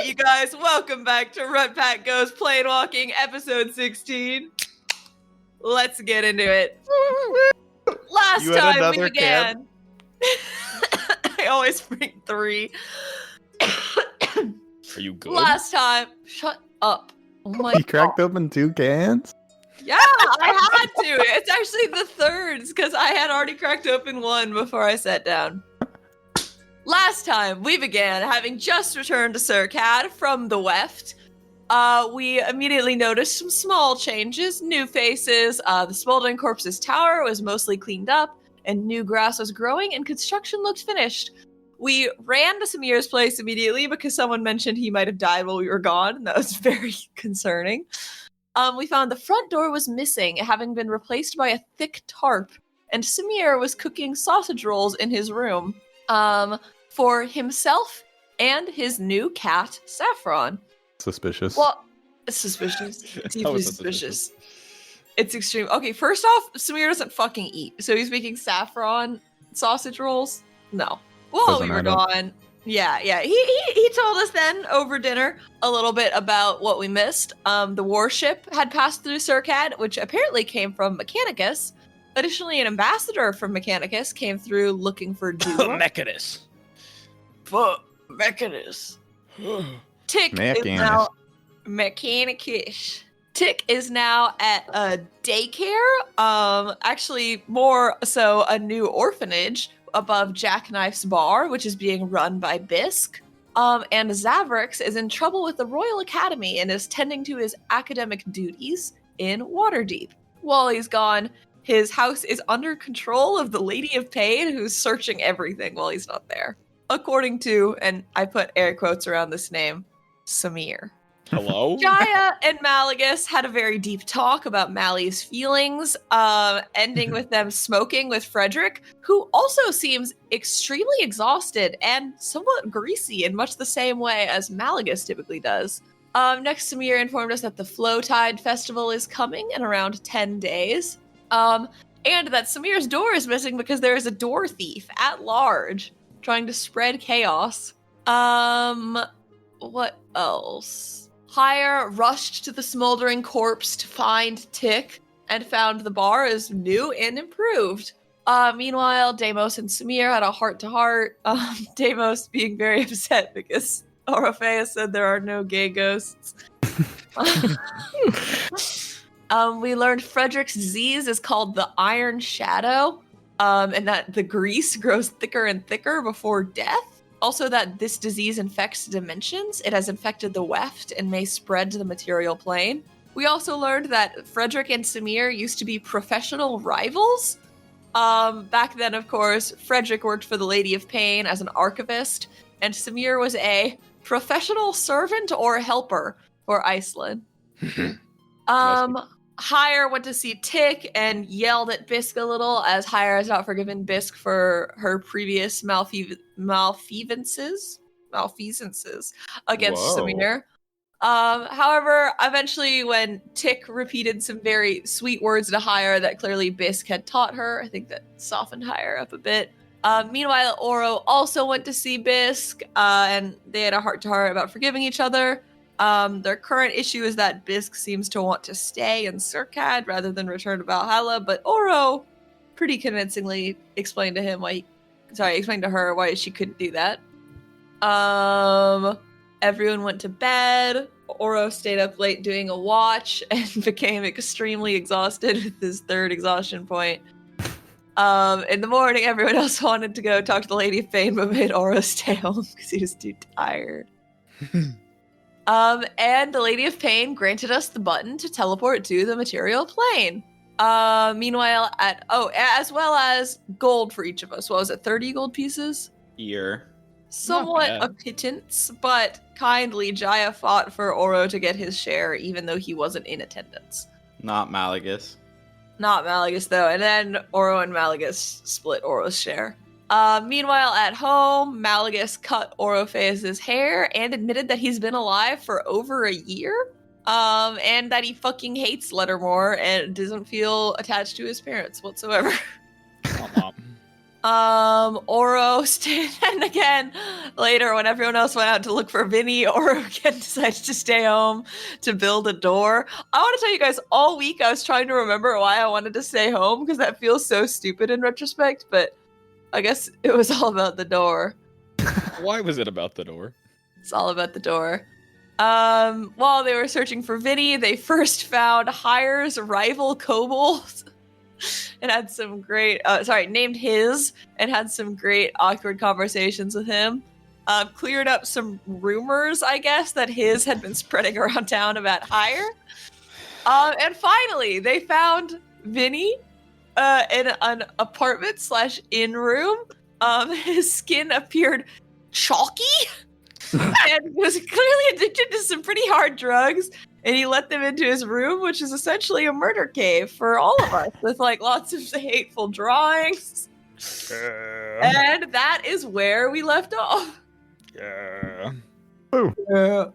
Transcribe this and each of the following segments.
right, you guys, welcome back to Rut Pack Goes Planewalking, episode 16. Let's get into it. Last time we began. I always bring 3. Are you good? Last time, shut up. Oh my You cracked open 2 cans? Yeah, I had to. It's actually the third, because I had already cracked open 1 before I sat down. Last time we began, having just returned to Surcad from the Weft, we immediately noticed some small changes, new faces. The smoldering corpse's tower was mostly cleaned up, and new grass was growing, and construction looked finished. We ran to Samir's place immediately because someone mentioned he might have died while we were gone, and that was very concerning. We found the front door was missing, having been replaced by a thick tarp, and Samir was cooking sausage rolls in his room, for himself and his new cat, Saffron. Suspicious. Well, it's suspicious. Deeply suspicious. It's extreme. Okay, first off, Samir doesn't fucking eat, so he's making saffron sausage rolls? No. While we were gone. Yeah. He told us then over dinner a little bit about what we missed. The warship had passed through Surcad, which apparently came from Mechanicus. Additionally, an ambassador from Mechanicus came through looking for Dua. Mechanus. Fuck, Mechanus. Tick is now Mechanicus. Tick is now at a daycare. Actually, more so a new orphanage above Jackknife's bar, which is being run by Bisk. And Zavrix is in trouble with the Royal Academy and is tending to his academic duties in Waterdeep. While he's gone, his house is under control of the Lady of Pain, who's searching everything while he's not there. According to, and I put air quotes around this name, Samir. Hello? Jaya and Malagus had a very deep talk about Mally's feelings, ending with them smoking with Frederick, who also seems extremely exhausted and somewhat greasy in much the same way as Malagus typically does. Next, Samir informed us that the Flow Tide Festival is coming in around 10 days, and that Samir's door is missing because there is a door thief at large trying to spread chaos. What else? Hire rushed to the smoldering corpse to find Tick and found the bar is new and improved. Meanwhile, Deimos and Samir had a heart-to-heart. Deimos being very upset because Orofea said there are no gay ghosts. We learned Frederick's disease is called the Iron Shadow, and that the grease grows thicker and thicker before death. Also that this disease infects dimensions. It has infected the Weft and may spread to the material plane. We also learned that Frederick and Samir used to be professional rivals. Back then, of course, Frederick worked for the Lady of Pain as an archivist, and Samir was a professional servant or helper for Iceland. Hire went to see Tick and yelled at Bisk a little, as Hire has not forgiven Bisk for her previous malfeasances against Samir. However, eventually when Tick repeated some very sweet words to Hire that clearly Bisk had taught her, I think that softened Hire up a bit. Meanwhile, Oro also went to see Bisk, and they had a heart-to-heart about forgiving each other. Their current issue is that Bisk seems to want to stay in Surcad rather than return to Valhalla, but Oro pretty convincingly explained to her why she couldn't do that. Everyone went to bed. Oro stayed up late doing a watch and became extremely exhausted with his 3rd exhaustion point. In the morning, everyone else wanted to go talk to the Lady of Pain, but made Oro stay home because he was too tired. And the Lady of Pain granted us the button to teleport to the material plane. Meanwhile, as well as gold for each of us. What was it, 30 gold pieces? Year. Somewhat a pittance, but kindly Jaya fought for Oro to get his share, even though he wasn't in attendance. Not Malagus. Not Malagus, though. And then Oro and Malagus split Oro's share. Meanwhile, at home, Malagus cut Orofeus' hair and admitted that he's been alive for over a year, and that he fucking hates Lettermore and doesn't feel attached to his parents whatsoever. Oro stayed, and again, later when everyone else went out to look for Vinny, Oro again decided to stay home to build a door. I want to tell you guys, all week I was trying to remember why I wanted to stay home, because that feels so stupid in retrospect, but I guess it was all about the door. Why was it about the door? It's all about the door. While they were searching for Vinny, they first found Hire's rival kobold. And had some great, named his, and had some great awkward conversations with him. Cleared up some rumors, I guess, that his had been spreading around town about Hire. And finally, they found Vinny in an apartment/in room. His skin appeared chalky and was clearly addicted to some pretty hard drugs. And he let them into his room, which is essentially a murder cave for all of us, with like lots of hateful drawings. And that is where we left off. Yeah. Ooh. Yeah.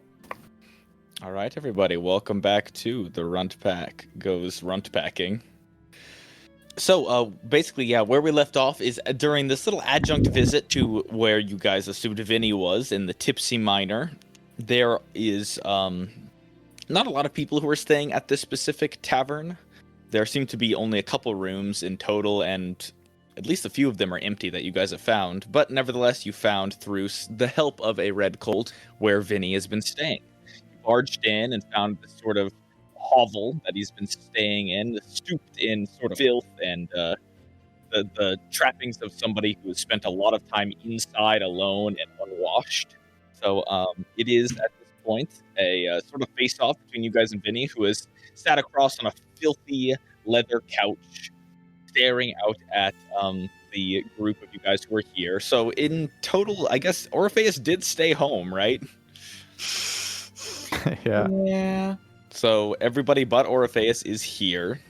All right, everybody, welcome back to the Runt Pack Goes Runt Packing. So, basically, yeah, where we left off is during this little adjunct visit to where you guys assumed Vinny was, in the Tipsy Miner. There is, not a lot of people who are staying at this specific tavern. There seem to be only a couple rooms in total, and at least a few of them are empty that you guys have found. But nevertheless, you found, through the help of a red colt, where Vinny has been staying. You barged in and found this sort of hovel that he's been staying in, stooped in sort of filth and the trappings of somebody who has spent a lot of time inside alone and unwashed. So it is at this point a sort of face-off between you guys and Vinny, who has sat across on a filthy leather couch, staring out at the group of you guys who are here. So in total, I guess Orpheus did stay home, right? Yeah. So everybody but Orpheus is here,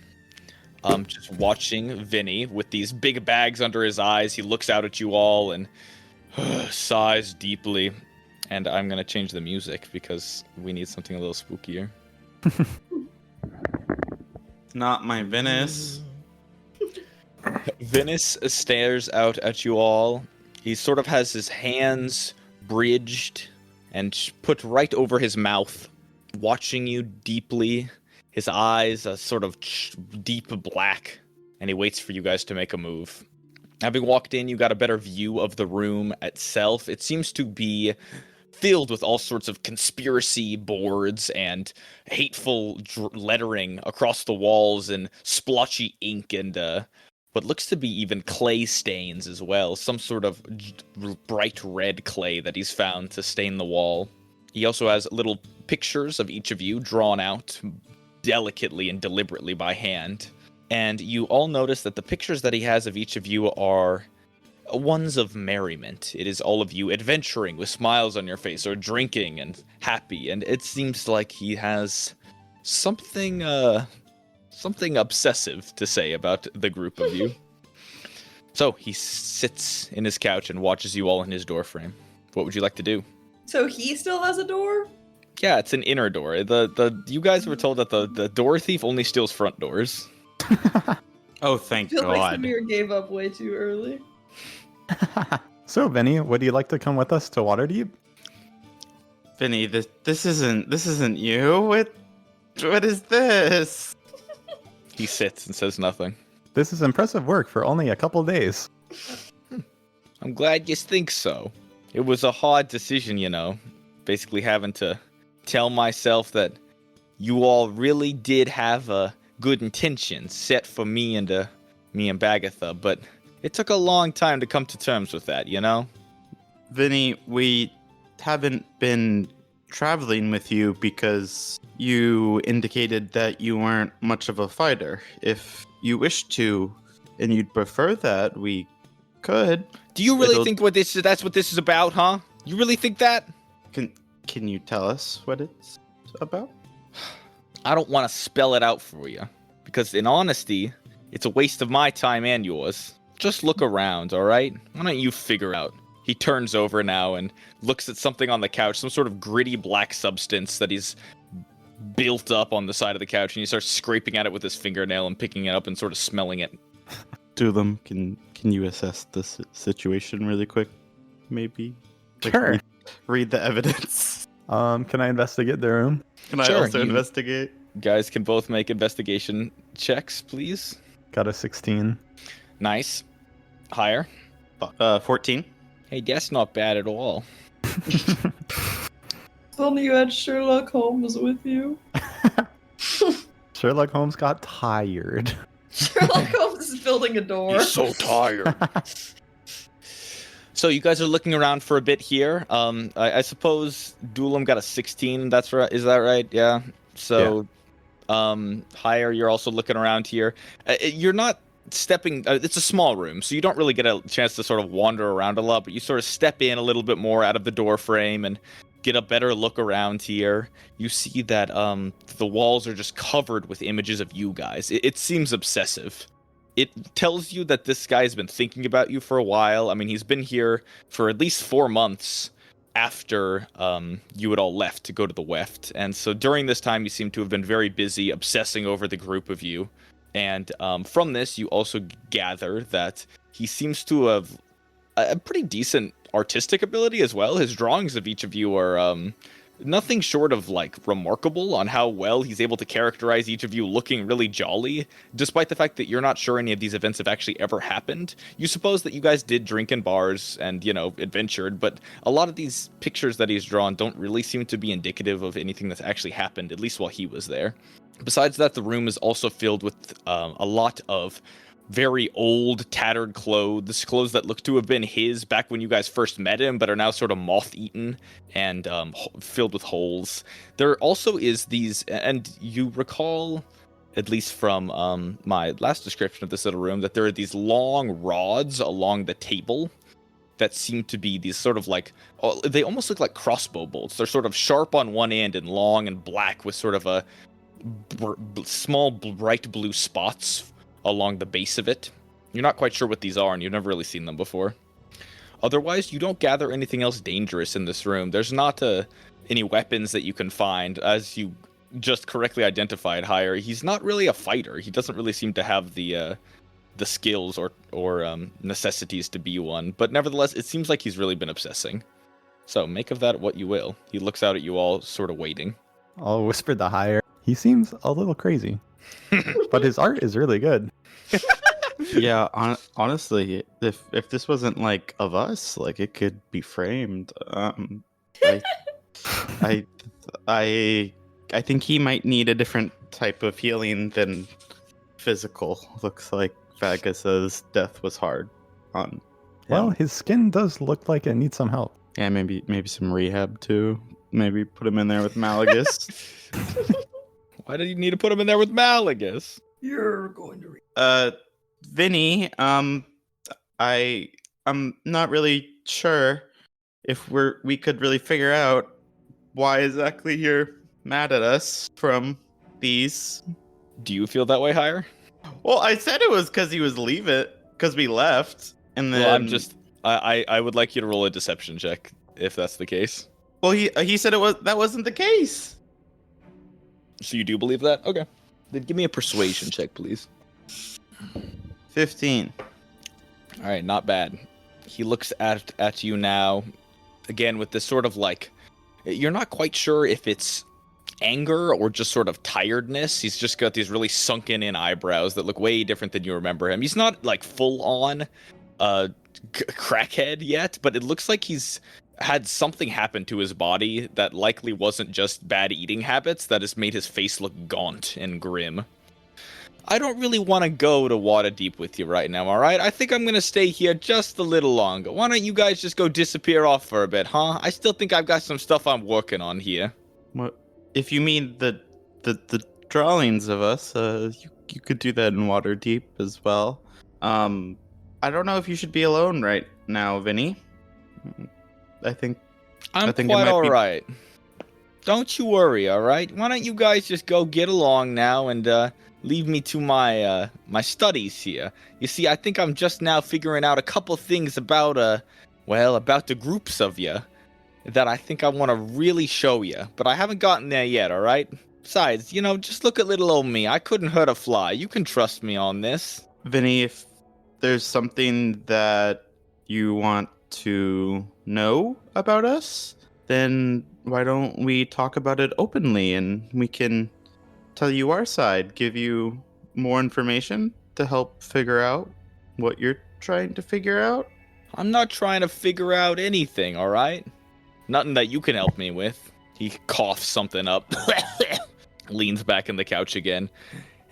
just watching Vinny with these big bags under his eyes. He looks out at you all and sighs deeply. And I'm going to change the music because we need something a little spookier. Not my Venice. Venice stares out at you all. He sort of has his hands bridged and put right over his mouth, watching you deeply. His eyes are sort of deep black, and he waits for you guys to make a move. Having walked in, you got a better view of the room itself. It seems to be filled with all sorts of conspiracy boards and hateful lettering across the walls and splotchy ink and what looks to be even clay stains as well. Some sort of bright red clay that he's found to stain the wall. He also has little pictures of each of you drawn out delicately and deliberately by hand. And you all notice that the pictures that he has of each of you are ones of merriment. It is all of you adventuring with smiles on your face or drinking and happy. And it seems like he has something obsessive to say about the group of you. So he sits in his couch and watches you all in his doorframe. What would you like to do? So he still has a door? Yeah, it's an inner door. You guys were told that the door thief only steals front doors. Oh, thank I feel like God. Samir gave up way too early. So, Vinny, would you like to come with us to Waterdeep? Vinny, this isn't you. What is this? He sits and says nothing. This is impressive work for only a couple days. I'm glad you think so. It was a hard decision, you know. Basically having to tell myself that you all really did have a good intention set for me and Bagatha, but it took a long time to come to terms with that, you know? Vinny, we haven't been traveling with you because you indicated that you weren't much of a fighter. If you wish to, and you'd prefer that, we could. Do you really think that's what this is about, huh? You really think that? Can you tell us what it's about? I don't want to spell it out for you, because in honesty, it's a waste of my time and yours. Just look around, alright? Why don't you figure out? He turns over now and looks at something on the couch, some sort of gritty black substance that he's built up on the side of the couch, and he starts scraping at it with his fingernail and picking it up and sort of smelling it. Doolum, can you assess this situation really quick? Maybe. Sure. Read the evidence. Can I investigate the room? Can I Sure, also you- investigate? Guys can both make investigation checks, please. Got a 16. Nice. Higher. 14. Hey, that's not bad at all. If only you had Sherlock Holmes with you. Sherlock Holmes got tired. Sherlock Holmes is building a door. tired. So you guys are looking around for a bit here. I suppose Doolum got a 16. That's right. Is that right? Yeah. So, higher. You're also looking around here. You're not stepping. It's a small room, so you don't really get a chance to sort of wander around a lot. But you sort of step in a little bit more out of the door frame and get a better look around here. You see that the walls are just covered with images of you guys. It seems obsessive. It tells you that this guy's been thinking about you for a while. I mean, he's been here for at least 4 months after you had all left to go to the Weft. And so during this time, you seem to have been very busy obsessing over the group of you. And from this, you also gather that he seems to have a pretty decent artistic ability as well. His drawings of each of you are nothing short of like remarkable on how well he's able to characterize each of you looking really jolly, despite the fact that you're not sure any of these events have actually ever happened. You suppose that you guys did drink in bars and, you know, adventured, but a lot of these pictures that he's drawn don't really seem to be indicative of anything that's actually happened, at least while he was there. Besides that, the room is also filled with a lot of very old, tattered clothes that look to have been his back when you guys first met him, but are now sort of moth-eaten and filled with holes. There also is these, and you recall, at least from my last description of this little room, that there are these long rods along the table that seem to be these sort of like, they almost look like crossbow bolts. They're sort of sharp on one end and long and black with sort of a small bright blue spots along the base of it. You're not quite sure what these are, and you've never really seen them before. Otherwise, you don't gather anything else dangerous in this room. There's not any weapons that you can find. As you just correctly identified, Higher, he's not really a fighter. He doesn't really seem to have the skills or necessities to be one. But nevertheless, it seems like he's really been obsessing. So make of that what you will. He looks out at you all, sort of waiting. I'll whisper the higher. He seems a little crazy, but his art is really good. Yeah, honestly, if this wasn't like of us, like it could be framed. I think he might need a different type of healing than physical. Looks like Vagus's death was hard on him. Well, his skin does look like it needs some help. Yeah, maybe some rehab too. Maybe put him in there with Malagus. Why did you need to put him in there with Malagus? You're going to read. Vinny, I'm not really sure if we could really figure out why exactly you're mad at us from these. Do you feel that way, Higher? Well, I said it was because he was leaving, because we left, and then. Well, I would like you to roll a deception check if that's the case. Well, he said that wasn't the case. So you do believe that? Okay. Then give me a persuasion check, please. 15. All right, not bad. He looks at you now, again with this sort of like, you're not quite sure if it's anger or just sort of tiredness. He's just got these really sunken in eyebrows that look way different than you remember him. He's not like full on crackhead yet, but it looks like he's had something happen to his body that likely wasn't just bad eating habits that has made his face look gaunt and grim. I don't really want to go to Waterdeep with you right now, alright? I think I'm going to stay here just a little longer. Why don't you guys just go disappear off for a bit, huh? I still think I've got some stuff I'm working on here. What? If you mean the drawings of us, you could do that in Waterdeep as well. I don't know if you should be alone right now, Vinny. I think I'm it quite might alright. Don't you worry, alright? Why don't you guys just go get along now and leave me to my my studies here. You see, I think I'm just now figuring out a couple things about about the groups of you that I think I want to really show you, but I haven't gotten there yet, alright? Besides, just look at little old me. I couldn't hurt a fly. You can trust me on this. Vinny, there's something that you want to know about us, then why don't we talk about it openly and we can tell you our side, give you more information to help figure out what you're trying to figure out? I'm not trying to figure out anything, all right? Nothing that you can help me with. He coughs something up, leans back in the couch again,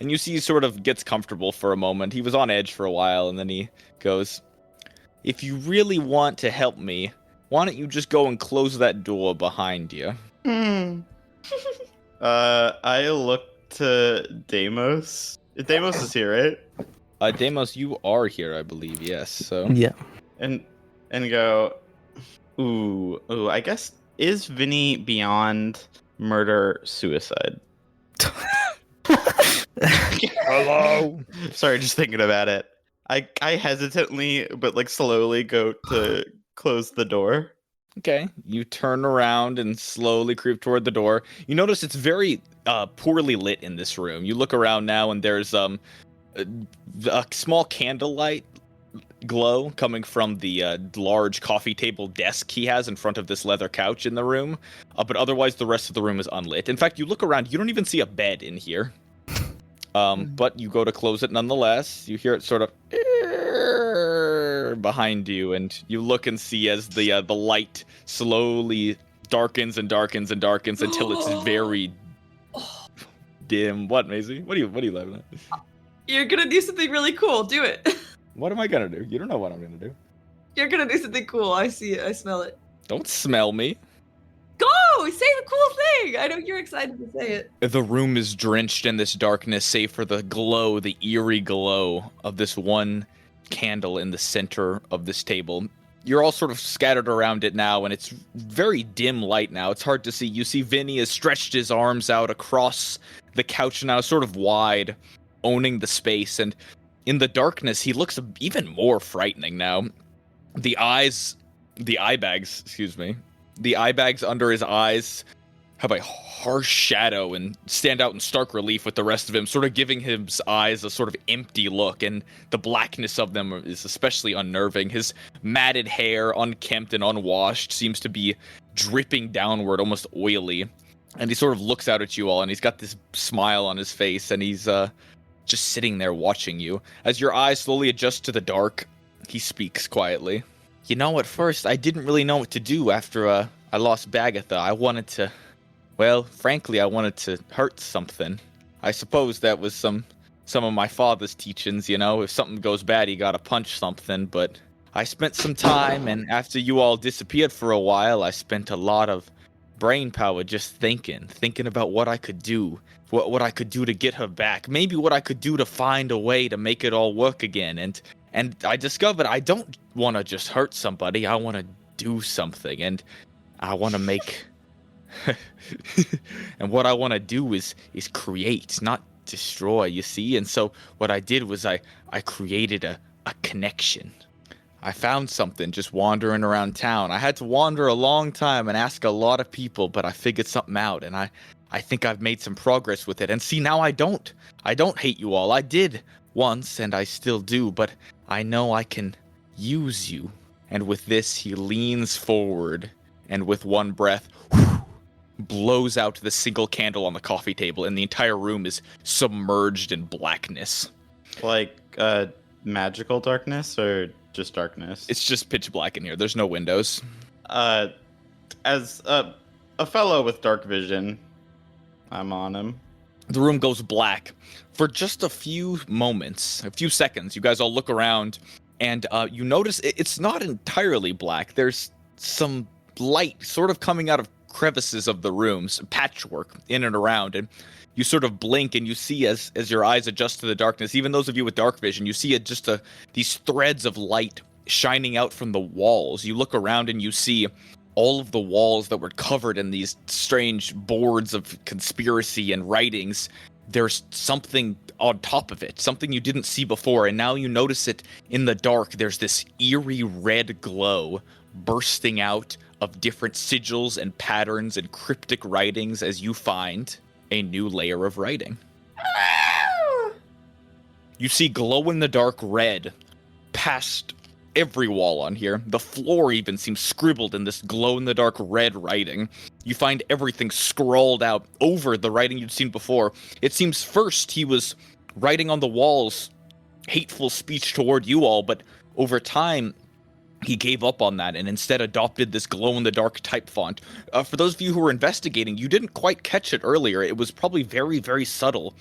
and you see he sort of gets comfortable for a moment. He was on edge for a while, and then he goes, if you really want to help me, why don't you just go and close that door behind you? I look to Deimos. Deimos is here, right? Deimos, you are here, I believe, yes, so... Yeah. And go, ooh, I guess, is Vinny beyond murder suicide? Hello? Sorry, just thinking about it. I hesitantly, but like slowly go to close the door. Okay, you turn around and slowly creep toward the door. You notice it's very poorly lit in this room. You look around now and there's a small candlelight glow coming from the large coffee table desk he has in front of this leather couch in the room. But otherwise the rest of the room is unlit. In fact, you look around, you don't even see a bed in here. But you go to close it nonetheless. You hear it sort of behind you, and you look and see as the light slowly darkens and darkens and darkens until it's very dim. What, Maisie? What are you laughing at? You're gonna do something really cool. Do it. What am I gonna do? You don't know what I'm gonna do. You're gonna do something cool. I see it. I smell it. Don't smell me. Go! Say the cool thing! I know you're excited to say it. The room is drenched in this darkness, save for the glow, the eerie glow of this one candle in the center of this table. You're all sort of scattered around it now, and it's very dim light now. It's hard to see. You see Vinny has stretched his arms out across the couch now, sort of wide, owning the space, and in the darkness, he looks even more frightening now. The eye bags under his eyes have a harsh shadow and stand out in stark relief with the rest of him, sort of giving his eyes a sort of empty look, and the blackness of them is especially unnerving. His matted hair, unkempt and unwashed, seems to be dripping downward, almost oily, and he sort of looks out at you all, and he's got this smile on his face, and he's just sitting there watching you. As your eyes slowly adjust to the dark, he speaks quietly. You know, at first, I didn't really know what to do after I lost Bagatha. I wanted to hurt something. I suppose that was some of my father's teachings, you know. If something goes bad, you gotta punch something. But I spent some time, and after you all disappeared for a while, I spent a lot of brain power just thinking about what I could do. What I could do to get her back. Maybe what I could do to find a way to make it all work again. And I discovered I don't want to just hurt somebody. I want to do something. And I want to make... and what I want to do is create, not destroy, you see? And so what I did was I created a connection. I found something just wandering around town. I had to wander a long time and ask a lot of people, but I figured something out, and I think I've made some progress with it. And see, now I don't hate you all. I did once, and I still do, but I know I can use you. And with this, he leans forward, and with one breath, blows out the single candle on the coffee table, and the entire room is submerged in blackness. Like, magical darkness, or just darkness? It's just pitch black in here. There's no windows. As a fellow with dark vision, I'm on him. The room goes black for just a few moments, a few seconds. You guys all look around, and you notice it's not entirely black. There's some light sort of coming out of crevices of the rooms, patchwork in and around, and you sort of blink and you see as your eyes adjust to the darkness, even those of you with dark vision, you see these threads of light shining out from the walls. You look around and you see all of the walls that were covered in these strange boards of conspiracy and writings. There's something on top of it, something you didn't see before, and now you notice it in the dark. There's this eerie red glow bursting out of different sigils and patterns and cryptic writings as you find a new layer of writing. You see glow-in-the-dark red past every wall on here. The floor even seems scribbled in this glow-in-the-dark red writing. You find everything scrawled out over the writing you'd seen before. It seems first he was writing on the walls hateful speech toward you all, but over time, he gave up on that and instead adopted this glow-in-the-dark type font. For those of you who were investigating, you didn't quite catch it earlier. It was probably very, very subtle,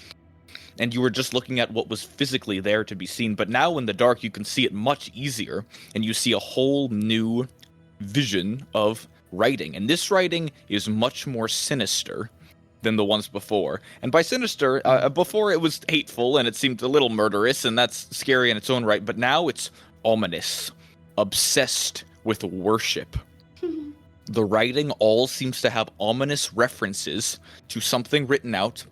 and you were just looking at what was physically there to be seen. But now in the dark, you can see it much easier, and you see a whole new vision of writing. And this writing is much more sinister than the ones before. And by sinister, before it was hateful, and it seemed a little murderous, and that's scary in its own right, but now it's ominous. Obsessed with worship. The writing all seems to have ominous references to something written out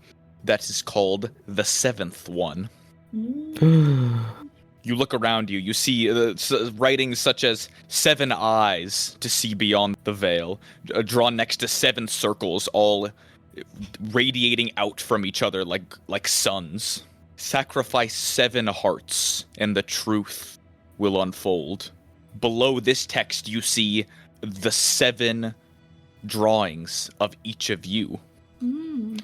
that is called the seventh one. You look around you, you see writings such as 7 eyes to see beyond the veil, drawn next to 7 circles, all radiating out from each other like suns. Sacrifice 7 hearts, and the truth will unfold. Below this text, you see the 7 drawings of each of you,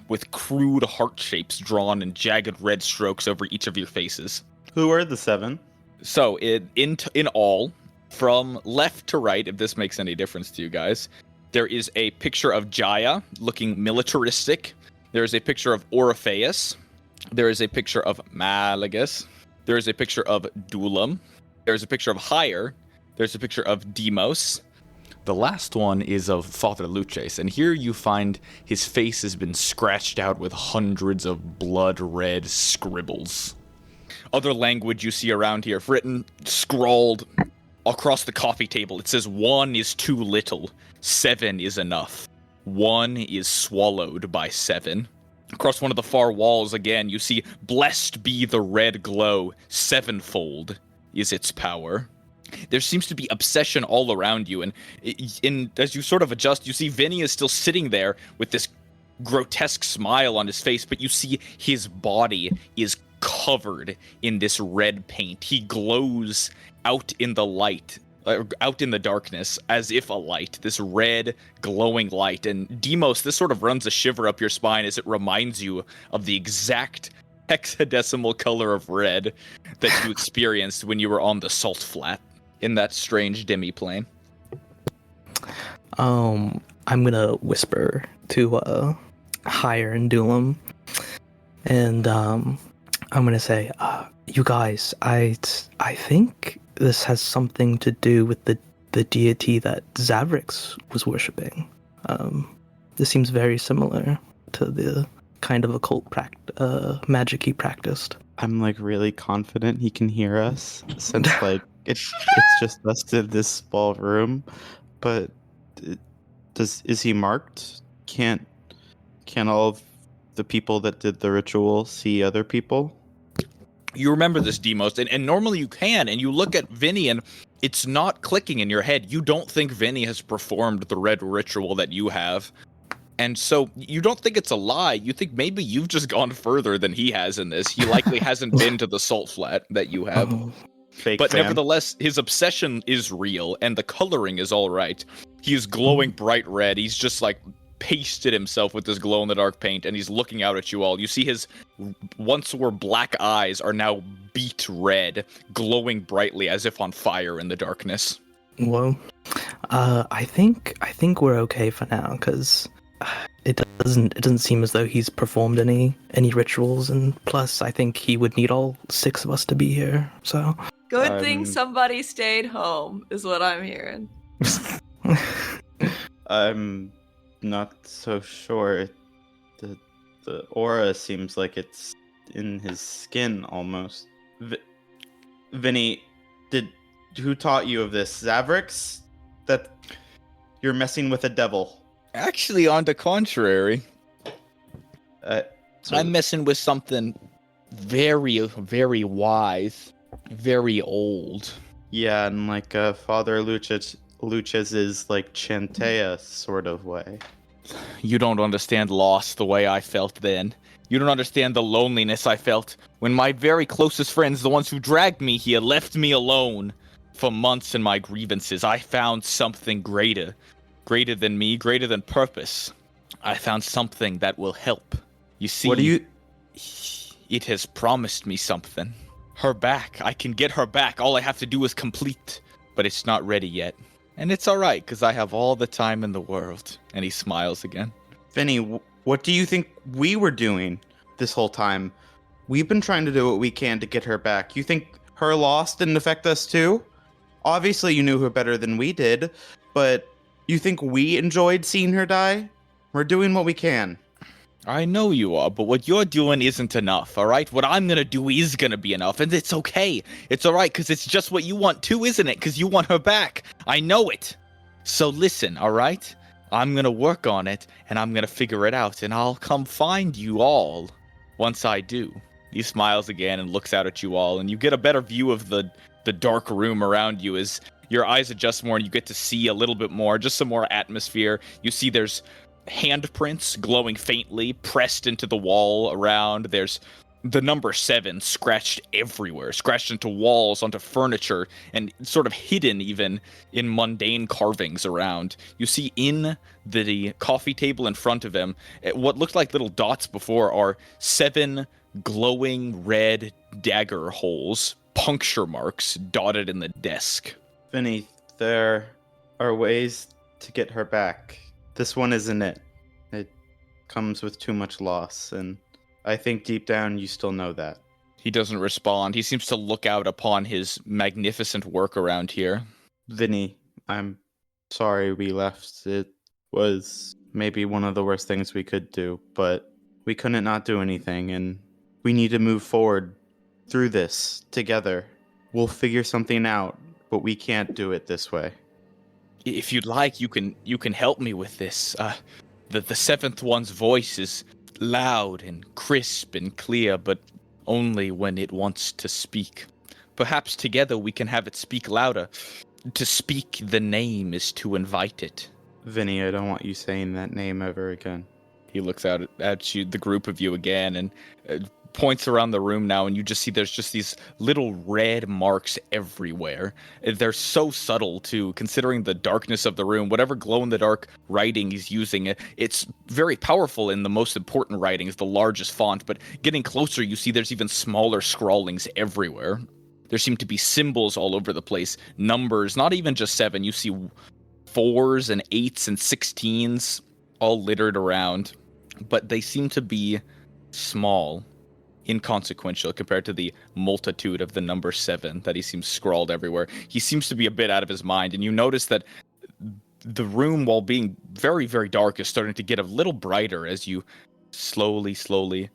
with crude heart shapes drawn in jagged red strokes over each of your faces. Who are the 7? So, in all, from left to right, if this makes any difference to you guys, there is a picture of Jaya looking militaristic. There is a picture of Orpheus. There is a picture of Malagus. There is a picture of Dulam. There is a picture of Hire. There's a picture of Demos. The last one is of Father Luces, and here you find his face has been scratched out with hundreds of blood-red scribbles. Other language you see around here, written, scrawled across the coffee table. It says 1 is too little, 7 is enough. 1 is swallowed by 7. Across one of the far walls again, you see, blessed be the red glow, 7-fold is its power. There seems to be obsession all around you, and as you sort of adjust, you see Vinny is still sitting there with this grotesque smile on his face, but you see his body is covered in this red paint. He glows out in the light, out in the darkness, as if a light, this red, glowing light. And Demos, this sort of runs a shiver up your spine as it reminds you of the exact hexadecimal color of red that you experienced when you were on the salt flat in that strange demi-plane. I'm gonna whisper to Hire and Dulam, and I'm gonna say, you guys, I think this has something to do with the deity that Zavrix was worshipping. This seems very similar to the kind of occult magic he practiced. I'm really confident he can hear us since it's just us in this small room. But is he marked? Can't all of the people that did the ritual see other people? You remember this, Demos, and normally you can, and you look at Vinny and it's not clicking in your head. You don't think Vinny has performed the red ritual that you have. And so you don't think it's a lie. You think maybe you've just gone further than he has in this. He likely hasn't been to the salt flat that you have. Fake But fan. nevertheless, his obsession is real, and the coloring is all right. He is glowing bright red. He's just pasted himself with this glow-in-the-dark paint, and he's looking out at you all. You see his once were black eyes are now beet red, glowing brightly as if on fire in the darkness. Well, I think we're okay for now, because it doesn't seem as though he's performed any rituals, and plus I think he would need all 6 of us to be here. So Good thing somebody stayed home, is what I'm hearing. I'm not so sure. The aura seems like it's in his skin almost. Vinny, who taught you of this? Zavrix? That you're messing with a devil. Actually, on the contrary, So I'm messing with something very, very wise, very old. yeah, and Father Luches is like Chantea sort of way. You don't understand loss the way I felt then. You don't understand the loneliness I felt when my very closest friends, the ones who dragged me here, left me alone for months in my grievances. I found something greater. Greater than me, greater than purpose. I found something that will help. You see, What do you... it has promised me something. Her back. I can get her back. All I have to do is complete. But it's not ready yet. And it's alright, because I have all the time in the world. And he smiles again. Vinny, what do you think we were doing this whole time? We've been trying to do what we can to get her back. You think her loss didn't affect us too? Obviously you knew her better than we did, but you think we enjoyed seeing her die? We're doing what we can. I know you are, but what you're doing isn't enough, alright? What I'm gonna do is gonna be enough, and it's okay. It's alright, because it's just what you want too, isn't it? Because you want her back. I know it. So listen, alright? I'm gonna work on it, and I'm gonna figure it out, and I'll come find you all once I do. He smiles again and looks out at you all, and you get a better view of the dark room around you as your eyes adjust more and you get to see a little bit more, just some more atmosphere. You see there's handprints glowing faintly pressed into the wall around. There's the number 7 scratched everywhere, scratched into walls, onto furniture, and sort of hidden even in mundane carvings around. You see in the coffee table in front of him, what looked like little dots before are 7 glowing red dagger holes, puncture marks dotted in the desk. Vinny, there are ways to get her back. This one isn't it. It comes with too much loss, and I think deep down you still know that. He doesn't respond. He seems to look out upon his magnificent work around here. Vinny, I'm sorry we left. It was maybe one of the worst things we could do, but we couldn't not do anything, and we need to move forward through this together. We'll figure something out, but we can't do it this way. If you'd like, you can help me with this. The 7th one's voice is loud and crisp and clear, but only when it wants to speak. Perhaps together we can have it speak louder. To speak the name is to invite it. Vinny, I don't want you saying that name ever again. He looks out at you, the group of you again, and points around the room now, and you just see there's just these little red marks everywhere. They're so subtle, too, considering the darkness of the room. Whatever glow-in-the-dark writing he's using, it's very powerful in the most important writings, the largest font, but getting closer, you see there's even smaller scrawlings everywhere. There seem to be symbols all over the place, numbers, not even just 7. You see 4s and 8s and 16s all littered around, but they seem to be small, inconsequential compared to the multitude of the number 7 that he seems scrawled everywhere. He seems to be a bit out of his mind, and you notice that the room, while being very, very dark, is starting to get a little brighter as you slowly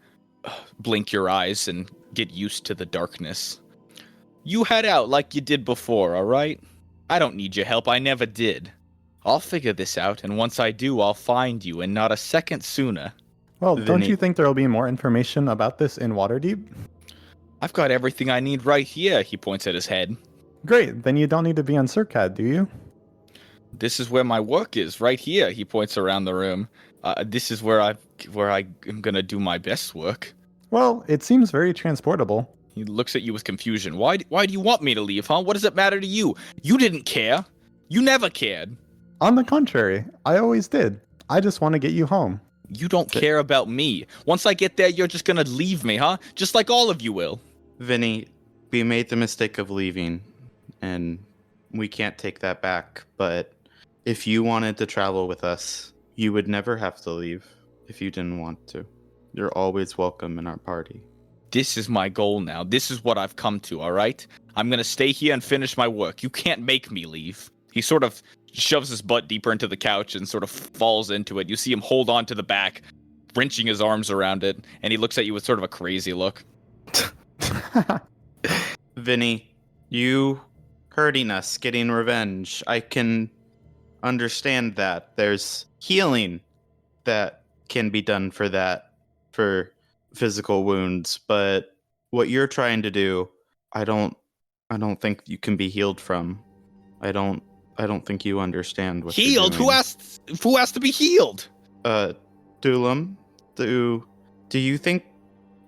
blink your eyes and get used to the darkness. You head out like you did before, alright? I don't need your help, I never did. I'll figure this out, and once I do, I'll find you, and not a second sooner. Well, Vinny. don't you think there'll be more information about this in Waterdeep? I've got everything I need right here, he points at his head. Great, then you don't need to be on Circad, do you? This is where my work is, right here, he points around the room. This is where I am gonna do my best work. Well, it seems very transportable. He looks at you with confusion. Why do you want me to leave, huh? What does it matter to you? You didn't care. You never cared. On the contrary, I always did. I just want to get you home. You don't care about me. Once I get there, you're just gonna leave me, huh? Just like all of you will. Vinny, we made the mistake of leaving, and we can't take that back, but if you wanted to travel with us, you would never have to leave if you didn't want to. You're always welcome in our party. This is my goal now. This is what I've come to, alright? I'm gonna stay here and finish my work. You can't make me leave. He sort of shoves his butt deeper into the couch and sort of falls into it. You see him hold on to the back, wrenching his arms around it, and he looks at you with sort of a crazy look. Vinny, you hurting us, getting revenge. I can understand that. There's healing that can be done for that, for physical wounds, but what you're trying to do, I don't think you can be healed from. I don't think you understand what Healed? you're doing. Who asked to be healed? Dulam, do you think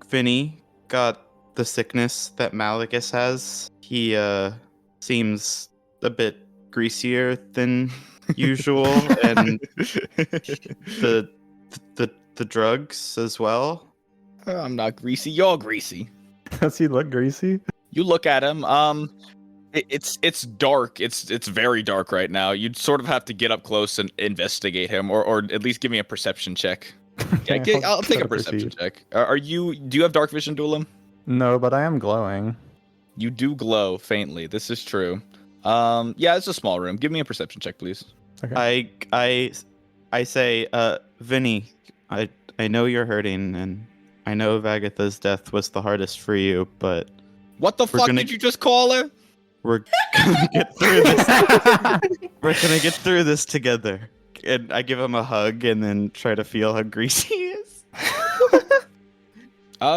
Vinny got the sickness that Malagus has? He seems a bit greasier than usual, and the drugs as well. I'm not greasy. You're greasy. Does he look greasy? You look at him. It's dark. It's very dark right now. You'd sort of have to get up close and investigate him, or at least give me a perception check. Yeah, I'll take a perception check. Do you have dark vision, Duelam? No, but I am glowing. You do glow faintly. This is true. Yeah, it's a small room. Give me a perception check, please. Okay. I say, Vinny, I know you're hurting, and I know Vagatha's death was the hardest for you, but What the fuck did you just call her? we're gonna get through this. We're gonna get through this together. And I give him a hug and then try to feel how greasy he is.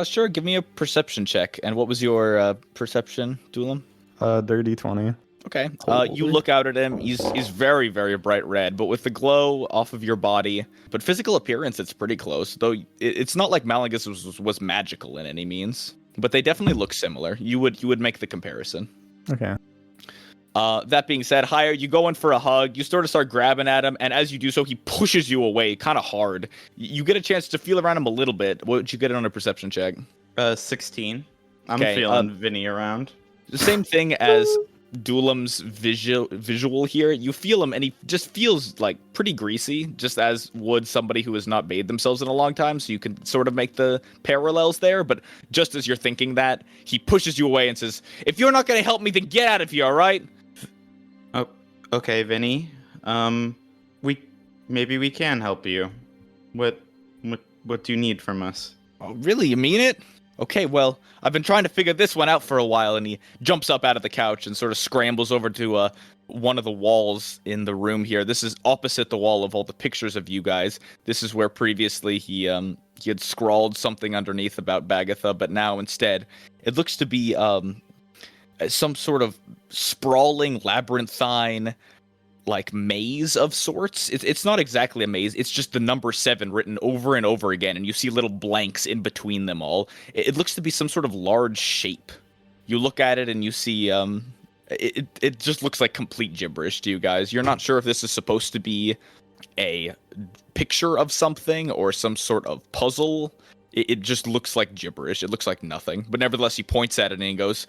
Sure. Give me a perception check. And what was your perception, Duelam? Dirty 20. Okay. You look out at him. He's very, very bright red, but with the glow off of your body. But physical appearance, it's pretty close. Though it's not like Malagus was magical in any means. But they definitely look similar. You would make the comparison. Okay. That being said, Hire, you go in for a hug. You sort of start grabbing at him, and as you do so, he pushes you away kind of hard. You get a chance to feel around him a little bit. What would you get on a perception check? 16. I'm Okay, feeling Vinny around. The same thing as Duelam's visual here. You feel him, and he just feels like pretty greasy, just as would somebody who has not bathed themselves in a long time. So you can sort of make the parallels there. But just as you're thinking that, he pushes you away and says, "If you're not going to help me, then get out of here, all right?" Oh, okay, Vinny. Maybe we can help you. What do you need from us? Oh, really? You mean it? Okay, well, I've been trying to figure this one out for a while, and he jumps up out of the couch and sort of scrambles over to one of the walls in the room here. This is opposite the wall of all the pictures of you guys. This is where previously he had scrawled something underneath about Bagatha, but now instead it looks to be some sort of sprawling labyrinthine like maze of sorts. It's not exactly a maze. It's just the number 7 written over and over again, and you see little blanks in between them all. It looks to be some sort of large shape. You look at it and you see it just looks like complete gibberish to you guys. You're not sure if this is supposed to be a picture of something or some sort of puzzle. It just looks like gibberish. It looks like nothing. But nevertheless, he points at it and he goes,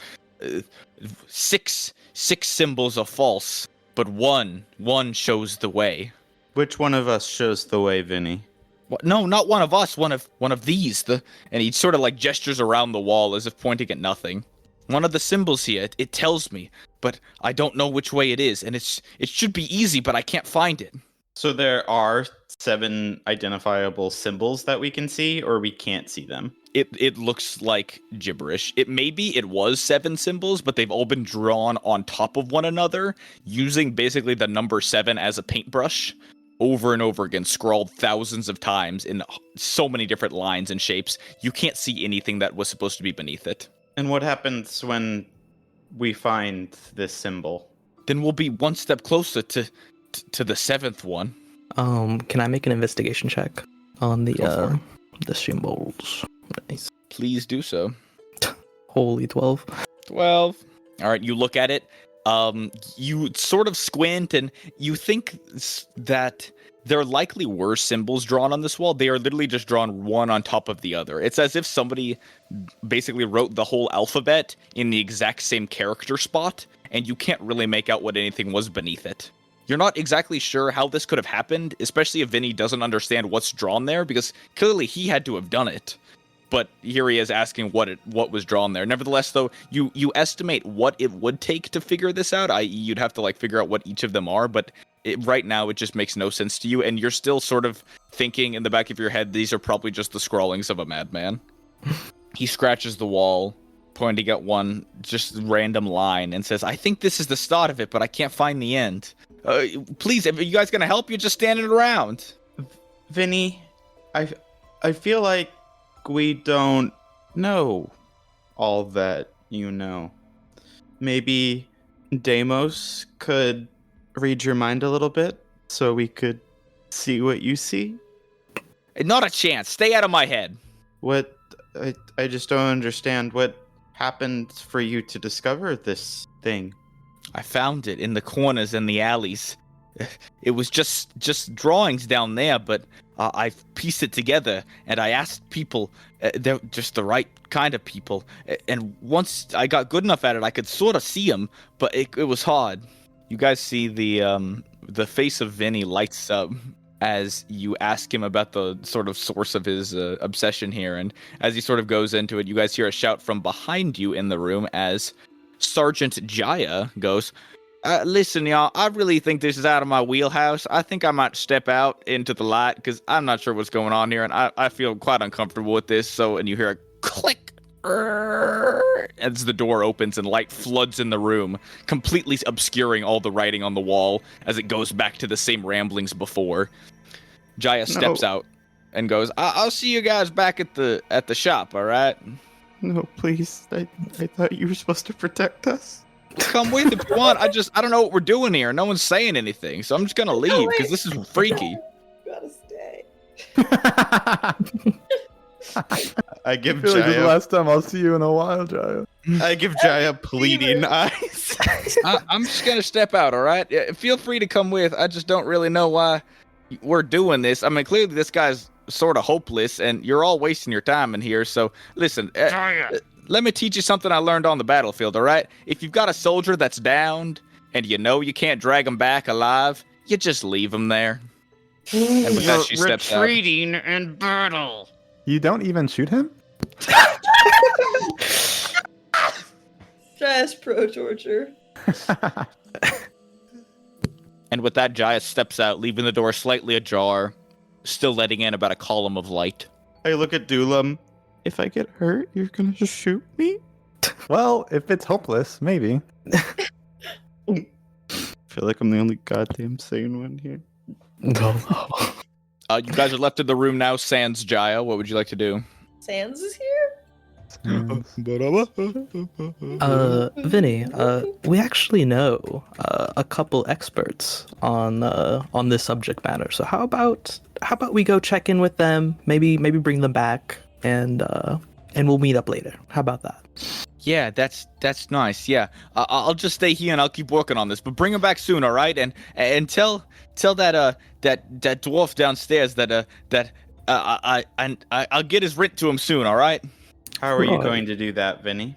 6 symbols are false, but one shows the way. Which one of us shows the way, Vinny? What? No, not one of us. One of these. And he sort of like gestures around the wall as if pointing at nothing. One of the symbols here. It tells me, but I don't know which way it is, and it should be easy, but I can't find it. So there are 7 identifiable symbols that we can see, or we can't see them? It looks like gibberish. It was 7 symbols, but they've all been drawn on top of one another using basically the number 7 as a paintbrush over and over again, scrawled thousands of times in so many different lines and shapes. You can't see anything that was supposed to be beneath it. And what happens when we find this symbol? Then we'll be one step closer to the 7th one. Can I make an investigation check on the symbols? Nice. Please do so. Holy 12. 12. All right, you look at it. You sort of squint and you think that there likely were symbols drawn on this wall. They are literally just drawn one on top of the other. It's as if somebody basically wrote the whole alphabet in the exact same character spot, and you can't really make out what anything was beneath it. You're not exactly sure how this could have happened, especially if Vinny doesn't understand what's drawn there, because clearly he had to have done it. But here he is asking what was drawn there. Nevertheless, though, you estimate what it would take to figure this out, i.e. you'd have to like figure out what each of them are, but right now it just makes no sense to you, and you're still sort of thinking in the back of your head, these are probably just the scrawlings of a madman. He scratches the wall, pointing at one just random line, and says, I think this is the start of it, but I can't find the end. Please, are you guys gonna help? You're just standing around. Vinny, I feel like we don't know all that you know. Maybe Deimos could read your mind a little bit so we could see what you see? Not a chance. Stay out of my head. What? I just don't understand what happened for you to discover this thing. I found it in the corners and the alleys. It was just drawings down there, but I pieced it together, and I asked people, they're just the right kind of people, and once I got good enough at it, I could sort of see them, but it was hard. You guys see the face of Vinny lights up as you ask him about the sort of source of his obsession here, and as he sort of goes into it, you guys hear a shout from behind you in the room as Sergeant Jaya goes, listen, y'all, I really think this is out of my wheelhouse. I think I might step out into the light because I'm not sure what's going on here, and I feel quite uncomfortable with this. So, and you hear a click as the door opens and light floods in the room, completely obscuring all the writing on the wall as it goes back to the same ramblings before. Jaya steps out and goes, I'll see you guys back at the shop, all right? No, please. I thought you were supposed to protect us. Come with if you want. I don't know what we're doing here. No one's saying anything, so I'm just gonna leave because this is freaky. Gotta stay. I give I feel like this is the Jaya. last time I'll see you in a while, Jaya. I give Jaya pleading eyes. I'm just gonna step out, all right? Feel free to come with. I just don't really know why we're doing this. I mean, clearly this guy's sort of hopeless, and you're all wasting your time in here. So listen, let me teach you something I learned on the battlefield, all right? If you've got a soldier that's downed, and you know you can't drag him back alive, you just leave him there. And with that, she steps out. Retreating in battle. You don't even shoot him? Stress pro torture. And with that, Jaya steps out, leaving the door slightly ajar, still letting in about a column of light. I look at Dulam. If I get hurt, you're gonna just shoot me? Well, if it's hopeless, maybe. I feel like I'm the only goddamn sane one here. No. You guys are left in the room now, sans Jaya. What would you like to do? Sans is here? Vinny, we actually know a couple experts on this subject matter. So how about we go check in with them? Maybe bring them back, and we'll meet up later. How about that? Yeah, that's nice. Yeah, I'll just stay here and I'll keep working on this. But bring him back soon, all right? And tell that dwarf downstairs that I'll get his rent to him soon, all right? How are you Right. going to do that, Vinny?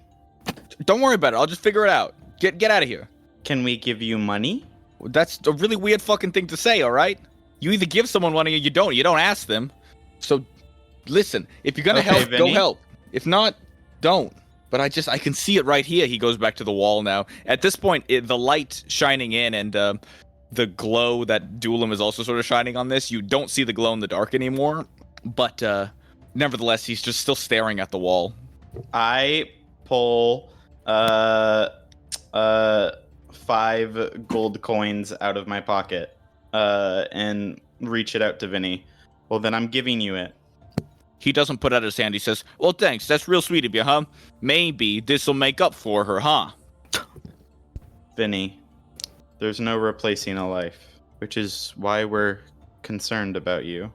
Don't worry about it. I'll just figure it out. Get out of here. Can we give you money? That's a really weird fucking thing to say, all right? You either give someone money or you don't. You don't ask them. So, listen, if you're gonna Okay, help, go Vinny. help. If not, don't. But I can see it right here. He goes back to the wall now. At this point, the light shining in and the glow that Dulam is also sort of shining on this, you don't see the glow in the dark anymore. But nevertheless, he's just still staring at the wall. I pull 5 gold coins out of my pocket and reach it out to Vinny. Well, then I'm giving you it. He doesn't put out his hand. He says, well, thanks. That's real sweet of you, huh? Maybe this'll make up for her, huh? Vinny, there's no replacing a life, which is why we're concerned about you.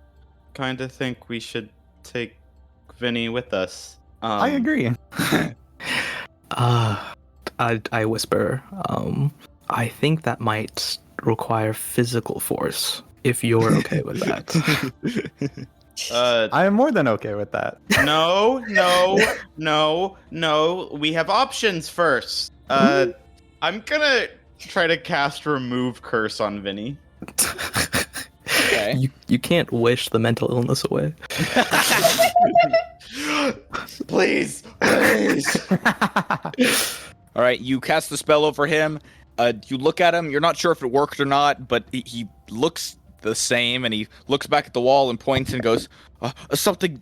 Kinda think we should take Vinny with us. I agree. I whisper. I think that might require physical force. If you're okay with that. I am more than okay with that. No. We have options first. I'm gonna try to cast Remove Curse on Vinny. Okay. You can't wish the mental illness away. Please. All right, you cast the spell over him. You look at him. You're not sure if it worked or not, but he looks the same, and he looks back at the wall and points and goes, something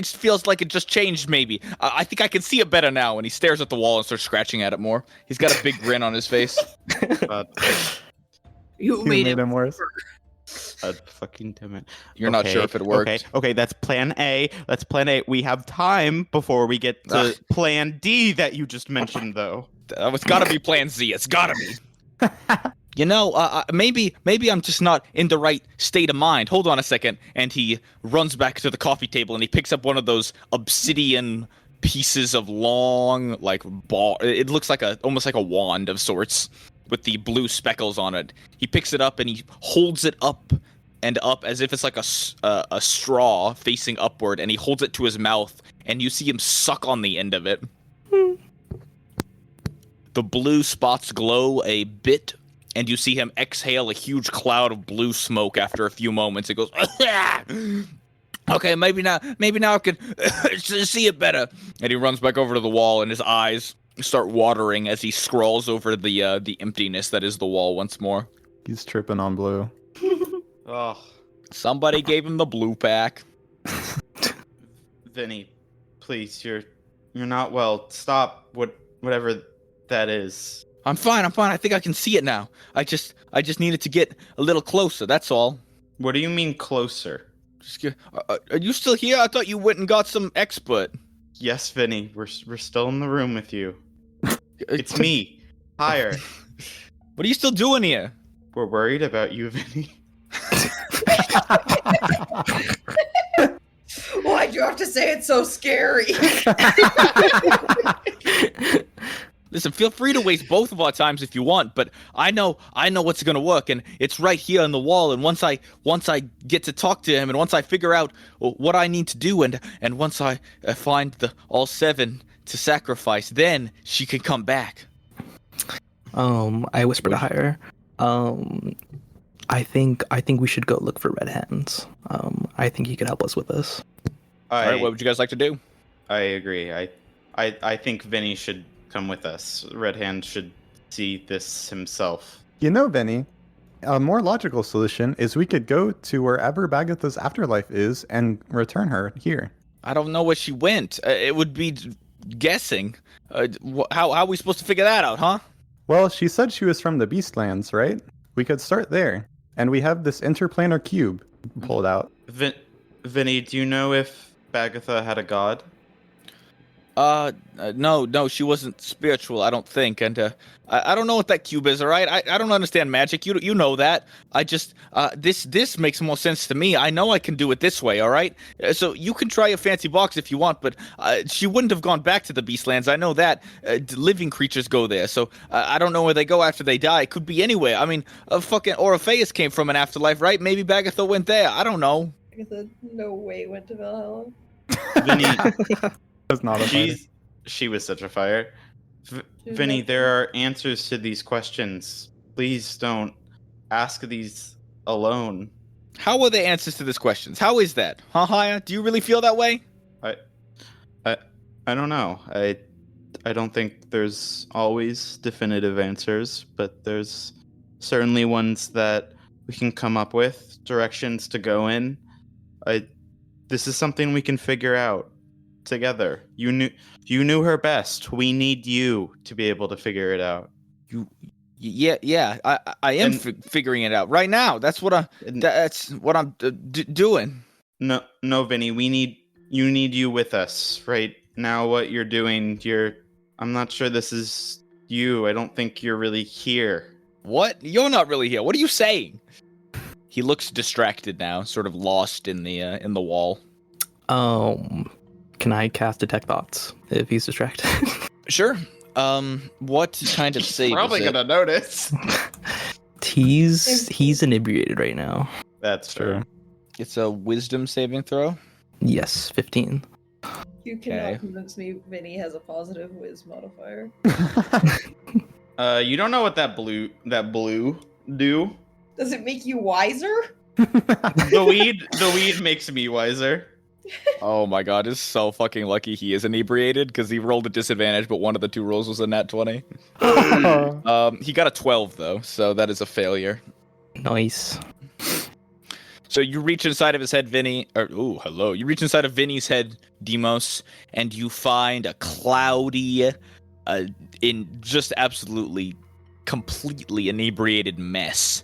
feels like it just changed, maybe. I think I can see it better now. And he stares at the wall and starts scratching at it more. He's got a big grin on his face. You You made made it. him worse. Fucking damn it. You're not sure if it worked. Okay, that's plan A. That's plan A. We have time before we get to plan D that you just mentioned, though. It's got to be Plan Z. It's got to be. maybe I'm just not in the right state of mind. Hold on a second. And he runs back to the coffee table and he picks up one of those obsidian pieces of long, like, ball. It looks like almost like a wand of sorts with the blue speckles on it. He picks it up and he holds it up and up as if it's like a straw facing upward, and he holds it to his mouth, and you see him suck on the end of it. The blue spots glow a bit, and you see him exhale a huge cloud of blue smoke after a few moments. It goes, okay, maybe now I can see it better. And he runs back over to the wall, and his eyes start watering as he scrawls over the emptiness that is the wall once more. He's tripping on blue. Oh, Somebody gave him the blue pack. Vinny, please, you're not well. Stop. Whatever that is. I'm fine. I think I can see it now. I just needed to get a little closer. That's all. What do you mean closer? Are you still here? I thought you went and got some expert. Yes, Vinny, we're still in the room with you. It's me, Higher. What are you still doing here? We're worried about you, Vinny. Why'd you have to say it so scary? Listen, feel free to waste both of our times if you want, but I know what's gonna work, and it's right here on the wall. And once I get to talk to him, and once I figure out what I need to do, and once I find the all 7 to sacrifice, then she can come back. I whisper to Hire. I think we should go look for Red Hands. I think he could help us with this. All right, what would you guys like to do? I agree. I think Vinny should come with us. Red Hand should see this himself. You know, Vinny, a more logical solution is we could go to wherever Bagatha's afterlife is and return her here. I don't know where she went. It would be guessing. How are we supposed to figure that out, huh? Well, she said she was from the Beastlands, right? We could start there. And we have this interplanar cube pulled out. Vinny, do you know if Bagatha had a god? No, she wasn't spiritual, I don't think, and I don't know what that cube is. All right, I don't understand magic. You know that. I just this makes more sense to me. I know I can do it this way. All right, so you can try a fancy box if you want, but she wouldn't have gone back to the Beastlands. I know that living creatures go there, so I don't know where they go after they die. It could be anywhere. I mean, fucking Orpheus came from an afterlife, right? Maybe Bagatha went there. I don't know. Bagatha no way went to Valhalla. Vinny. That's not a fighter. She was such a fire. Vinny, there are answers to these questions. Please don't ask these alone. How are the answers to these questions? How is that? Huh, Haya? Do you really feel that way? I don't know. I don't think there's always definitive answers, but there's certainly ones that we can come up with, directions to go in. This is something we can figure out together. You knew her best. We need you to be able to figure it out. Yeah. I am figuring it out right now. That's what I'm doing. No, Vinny. You need you with us right now. What you're doing, I'm not sure this is you. I don't think you're really here. What? You're not really here. What are you saying? He looks distracted now, sort of lost in the wall. Can I cast Detect Thoughts if he's distracted? Sure. What kind of save? Probably is it? gonna notice. He's inebriated right now. That's true. It's a wisdom saving throw. Yes, 15. You cannot convince me Vinny has a positive whiz modifier. You don't know what that blue do? Does it make you wiser? The weed makes me wiser. Oh my god, it's so fucking lucky he is inebriated because he rolled a disadvantage, but one of the 2 rolls was a nat 20. He got a 12 though, so that is a failure. Nice. So you reach inside of his head, Vinny, hello. You reach inside of Vinny's head, Demos, and you find a cloudy, in just absolutely, completely inebriated mess.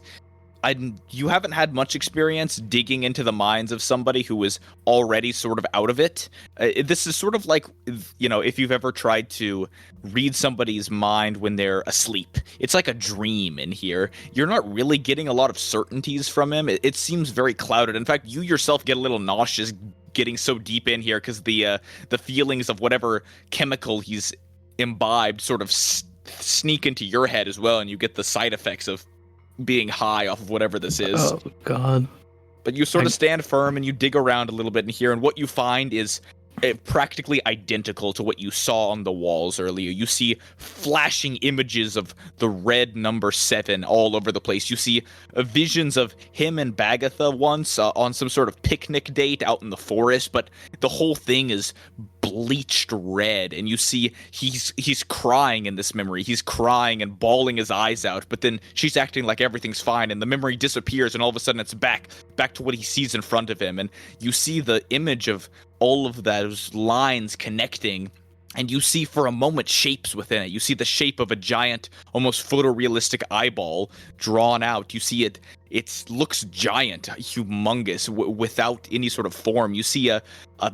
you haven't had much experience digging into the minds of somebody who is already sort of out of it. This is sort of like, if you've ever tried to read somebody's mind when they're asleep. It's like a dream in here. You're not really getting a lot of certainties from him. It seems very clouded. In fact, you yourself get a little nauseous getting so deep in here because the feelings of whatever chemical he's imbibed sort of sneak into your head as well, and you get the side effects of being high off of whatever this is. Oh God! But you sort of stand firm and you dig around a little bit in here, and what you find is practically identical to what you saw on the walls earlier. You see flashing images of the red number 7 all over the place. You see visions of him and Bagatha once on some sort of picnic date out in the forest, but the whole thing is bleached red, and you see he's crying in this memory. He's crying and bawling his eyes out, but then she's acting like everything's fine, and the memory disappears, and all of a sudden it's back to what he sees in front of him, and you see the image of all of those lines connecting, and you see for a moment shapes within it. You see the shape of a giant, almost photorealistic eyeball drawn out. You see it looks giant, humongous, without any sort of form. You see a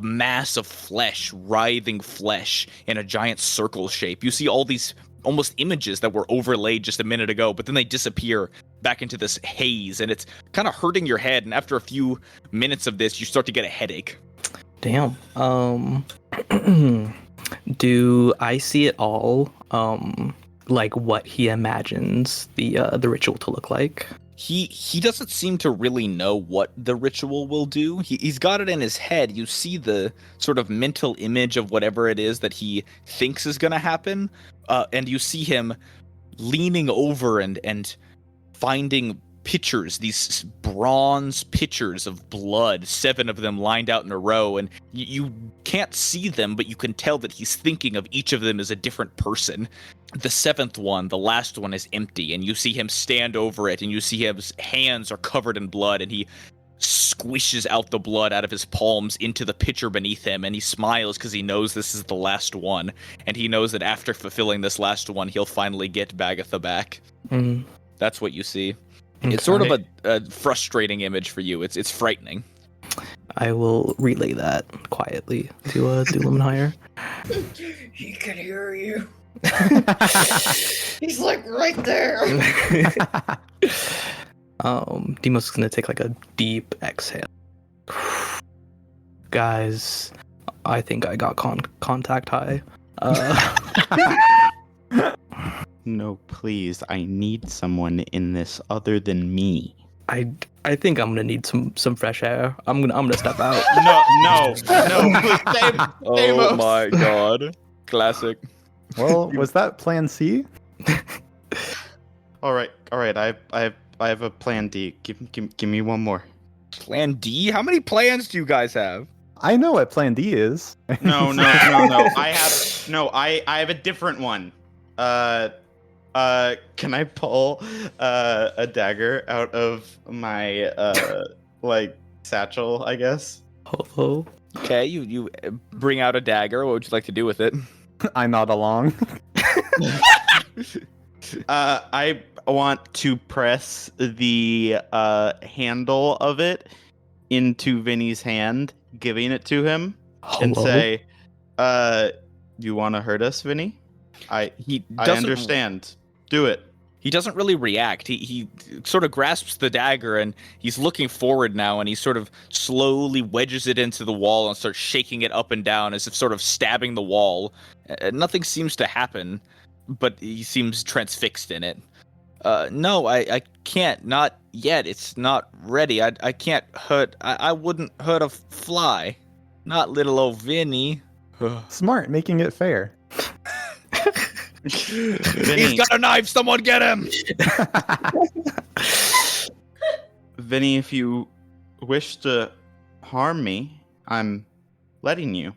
mass of flesh, writhing flesh in a giant circle shape. You see all these almost images that were overlaid just a minute ago, but then they disappear back into this haze, and it's kind of hurting your head, and after a few minutes of this, you start to get a headache. Damn. Do I see it all? Like what he imagines the ritual to look like? He doesn't seem to really know what the ritual will do. He's got it in his head. You see the sort of mental image of whatever it is that he thinks is going to happen, and you see him leaning over and finding pitchers, these bronze pitchers of blood, 7 of them lined out in a row, and you can't see them, but you can tell that he's thinking of each of them as a different person. The 7th one, the last one, is empty, and you see him stand over it, and you see his hands are covered in blood, and he squishes out the blood out of his palms into the pitcher beneath him, and he smiles because he knows this is the last one, and he knows that after fulfilling this last one, he'll finally get Bagatha back. Mm. That's what you see. Okay. It's sort of a frustrating image for you. It's frightening. I will relay that quietly to Doolum and Hire. He can hear you. He's like right there. Demos is gonna take like a deep exhale. Guys, I think I got contact high. No, please. I need someone in this other than me. I think I'm gonna need some fresh air. I'm gonna step out. No. Oh my god. Classic. Well, was that plan C? All right. I have a plan D. Give me one more. Plan D? How many plans do you guys have? I know what plan D is. No. I have a different one. Can I pull a dagger out of my satchel, I guess? Oh. Okay, you bring out a dagger. What would you like to do with it? I nod along. I want to press the handle of it into Vinny's hand, giving it to him, and say, you want to hurt us, Vinny? I understand. Do it. He doesn't really react. He sort of grasps the dagger, and he's looking forward now, and he sort of slowly wedges it into the wall and starts shaking it up and down as if sort of stabbing the wall. Nothing seems to happen, but he seems transfixed in it. No, I can't. Not yet. It's not ready. I can't hurt. I wouldn't hurt a fly. Not little old Vinny. Smart, making it fair. Vinny, He's got a knife. Someone get him. Vinny, if you wish to harm me, I'm letting you.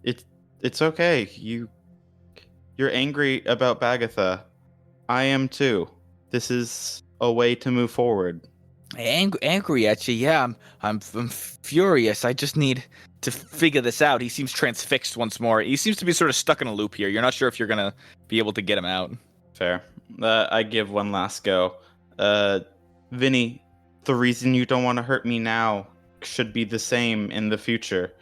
It's okay. You're angry about Bagatha. I am too. This is a way to move forward. Angry at you? Yeah, I'm furious. I just need to figure this out. He seems transfixed once more. He seems to be sort of stuck in a loop here. You're not sure if you're gonna be able to get him out. Fair. I give one last go. Vinny, the reason you don't want to hurt me now should be the same in the future.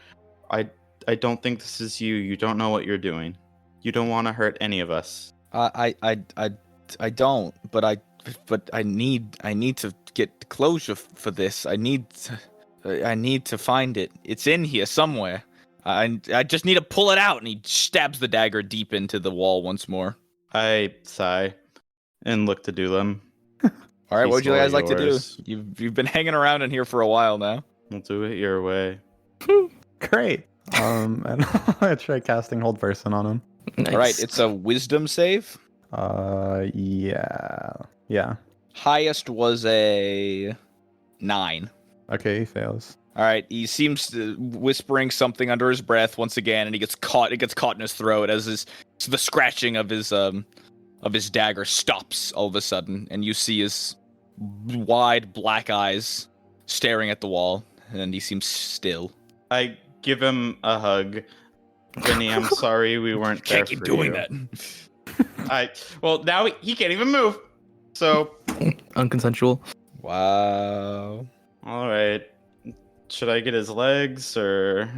I don't think this is you. You don't know what you're doing. You don't want to hurt any of us. I don't, but I need to get closure for this. I need to find it. It's in here somewhere. I just need to pull it out. And he stabs the dagger deep into the wall once more. I sigh and look to Dulam. All right, what would you guys like to do? Yours. You've been hanging around in here for a while now. We'll do it your way. Great. And I try casting Hold Person on him. Nice. All right, it's a wisdom save. Yeah. Highest was a 9. Okay, he fails. All right, he seems to whispering something under his breath once again, and he gets caught. It gets caught in his throat as the scratching of his dagger stops all of a sudden, and you see his wide black eyes staring at the wall, and he seems still. I give him a hug. Vinny, I'm sorry we weren't there Can't keep for doing you. that. Well, now he can't even move. So, Unconsensual. Wow. all right. Should I get his legs or?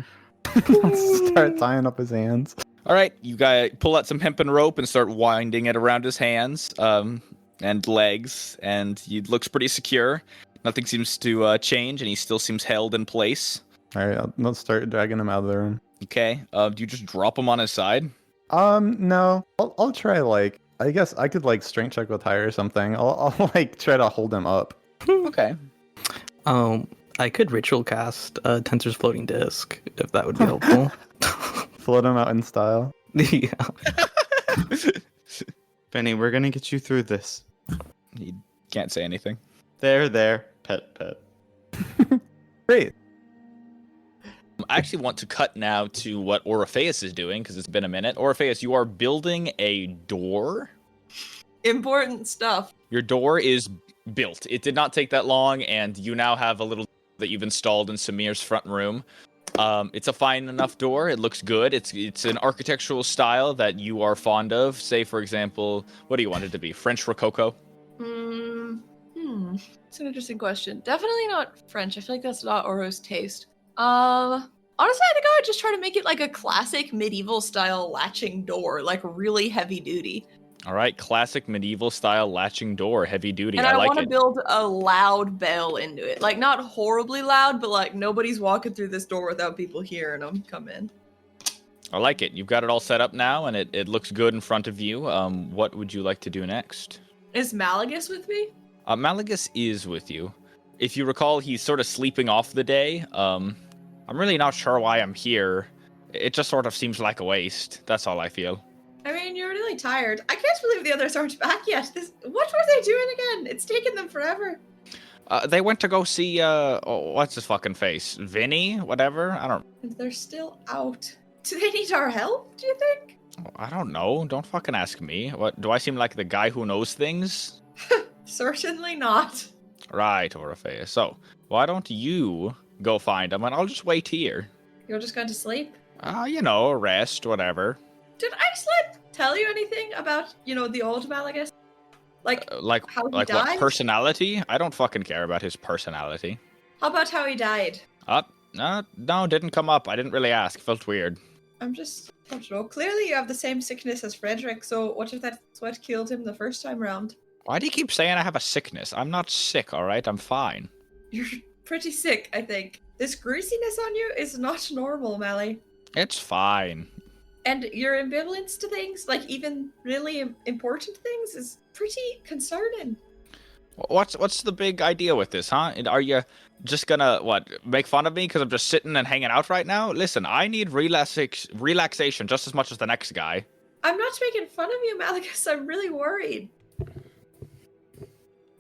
Start tying up his hands. All right, you guys pull out some hempen rope and start winding it around his hands and legs, and he looks pretty secure. Nothing seems to change, and he still seems held in place. All right, let's start dragging him out of the room. Okay, do you just drop him on his side? No. I'll try, like, I guess I could, like, strength check with high or something. I'll like, try to hold him up. Okay. I could ritual cast Tensor's floating disc if that would be helpful. Float him out in style. Yeah. Vinny, we're gonna get you through this. He can't say anything. There. Pet. Great. I actually want to cut now to what Orpheus is doing, because it's been a minute. Orpheus, you are building a door. Important stuff. Your door is built. It did not take that long, and you now have a little that you've installed in Samir's front room. It's a fine enough door. It looks good. It's an architectural style that you are fond of. Say, for example, what do you want it to be? French Rococo? It's an interesting question. Definitely not French. I feel like that's not Oro's taste. Honestly, I think I would just try to make it like a classic medieval style latching door, like really heavy duty. All right, classic medieval style latching door, heavy duty. And I I like want to it. build a loud bell into it. Like, not horribly loud, but like nobody's walking through this door without people hearing them come in. I like it. You've got it all set up now, and it looks good in front of you. What would you like to do next? Is Malagus with me? Malagus is with you. If you recall, he's sort of sleeping off the day. I'm really not sure why I'm here. It just sort of seems like a waste. That's all I feel. I mean, you're really tired. I can't believe the others aren't back yet. What were they doing again? It's taken them forever. They went to go see, what's his fucking face? Vinny? Whatever? I don't... And they're still out. Do they need our help, do you think? I don't know. Don't fucking ask me. What, do I seem like the guy who knows things? Certainly not. Right, Orpheus. So, why don't you go find him, and I'll just wait here. You're just going to sleep? Rest, whatever. Did Iceland tell you anything about, the old Malagus? Like how he like died? what personality? I don't fucking care about his personality. How about how he died? No, didn't come up. I didn't really ask. Felt weird. I don't know. Clearly you have the same sickness as Frederick, so what if that's what killed him the first time round? Why do you keep saying I have a sickness? I'm not sick, alright? I'm fine. You're pretty sick, I think. This greasiness on you is not normal, Mally. It's fine. And your ambivalence to things, like even really important things, is pretty concerning. What's the big idea with this, huh? Are you just gonna, make fun of me because I'm just sitting and hanging out right now? Listen, I need relaxation just as much as the next guy. I'm not making fun of you, Malagus. I'm really worried.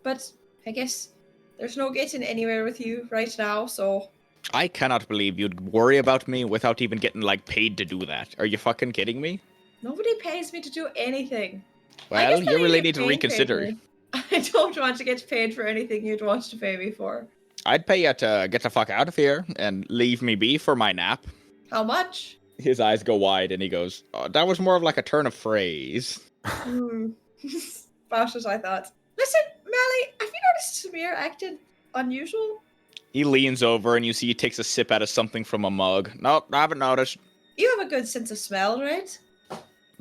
But I guess there's no getting anywhere with you right now, so... I cannot believe you'd worry about me without even getting, paid to do that. Are you fucking kidding me? Nobody pays me to do anything. Well, you really need to reconsider. I don't want to get paid for anything you'd want to pay me for. I'd pay you to get the fuck out of here and leave me be for my nap. How much? His eyes go wide and he goes, that was more of like a turn of phrase. About as I thought. Listen, Mally, have you noticed Samir acted unusual? He leans over and you see he takes a sip out of something from a mug. Nope, I haven't noticed. You have a good sense of smell, right?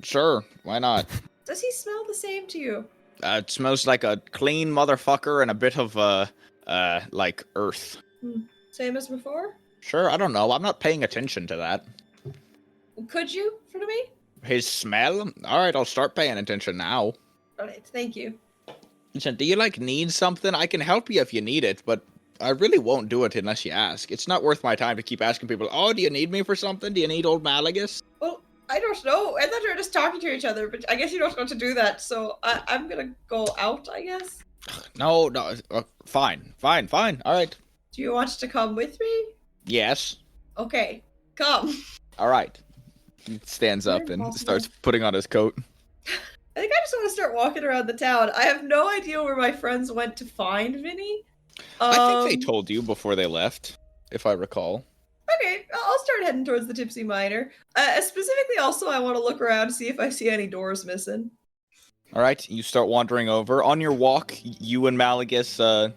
Sure, why not? Does he smell the same to you? It smells like a clean motherfucker and a bit of, like, earth. Same as before? Sure, I don't know. I'm not paying attention to that. Could you, for me? His smell? Alright, I'll start paying attention now. Alright, thank you. Listen, do you, like, need something? I can help you if you need it, but I really won't do it unless you ask. It's not worth my time to keep asking people, oh, do you need me for something? Do you need old Malagus? Well, I don't know. I thought we were just talking to each other, but I guess you don't want to do that, so I'm gonna go out, I guess. No, fine, alright. Do you want to come with me? Yes. Okay, come. Alright. He stands up and starts putting on his coat. I think I just want to start walking around the town. I have no idea where my friends went to find Vinny. I think they told you before they left, if I recall. Okay, I'll start heading towards the Tipsy Miner. Specifically, also, I want to look around to see if I see any doors missing. Alright, you start wandering over. On your walk, you and Malagus,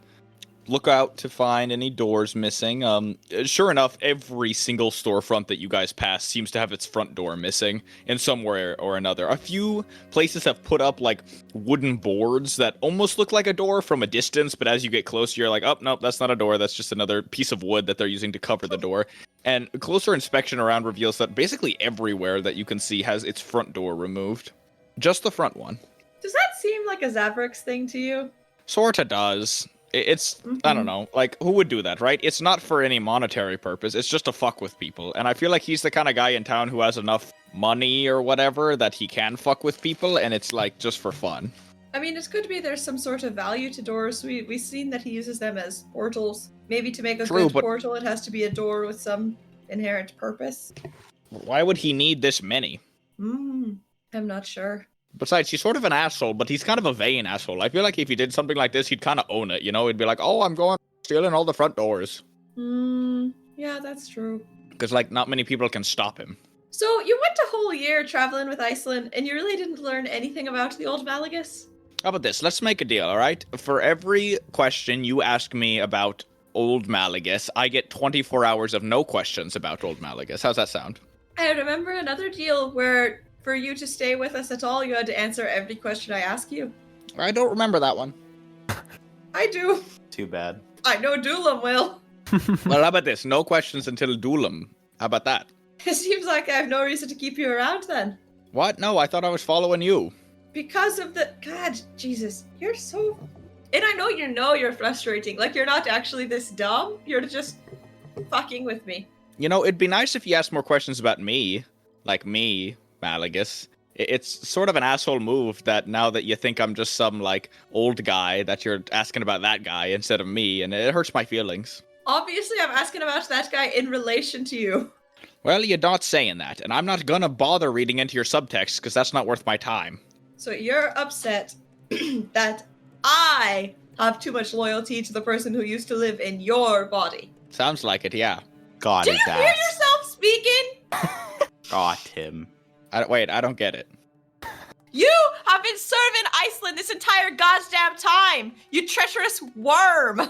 look out to find any doors missing. Sure enough, every single storefront that you guys pass seems to have its front door missing in some way or another. A few places have put up, like, wooden boards that almost look like a door from a distance, but as you get closer, you're like, oh, nope, that's not a door, that's just another piece of wood that they're using to cover the door. And closer inspection around reveals that basically everywhere that you can see has its front door removed. Just the front one. Does that seem like a Zavrix thing to you? Sorta does. It's, I don't know, like, who would do that, right? It's not for any monetary purpose, it's just to fuck with people. And I feel like he's the kind of guy in town who has enough money or whatever that he can fuck with people, and it's, like, just for fun. I mean, it could be there's some sort of value to doors. We've seen that he uses them as portals. Maybe to make a True, good but portal, it has to be a door with some inherent purpose. why would he need this many? I'm not sure. Besides, he's sort of an asshole, but he's kind of a vain asshole. I feel like if he did something like this, he'd kind of own it, you know? He'd be like, oh, I'm going stealing all the front doors. Yeah, that's true. Because, like, not many people can stop him. So, you went a whole year traveling with Iceland, and you really didn't learn anything about the old Malagus? How about this? Let's make a deal, alright? For every question you ask me about old Malagus, I get 24 hours of no questions about old Malagus. How's that sound? I remember another deal where, for you to stay with us at all, you had to answer every question I ask you. I don't remember that one. I do. Too bad. I know Doolam will. Well, how about this? No questions until Doolam. How about that? It seems like I have no reason to keep you around then. What? No, I thought I was following you. Because of the... God, Jesus, you're so... And I know you're frustrating. Like, you're not actually this dumb. You're just fucking with me. You know, it'd be nice if you asked more questions about me. Like me, Malagus. It's sort of an asshole move that now that you think I'm just some, like, old guy, that you're asking about that guy instead of me, and it hurts my feelings. Obviously, I'm asking about that guy in relation to you. Well, you're not saying that, and I'm not gonna bother reading into your subtext, because that's not worth my time. So you're upset that I have too much loyalty to the person who used to live in your body. Sounds like it, yeah. Got Do his you hear ass. yourself speaking? Got him. Wait, I don't get it. You have been serving Iceland this entire goddamn time, you treacherous worm!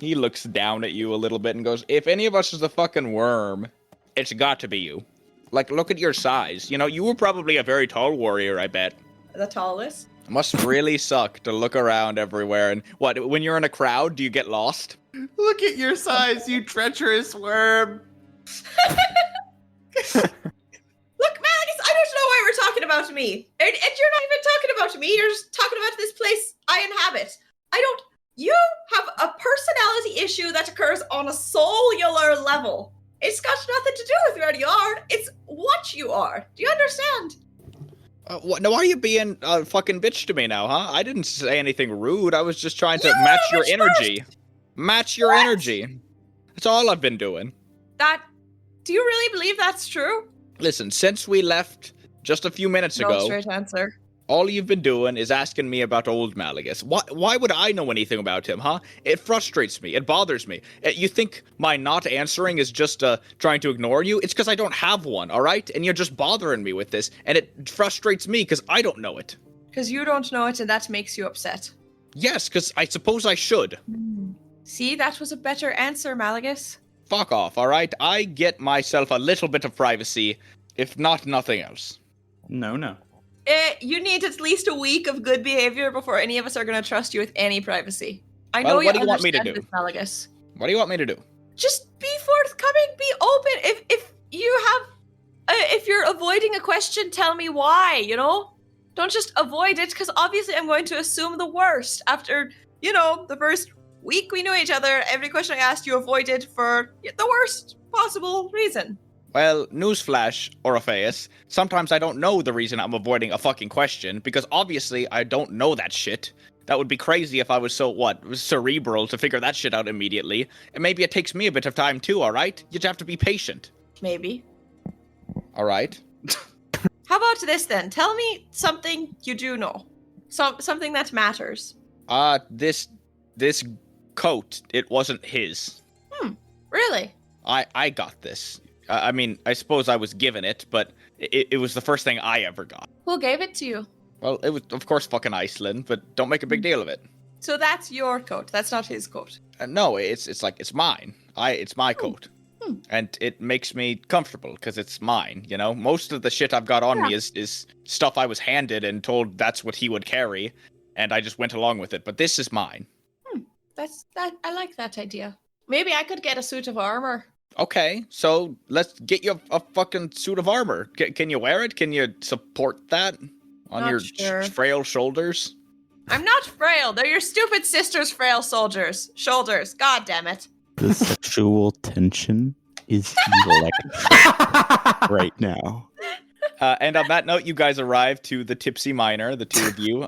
He looks down at you a little bit and goes, if any of us is a fucking worm, it's got to be you. Like, look at your size. You know, you were probably a very tall warrior, I bet. The tallest. It must really suck to look around everywhere. And what, when you're in a crowd, do you get lost? Look at your size, you treacherous worm. Look, Malagus, I don't know why we're talking about me. And you're not even talking about me. You're just talking about this place I inhabit. You have a personality issue that occurs on a cellular level. It's got nothing to do with where you are. It's what you are. Do you understand? Now, why are you being a fucking bitch to me now, huh? I didn't say anything rude. I was just trying to match your energy. Match your energy. That's all I've been doing. Do you really believe that's true? Listen, since we left just a few minutes No ago, straight answer. all you've been doing is asking me about old Malagus. Why would I know anything about him, huh? It frustrates me. It bothers me. You think my not answering is just trying to ignore you? It's because I don't have one, all right? And you're just bothering me with this, and it frustrates me because I don't know it. Because you don't know it and that makes you upset. Yes, because I suppose I should. See, that was a better answer, Malagus. Fuck off, alright? I get myself a little bit of privacy, if not nothing else. No. You need at least a week of good behavior before any of us are going to trust you with any privacy. I Well, know what you do you want me to understand do? this, Malagus. What do you want me to do? Just be forthcoming, be open. If you have, if you're avoiding a question, tell me why, you know? Don't just avoid it, because obviously I'm going to assume the worst. After, the first week we knew each other, every question I asked you avoided for the worst possible reason. Well, newsflash, Orpheus. Sometimes I don't know the reason I'm avoiding a fucking question, because obviously I don't know that shit. That would be crazy if I was cerebral to figure that shit out immediately. And maybe it takes me a bit of time too, alright? You just have to be patient. Maybe. Alright? How about this then? Tell me something you do know. Something that matters. This coat, it wasn't his. Really? I got this. I mean, I suppose I was given it, but it was the first thing I ever got. Who gave it to you? Well, it was, of course, fucking Iceland, but don't make a big deal of it. So that's your coat. That's not his coat. No, it's mine. It's my coat. And it makes me comfortable because it's mine, you know? Most of the shit I've got on me is stuff I was handed and told that's what he would carry, and I just went along with it, but this is mine. I like that idea. Maybe I could get a suit of armor. Okay, so let's get you a fucking suit of armor. Can you wear it? Can you support that on Not your sure. frail shoulders? I'm not frail. They're your stupid sister's frail shoulders. God damn it. The sexual tension is electric right now. And on that note, you guys arrive to the Tipsy Miner, the two of you.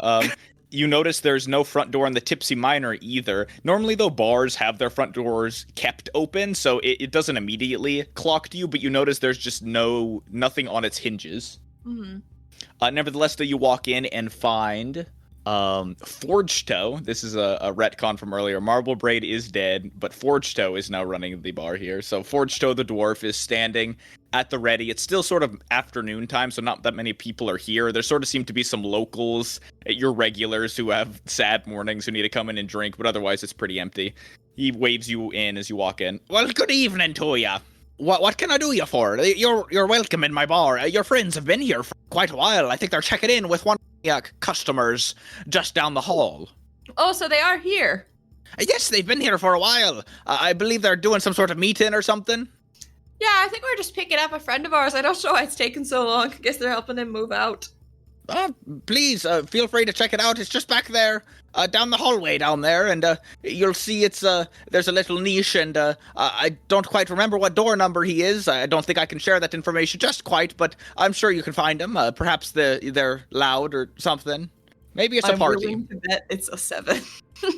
You notice there's no front door in the Tipsy Miner either. Normally, though, bars have their front doors kept open, so it doesn't immediately clock to you, but you notice there's just nothing on its hinges. Nevertheless, though, you walk in and find Forge Toe. This is a retcon from earlier. Marble Braid is dead, but Forge Toe is now running the bar here. So Forge Toe the dwarf is standing at the ready. It's still sort of afternoon time, so not that many people are here. There sort of seem to be some locals, your regulars who have sad mornings who need to come in and drink, but otherwise it's pretty empty. He waves you in as you walk in. Well, good evening to ya. What can I do you for? You're welcome in my bar. Your friends have been here for quite a while. I think they're checking in with one of the customers just down the hall. Oh, so they are here. Yes, they've been here for a while. I believe they're doing some sort of meeting or something. Yeah, I think we're just picking up a friend of ours. I don't know why it's taken so long. I guess they're helping him move out. Please, feel free to check it out. It's just back there, down the hallway down there, and you'll see there's a little niche, and I don't quite remember what door number he is. I don't think I can share that information just quite, but I'm sure you can find him. Perhaps they're loud or something. Maybe it's a party. I'm willing to bet it's a 7. Yeah,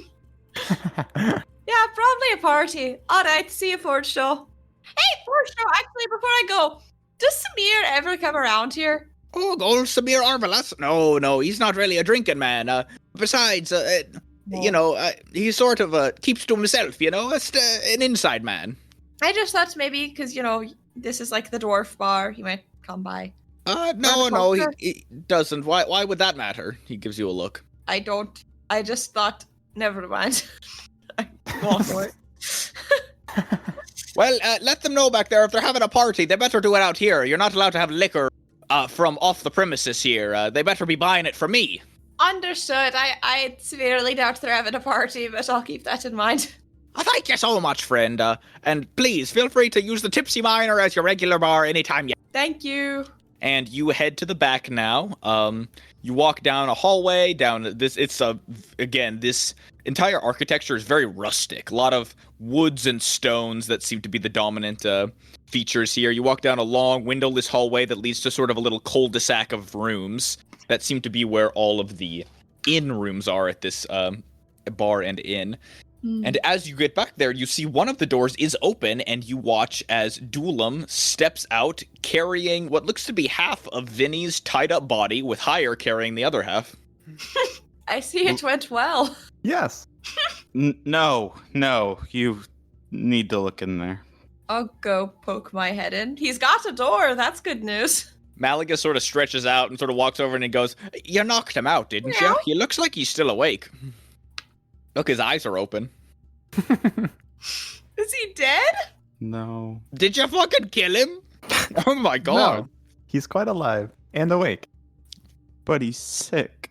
probably a party. Alright, see you, Forge Show. Hey, Forge Show, actually, before I go, does Samir ever come around here? Oh, old Samir Arvelas? No, he's not really a drinking man. Besides, he sort of keeps to himself, just an inside man. I just thought maybe, because, this is like the dwarf bar, he might come by. No, he doesn't. Why would that matter? He gives you a look. I don't. I just thought, never mind. I won't for it. Well, let them know back there if they're having a party. They better do it out here. You're not allowed to have liquor from off the premises here. They better be buying it for me. Understood. I severely doubt they're having a party, but I'll keep that in mind. Thank you so much, friend. And please, feel free to use the Tipsy Miner as your regular bar anytime you... Thank you. And you head to the back now. You walk down a hallway, down this... Again, this entire architecture is very rustic. A lot of woods and stones that seem to be the dominant features here. You walk down a long, windowless hallway that leads to sort of a little cul-de-sac of rooms that seem to be where all of the inn rooms are at this bar and inn. And as you get back there, you see one of the doors is open, and you watch as Dulam steps out carrying what looks to be half of Vinny's tied-up body, with Hire carrying the other half. I see it went well. Yes. No, you need to look in there. I'll go poke my head in. He's got a door. That's good news. Malaga sort of stretches out and sort of walks over and he goes, "You knocked him out, didn't you? Meow. He looks like he's still awake. Look, his eyes are open. Is he dead? No. Did you fucking kill him? Oh my god. No, he's quite alive and awake. But he's sick.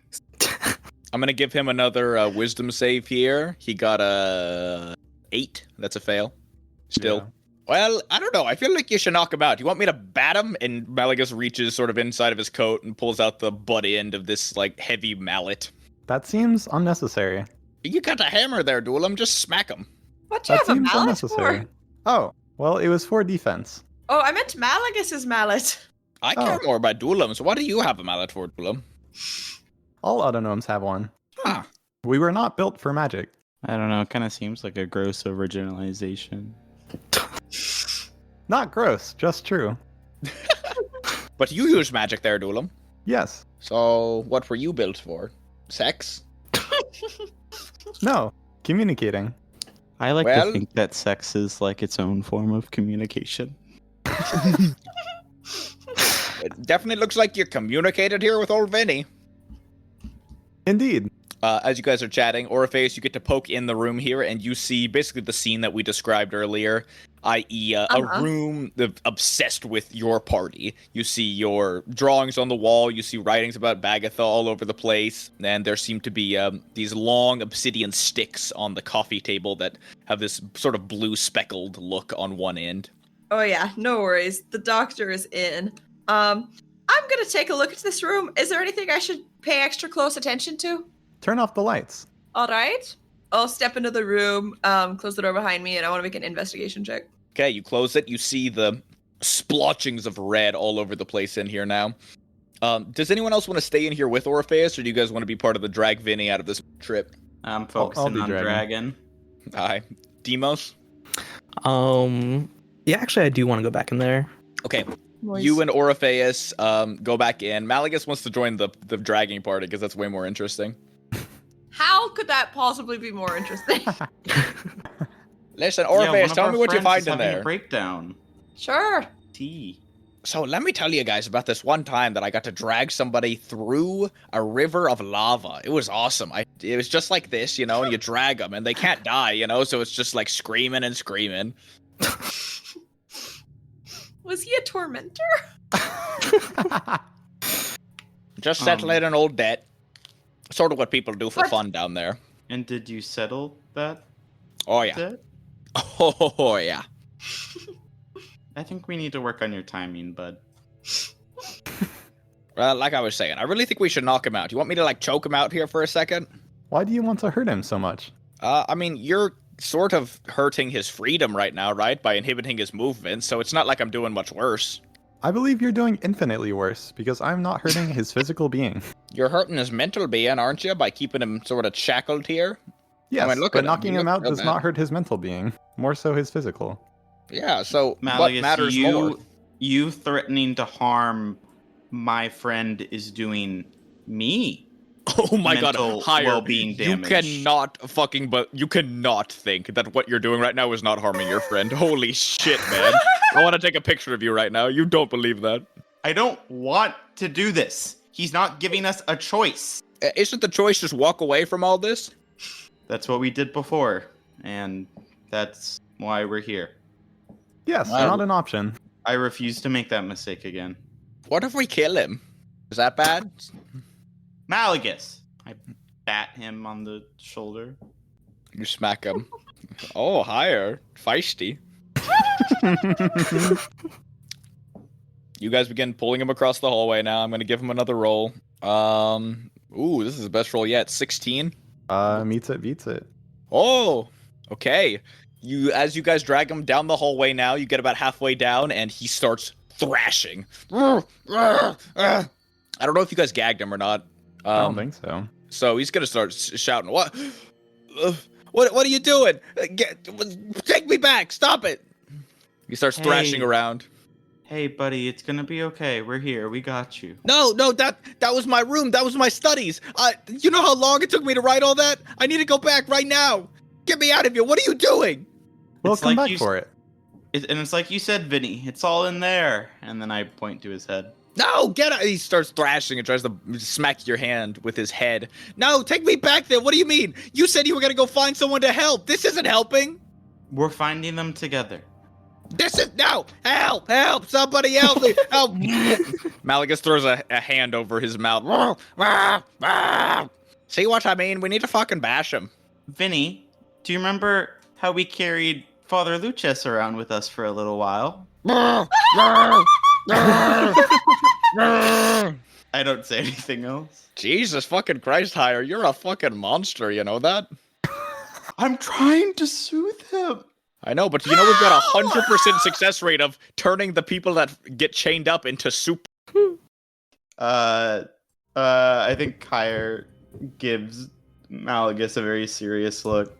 I'm gonna give him another wisdom save here. He got a 8. That's a fail. Still. Yeah. Well, I don't know. I feel like you should knock him out. You want me to bat him? And Malagus reaches sort of inside of his coat and pulls out the butt end of this, like, heavy mallet. That seems unnecessary. You got a hammer there, Duelam. Just smack him. What do you That have a seems mallet unnecessary. for? Oh, well, it was for defense. Oh, I meant Malagus's mallet. I care more about Duelam, so what do you have a mallet for, Duelam? All autonomes have one. Huh. We were not built for magic. I don't know. It kind of seems like a gross originalization. Not gross, just true. But you use magic there, Duelam. Yes. So, what were you built for? Sex? No. Communicating. I like Well- to think that sex is like its own form of communication. It definitely looks like you communicated here with old Vinny. Indeed. As you guys are chatting, Oriface, you get to poke in the room here, and you see basically the scene that we described earlier, i.e. A room obsessed with your party. You see your drawings on the wall, you see writings about Bagatha all over the place, and there seem to be these long obsidian sticks on the coffee table that have this sort of blue speckled look on one end. Oh yeah, no worries. The doctor is in. I'm gonna take a look at this room. Is there anything I should pay extra close attention to? Turn off the lights. All right. I'll step into the room, close the door behind me, and I want to make an investigation check. Okay, you close it, you see the splotchings of red all over the place in here now. Does anyone else want to stay in here with Orpheus, or do you guys want to be part of the drag Vinny out of this trip? I'm focusing be on dragon. Hi. Demos? Yeah, actually, I do want to go back in there. Okay, you and Orpheus go back in. Malagus wants to join the dragging party because that's way more interesting. How could that possibly be more interesting? Listen, Orpheus, tell me what you find in there. A breakdown. Sure. Tea. So let me tell you guys about this one time that I got to drag somebody through a river of lava. It was awesome. It was just like this, you know, and you drag them and they can't die, you know, so it's just like screaming and screaming. Was he a tormentor? Just settling an old debt. Sort of what people do for What? fun down there. And did you settle that Oh, yeah. debt? Oh, yeah. I think we need to work on your timing, bud. Well, like I was saying, I really think we should knock him out. You want me to, like, choke him out here for a second? Why do you want to hurt him so much? I mean, you're sort of hurting his freedom right now, right? By inhibiting his movements, so it's not like I'm doing much worse. I believe you're doing infinitely worse because I'm not hurting his physical being. You're hurting his mental being, aren't you? By keeping him sort of shackled here? Yes, mean, look but at him. knocking He him looks out real does bad. not hurt his mental being. More so his physical. Yeah, so what Malagus, matters more? you threatening to harm my friend is doing me Oh my god, mental higher. well-being You damage. you cannot think that what you're doing right now is not harming your friend. Holy shit, man. I want to take a picture of you right now. You don't believe that. I don't want to do this. He's not giving us a choice. Isn't the choice just walk away from all this? That's what we did before, and that's why we're here. Yes, Wow. not an option. I refuse to make that mistake again. What if we kill him? Is that bad? Malagus! I bat him on the shoulder. You smack him. Oh, higher. Feisty. You guys begin pulling him across the hallway now. I'm going to give him another roll. Ooh, this is the best roll yet. 16. Meets it, beats it. Oh, okay. As you guys drag him down the hallway now, you get about halfway down, and he starts thrashing. I don't know if you guys gagged him or not. I don't think so. So he's gonna start shouting, "What? What are you doing? Take me back! Stop it!" He starts thrashing Hey. around. Hey, buddy, it's gonna be okay. We're here. We got you. No, that was my room. That was my studies. You know how long it took me to write all that? I need to go back right now. Get me out of here. What are you doing? We'll It's come like back you- for it. And it's like you said, Vinny. It's all in there. And then I point to his head. No, get out! He starts thrashing and tries to smack your hand with his head. No, take me back there. What do you mean? You said you were gonna go find someone to help. This isn't helping. We're finding them together. This is no help! Help! Somebody help me! Help! Malagus throws a hand over his mouth. See what I mean? We need to fucking bash him. Vinny, do you remember how we carried Father Luches around with us for a little while? I don't say anything else. Jesus fucking Christ, Hire, you're a fucking monster, you know that? I'm trying to soothe him. I know, but you know we've got 100% success rate of turning the people that get chained up into soup. I think Kyre gives Malagus a very serious look.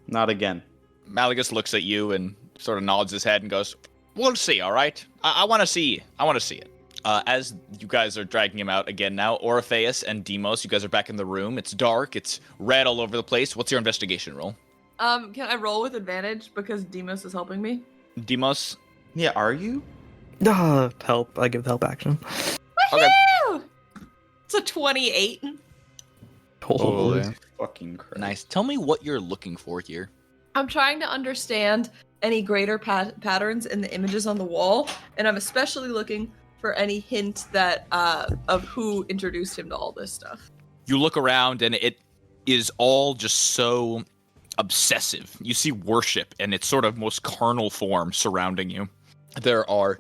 Not again. Malagus looks at you and sort of nods his head and goes, "We'll see, all right? I want to see. I want to see it." As you guys are dragging him out again now, Orpheus and Demos, you guys are back in the room. It's dark. It's red all over the place. What's your investigation roll? Can I roll with advantage because Demos is helping me? Demos? Yeah, are you? Help. I give the help action. Okay. Woohoo! It's a 28. Holy. Fucking Christ. Nice. Tell me what you're looking for here. I'm trying to understand any greater patterns in the images on the wall, and I'm especially looking for any hint that of who introduced him to all this stuff. You look around and it is all just so obsessive. You see worship and its sort of most carnal form surrounding you. There are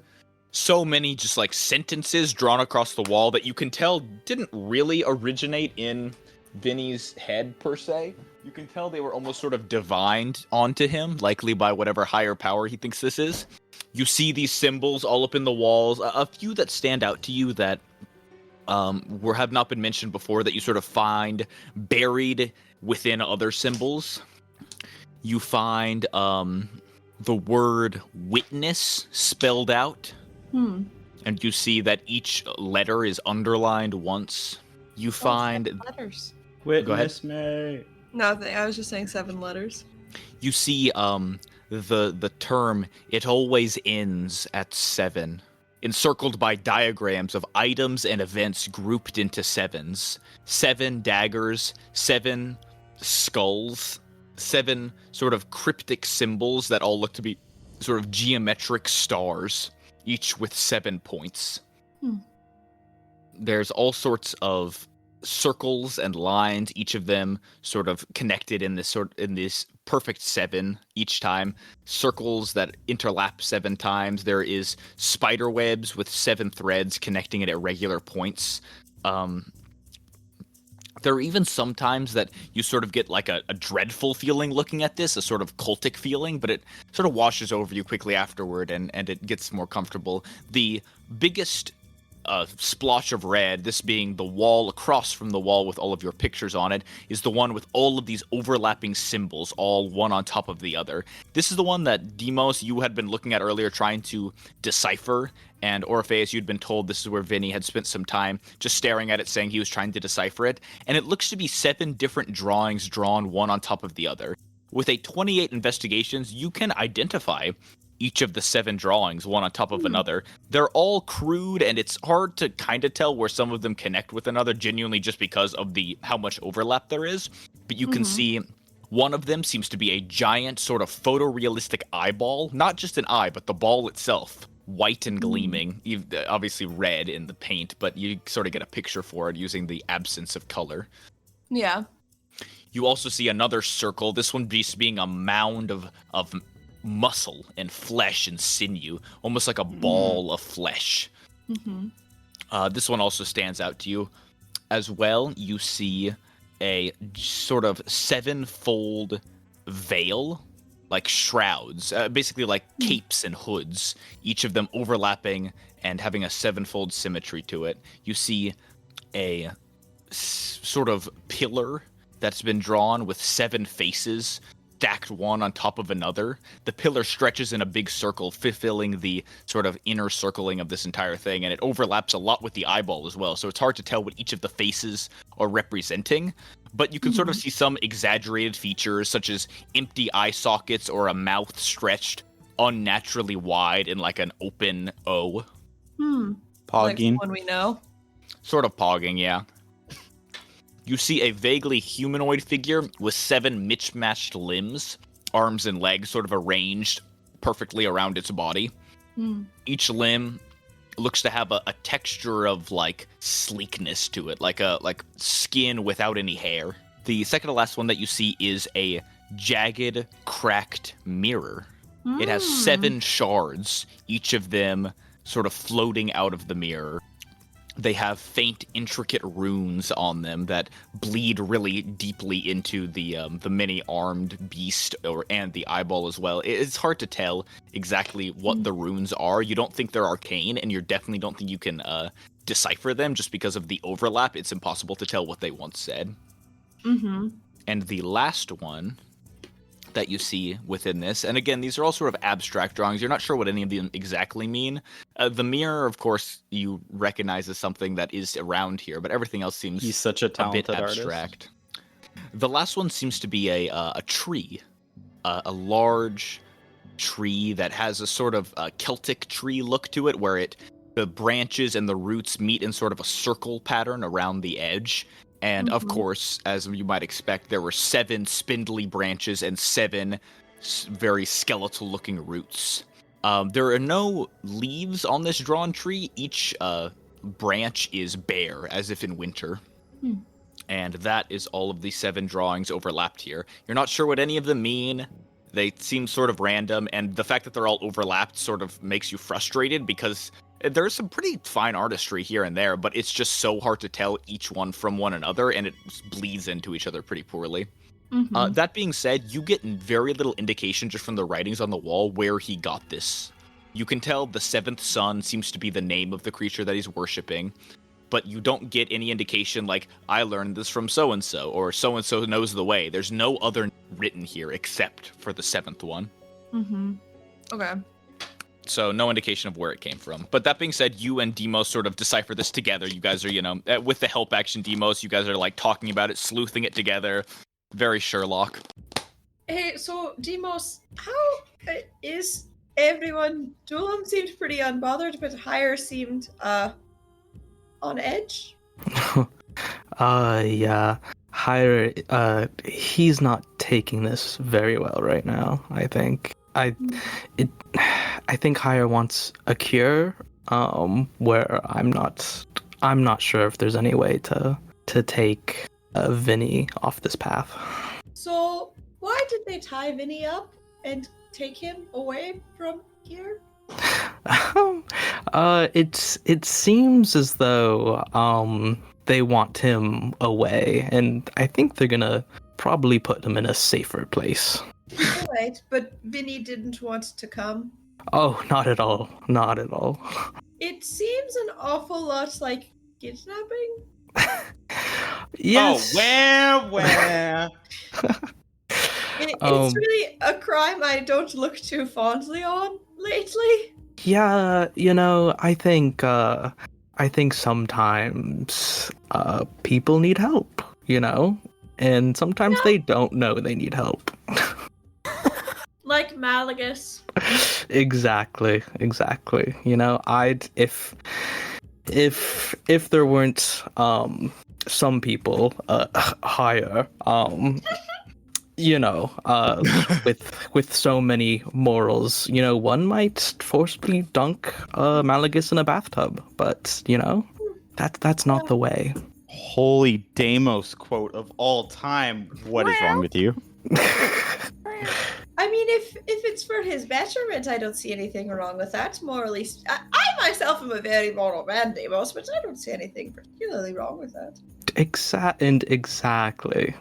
so many just like sentences drawn across the wall that you can tell didn't really originate in Vinny's head per se. You can tell they were almost sort of divined onto him, likely by whatever higher power he thinks this is. You see these symbols all up in the walls, a few that stand out to you that have not been mentioned before that you sort of find buried within other symbols. You find the word witness spelled out. And you see that each letter is underlined once. You find... letters. Witness me. Nothing. I was just saying 7 letters. You see the term, it always ends at 7. Encircled by diagrams of items and events grouped into 7s. 7 daggers, 7 skulls, 7 sort of cryptic symbols that all look to be sort of geometric stars, each with 7 points. There's all sorts of circles and lines, each of them sort of connected in this perfect 7 each time. Circles that interlap 7 times. There is spider webs with 7 threads connecting it at regular points. There are even sometimes that you sort of get like a dreadful feeling looking at this, a sort of cultic feeling, but it sort of washes over you quickly afterward and it gets more comfortable. The biggest splotch of red, this being the wall across from the wall with all of your pictures on it, is the one with all of these overlapping symbols, all one on top of the other. This is the one that Demos, you had been looking at earlier trying to decipher, and Orpheus, you'd been told this is where Vinny had spent some time just staring at it, saying he was trying to decipher it, and it looks to be 7 different drawings drawn one on top of the other. With a 28 investigations, you can identify each of the 7 drawings, one on top of another. They're all crude, and it's hard to kind of tell where some of them connect with another, genuinely just because of how much overlap there is. But you can see one of them seems to be a giant sort of photorealistic eyeball. Not just an eye, but the ball itself. White and gleaming, obviously red in the paint, but you sort of get a picture for it using the absence of color. Yeah. You also see another circle, this one just being a mound of muscle and flesh and sinew, almost like a ball of flesh. This one also stands out to you as well. You see a sort of 7-fold veil, like shrouds, basically like capes and hoods, each of them overlapping and having a 7-fold symmetry to it. You see a sort of pillar that's been drawn with 7 faces stacked one on top of another. The pillar stretches in a big circle, fulfilling the sort of inner circling of this entire thing, and it overlaps a lot with the eyeball as well, so it's hard to tell what each of the faces are representing, but you can sort of see some exaggerated features, such as empty eye sockets or a mouth stretched unnaturally wide in like an open O. Pogging. One we know. Sort of pogging, yeah. You see a vaguely humanoid figure with 7 mismatched limbs, arms and legs sort of arranged perfectly around its body. Each limb looks to have a texture of like sleekness to it, like skin without any hair. The second to last one that you see is a jagged, cracked mirror. It has 7 shards, each of them sort of floating out of the mirror. They have faint, intricate runes on them that bleed really deeply into the many-armed beast and the eyeball as well. It's hard to tell exactly what the runes are. You don't think they're arcane, and you definitely don't think you can decipher them just because of the overlap. It's impossible to tell what they once said. Mm-hmm. And the last one that you see within this, and again, these are all sort of abstract drawings. You're not sure what any of them exactly mean. The mirror, of course, you recognize as something that is around here, but everything else seems He's such a bit talented abstract. The last one seems to be a tree, a large tree that has a sort of Celtic tree look to it, where the branches and the roots meet in sort of a circle pattern around the edge. And of course, as you might expect, there were 7 spindly branches and 7 very skeletal-looking roots. There are no leaves on this drawn tree. Each branch is bare, as if in winter. And that is all of the 7 drawings overlapped here. You're not sure what any of them mean. They seem sort of random, and the fact that they're all overlapped sort of makes you frustrated because there's some pretty fine artistry here and there, but it's just so hard to tell each one from one another, and it bleeds into each other pretty poorly. That being said, you get very little indication just from the writings on the wall where he got this. You can tell the 7th sun seems to be the name of the creature that he's worshipping, but you don't get any indication like, I learned this from so-and-so, or so-and-so knows the way. There's no other written here except for the 7th one. Okay. So no indication of where it came from. But that being said, you and Demos sort of decipher this together. You guys are, with the help action Demos, you guys are like talking about it, sleuthing it together. Very Sherlock. Hey, so Demos, how is everyone? Dulam seemed pretty unbothered, but Hire seemed on edge. Yeah. Hire, he's not taking this very well right now, I think. I think Hire wants a cure, where I'm not sure if there's any way to take Vinny off this path. So why did they tie Vinny up and take him away from here? It seems as though they want him away, and I think they're gonna probably put him in a safer place. Alright, but Vinny didn't want to come. Oh, not at all. Not at all. It seems an awful lot like kidnapping. Yes. Oh, where? It's really a crime I don't look too fondly on lately. Yeah, I think sometimes people need help, and sometimes they don't know they need help. Like Malagus. Exactly. I'd if there weren't some people higher with so many morals, one might forcibly dunk Malagus in a bathtub, but that's not the way. Holy Deimos quote of all time. What is wrong with you? I mean, if it's for his betterment, I don't see anything wrong with that. Morally, I myself am a very moral man, Deimos, but I don't see anything particularly wrong with that. Exactly.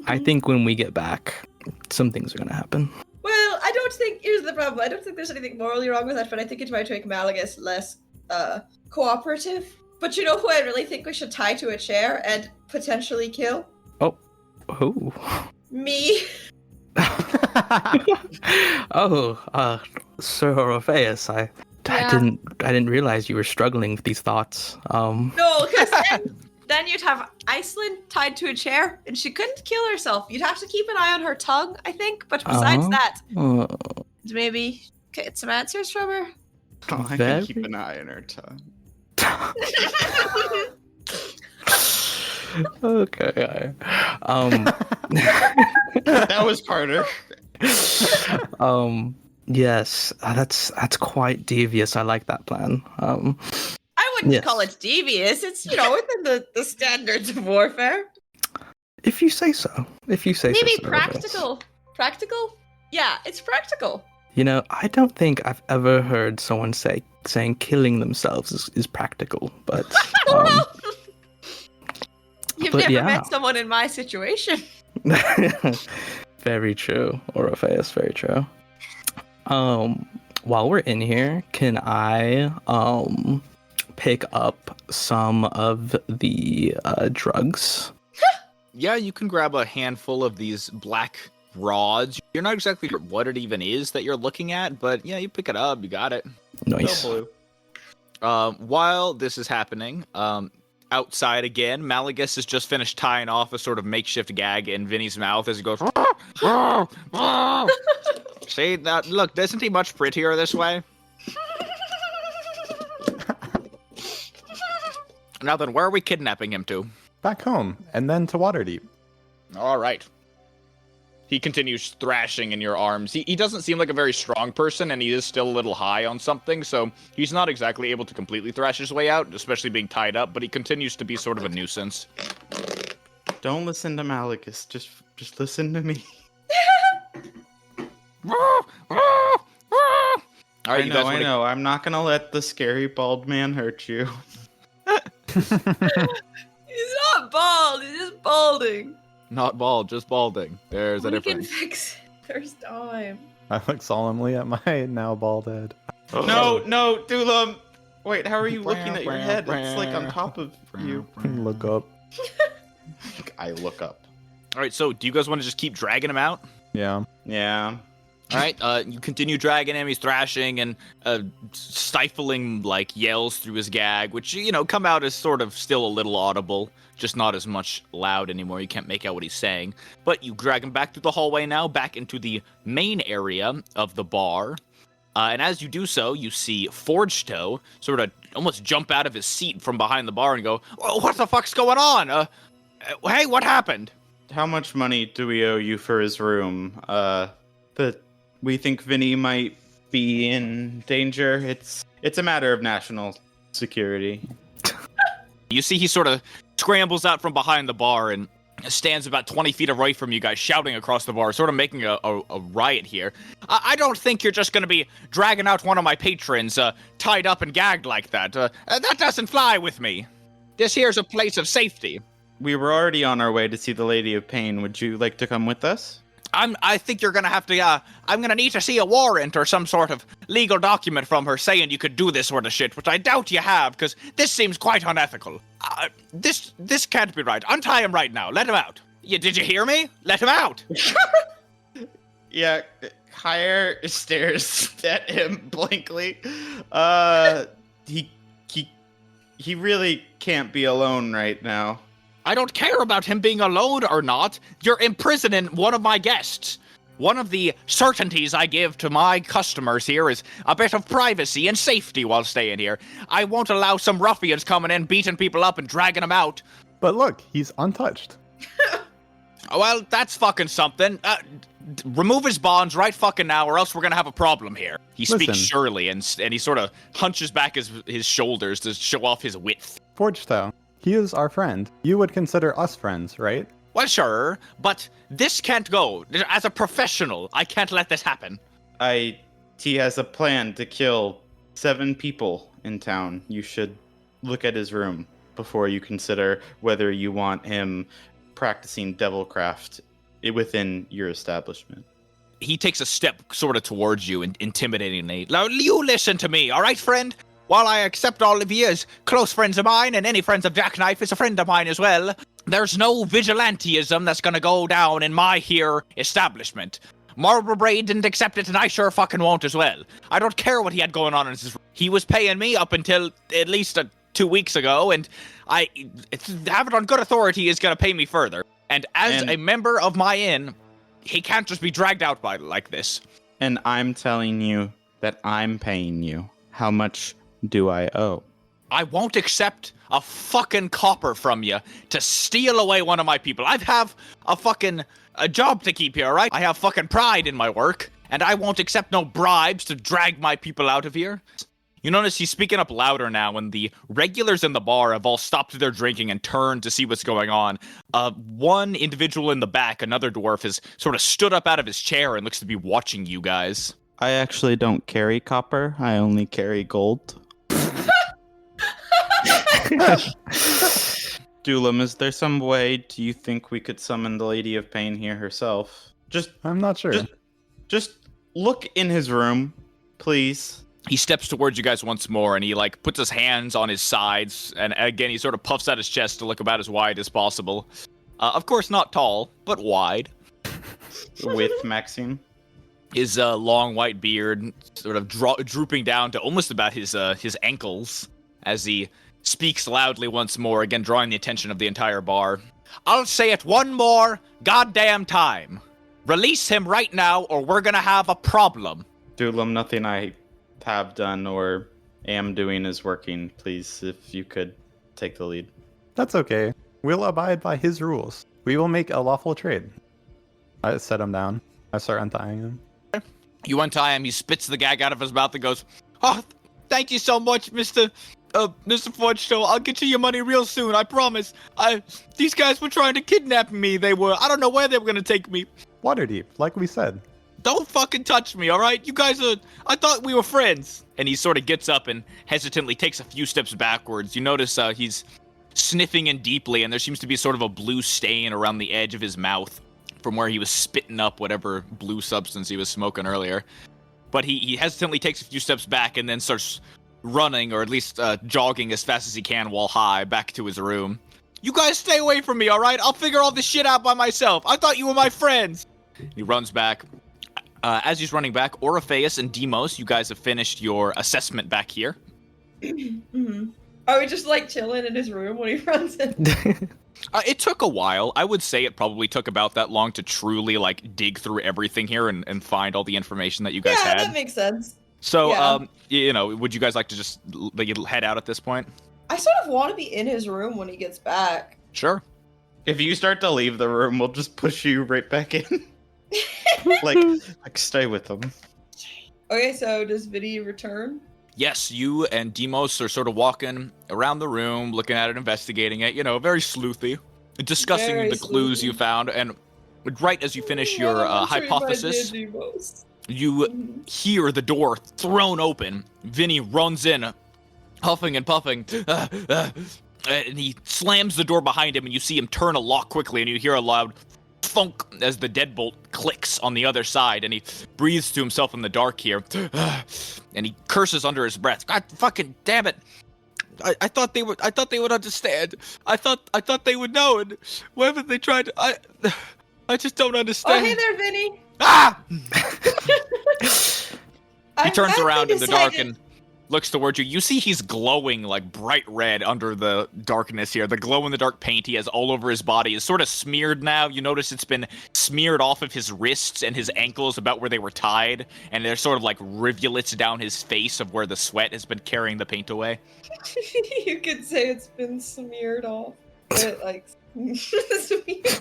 I think when we get back, some things are gonna happen. Well, I don't think, here's the problem, I don't think there's anything morally wrong with that, but I think it might make Malagus less cooperative. But you know who I really think we should tie to a chair and potentially kill? Oh, who? Me. Sir Orpheus, I didn't realize you were struggling with these thoughts. No, because then you'd have Iceland tied to a chair, and she couldn't kill herself. You'd have to keep an eye on her tongue, I think. But besides that, maybe get some answers from her. Oh, I Very- can keep an eye on her tongue. Okay. That was harder. Yes, that's quite devious. I like that plan. I wouldn't Yes. call it devious. It's, within the standards of warfare. If you say so. If you say Maybe so. Sir Orpheus. practical. Practical? Yeah, it's practical. You know, I don't think I've ever heard someone saying killing themselves is practical, but You've but never yeah. met someone in my situation. Very true, Orpheus, very true. While we're in here, can I pick up some of the drugs? Yeah, you can grab a handful of these black rods. You're not exactly sure what it even is that you're looking at, but yeah, you pick it up. You got it. Nice. Blue. While this is happening, outside again, Malagus has just finished tying off a sort of makeshift gag in Vinny's mouth as he goes. See, look, isn't he much prettier this way? Now then, where are we kidnapping him to? Back home, and then to Waterdeep. All right. He continues thrashing in your arms. He doesn't seem like a very strong person, and he is still a little high on something, so he's not exactly able to completely thrash his way out, especially being tied up, but he continues to be sort of a nuisance. Don't listen to Malagus. Just listen to me. All right, I know. I'm not gonna let the scary bald man hurt you. He's not bald, he's just balding. Not bald, just balding. There's a We can difference. fix it. There's time. I look solemnly at my now bald head. No, Dulam. Wait, how are you looking at your head? It's like on top of you. Look up. I look up. All right, so do you guys want to just keep dragging him out? Yeah. Yeah. All right, you continue dragging him. He's thrashing and stifling like yells through his gag, which come out as sort of still a little audible, just not as much loud anymore. You can't make out what he's saying. But you drag him back through the hallway now, back into the main area of the bar. And as you do so, you see Forge Toe sort of almost jump out of his seat from behind the bar and go, "Oh, what the fuck's going on? Hey, what happened?" How much money do we owe you for his room? We think Vinny might be in danger. It's a matter of national security. You see he sort of scrambles out from behind the bar and stands about 20 feet away from you guys, shouting across the bar, sort of making a riot here. I don't think you're just going to be dragging out one of my patrons tied up and gagged like that. That doesn't fly with me. This here's a place of safety. We were already on our way to see the Lady of Pain. Would you like to come with us? I think you're gonna have to, I'm gonna need to see a warrant or some sort of legal document from her saying you could do this sort of shit, which I doubt you have, because this seems quite unethical. This can't be right. Untie him right now. Let him out. Did you hear me? Let him out. Yeah, Hire stares at him blankly. He really can't be alone right now. I don't care about him being alone or not. You're imprisoning one of my guests. One of the certainties I give to my customers here is a bit of privacy and safety while staying here. I won't allow some ruffians coming in, beating people up and dragging them out. But look, he's untouched. Well, that's fucking something. Remove his bonds right fucking now, or else we're gonna have a problem here. He speaks Listen. surely, and he sort of hunches back his shoulders to show off his width. Forgetoe, he is our friend. You would consider us friends, right? Well, sure, but this can't go. As a professional, I can't let this happen. He has a plan to kill 7 people in town. You should look at his room before you consider whether you want him practicing devilcraft within your establishment. He takes a step sort of towards you, intimidatingly. Now, you listen to me, all right, friend? While I accept all of you as close friends of mine, and any friends of Jackknife is a friend of mine as well, there's no vigilanteism that's gonna go down in my here establishment. Marlborough Braid didn't accept it, and I sure fucking won't as well. I don't care what he had going on in his... He was paying me up until at least 2 weeks ago, and I have it on good authority he's gonna pay me further. And as a member of my inn, he can't just be dragged out by like this. And I'm telling you that I'm paying you. How much do I owe? I won't accept a fucking copper from you to steal away one of my people. I have a job to keep here, all right? I have fucking pride in my work, and I won't accept no bribes to drag my people out of here. You notice he's speaking up louder now, and the regulars in the bar have all stopped their drinking and turned to see what's going on. One individual in the back, another dwarf, has sort of stood up out of his chair and looks to be watching you guys. I actually don't carry copper. I only carry gold. Dulam, is there some way, do you think we could summon the Lady of Pain here herself? I'm not sure. Just look in his room, please. He steps towards you guys once more, and he, like, puts his hands on his sides, and again, he sort of puffs out his chest to look about as wide as possible. Of course, not tall, but wide. With Maxine. His long white beard sort of drooping down to almost about his ankles as he speaks loudly once more, again drawing the attention of the entire bar. I'll say it one more goddamn time. Release him right now, or we're gonna have a problem. Dulam, nothing I have done or am doing is working. Please, if you could take the lead. That's okay. We'll abide by his rules. We will make a lawful trade. I set him down. I start untying him. You untie him, he spits the gag out of his mouth and goes, "Oh, thank you so much, Mr. Forgestone. I'll get you your money real soon, I promise. These guys were trying to kidnap me, they were. I don't know where they were gonna take me. Waterdeep, like we said. Don't fucking touch me, alright? You guys I thought we were friends." And he sort of gets up and hesitantly takes a few steps backwards. You notice he's sniffing in deeply, and there seems to be sort of a blue stain around the edge of his mouth from where he was spitting up whatever blue substance he was smoking earlier. But he hesitantly takes a few steps back and then starts running, or at least jogging as fast as he can while high, back to his room. "You guys stay away from me, alright? I'll figure all this shit out by myself. I thought you were my friends." He runs back. As he's running back, Orpheus and Demos, you guys have finished your assessment back here. Mm-hmm. Are we just like chilling in his room when he runs in? It took a while. I would say it probably took about that long to truly like dig through everything here and find all the information that you guys had. Yeah, that makes sense. So, Yeah. Would you guys like to just head out at this point? I sort of want to be in his room when he gets back. Sure. If you start to leave the room, we'll just push you right back in. like stay with them. Okay, so does Vinny return? Yes, you and Demos are sort of walking around the room, looking at it, investigating it, very sleuthy, discussing Very the clues sleuthy. you found, and right as you finish your hypothesis, you hear the door thrown open. Vinny runs in, huffing and puffing, and he slams the door behind him, and you see him turn a lock quickly, and you hear a loud thunk as the deadbolt clicks on the other side, and he breathes to himself in the dark here, and he curses under his breath. "God fucking damn it! I thought they would understand. I thought they would know, and whenever they tried to, I just don't understand." Oh, hey there, Vinny. Ah! He He turns around in the dark and looks towards you. You see he's glowing like bright red under the darkness here. The glow-in-the-dark paint he has all over his body is sort of smeared now. You notice it's been smeared off of his wrists and his ankles about where they were tied, and there's sort of like rivulets down his face of where the sweat has been carrying the paint away. You could say it's been smeared off. But, like, smeared.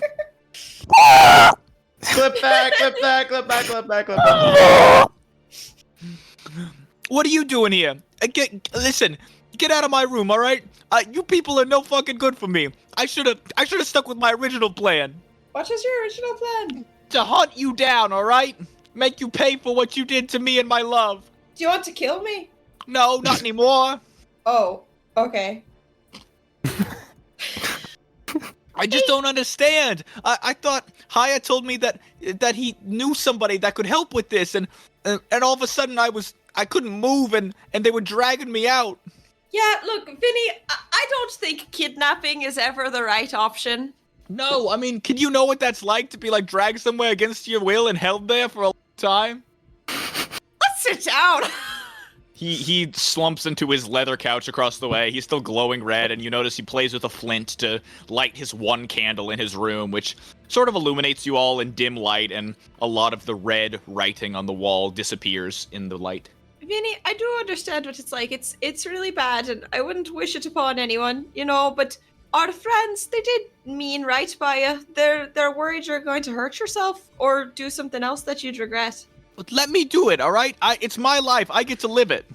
Clip back, clip back, clip back, clip back, clip back. What are you doing here? Listen, get out of my room, all right? You people are no fucking good for me. I should have stuck with my original plan. What is your original plan? To hunt you down, all right? Make you pay for what you did to me and my love. Do you want to kill me? No, not anymore. Oh, okay. I just don't understand. I thought Haya told me that he knew somebody that could help with this, and all of a sudden I couldn't move, and they were dragging me out. Yeah, look, Vinny, I don't think kidnapping is ever the right option. No, I mean, can you know what that's like to be like dragged somewhere against your will and held there for a long time? Let's sit down. He slumps into his leather couch across the way. He's still glowing red, and you notice he plays with a flint to light his one candle in his room, which sort of illuminates you all in dim light, and a lot of the red writing on the wall disappears in the light. Vinny, I do understand what it's like. It's really bad, and I wouldn't wish it upon anyone, but our friends, they did mean right by you. They're worried you're going to hurt yourself or do something else that you'd regret. But let me do it, all right? It's my life. I get to live it.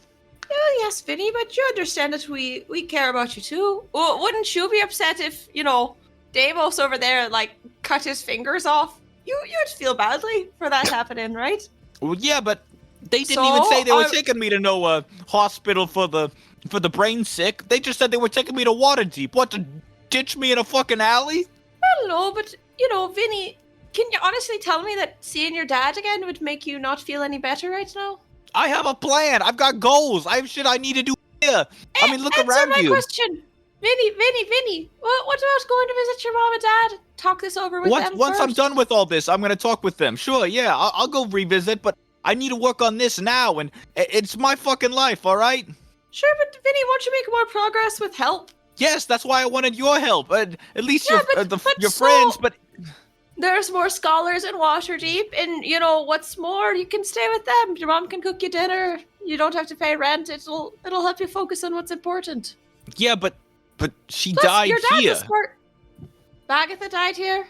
Yes, Vinny, but you understand that we care about you too. Well, wouldn't you be upset if, Deimos over there, cut his fingers off? You'd feel badly for that happening, right? Well, yeah, but they didn't even say they were taking me to no hospital for the brain sick. They just said they were taking me to Waterdeep. What, to ditch me in a fucking alley? I don't know, but, Vinny, can you honestly tell me that seeing your dad again would make you not feel any better right now? I have a plan. I've got goals. I have shit I need to do here. I mean, look around you. Answer my question. Vinny. What about going to visit your mom and dad? Talk this over with them Once first. I'm done with all this, I'm going to talk with them. Sure, yeah, I'll go revisit, but I need to work on this now, and it's my fucking life, all right? Sure, but Vinny, won't you make more progress with help? Yes, that's why I wanted your help. At least Yeah, your friends, but... There's more scholars in Waterdeep, and what's more, you can stay with them. Your mom can cook you dinner. You don't have to pay rent. It'll help you focus on what's important. Yeah, but she Plus, died your dad here. was smart. Bagatha died here.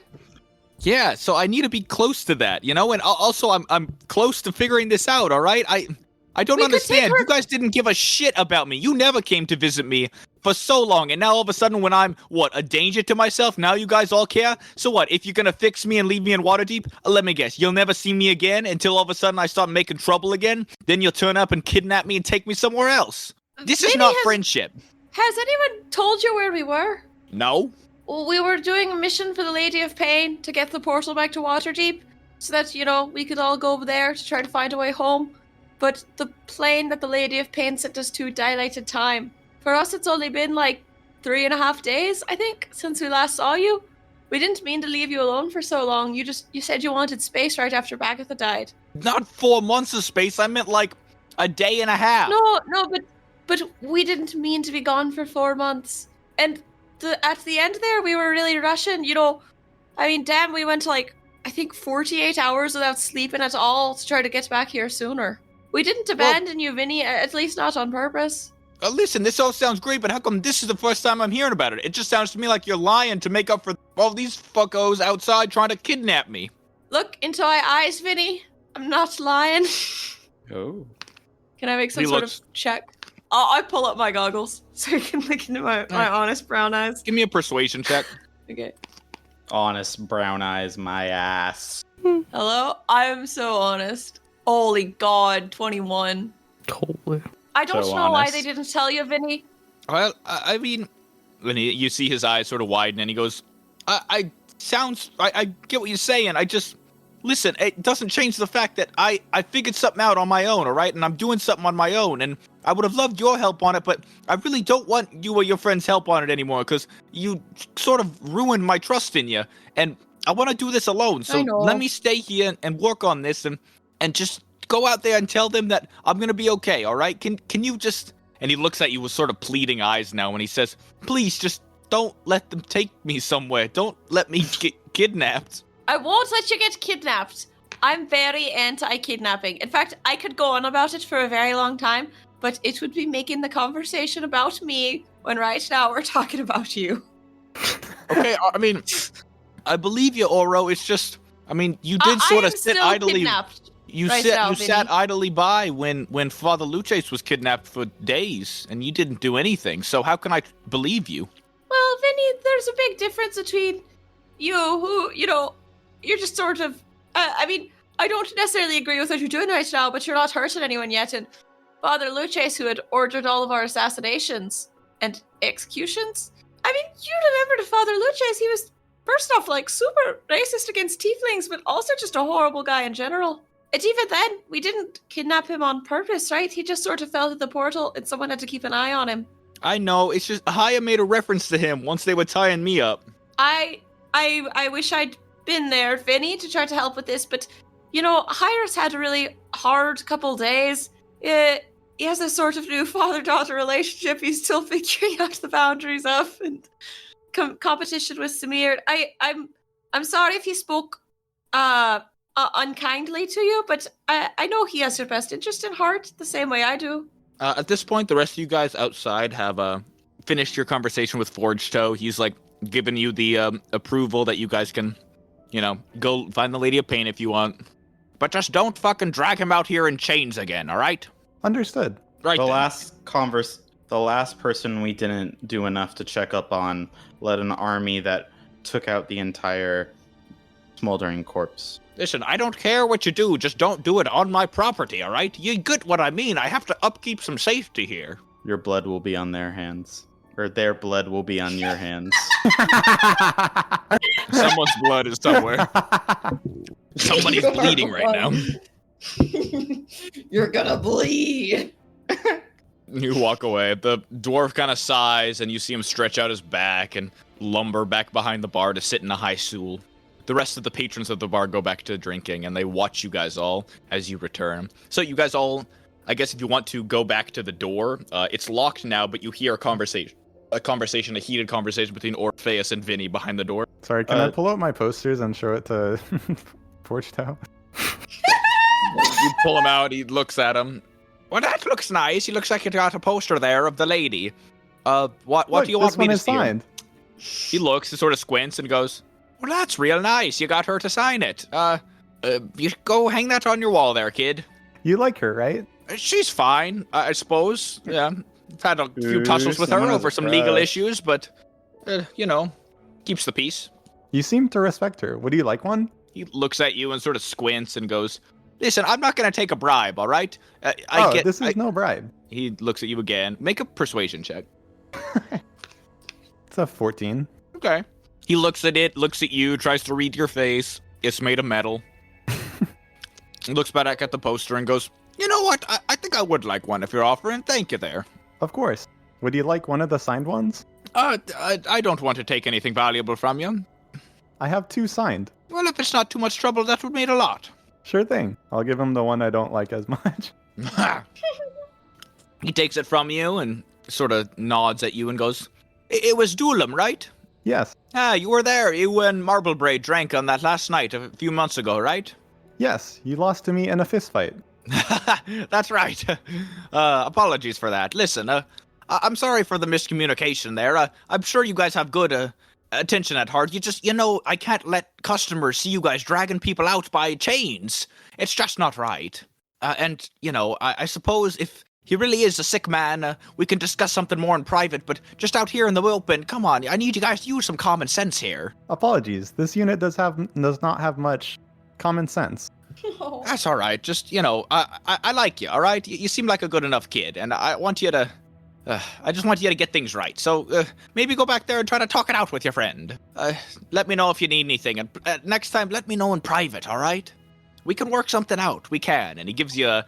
Yeah, so I need to be close to that, and also I'm close to figuring this out. All right, I don't understand. You guys didn't give a shit about me. You never came to visit me for so long, and now all of a sudden when I'm, a danger to myself, now you guys all care? So what, if you're gonna fix me and leave me in Waterdeep, let me guess, you'll never see me again until all of a sudden I start making trouble again? Then you'll turn up and kidnap me and take me somewhere else. This is not friendship. Has anyone told you where we were? No? Well, we were doing a mission for the Lady of Pain to get the portal back to Waterdeep, so that, we could all go over there to try to find a way home. But the plane that the Lady of Pain sent us to dilated time. For us, it's only been 3.5 days, I think, since we last saw you. We didn't mean to leave you alone for so long. You said you wanted space right after Bagatha died. Not 4 months of space. I meant a day and a half. No, but we didn't mean to be gone for 4 months. And at the end there, we were really rushing. Damn, we went to I think 48 hours without sleeping at all to try to get back here sooner. We didn't abandon you, Vinny, at least not on purpose. Listen, this all sounds great, but how come this is the first time I'm hearing about it? It just sounds to me like you're lying to make up for all these fuckos outside trying to kidnap me. Look into my eyes, Vinny. I'm not lying. Oh. Can I make some sort of check? I pull up my goggles so I can look into my honest brown eyes. Give me a persuasion check. Okay. Honest brown eyes, my ass. Hello? I am so honest. Holy God, 21. Totally. I don't So know why honest. they didn't tell you, Vinny. Well, I mean, when you see his eyes sort of widen, and he goes, I get what you're saying. Listen, it doesn't change the fact that I figured something out on my own, all right? And I'm doing something on my own, and I would have loved your help on it, but I really don't want you or your friends' help on it anymore, because you sort of ruined my trust in you, and I want to do this alone, so let me stay here and work on this, and just go out there and tell them that I'm going to be okay, all right? Can you just... And he looks at you with sort of pleading eyes now, and he says, please, just don't let them take me somewhere. Don't let me get kidnapped. I won't let you get kidnapped. I'm very anti-kidnapping. In fact, I could go on about it for a very long time, but it would be making the conversation about me when right now we're talking about you. Okay, I mean, I believe you, Oro. It's just, you did sort of sit idly. Kidnapped. You right sat now, you sat Vinny. idly by when Father Luces was kidnapped for days, and you didn't do anything. So how can I believe you? Well, Vinny, there's a big difference between you, who, you're just sort of, I don't necessarily agree with what you're doing right now, but you're not hurting anyone yet, and Father Luces, who had ordered all of our assassinations and executions. You remember the Father Luces, he was, first off, super racist against tieflings, but also just a horrible guy in general. And even then, we didn't kidnap him on purpose, right? He just sort of fell through the portal, and someone had to keep an eye on him. I know, it's just Haya made a reference to him once they were tying me up. I wish I'd been there, Vinny, to try to help with this, but, Hire's had a really hard couple days. He has a sort of new father-daughter relationship he's still figuring out the boundaries of, and competition with Samir. I'm sorry if he spoke unkindly to you, but I know he has your best interest in heart the same way I do. At this point, the rest of you guys outside have finished your conversation with Forge Toe. He's like giving you the approval that you guys can, go find the Lady of Pain if you want. But just don't fucking drag him out here in chains again, all right? Understood. Right. The last person we didn't do enough to check up on led an army that took out the entire smoldering corpse. Listen, I don't care what you do, just don't do it on my property, all right? You get what I mean. I have to upkeep some safety here. Your blood will be on their hands. Or their blood will be on your hands. Someone's blood is somewhere. Somebody's bleeding right now. You're gonna bleed. You walk away. The dwarf kind of sighs, and you see him stretch out his back and lumber back behind the bar to sit in a high stool. The rest of the patrons of the bar go back to drinking, and they watch you guys all as you return. So you guys all, I guess if you want to go back to the door, it's locked now, but you hear a heated conversation between Orpheus and Vinny behind the door. Sorry, can I pull out my posters and show it to Forge Toe? You pull him out, he looks at him. Well, that looks nice. He looks like he got a poster there of the lady. What Look, do you want me to see? Signed. He looks, he sort of squints and goes, well, that's real nice. You got her to sign it. You go hang that on your wall there, kid. You like her, right? She's fine, I suppose. Yeah, I've had a few tussles with her over some legal issues, but, keeps the peace. You seem to respect her. Would you like one? He looks at you and sort of squints and goes, listen, I'm not going to take a bribe, all right? This is no bribe. He looks at you again. Make a persuasion check. It's a 14. Okay. He looks at it, looks at you, tries to read your face. It's made of metal. He looks back at the poster and goes, you know what? I think I would like one if you're offering. Thank you there. Of course. Would you like one of the signed ones? I don't want to take anything valuable from you. I have 2 signed. Well, if it's not too much trouble, that would mean a lot. Sure thing. I'll give him the one I don't like as much. He takes it from you and sort of nods at you and goes, it was Dulum, right? Yes. Ah, you were there. You and Marblebraid drank on that last night a few months ago, right? Yes, you lost to me in a fist fight. That's right. Apologies for that. Listen, I'm sorry for the miscommunication there. I'm sure you guys have good attention at heart. You just, I can't let customers see you guys dragging people out by chains. It's just not right. And, I suppose if he really is a sick man, we can discuss something more in private, but just out here in the open, come on, I need you guys to use some common sense here. Apologies. This unit does not have much common sense. Oh. That's all right. Just, I like you, all right? You seem like a good enough kid, and I want you to... I just want you to get things right. So maybe go back there and try to talk it out with your friend. Let me know if you need anything, and next time, let me know in private, all right? We can work something out. We can. And he gives you a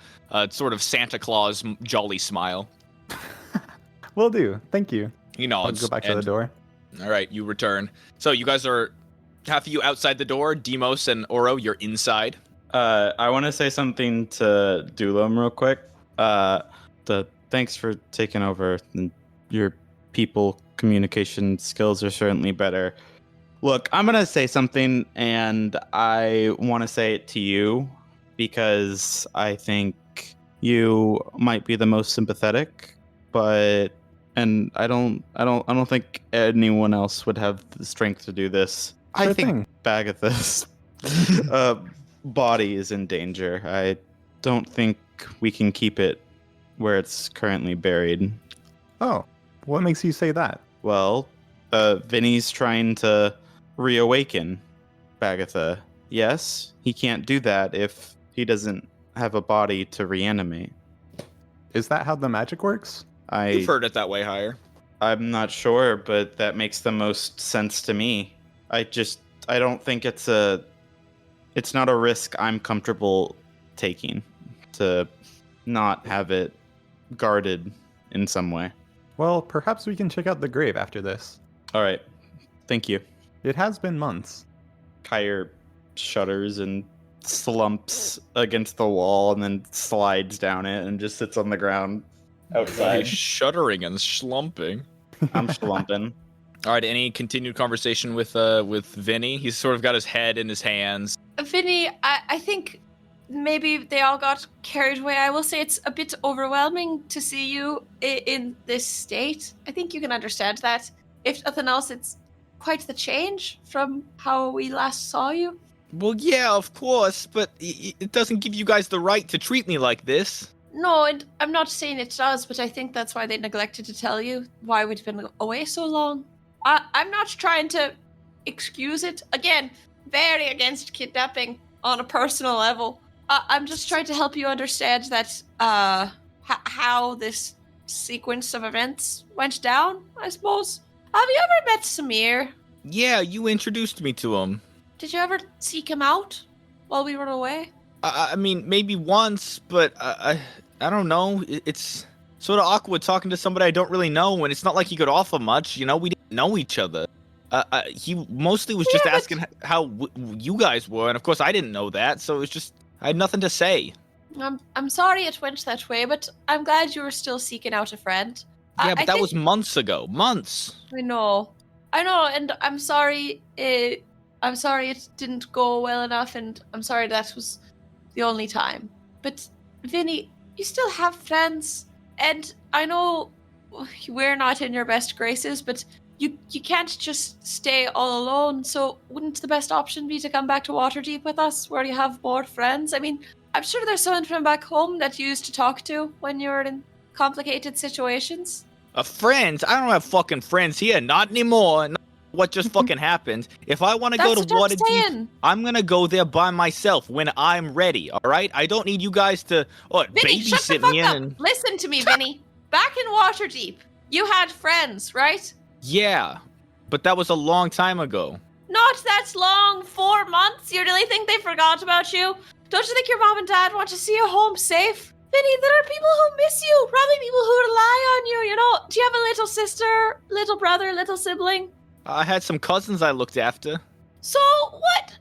sort of Santa Claus jolly smile. Will do. Thank you. He nods. I'll go back to the door. All right, you return. So you guys are, half of you outside the door. Demos and Oro, you're inside. I want to say something to Dulum real quick. Thanks for taking over. Your people communication skills are certainly better. Look, I'm going to say something, and I want to say it to you because I think you might be the most sympathetic, and I don't think anyone else would have the strength to do this. Sure I think thing. Bagatha's body is in danger. I don't think we can keep it where it's currently buried. Oh, what makes you say that? Well, Vinny's trying to reawaken Bagatha. Yes, he can't do that if he doesn't have a body to reanimate. Is that how the magic works? You've heard it that way, Higher. I'm not sure, but that makes the most sense to me. I don't think it's not a risk I'm comfortable taking to not have it guarded in some way. Well, perhaps we can check out the grave after this. All right. Thank you. It has been months. Kyre shudders and slumps against the wall and then slides down it and just sits on the ground outside. He's shuddering and slumping. I'm slumping. All right, any continued conversation with Vinny? He's sort of got his head in his hands, Vinny, I think maybe they all got carried away. I will say it's a bit overwhelming to see you in this state. I think you can understand that. If nothing else, it's quite the change from how we last saw you. Well, yeah, of course, but it doesn't give you guys the right to treat me like this. No, and I'm not saying it does, but I think that's why they neglected to tell you why we'd been away so long. I'm not trying to excuse it. Again, very against kidnapping on a personal level. I'm just trying to help you understand that how this sequence of events went down, I suppose. Have you ever met Samir? Yeah, you introduced me to him. Did you ever seek him out while we were away? I mean, maybe once, but I don't know. It's sort of awkward talking to somebody I don't really know, and it's not like he could offer much. You know, we didn't know each other. He mostly was just asking how you guys were, and of course I didn't know that, so it was just I had nothing to say. I'm sorry it went that way, but I'm glad you were still seeking out a friend. Yeah, but that was months ago. Months. I know, and I'm sorry. I'm sorry it didn't go well enough, and I'm sorry that was the only time. But Vinny, you still have friends, and I know we're not in your best graces, but you can't just stay all alone. So wouldn't the best option be to come back to Waterdeep with us, where you have more friends? I mean, I'm sure there's someone from back home that you used to talk to when you were in complicated situations. Friends? I don't have fucking friends here. Not anymore. Not what just fucking happened. If I want to go to Waterdeep, I'm gonna go there by myself when I'm ready. All right? I don't need you guys to Vinny, shut the babysit fuck me up. in. Listen to me, Vinny. Back in Waterdeep, you had friends, right? Yeah, but that was a long time ago. Not that long. 4 months. You really think they forgot about you? Don't you think your mom and dad want to see you home safe? Vinny, there are people who miss you. Probably people who rely on you, you know? Do you have a little sister, little brother, little sibling? I had some cousins I looked after. So, what?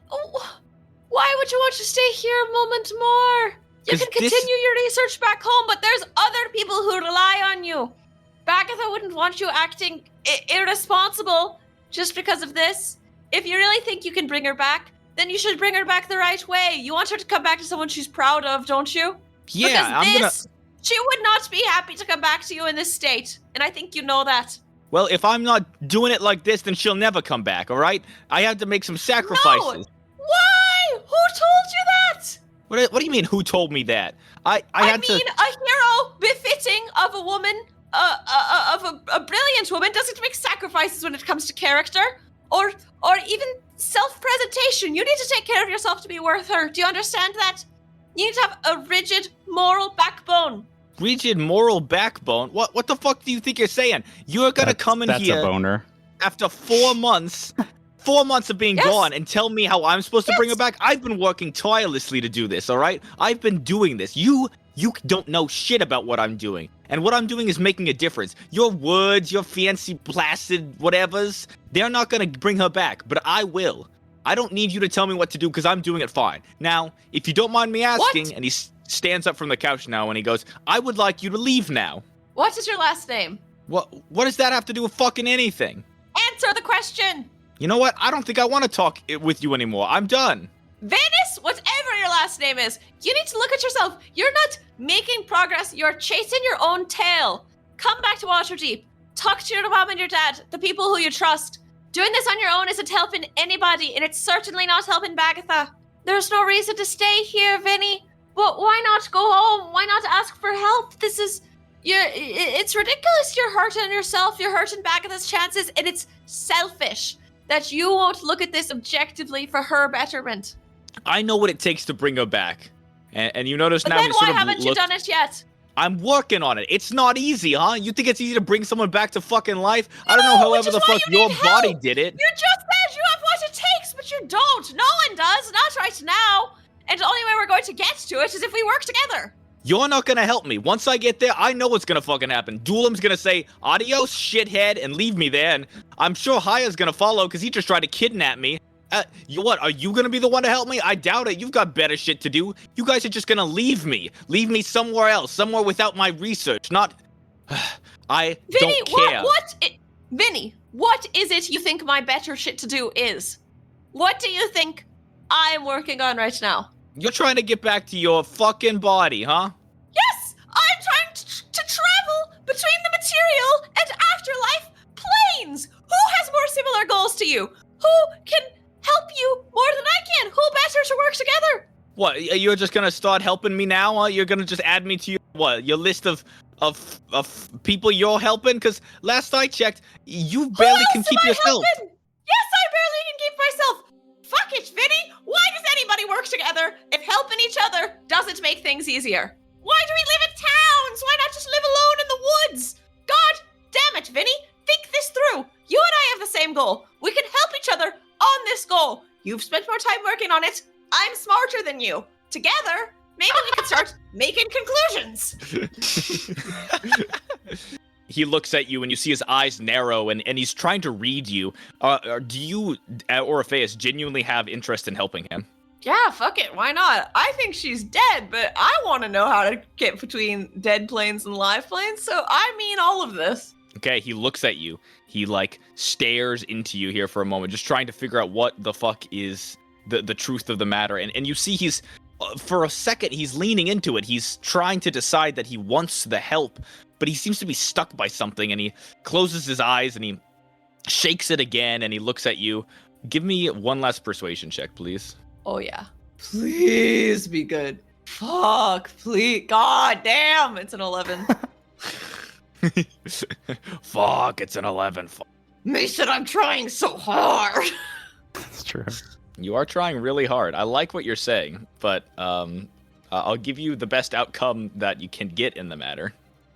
Why would you want to stay here a moment more? You can continue your research back home, but there's other people who rely on you. Bagatha wouldn't want you acting irresponsible just because of this. If you really think you can bring her back, then you should bring her back the right way. You want her to come back to someone she's proud of, don't you? Yeah, because she would not be happy to come back to you in this state, and I think you know that. Well, if I'm not doing it like this, then she'll never come back, all right? I have to make some sacrifices. No! Why? Who told you that? What do you mean, who told me that? I mean, a hero befitting of a woman, of a brilliant woman, doesn't make sacrifices when it comes to character, or even self-presentation. You need to take care of yourself to be worth her. Do you understand that? You need to have a rigid moral backbone. Rigid moral backbone? What the fuck do you think you're saying? You're gonna come in That's here a boner. after 4 months, 4 months of being gone, and tell me how I'm supposed to bring her back? I've been working tirelessly to do this, all right? I've been doing this. You don't know shit about what I'm doing. And what I'm doing is making a difference. Your words, your fancy blasted whatevers, they're not gonna bring her back, but I will. I don't need you to tell me what to do because I'm doing it fine. Now, if you don't mind me asking, and he stands up from the couch now and he goes, I would like you to leave now. What is your last name? What does that have to do with fucking anything? Answer the question. You know what? I don't think I want to talk with you anymore. I'm done. Venice, whatever your last name is, you need to look at yourself. You're not making progress. You're chasing your own tail. Come back to Waterdeep. Talk to your mom and your dad, the people who you trust. Doing this on your own isn't helping anybody, and it's certainly not helping Bagatha. There's no reason to stay here, Vinny. But why not go home? Why not ask for help? It's ridiculous. You're hurting yourself. You're hurting Bagatha's chances, and it's selfish that you won't look at this objectively for her betterment. I know what it takes to bring her back. And you notice But now then we sort why of haven't you done it yet? I'm working on it. It's not easy, huh? You think it's easy to bring someone back to fucking life? I don't know however the fuck your body did it. You just said you have what it takes, but you don't. No one does. Not right now. And the only way we're going to get to it is if we work together. You're not gonna help me. Once I get there, I know what's gonna fucking happen. Duelim's gonna say, adios, shithead, and leave me there, and I'm sure Haya's gonna follow, because he just tried to kidnap me. Are you gonna be the one to help me? I doubt it. You've got better shit to do. You guys are just gonna leave me. Leave me somewhere else, somewhere without my research, not... I Vinny, don't care. Vinny, what is it you think my better shit to do is? What do you think I'm working on right now. You're trying to get back to your fucking body, huh? Yes, I'm trying to travel between the material and afterlife planes. Who has more similar goals to you? Who can help you more than I can? Who better to work together? What, you're just gonna start helping me now? Huh? You're gonna just add me to your list of people you're helping? Because last I checked, you barely can keep yourself. Helping? Yes, I barely can keep myself. Fuck it, Vinny. Why does anybody work together if helping each other doesn't make things easier? Why do we live in towns? Why not just live alone in the woods? God damn it, Vinny. Think this through. You and I have the same goal. We can help each other on this goal. You've spent more time working on it. I'm smarter than you. Together, maybe we can start making conclusions. He looks at you and you see his eyes narrow and he's trying to read you. Do you, Orpheus, genuinely have interest in helping him? Yeah, fuck it. Why not? I think she's dead, but I want to know how to get between dead planes and live planes, so I mean all of this. Okay, he looks at you. He, stares into you here for a moment, just trying to figure out what the fuck is the truth of the matter. And you see he's, for a second, he's leaning into it. He's trying to decide that he wants the help, but he seems to be stuck by something, and he closes his eyes, and he shakes it again, and he looks at you. Give me one last persuasion check, please. Oh, yeah. Please be good. Fuck, please. God damn, it's an 11. Fuck, it's an 11. Mason, I'm trying so hard. That's true. You are trying really hard. I like what you're saying, but I'll give you the best outcome that you can get in the matter.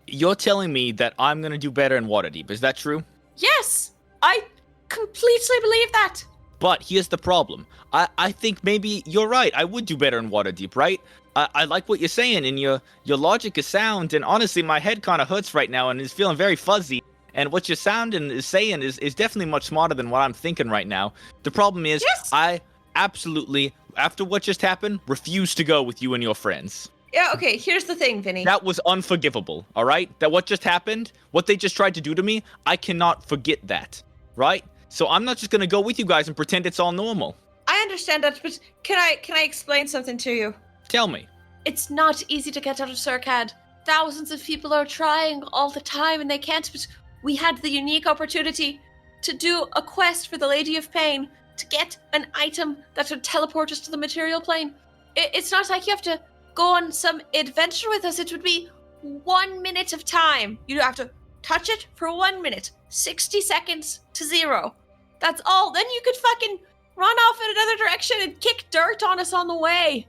You're telling me that I'm going to do better in Waterdeep. Is that true? Yes, I completely believe that. But here's the problem. I think maybe you're right. I would do better in Waterdeep, right? I like what you're saying, and your logic is sound, and honestly, my head kind of hurts right now and is feeling very fuzzy. And what you're sounding is saying is definitely much smarter than what I'm thinking right now. The problem is, Yes. I absolutely, after what just happened, refuse to go with you and your friends. Yeah, okay, here's the thing, Vinny. That was unforgivable, all right? That what just happened, what they just tried to do to me, I cannot forget that, right? So I'm not just gonna go with you guys and pretend it's all normal. I understand that, but can I explain something to you? Tell me. It's not easy to get out of Surcad. Thousands of people are trying all the time and they can't, but we had the unique opportunity to do a quest for the Lady of Pain to get an item that would teleport us to the material plane. It's not like you have to go on some adventure with us. It would be 1 minute of time. You have to touch it for 1 minute, 60 seconds to 0. That's all. Then you could fucking run off in another direction and kick dirt on us on the way.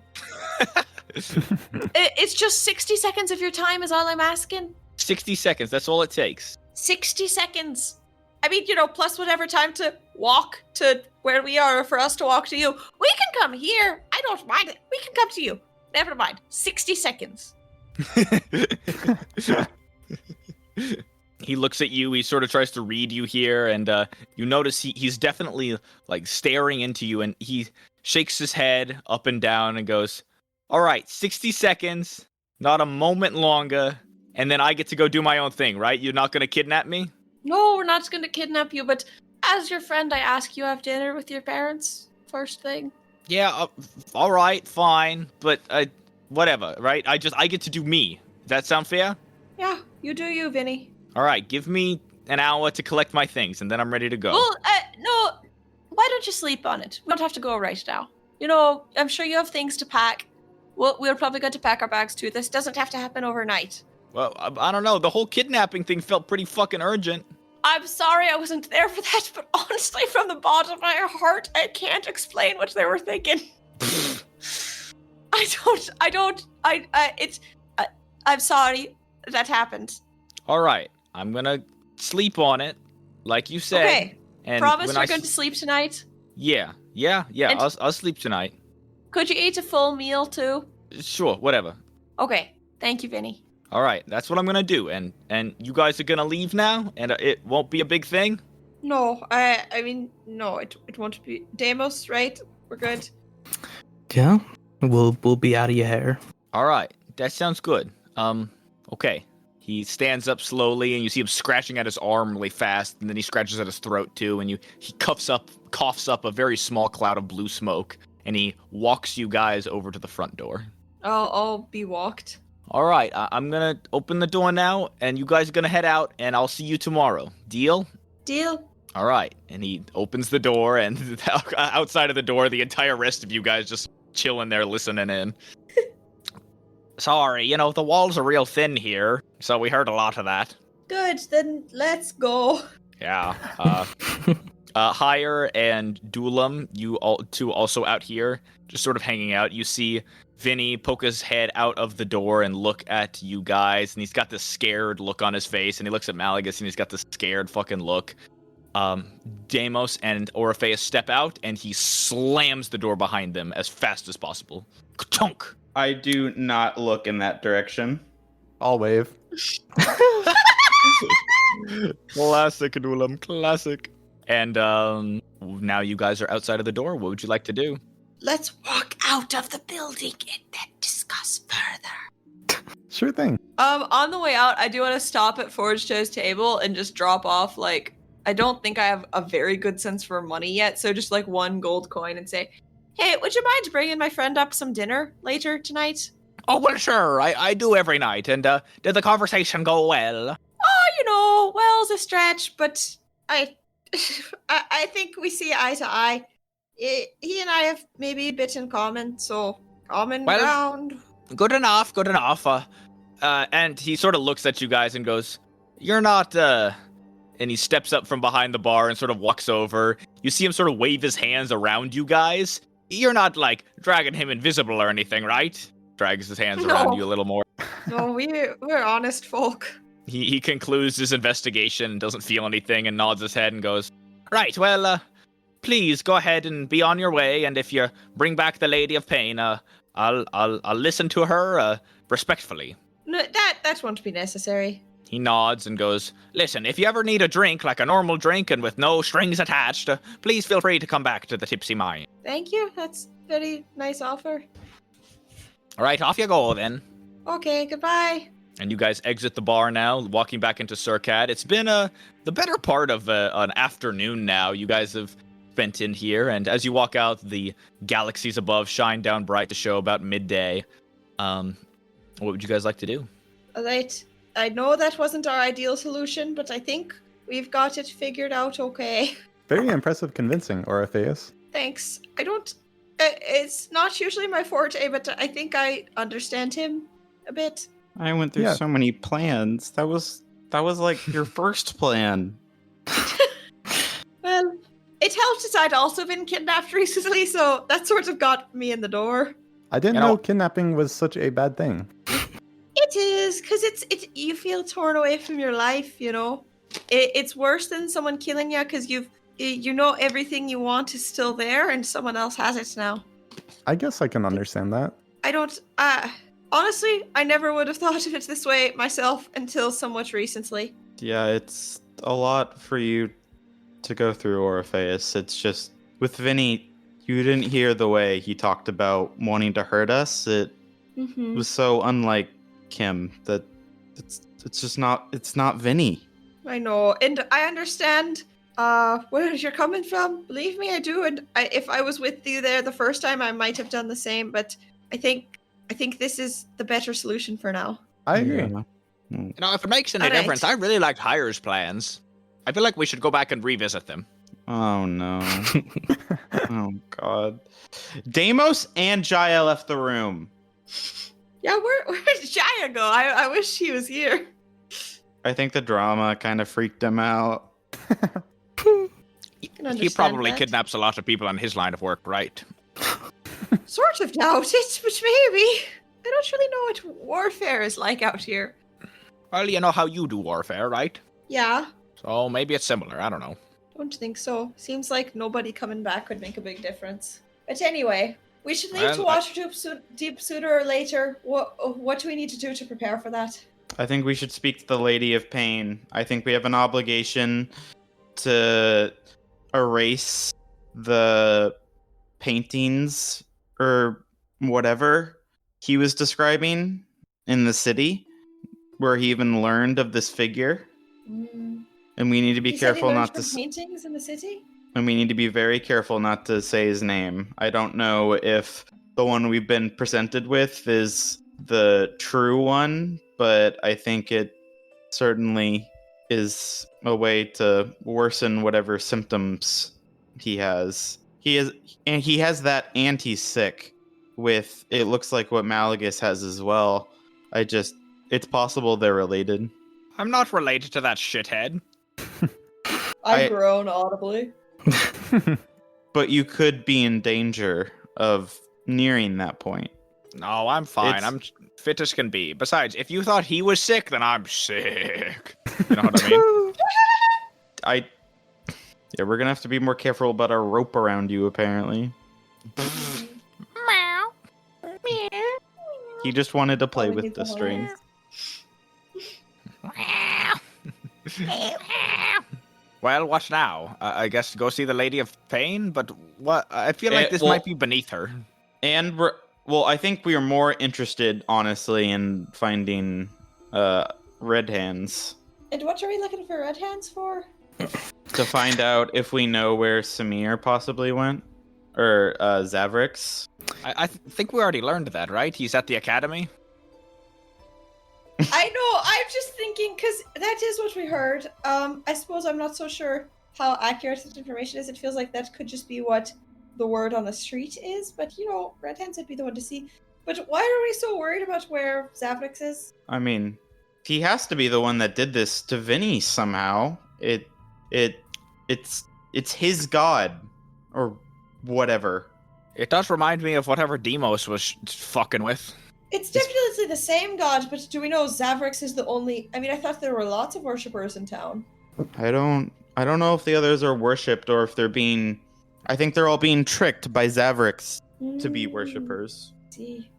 It's just 60 seconds of your time is all I'm asking. 60 seconds, that's all it takes. 60 seconds. I mean, plus whatever time to walk to where we are, or for us to walk to you. We can come here. I don't mind it. We can come to you. Never mind. 60 seconds. He looks at you, he sort of tries to read you here, and you notice he's definitely, staring into you, and he shakes his head up and down and goes, all right, 60 seconds, not a moment longer, and then I get to go do my own thing, right? You're not going to kidnap me? No, we're not going to kidnap you, but as your friend, I ask you have dinner with your parents first thing. Yeah, all right, fine, but whatever, right? I get to do me. Does that sound fair? Yeah, you do you, Vinny. All right, give me an hour to collect my things, and then I'm ready to go. Well, no, why don't you sleep on it? We don't have to go right now. I'm sure you have things to pack. We're probably going to pack our bags too. This doesn't have to happen overnight. Well, I don't know. The whole kidnapping thing felt pretty fucking urgent. I'm sorry I wasn't there for that, but honestly, from the bottom of my heart, I can't explain what they were thinking. I'm sorry that happened. All right, I'm gonna sleep on it, like you said. Okay, and promise when you're going to sleep tonight? Yeah. And- I'll sleep tonight. Could you eat a full meal too? Sure, whatever. Okay, thank you, Vinny. All right, that's what I'm gonna do. And you guys are gonna leave now, and it won't be a big thing. No, I mean, no, it won't be. Deimos, right? We're good. Yeah, we'll be out of your hair. All right, that sounds good. Okay. He stands up slowly, and you see him scratching at his arm really fast, and then he scratches at his throat too, and he coughs up a very small cloud of blue smoke, and he walks you guys over to the front door. I'll be walked. All right, I'm gonna open the door now, and you guys are gonna head out, and I'll see you tomorrow. Deal? Deal? All right. And he opens the door, and outside of the door, the entire rest of you guys just chilling there listening in. Sorry, the walls are real thin here, so we heard a lot of that. Good, then let's go. Yeah. Hire and Dulam, you all two also out here, just sort of hanging out. You see Vinny poke his head out of the door and look at you guys, and he's got this scared look on his face, and he looks at Malagus, and he's got this scared fucking look. Deimos and Orpheus step out, and he slams the door behind them as fast as possible. Ka-chunk! I do not look in that direction. I'll wave. Classic, Dulam, classic. And now you guys are outside of the door. What would you like to do? Let's walk out of the building and then discuss further. Sure thing. On the way out, I do want to stop at Forge Toe's table and just drop off, like, I don't think I have a very good sense for money yet, so just like 1 gold coin and say, hey, would you mind bringing my friend up some dinner later tonight? Oh, well, sure. I do every night. And did the conversation go well? Well's a stretch, but I think we see eye to eye. He and I have maybe a bit in common, so common ground. Good enough, good enough. And he sort of looks at you guys and goes, you're not, and he steps up from behind the bar and sort of walks over. You see him sort of wave his hands around you guys. You're not, like, dragging him invisible or anything, right? Drags his hands around you a little more. No, we're honest folk. He concludes his investigation, doesn't feel anything, and nods his head and goes, right, well, please go ahead and be on your way, and if you bring back the Lady of Pain, I'll listen to her, respectfully. No, that won't be necessary. He nods and goes, listen, if you ever need a drink, like a normal drink and with no strings attached, please feel free to come back to the Tipsy Mine. Thank you, that's very nice offer. All right, off you go, then. Okay, goodbye. And you guys exit the bar now, walking back into Surcat. It's been the better part of an afternoon now. You guys have spent in here, and as you walk out, the galaxies above shine down bright to show about midday. What would you guys like to do? All right. I know that wasn't our ideal solution, but I think we've got it figured out okay. Very impressive convincing, Orpheus. Thanks. I don't... it's not usually my forte, but I think I understand him a bit. I went through so many plans. That was like your first plan. Well, it helped that I'd also been kidnapped recently, so that sort of got me in the door. I didn't know kidnapping was such a bad thing. It is, because you feel torn away from your life, It's worse than someone killing you, because everything you want is still there, and someone else has it now. I guess I can understand that. I don't, honestly, I never would have thought of it this way myself until somewhat recently. Yeah, it's a lot for you to go through, Orpheus. It's just, with Vinny, you didn't hear the way he talked about wanting to hurt us. It was so unlike him that it's not Vinny. I know, and I understand where you're coming from. Believe me, I do. And if I was with you there the first time, I might have done the same. But I think this is the better solution for now. I agree. Yeah. If it makes any All right. difference, I really liked Hire's plans. I feel like we should go back and revisit them. Oh no. Oh god. Deimos and Jaya left the room. Yeah, where did Jaya go? I wish he was here. I think the drama kind of freaked him out. He probably kidnaps a lot of people in his line of work, right? Sort of doubt it, but maybe. I don't really know what warfare is like out here. Well, you know how you do warfare, right? Yeah, So maybe it's similar, I don't know. don't think so. Seems like nobody coming back would make a big difference. But anyway, we should leave to Waterdeep sooner or later. What do we need to do to prepare for that? I think we should speak to the Lady of Pain. I think we have an obligation to erase the paintings or whatever he was describing in the city, where he even learned of this figure. And we need to be He said he careful learned not to. from paintings in the city? and we need to be very careful not to say his name. I don't know if the one we've been presented with is the true one, but I think it certainly is a way to worsen whatever symptoms he has. He has that, and he's sick with, it looks like what Malagus has as well. It's possible they're related. I'm not related to that shithead. I groan audibly. But you could be in danger of nearing that point. No, I'm fine. I'm fit as can be. Besides, if you thought he was sick, then I'm sick. You know what I mean? Yeah, we're gonna have to be more careful about our rope around you, apparently. Meow. Meow. He just wanted to play with the string. Well, what now? I guess go see the Lady of Pain, but what? I feel like this might be beneath her. And I think we are more interested, honestly, in finding red hands. And what are we looking for red hands for? To find out if we know where Samir possibly went. Or Zavrix. I think we already learned that, right? He's at the academy? I know, I'm just thinking, because that is what we heard. I suppose I'm not so sure how accurate that information is. It feels like that could just be what the word on the street is, but red hands would be the one to see. But why are we so worried about where Zavrix is? I mean, he has to be the one that did this to Vinny somehow. It's his god. Or whatever. It does remind me of whatever Demos was fucking with. It's definitely the same god, but do we know Zavrix is the only... I mean, I thought there were lots of worshippers in town. I don't know if the others are worshipped or if they're being... I think they're all being tricked by Zavrix to be worshippers. See.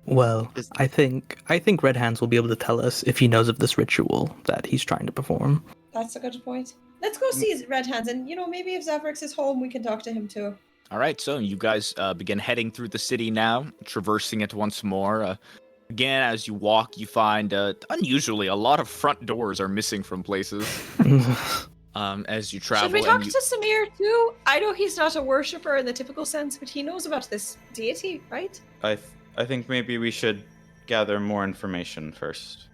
Well, I think Red Hands will be able to tell us if he knows of this ritual that he's trying to perform. That's a good point. Let's go see Red Hands, and maybe if Zavrix is home, we can talk to him too. All right, so you guys begin heading through the city now, traversing it once more. Again, as you walk, you find, unusually, a lot of front doors are missing from places. As you travel. Should we talk to Samir too? I know he's not a worshipper in the typical sense, but he knows about this deity, right? I think maybe we should gather more information first.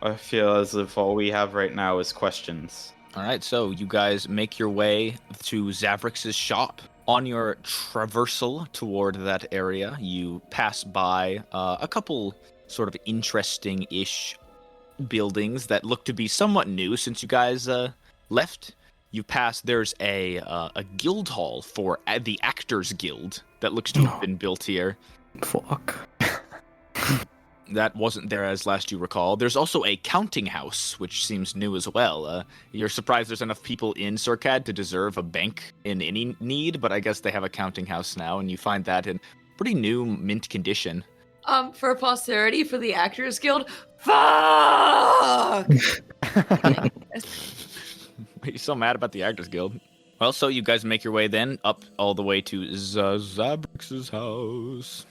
I feel as if all we have right now is questions. All right, so you guys make your way to Zavrix's shop. On your traversal toward that area, you pass by a couple sort of interesting-ish buildings that look to be somewhat new since you guys left. You pass, there's a guild hall for the Actors Guild that looks to have been built here. Fuck. That wasn't there as last you recall. There's also a counting house, which seems new as well. You're surprised there's enough people in Surcad to deserve a bank in any need, but I guess they have a counting house now, and you find that in pretty new mint condition. For posterity, for the Actors Guild, fuck! You're so mad about the Actors Guild. Well, so you guys make your way then up all the way to Zabrix's house.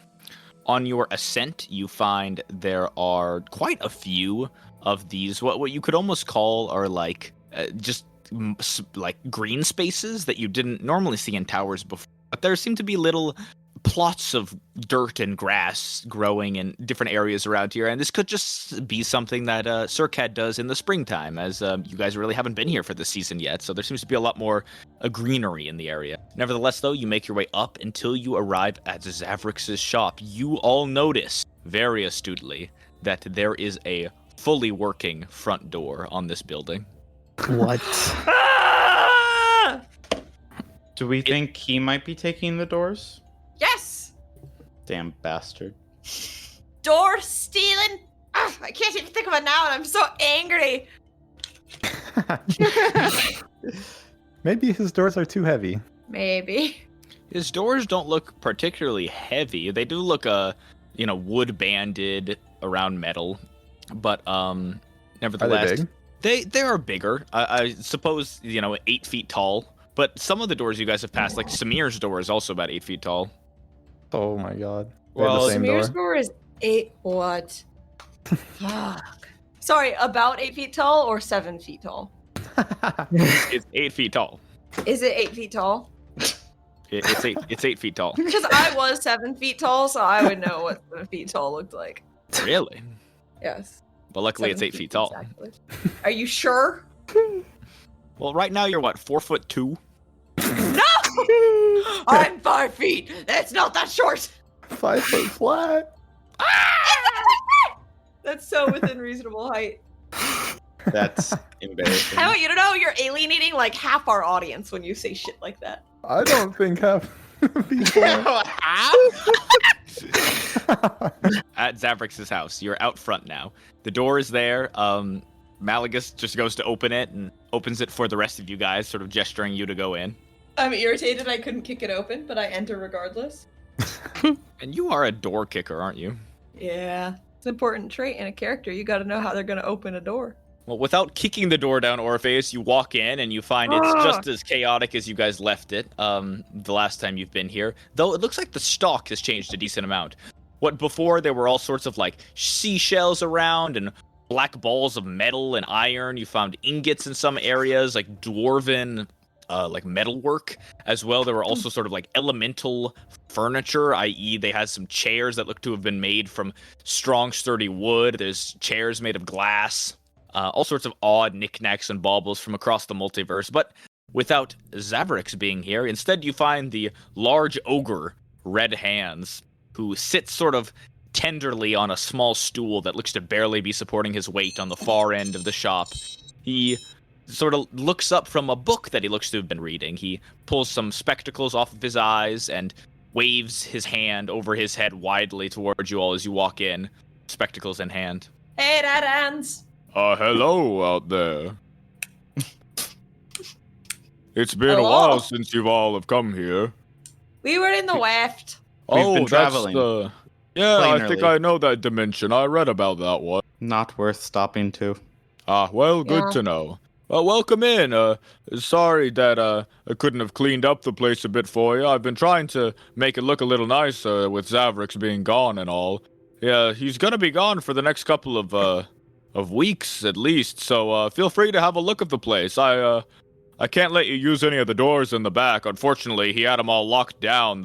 On your ascent, you find there are quite a few of these, what you could almost call are like just like green spaces that you didn't normally see in towers before. But there seem to be little plots of dirt and grass growing in different areas around here, and this could just be something that Surcat does in the springtime, as you guys really haven't been here for this season yet, so there seems to be a lot more greenery in the area. Nevertheless, though, you make your way up until you arrive at Zavrix's shop. You all notice, very astutely, that there is a fully working front door on this building. What? Do we think he might be taking the doors? Yes! Damn bastard. Door stealing? Ugh, I can't even think of it now, and I'm so angry. Maybe his doors are too heavy. Maybe. His doors don't look particularly heavy. They do look, wood banded around metal, but nevertheless, Are they big? They are bigger. I suppose 8 feet tall. But some of the doors you guys have passed, like Samir's door, is also about 8 feet tall. Oh my god. Well, The same Samir's door. door is 8 what? Fuck. Sorry, about 8 feet tall or 7 feet tall? It's 8 feet tall. Is it 8 feet tall? It's 8 feet tall. Because I was 7 feet tall, so I would know what 7 feet tall looked like. Really? Yes. But luckily, it's 8 feet tall. Exactly. Are you sure? Well, right now you're what, 4'2"? No! I'm 5 feet. That's not that short. 5 foot flat. That's so within reasonable height. That's embarrassing. I want you to know you're alienating like half our audience when you say shit like that. I don't think half people. At Zavrix's house. You're out front now. The door is there. Malagus just goes to open it and opens it for the rest of you guys, sort of gesturing you to go in. I'm irritated I couldn't kick it open, but I enter regardless. And you are a door kicker, aren't you? Yeah. It's an important trait in a character. You gotta know how they're gonna open a door. Well, without kicking the door down, Orpheus, you walk in and you find it's just as chaotic as you guys left it the last time you've been here. Though it looks like the stock has changed a decent amount. What before there were all sorts of like seashells around and black balls of metal and iron. You found ingots in some areas, like dwarven like metalwork as well. There were also sort of like elemental furniture, i.e. they had some chairs that look to have been made from strong, sturdy wood. There's chairs made of glass. All sorts of odd knickknacks and baubles from across the multiverse. But without Zavrix being here, instead you find the large ogre, Red Hands, who sits sort of tenderly on a small stool that looks to barely be supporting his weight on the far end of the shop. He sort of looks up from a book that he looks to have been reading. He pulls some spectacles off of his eyes and waves his hand over his head widely towards you all as you walk in, spectacles in hand. Hey, Red Hands! Hello out there. It's been Hello? a while since you've all have come here. We were in the Weft. We've been That's traveling. Yeah, Plain I think early. I know that dimension. I read about that one. Not worth stopping to. Well, good Yeah. to know. Welcome in. Sorry that I couldn't have cleaned up the place a bit for you. I've been trying to make it look a little nicer with Zavrix being gone and all. Yeah, he's gonna be gone for the next couple of weeks at least, so feel free to have a look at the place. I can't let you use any of the doors in the back. Unfortunately, he had them all locked down.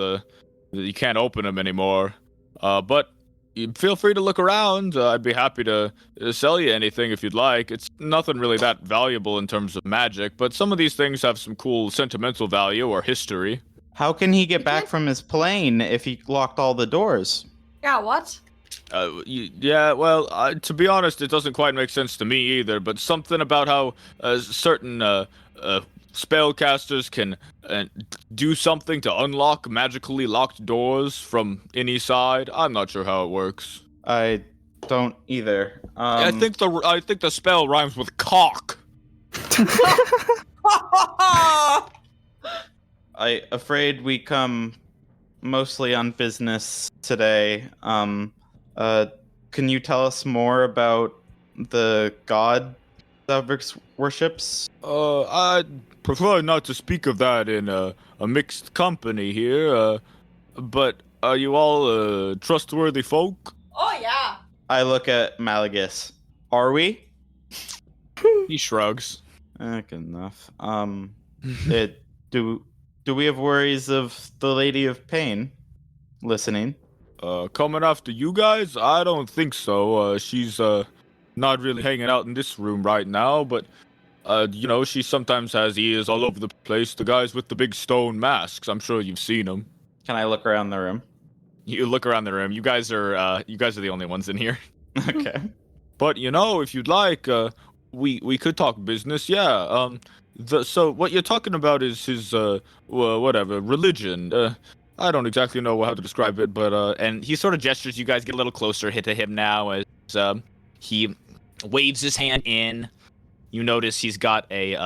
You can't open them anymore. But you feel free to look around. I'd be happy to sell you anything if you'd like. It's nothing really that valuable in terms of magic, but some of these things have some cool sentimental value or history. How can he get back from his plane if he locked all the doors? Yeah, what? To be honest, it doesn't quite make sense to me either, but something about how certain spellcasters can do something to unlock magically locked doors from any side. I'm not sure how it works. I don't either. I think the spell rhymes with cock. I afraid we come mostly on business today. Can you tell us more about the god Zavrix worships? I'd prefer not to speak of that in a mixed company here, but are you all trustworthy folk? Oh, yeah. I look at Malagus. Are we? He shrugs. Good enough. Do we have worries of the Lady of Pain listening? Coming after you guys? I don't think so. She's not really hanging out in this room right now, but she sometimes has ears all over the place. The guys with the big stone masks. I'm sure you've seen them. Can I look around the room? You look around the room. You guys are the only ones in here. Okay. But if you'd like, we could talk business. Yeah. So what you're talking about is his religion. I don't exactly know how to describe it, but And he sort of gestures. You guys get a little closer to him now as he waves his hand in. You notice he's got a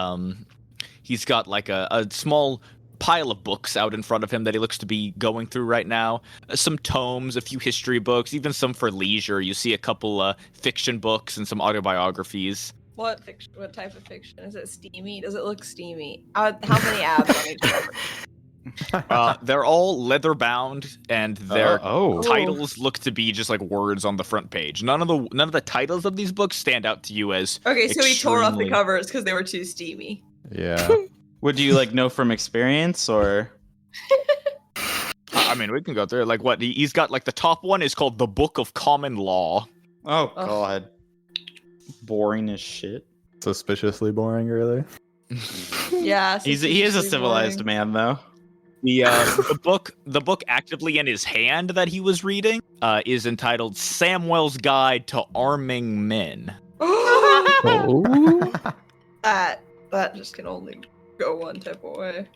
small pile of books out in front of him that he looks to be going through right now. Some tomes, a few history books, even some for leisure. You see a couple fiction books and some autobiographies. What fiction? What type of fiction? Is it steamy? Does it look steamy? How many abs on each cover? They're all leather bound, and their Oh. titles look to be just like words on the front page. None of the titles of these books stand out to you as Okay, so he tore off the extremely- covers because they were too steamy. Yeah. Would you like know from experience or? I mean, we can go through it. Like, what? He's got, like, the top one is called the Book of Common Law. Oh Ugh. God, boring as shit. Suspiciously boring, really. Yeah, He is a suspiciously civilized boring. man, though. The book actively in his hand that he was reading is entitled Samwell's Guide to Arming Men. Oh. That just can only go one type of way.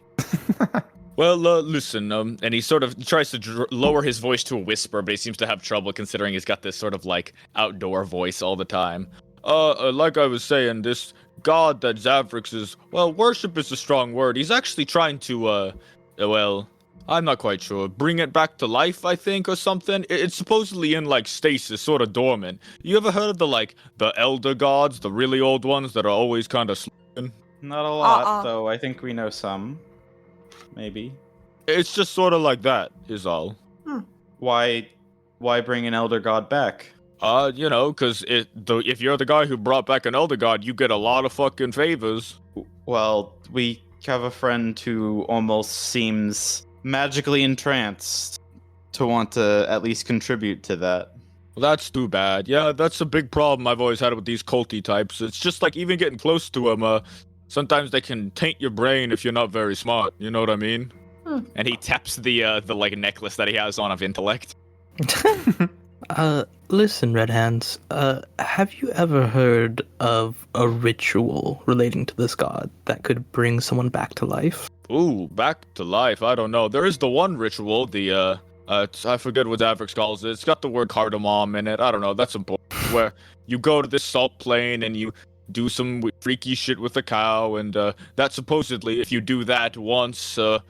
Well, listen, and he sort of tries to lower his voice to a whisper, but he seems to have trouble considering he's got this sort of, like, outdoor voice all the time. Like I was saying, this god that Zavrix is, well, worship is a strong word. He's actually trying to, well, I'm not quite sure. Bring it back to life, I think, or something. It's supposedly in, like, stasis, sort of dormant. You ever heard of the elder gods, the really old ones that are always kind of sleeping? Not a lot, Uh-uh. though. I think we know some. Maybe. It's just sort of like that, is all. Why bring an elder god back? You know, because if you're the guy who brought back an elder god, you get a lot of fucking favors. Well, we have a friend who almost seems magically entranced to want to at least contribute to that. Well, that's too bad. Yeah, that's a big problem I've always had with these culty types. It's just like even getting close to them, sometimes they can taint your brain if you're not very smart. You know what I mean? And he taps the like necklace that he has on of intellect. Listen, Red Hands, have you ever heard of a ritual relating to this god that could bring someone back to life? Ooh, back to life. I don't know. There is the one ritual, I forget what Avrix calls it. It's got the word cardamom in it. I don't know. That's important. Where you go to this salt plain and you do some freaky shit with a cow, and that supposedly, if you do that once a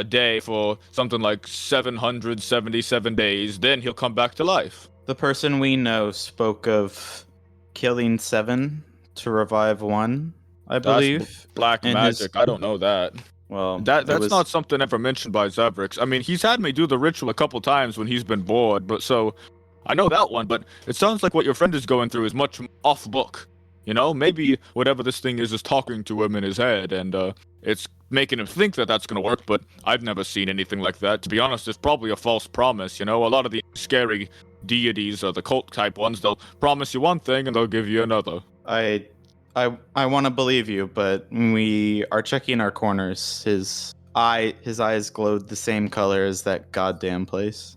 day for something like 777 days, then he'll come back to life. The person we know spoke of killing 7 to revive 1, I believe. That's black And magic. I don't know that. Well, That's not something ever mentioned by Zavrix. I mean, he's had me do the ritual a couple times when he's been bored, but so I know that one, but it sounds like what your friend is going through is much off book. You know, maybe whatever this thing is talking to him in his head, and it's making him think that that's going to work, but I've never seen anything like that. To be honest, it's probably a false promise, you know? A lot of the scary deities are the cult-type ones. They'll promise you one thing, and they'll give you another. I want to believe you, but when we are checking our corners, his eyes glowed the same color as that goddamn place.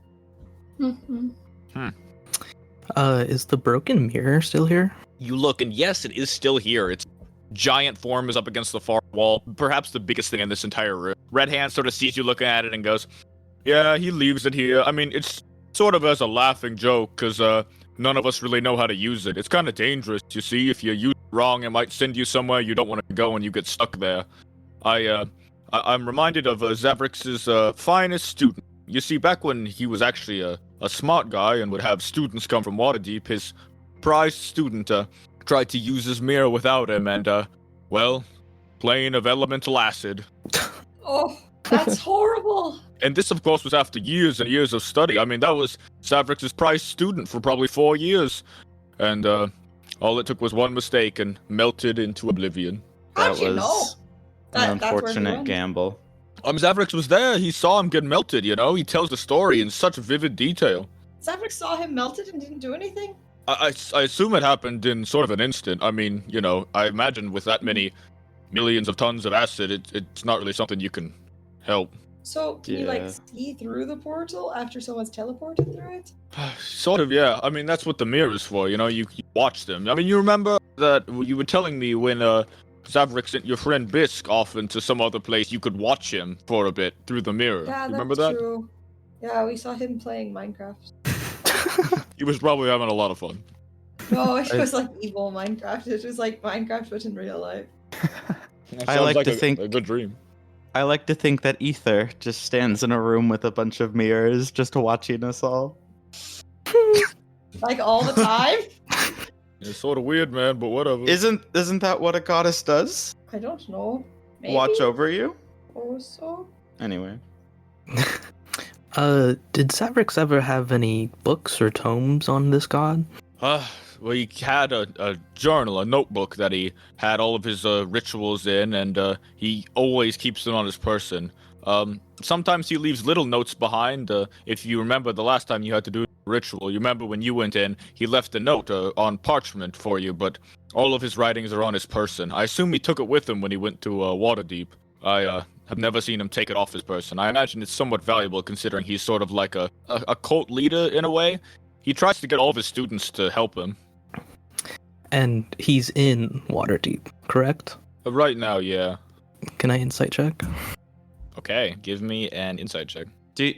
Is the broken mirror still here? You look, and yes, it is still here. Its giant form is up against the far wall, perhaps the biggest thing in this entire room. Red Hand sort of sees you looking at it and goes, yeah, he leaves it here. I mean, it's sort of as a laughing joke, because none of us really know how to use it. It's kind of dangerous, you see. If you use it wrong, it might send you somewhere you don't want to go and you get stuck there. I'm reminded of Zavrix's finest student. You see, back when he was actually a smart guy and would have students come from Waterdeep, his prized student tried to use his mirror without him and, well, plane of elemental acid. Oh, that's horrible. And this, of course, was after years and years of study. I mean, that was Zavrix's prized student for probably 4 years. And all it took was one mistake and melted into oblivion. How'd you know? Was an That's where he unfortunate went. gamble. Zavrix was there. He saw him get melted, you know? He tells the story in such vivid detail. Zavrix saw him melted and didn't do anything? I assume it happened in sort of an instant. I mean, you know, I imagine with that many millions of tons of acid, it's not really something you can help. So, can you, like, Yeah. see through the portal after someone's teleported through it? Sort of, yeah. I mean, that's what the mirror is for, you know? You watch them. I mean, you remember that you were telling me when Zavrix sent your friend Bisk off into some other place, you could watch him for a bit through the mirror. Yeah, You that's remember that? true. Yeah, we saw him playing Minecraft. He was probably having a lot of fun. No, it was like evil Minecraft. It was like Minecraft, but in real life. That I sounds like to a think- good dream. I like to think that Ether just stands in a room with a bunch of mirrors just watching us all. Like all the time? It's sort of weird, man, but whatever. Isn't that what a goddess does? I don't know. Maybe? Watch over you? Or so? Anyway. Did Zavrix ever have any books or tomes on this god? well, he had a journal, a notebook that he had all of his rituals in, and he always keeps them on his person. Sometimes he leaves little notes behind. If you remember the last time you had to do a ritual, you remember when you went in, he left a note on parchment for you, but all of his writings are on his person. I assume he took it with him when he went to Waterdeep. I have never seen him take it off his person. I imagine it's somewhat valuable considering he's sort of like a cult leader in a way. He tries to get all of his students to help him. And he's in Waterdeep, correct? Right now, yeah. Can I insight check? Okay, give me an insight check. Do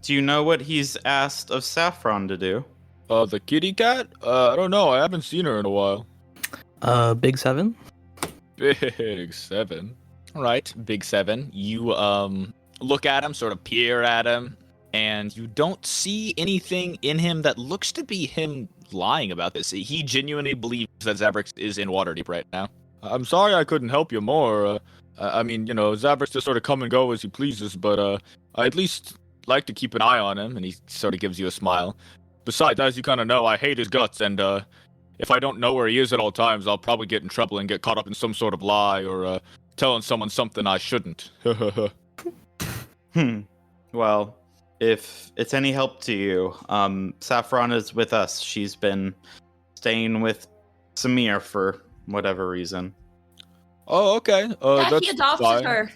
you know what he's asked of Saffron to do? The kitty cat? I don't know. I haven't seen her in a while. Big 7? Big 7. All right, Big 7. You look at him, sort of peer at him, and you don't see anything in him that looks to be him lying about this. He genuinely believes that Zabrix is in Waterdeep right now. I'm sorry I couldn't help you more. I mean, Zabrix just sort of come and go as he pleases, but I at least like to keep an eye on him, and he sort of gives you a smile. Besides, as you kind of know, I hate his guts, and if I don't know where he is at all times, I'll probably get in trouble and get caught up in some sort of lie or telling someone something I shouldn't. Well, if it's any help to you, Saffron is with us. She's been staying with Samir for whatever reason. Oh, okay. Yeah, that's he adopted fine. her.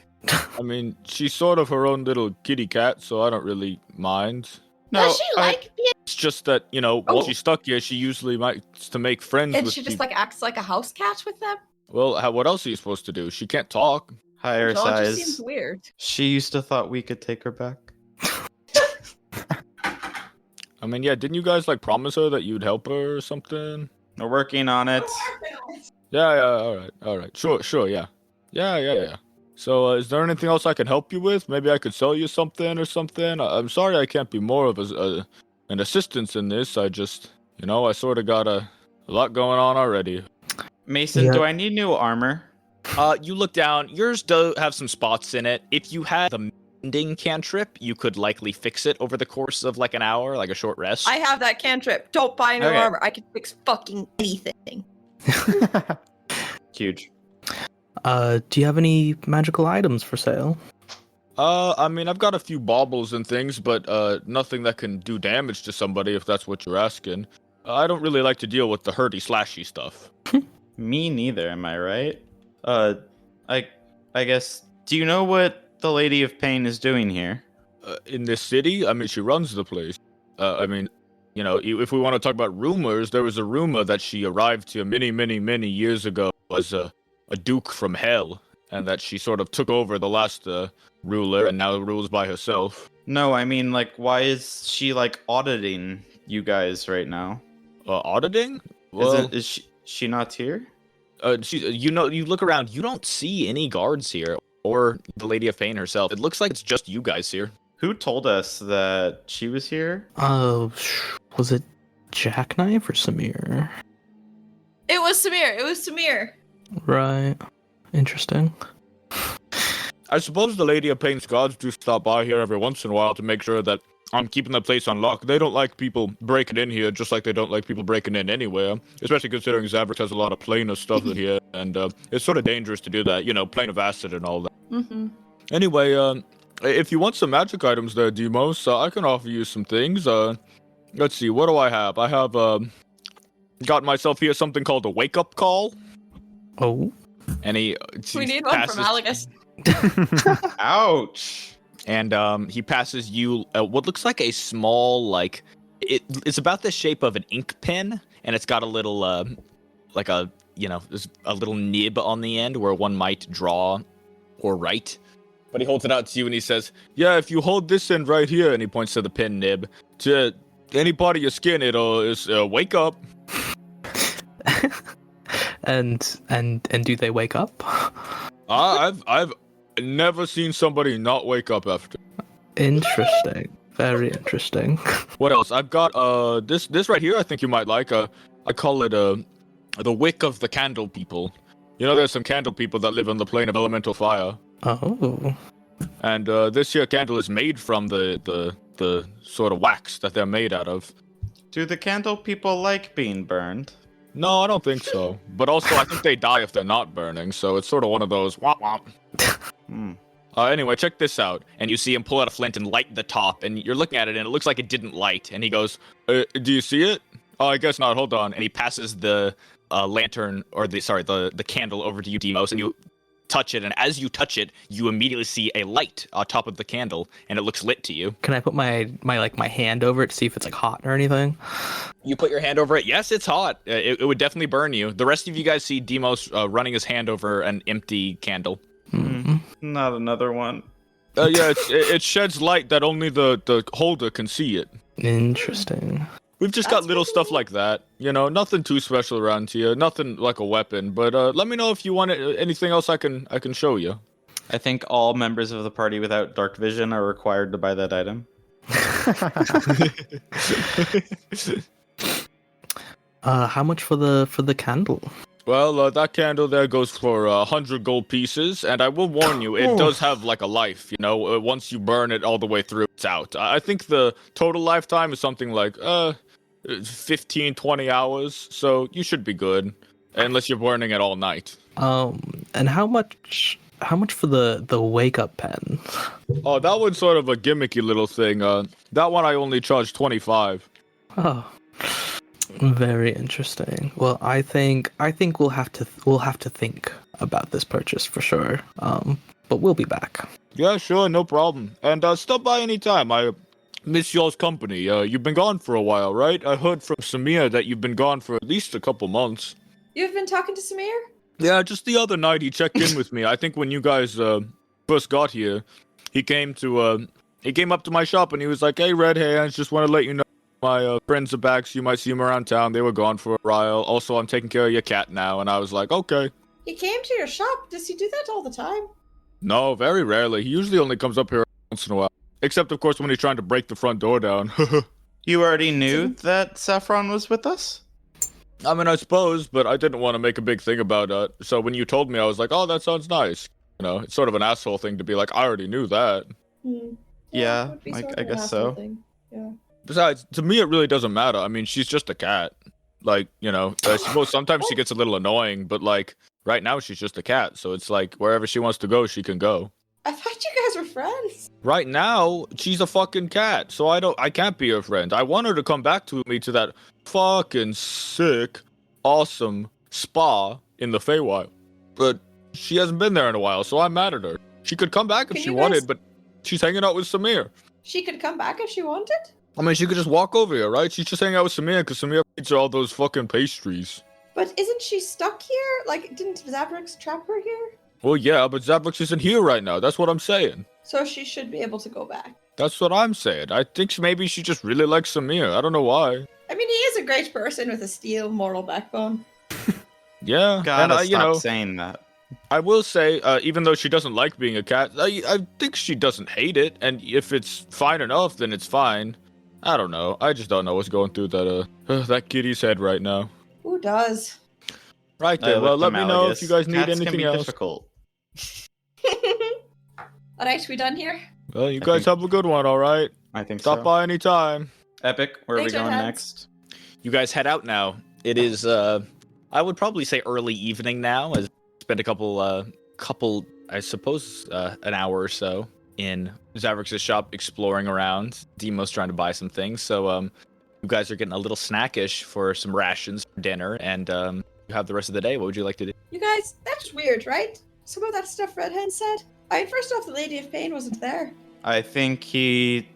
I mean, she's sort of her own little kitty cat, so I don't really mind. Does she like being? It's just that, while she's stuck here, she usually likes to make friends And with she just people. like acts like a house cat with them? Well, what else are you supposed to do? She can't talk. Higher No, it size. just seems weird. She used to thought we could take her back. I mean, yeah, didn't you guys, promise her that you'd help her or something? We're working on it. Yeah, alright. Sure, yeah. Yeah. So, is there anything else I can help you with? Maybe I could sell you something or something? I'm sorry I can't be more of an assistance in this. I just, I sort of got a lot going on already. Mason, Yeah. do I need new armor? You look down. Yours does have some spots in it. If you had the mending cantrip, you could likely fix it over the course of an hour, like a short rest. I have that cantrip. Don't buy new Okay. armor. I can fix fucking anything. Huge. Do you have any magical items for sale? I mean, I've got a few baubles and things, but nothing that can do damage to somebody if that's what you're asking. I don't really like to deal with the hurty slashy stuff. Me neither, am I right? I guess, do you know what the Lady of Pain is doing here? In this city, I mean, she runs the place. I mean, if we want to talk about rumors, there was a rumor that she arrived here many years ago as a duke from hell, and that she sort of took over the last ruler and now rules by herself. No, I mean, why is she, auditing you guys right now? Auditing? Well, Is she not here? you look around. You don't see any guards here or the Lady of Pain herself. It looks like it's just you guys here. Who told us that she was here? Was it Jackknife or Samir? It was Samir. Right. Interesting. I suppose the Lady of Pain's guards do stop by here every once in a while to make sure that I'm keeping the place on lock. They don't like people breaking in here, just like they don't like people breaking in anywhere. Especially considering Zabrix has a lot of plane of stuff in here, and it's sort of dangerous to do that. Plane of acid and all that. Mm-hmm. Anyway, if you want some magic items there, Demos, I can offer you some things. Let's see, what do I have? I have got myself here something called a wake-up call. Oh. And he We need one passes, from Alagus. Ouch! and he passes you what looks like a small it's about the shape of an ink pen, and it's got a little there's a little nib on the end where one might draw or write. But he holds it out to you and he says, Yeah, if you hold this end right here, and he points to the pen nib, to any part of your skin, it'll wake up. And do they wake up? I've never seen somebody not wake up after. Interesting. Very interesting. What else? I've got this right here. I think you might like. I call it the wick of the candle people. There's some candle people that live on the plane of elemental fire. Oh. And this here candle is made from the sort of wax that they're made out of. Do the candle people like being burned? No, I don't think so. But also, I think they die if they're not burning, so it's sort of one of those womp womp. Hmm. Anyway, check this out. And you see him pull out a flint and light the top, and you're looking at it, and it looks like it didn't light. And he goes, do you see it? Oh, I guess not. Hold on. And he passes the lantern, or the candle over to you, Demos, and you touch it. And as you touch it, you immediately see a light on top of the candle, and it looks lit to you. Can I put my hand over it to see if it's like hot or anything? You put your hand over it. Yes, it's hot. It would definitely burn you. The rest of you guys see Demos running his hand over an empty candle. Mm-hmm. Not another one. Yeah, it sheds light that only the holder can see it. Interesting. We've just got little stuff like that. You know, nothing too special around here. Nothing like a weapon. But let me know if you want anything else I can show you. I think all members of the party without dark vision are required to buy that item. How much for the candle? Well, that candle there goes for 100 gold pieces, and I will warn you, it does have like a life. You know, once you burn it all the way through, it's out. I think the total lifetime is something like 15, 20 hours, so you should be good, unless you're burning it all night. And how much for the wake up pen? Oh, that one's sort of a gimmicky little thing. That one I only charged 25. Oh. Very interesting. Well, I think we'll have to think about this purchase for sure. But we'll be back. Yeah, sure, no problem. And stop by anytime. I miss y'all's company. You've been gone for a while, right? I heard from Samir that you've been gone for at least a couple months. You've been talking to Samir? Yeah, just the other night he checked in with me. I think when you guys first got here, he came up to my shop and he was like, "Hey, Red Hands, just want to let you know my friends are back, so you might see them around town. They were gone for a while. Also, I'm taking care of your cat now." And I was like, "Okay." He came to your shop. Does he do that all the time? No, very rarely. He usually only comes up here once in a while. Except, of course, when he's trying to break the front door down. You already knew that Saffron was with us? I mean, I suppose, but I didn't want to make a big thing about it. So when you told me, I was like, "Oh, that sounds nice." You know, it's sort of an asshole thing to be like, "I already knew that." Yeah, it would be I sort of an guess asshole so. thing. Yeah. Besides, to me, it really doesn't matter. I mean, she's just a cat. Like, you know, I suppose sometimes she gets a little annoying, but like, right now she's just a cat. So it's like, wherever she wants to go, she can go. I thought you guys were friends. Right now, she's a fucking cat, so I can't be her friend. I want her to come back to me to that fucking sick, awesome spa in the Feywild. But she hasn't been there in a while, so I'm mad at her. She could come back if Can she you wanted, guys- but she's hanging out with Samir. She could come back if she wanted? I mean, she could just walk over here, right? She's just hanging out with Samir because Samir feeds her all those fucking pastries. But isn't she stuck here? Like, didn't Zabrix trap her here? Well, yeah, but Zabrix isn't here right now. That's what I'm saying. So she should be able to go back. That's what I'm saying. I think maybe she just really likes Samir. I don't know why. I mean, he is a great person with a steel moral backbone. Yeah, Gotta and stop you know, saying that. I will say, even though she doesn't like being a cat, I think she doesn't hate it. And if it's fine enough, then it's fine. I don't know. I just don't know what's going through that kitty's head right now. Who does? Right then. Well, let me know if you guys need Cats can anything be else. difficult. Alright, we done here? Well, you I guys think- have a good one, all right? I think Stop so. by anytime. Epic, where are we Thanks, Red going Hands. next? You guys head out now. It is, I would probably say early evening now. As spent a couple, I suppose, an hour or so in Zavrix's shop exploring around. Demo's trying to buy some things. So, you guys are getting a little snackish for some rations for dinner, and you have the rest of the day. What would you like to do? You guys, that's weird, right? Some of that stuff Red Hen said. I mean, first off, the Lady of Pain wasn't there. I think he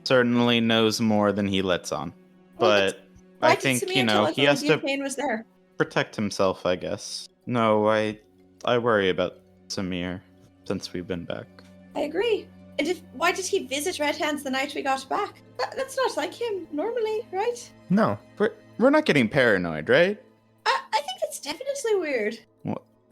certainly knows more than he lets on. Well, But Why I did think, Samir tell us he the has Lady of to Pain was there? protect himself, I guess. No, I worry about Samir since we've been back. I agree. And why did he visit Red Hands the night we got back? That's not like him normally, right? No. We're not getting paranoid, right? I think that's definitely weird.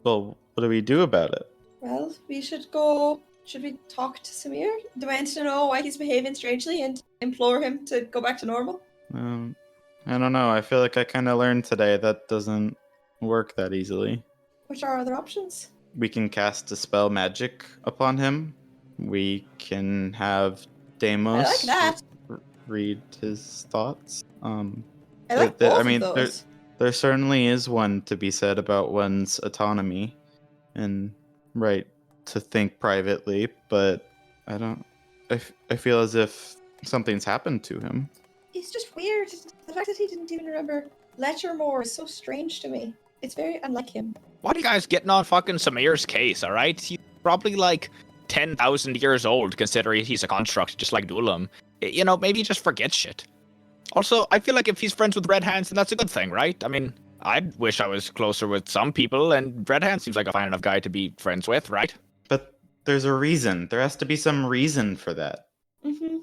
Well, what do we do about it? Well, we should go. Should we talk to Samir? Demand to know why he's behaving strangely and implore him to go back to normal? I don't know. I feel like I kind of learned today that doesn't work that easily. Which are our other options? We can cast Dispel Magic upon him. We can have Deimos I like that. read his thoughts. I like both I mean, of those. there certainly is one to be said about one's autonomy and right to think privately, but I don't. I feel as if something's happened to him. He's just weird. The fact that he didn't even remember Letchermore is so strange to me. It's very unlike him. Why are you guys getting on fucking Samir's case, alright? He's probably like 10,000 years old, considering he's a construct just like Dulam. You know, maybe he just forgets shit. Also, I feel like if he's friends with Red Hands, then that's a good thing, right? I mean, I wish I was closer with some people, and Red Hands seems like a fine enough guy to be friends with, right? But there's a reason. There has to be some reason for that. Mm-hmm.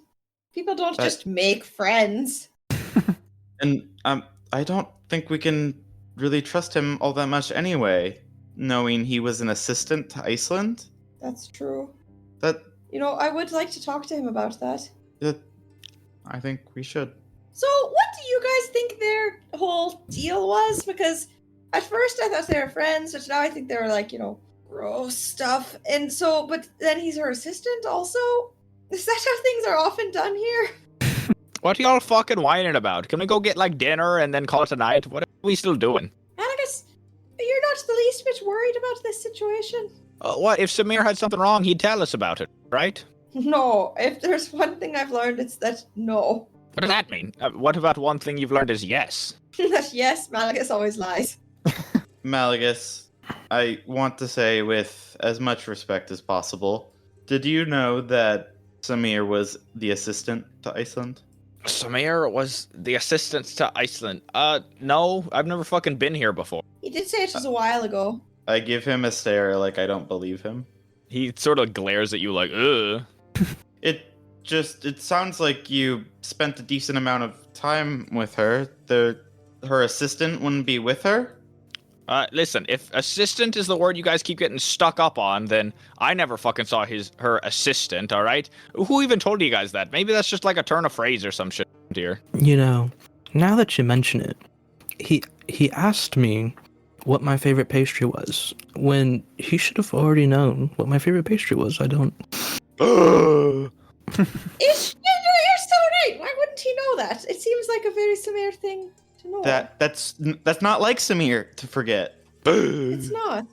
People don't just make friends. And I don't think we can really trust him all that much anyway, knowing he was an assistant to Iceland. That's true. That I would like to talk to him about that. I think we should. So, what do you guys think their whole deal was? Because at first I thought they were friends, but now I think they were like, gross stuff. And so, but then he's her assistant also? Is that how things are often done here? What are y'all fucking whining about? Can we go get, like, dinner and then call it a night? What are we still doing? Angus, you're not the least bit worried about this situation? What? If Samir had something wrong, he'd tell us about it, right? No. If there's one thing I've learned, it's that no. What does that mean? What about one thing you've learned is yes? That yes, Malagus always lies. Malagus, I want to say with as much respect as possible, did you know that Samir was the assistant to Iceland? Samir was the assistant to Iceland. No, I've never fucking been here before. He did say it was a while ago. I give him a stare like I don't believe him. He sort of glares at you like, ugh. It sounds like you spent a decent amount of time with her. Her assistant wouldn't be with her? Listen, if assistant is the word you guys keep getting stuck up on, then I never fucking saw her assistant, alright? Who even told you guys that? Maybe that's just like a turn of phrase or some shit here. Now that you mention it, he asked me what my favorite pastry was, when he should have already known what my favorite pastry was. I don't... You're so right! Why wouldn't he know that? It seems like a very Samir thing to know. That's not like Samir to forget. It's not.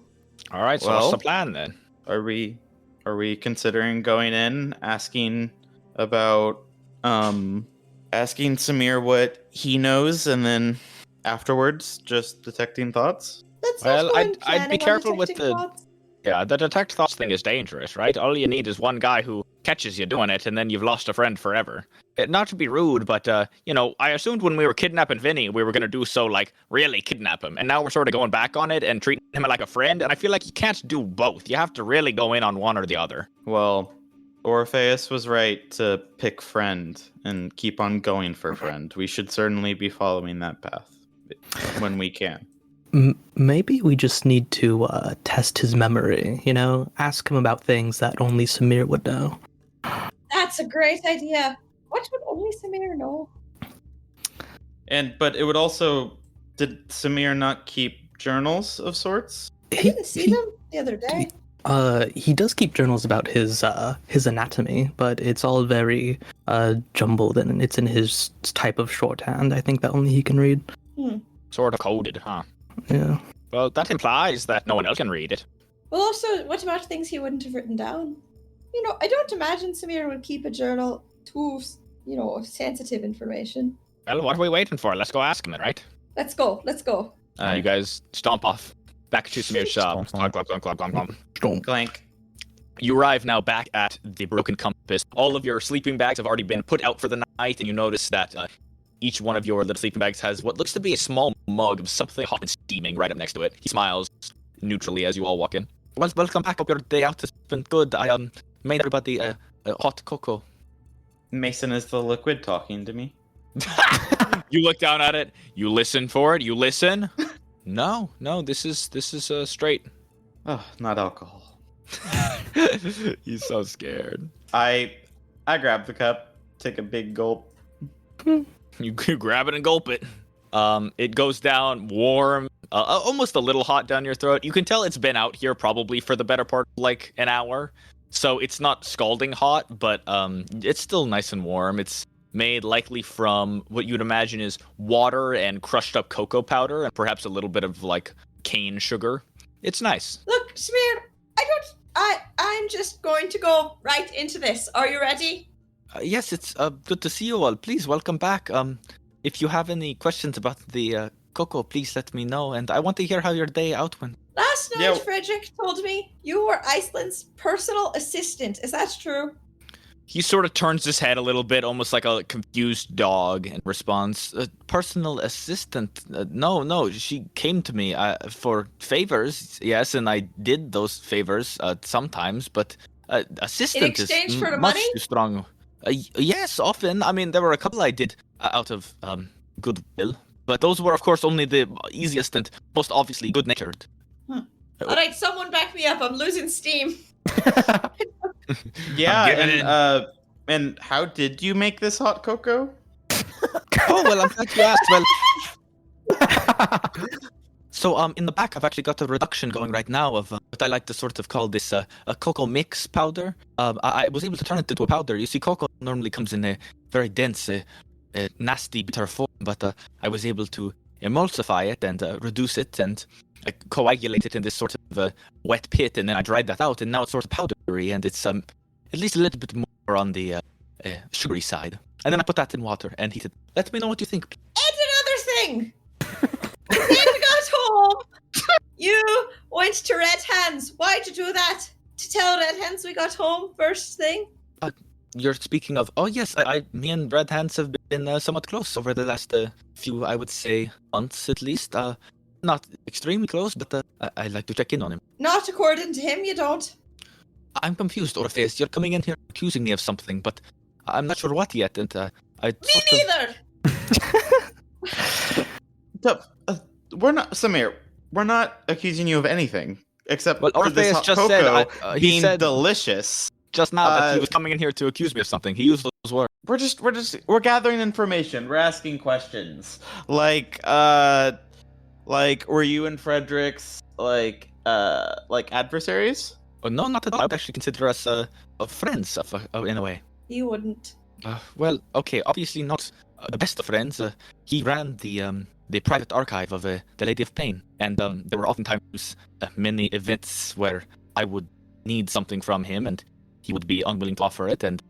Alright, so what's the plan then? Are we considering going in, asking about asking Samir what he knows, and then afterwards just detecting thoughts? Well, I'd be careful with the detect thoughts thing is dangerous, right? All you need is one guy who catches you doing it, and then you've lost a friend forever. Not to be rude, but, I assumed when we were kidnapping Vinny, we were going to do so, like, really kidnap him. And now we're sort of going back on it and treating him like a friend, and I feel like you can't do both. You have to really go in on one or the other. Well, Orpheus was right to pick friend and keep on going for friend. We should certainly be following that path when we can. Maybe we just need to test his memory, ask him about things that only Samir would know. That's a great idea. What would only Samir know? But it would also... Did Samir not keep journals of sorts? I didn't see them the other day. He does keep journals about his anatomy, but it's all very jumbled, and it's in his type of shorthand, I think, that only he can read. Sort of coded, huh? Yeah. Well, that implies that no one else can read it. Well, also, what about things he wouldn't have written down? I don't imagine Samir would keep a journal to, sensitive information. Well, what are we waiting for? Let's go ask him, right? Let's go. You guys stomp off back to Samir's shop. Clomp, clomp, clomp, clomp, clomp. Clank. You arrive now back at the Broken Compass. All of your sleeping bags have already been put out for the night, and you notice that each one of your little sleeping bags has what looks to be a small mug of something hot and steaming right up next to it. He smiles neutrally as you all walk in. Well, welcome back. Hope your day out has been good. I made everybody hot cocoa. Mason is the liquid talking to me. You look down at it. You listen for it. You listen. No, this is straight. Oh, not alcohol. He's so scared. I grab the cup, take a big gulp. You grab it and gulp it. It goes down warm, almost a little hot down your throat. You can tell it's been out here probably for the better part of like an hour. So it's not scalding hot, but it's still nice and warm. It's made likely from what you'd imagine is water and crushed up cocoa powder and perhaps a little bit of like cane sugar. It's nice. Look, Samir, I'm just going to go right into this. Are you ready? Yes, it's good to see you all. Please welcome back. If you have any questions about the cocoa, please let me know. And I want to hear how your day out went. Last night, Yeah. Frederick told me you were Iceland's personal assistant. Is that true? He sort of turns his head a little bit, almost like a confused dog, and responds, Personal assistant? No, she came to me for favors, yes, and I did those favors sometimes, but assistant In exchange is for the much money? too strong. Yes, often. I mean, there were a couple I did out of goodwill, but those were, of course, only the easiest and most obviously good-natured. All right, someone back me up. I'm losing steam. Yeah, and how did you make this hot cocoa? Oh, well, I'm glad you asked. Well, so in the back, I've actually got a reduction going right now of what I like to sort of call this a cocoa mix powder. I was able to turn it into a powder. You see, cocoa normally comes in a very dense, nasty, bitter form, but I was able to emulsify it and reduce it and coagulate it in this sort of wet pit, and then I dried that out, and now it's sort of powdery, and it's at least a little bit more on the sugary side. And then I put that in water and heat it. Let me know what you think. And another thing. When you got home, you went to Red Hands. Why'd you do that? To tell Red Hands we got home first thing? You're speaking of... Oh, yes, me and Red Hands have been somewhat close over the last few, I would say, months at least. Not extremely close, but I like to check in on him. Not according to him, you don't. I'm confused, Orpheus. You're coming in here accusing me of something, but I'm not sure what yet, and I... Me neither! We're not, Samir, we're not accusing you of anything, except Well, for this Orpheus hot just cocoa said, he being said delicious. just now that he Uh, was coming in here to accuse me of something. He used those words. We're gathering information. We're asking questions. Like, were you and Fredericks like adversaries? Oh, no, not at all. I would actually consider us friends, in a way. You wouldn't. Well, okay, obviously not the best of friends. He ran the private archive of the Lady of Pain, and there were oftentimes many events where I would need something from him, and he would be unwilling to offer it, and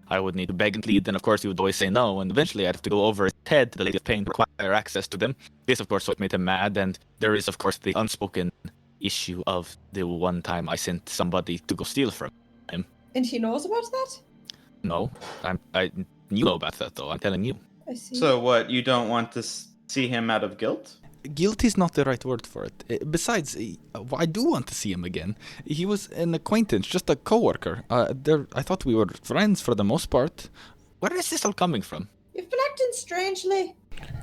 I would need to beg and plead, and of course he would always say no, and eventually I'd have to go over his head to the Lady of Pain to require access to them. This, of course, what made him mad, and there is, of course, the unspoken issue of the one time I sent somebody to go steal from him. And he knows about that? No, you know about that, though, I'm telling you. I see. So what? You don't want to see him out of guilt? Guilt is not the right word for it. Besides, I do want to see him again. He was an acquaintance, just a coworker. I thought we were friends for the most part. Where is this all coming from? You've been acting strangely.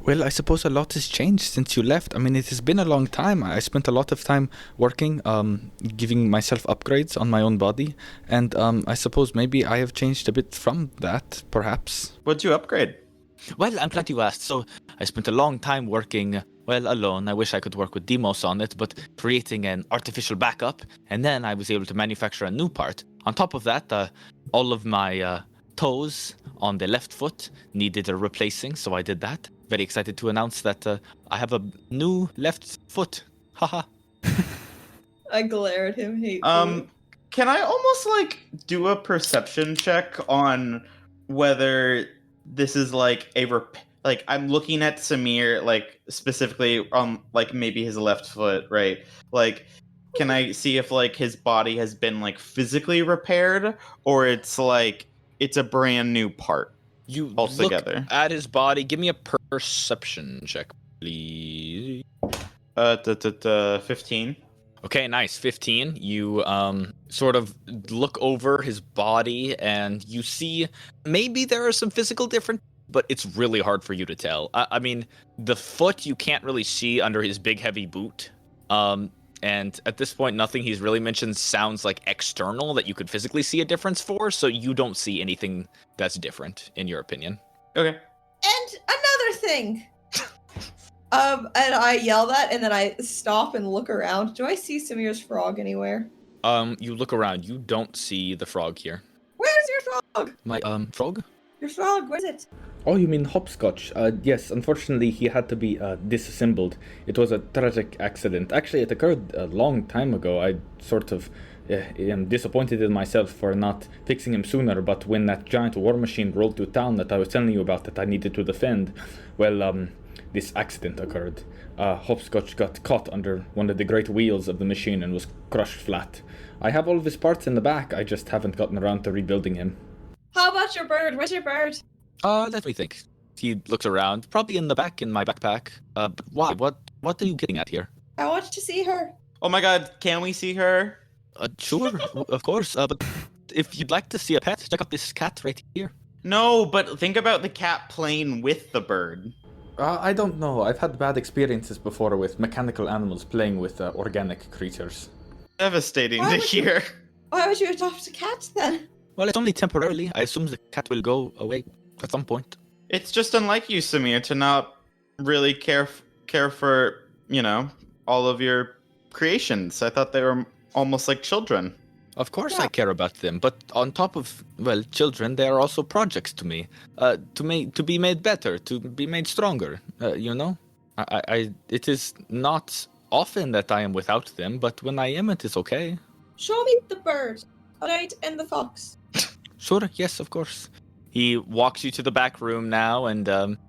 Well, I suppose a lot has changed since you left. I mean, it has been a long time. I spent a lot of time working, giving myself upgrades on my own body. And I suppose maybe I have changed a bit from that, perhaps. What'd you upgrade? Well, I'm glad you asked. So, I spent a long time working, well, alone. I wish I could work with Demos on it, but creating an artificial backup. And then I was able to manufacture a new part. On top of that, all of my toes on the left foot needed a replacing, so I did that. Very excited to announce that I have a new left foot. Haha. I glare at him hatefully. Can I almost do a perception check on whether this is I'm looking at Samir specifically on maybe his left foot, right? Can I see if his body has been physically repaired, or it's a brand new part? You altogether. look at his body. Give me a perception check, please. 15. Okay, nice. 15. You sort of look over his body and you see maybe there are some physical differences, but it's really hard for you to tell. I mean, the foot you can't really see under his big heavy boot. And at this point, nothing he's really mentioned sounds external that you could physically see a difference for, so you don't see anything that's different, in your opinion. Okay. And another thing. And I yell that, and then I stop and look around. Do I see Samir's frog anywhere? You look around. You don't see the frog here. Where's your frog? My frog? Your frog, where is it? Oh, you mean hopscotch? Yes, unfortunately he had to be disassembled. It was a tragic accident. Actually, it occurred a long time ago. I sort of am disappointed in myself for not fixing him sooner, but when that giant war machine rolled to town that I was telling you about that I needed to defend, well, this accident occurred. Hopscotch got caught under one of the great wheels of the machine and was crushed flat. I have all of his parts in the back, I just haven't gotten around to rebuilding him. How about your bird? Where's your bird? Let me think. He looks around, probably in the back in my backpack. But why? What are you getting at here? I want to see her. Oh my god, can we see her? Sure, of course. But if you'd like to see a pet, check out this cat right here. No, but think about the cat playing with the bird. I don't know. I've had bad experiences before with mechanical animals playing with organic creatures. Devastating Why to would you- hear. Why would you adopt a cat then? Well, it's only temporarily. I assume the cat will go away at some point. It's just unlike you, Samir, to not really care for, all of your creations. I thought they were almost like children. Of course Yeah. I care about them, but on top of, well, children, they are also projects to me. To be made better, to be made stronger, you know? It is not often that I am without them, but when I am, it is okay. Show me the bird. Alright, and the fox. Sure, yes, of course. He walks you to the back room now, and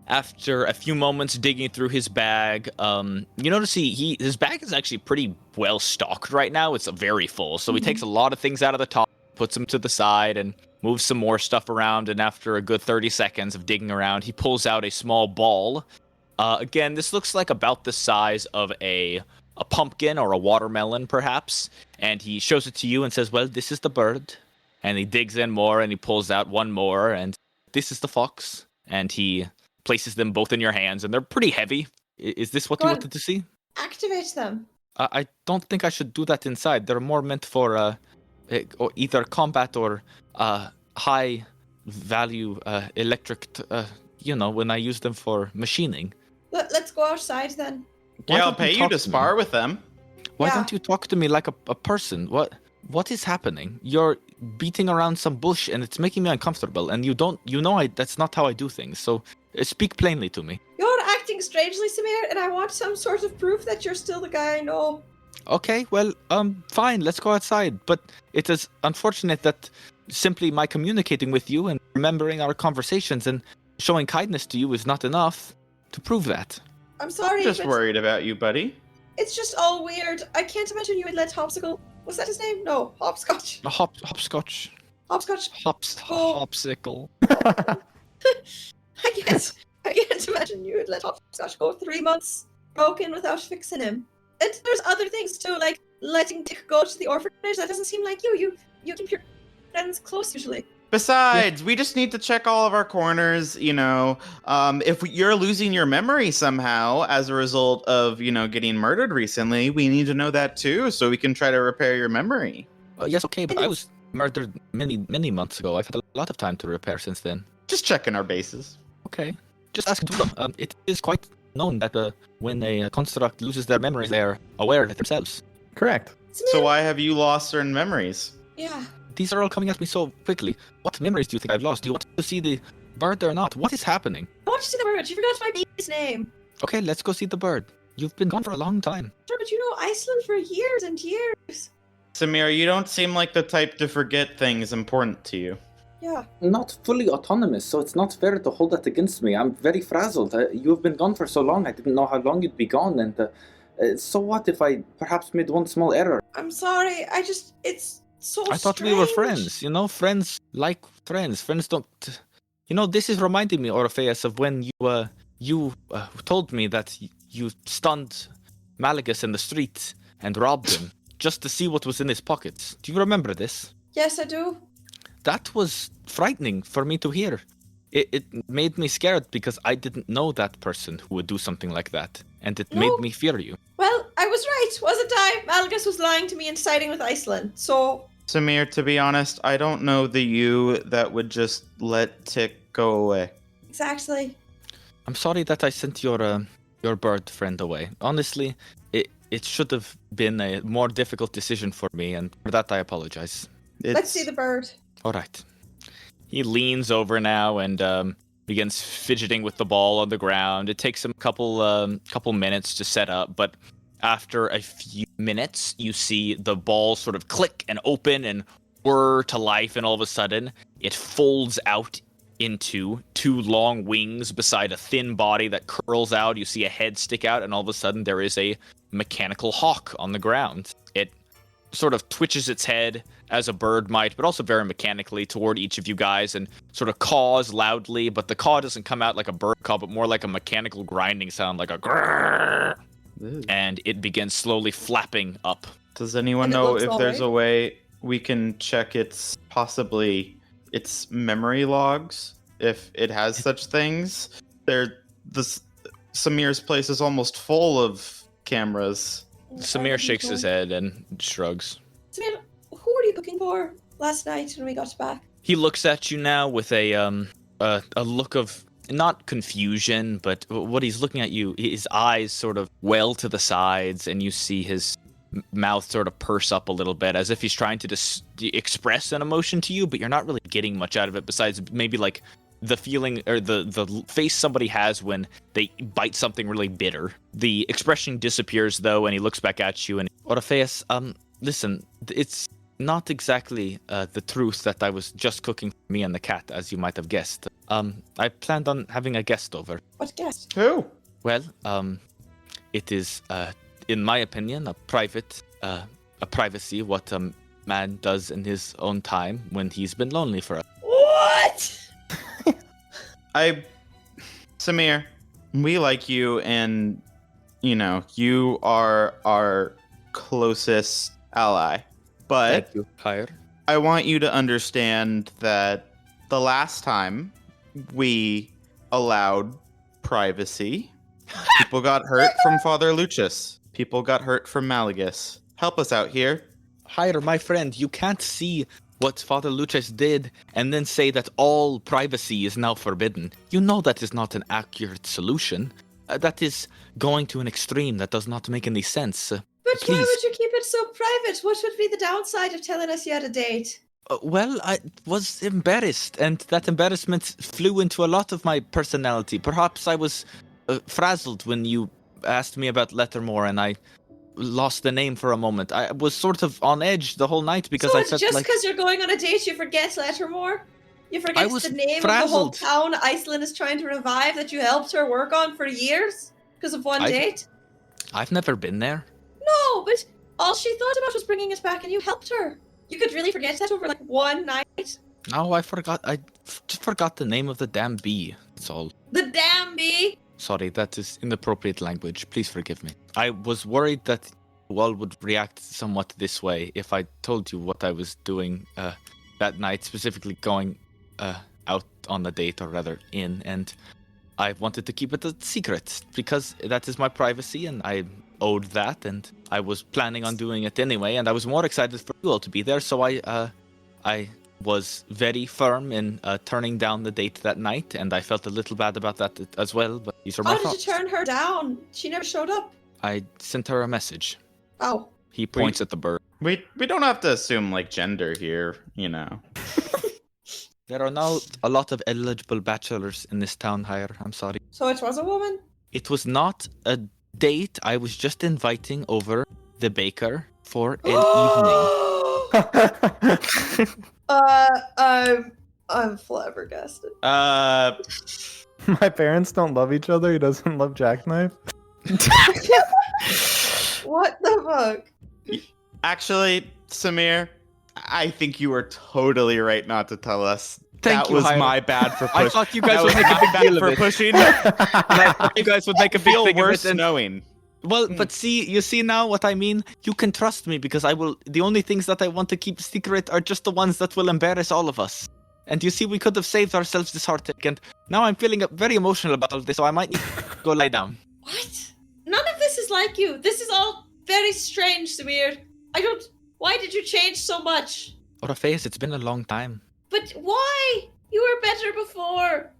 after a few moments digging through his bag, you notice his bag is actually pretty well stocked right now. It's very full, so he takes a lot of things out of the top, puts them to the side, and moves some more stuff around. And after a good 30 seconds of digging around, he pulls out a small ball. Again, this looks like about the size of a pumpkin or a watermelon, perhaps. And he shows it to you and says, "Well, this is the bird." And he digs in more and he pulls out one more, and this is the fox. And he places them both in your hands, and they're pretty heavy. Is this what Go you on. wanted to see? Activate them. I don't think I should do that inside. They're more meant for or either combat or high value electric, when I use them for machining. Let's go outside then. Why Yeah, I'll don't you pay you talk to me? spar with them. Why Yeah. don't you talk to me like a person? What is happening? You're beating around some bush and it's making me uncomfortable, and that's not how I do things. So speak plainly to me. You're acting strangely, Samir, and I want some sort of proof that you're still the guy I know. Okay, well, fine, let's go outside. But it is unfortunate that simply my communicating with you and remembering our conversations and showing kindness to you is not enough to prove that. I'm sorry, Just but worried about you, buddy. it's just all weird. I can't imagine you would let Hopsicle. Was that his name? No, Hopscotch. Hopscotch. Hopscotch. Oh. Hopsicle. I can't imagine you would let Hopscotch go 3 months broken without fixing him. And there's other things too, like letting Dick go to the orphanage. That doesn't seem like you. You keep your friends close usually. Besides, we just need to check all of our corners, if you're losing your memory somehow as a result of, getting murdered recently, we need to know that too, so we can try to repair your memory. Yes, okay, but I was murdered many, many months ago. I've had a lot of time to repair since then. Just checking our bases. Okay. Just ask Dula. It is quite known that when a construct loses their memories, they are aware of themselves. Correct. So why have you lost certain memories? Yeah. These are all coming at me so quickly. What memories do you think I've lost? Do you want to see the bird or not? What is happening? I want to see the bird. You forgot my baby's name. Okay, let's go see the bird. You've been gone for a long time. Sure, but you know Iceland for years and years. Samir, you don't seem like the type to forget things important to you. Yeah. Not fully autonomous, so it's not fair to hold that against me. I'm very frazzled. You've been gone for so long, I didn't know how long you'd be gone, and so what if I perhaps made one small error? I'm sorry. It's so I thought we were strange. friends. Friends like friends. Friends don't. This is reminding me, Orpheus, of when you told me that you stunned Malagus in the street and robbed him just to see what was in his pockets. Do you remember this? Yes, I do. That was frightening for me to hear. It made me scared because I didn't know that person who would do something like that, and it made No. me fear you. Well, I was right, wasn't I? Malagus was lying to me and siding with Iceland. So Samir, to be honest, I don't know the you that would just let Tick go away. exactly. I'm sorry that I sent your bird friend away. Honestly, it should have been a more difficult decision for me, and for that I apologize. Let's see the bird. All right. He leans over now and begins fidgeting with the ball on the ground. It takes him a couple minutes to set up, but after a few minutes, you see the ball sort of click and open and whir to life, and all of a sudden, it folds out into two long wings beside a thin body that curls out. You see a head stick out, and all of a sudden, there is a mechanical hawk on the ground. It sort of twitches its head as a bird might, but also very mechanically toward each of you guys, and sort of caws loudly, but the caw doesn't come out like a bird caw, but more like a mechanical grinding sound, like a grrrr. And it begins slowly flapping up. Does anyone And it know looks if all there's right? a way we can check its memory logs? If it has such things? Samir's place is almost full of cameras. Samir shakes his head and shrugs. Samir, who were you looking for last night when we got back? He looks at you now with a look of not confusion, but what he's looking at you, his eyes sort of well to the sides, and you see his mouth sort of purse up a little bit, as if he's trying to express an emotion to you, but you're not really getting much out of it besides maybe like the feeling or the face somebody has when they bite something really bitter. The expression disappears though, and he looks back at you and, Orpheus, listen, it's not exactly the truth that I was just cooking for me and the cat, as you might have guessed. I planned on having a guest over. What guest? Who? Well, it is, in my opinion, a privacy what a man does in his own time when he's been lonely for a... What? Samir, we like you, and, you are our closest ally. But Thank you, Hire. I want you to understand that the last time we allowed privacy, people got hurt from Father Lucius. People got hurt from Malagus. Help us out here. Hire, my friend, you can't see what Father Lucius did and then say that all privacy is now forbidden. You know that is not an accurate solution. That is going to an extreme that does not make any sense. But why Please. would you keep it so private? What would be the downside of telling us you had a date? Well, I was embarrassed, and that embarrassment flew into a lot of my personality. Perhaps I was frazzled when you asked me about Lettermore, and I lost the name for a moment. I was sort of on edge the whole night because so I it's felt just like... because you're going on a date you forget Lettermore? You forget was the name frazzled. of the whole town Iceland is trying to revive that you helped her work on for years? Because of one date? I've never been there. No, but all she thought about was bringing it back and you helped her. You could really forget that over like one night? No, I forgot. I just forgot the name of the damn bee. That's all. The damn bee! Sorry, that is inappropriate language. Please forgive me. I was worried that you all would react somewhat this way if I told you what I was doing that night, specifically going out on a date, or rather in, and I wanted to keep it a secret because that is my privacy and I owed that, and I was planning on doing it anyway, and I was more excited for you all to be there, so I was very firm in turning down the date that night, and I felt a little bad about that as well, but these are my How did you thoughts. turn her down? She never showed up. I sent her a message. Oh. He points at the bird. We don't have to assume gender here, There are now a lot of eligible bachelors in this town, Hire. I'm sorry. So it was a woman? It was not a date. I was just inviting over the baker for an evening. I'm flabbergasted. My parents don't love each other. He doesn't love Jackknife. What the fuck? Actually, Samir, I think you were totally right not to tell us. Thank that you, was Hire. my bad for I pushing. thought you guys That would was make a my big bad deal for of it. pushing. I thought you guys would make a big Feel thing of worse it. And, knowing. well, but you see now what I mean? You can trust me because I will. The only things that I want to keep secret are just the ones that will embarrass all of us. And you see, we could have saved ourselves this heartache, and now I'm feeling very emotional about all this, so I might need to go lie down. What? None of this is like you. This is all very strange, Samir. Why did you change so much? Orpheus, it's been a long time. But why? You were better before.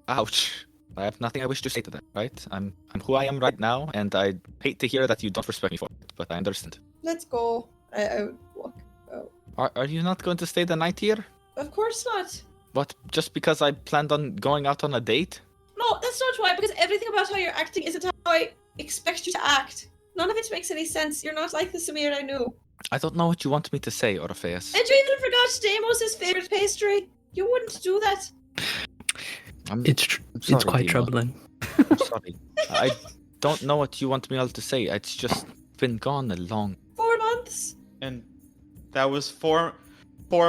Ouch. I have nothing I wish to say to that, right? I'm who I am right now, and I hate to hear that you don't respect me for it, but I understand. Let's go. I would walk out. Are you not going to stay the night here? Of course not. What? Just because I planned on going out on a date? No, that's not why, because everything about how you're acting isn't how I expect you to act. None of it makes any sense. You're not like the Samir I knew. I don't know what you want me to say, Orpheus. And you even forgot Deimos' favorite pastry. You wouldn't do that. It's sorry, quite Dima. troubling. I'm sorry. I don't know what you want me all to say. It's just been gone a long... 4 months. And that was 4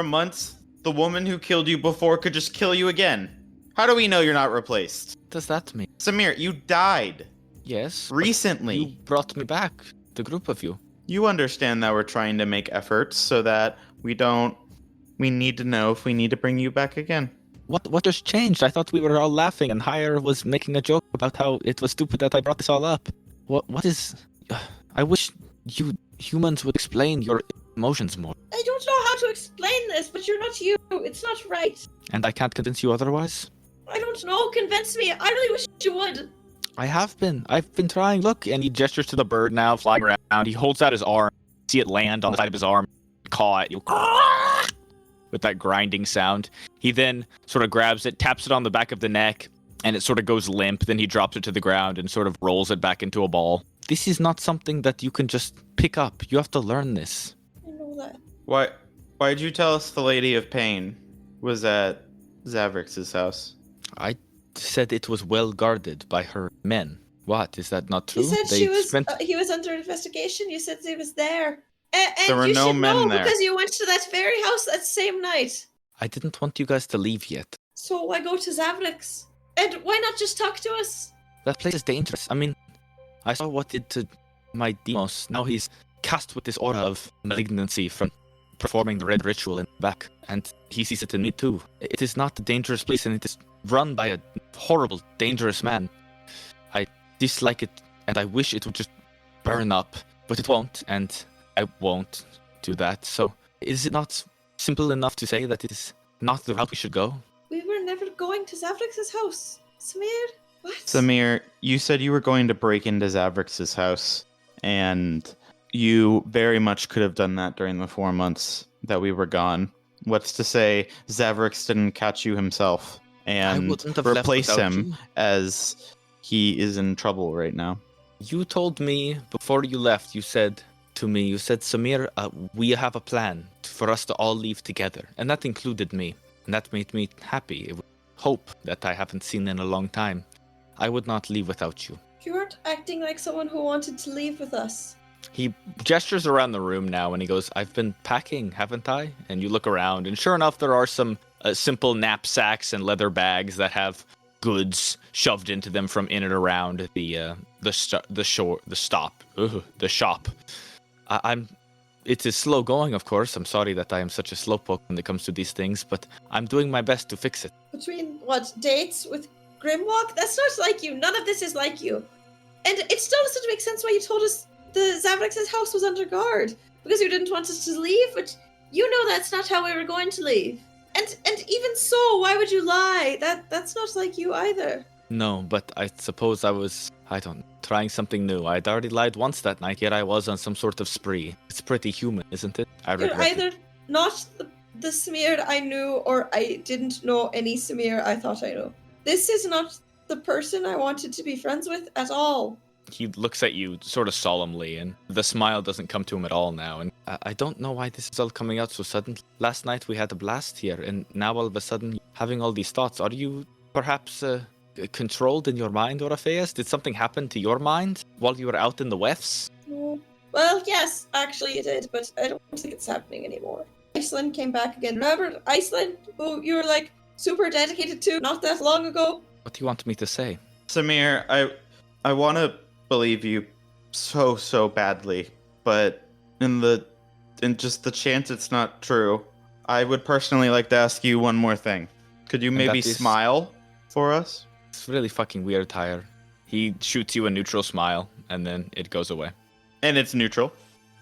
months? The woman who killed you before could just kill you again. How do we know you're not replaced? What does that mean? Samir, you died. Yes. but Recently. You brought me back. The group of you. You understand that we're trying to make efforts so that we need to know if we need to bring you back again. What just changed? I thought we were all laughing and Hire was making a joke about how it was stupid that I brought this all up. What is... I wish you humans would explain your emotions more. I don't know how to explain this, but you're not you. It's not right. And I can't convince you otherwise? I don't know. Convince me. I really wish you would. I have been. I've been trying. Look, And he gestures to the bird now flying around. He holds out his arm. See it land on the side of his arm. Caw at you. With that grinding sound. He then sort of grabs it, taps it on the back of the neck, and it sort of goes limp. Then he drops it to the ground and sort of rolls it back into a ball. this is not something that you can just pick up. You have to learn this. I know that. Why did you tell us the Lady of Pain was at Zavrix's house? I said it was well guarded by her men. What? Is that not true? You said They he was under investigation. You said he was there. And There were you no should men know there. because you went to that fairy house that same night. I didn't want you guys to leave yet. So why go to Zavrix? And why not just talk to us? That place is dangerous. I mean, I saw what it did to my Demos. Now he's cast with this aura of malignancy from performing the red ritual in the back. And he sees it in me too. It is not a dangerous place, and it is run by a horrible, dangerous man. I dislike it, and I wish it would just burn up. But it won't, and I won't do that. So is it not simple enough to say that it is not the route we should go? We were never going to Zavrix's house. Samir? What? Samir, you said you were going to break into Zavrix's house, and you very much could have done that during the 4 months that we were gone. What's to say Zavrix didn't catch you himself and wouldn't have left replace without him you. as he is in trouble right now? You told me before you left, you said, Samir, we have a plan for us to all leave together. And that included me. And that made me happy. It was hope that I haven't seen in a long time. I would not leave without you. You weren't acting like someone who wanted to leave with us. He gestures around the room now and he goes, I've been packing, haven't I? And you look around, and sure enough, there are some simple knapsacks and leather bags that have goods shoved into them from in and around the shop. It is slow going, of course. I'm sorry that I am such a slowpoke when it comes to these things, but I'm doing my best to fix it. Between, what, dates with Grimwalk? That's not like you. None of this is like you. And it still doesn't make sense why you told us the Zavrix's house was under guard. Because you didn't want us to leave, but you know that's not how we were going to leave. And even so, why would you lie? That's not like you either. No, but I suppose I was, trying something new. I'd already lied once that night, yet I was on some sort of spree. It's pretty human, isn't it? I You're regret it. either not the Samir I knew, or I didn't know any Samir I thought I knew. This is not the person I wanted to be friends with at all. He looks at you sort of solemnly, and the smile doesn't come to him at all now. And I don't know why this is all coming out so suddenly. Last night we had a blast here, and now all of a sudden having all these thoughts. Are you perhaps controlled in your mind, Orpheus? Did something happen to your mind while you were out in the wefts? No. Well, yes, actually it did, but I don't think it's happening anymore. Iceland came back again. Remember Iceland, who you were like super dedicated to not that long ago? What do you want me to say? Samir, I want to believe you so badly, but in just the chance it's not true, I would personally like to ask you one more thing. Could you maybe that is- smile for us? It's really fucking weird, Tyre. he shoots you a neutral smile, and then it goes away. And it's neutral,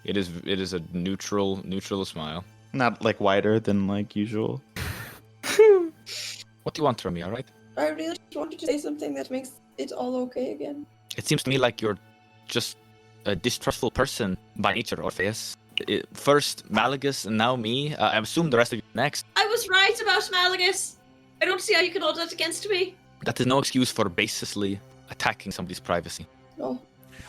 It is a neutral smile. not like wider than like usual. What do you want from me, alright? I really wanted to say something that makes it all okay again. It seems to me like you're just a distrustful person by nature, Orpheus. First Malagus and now me. I assume the rest of you next. I was right about Malagus. I don't see how you can hold that against me. That is no excuse for baselessly attacking somebody's privacy. No.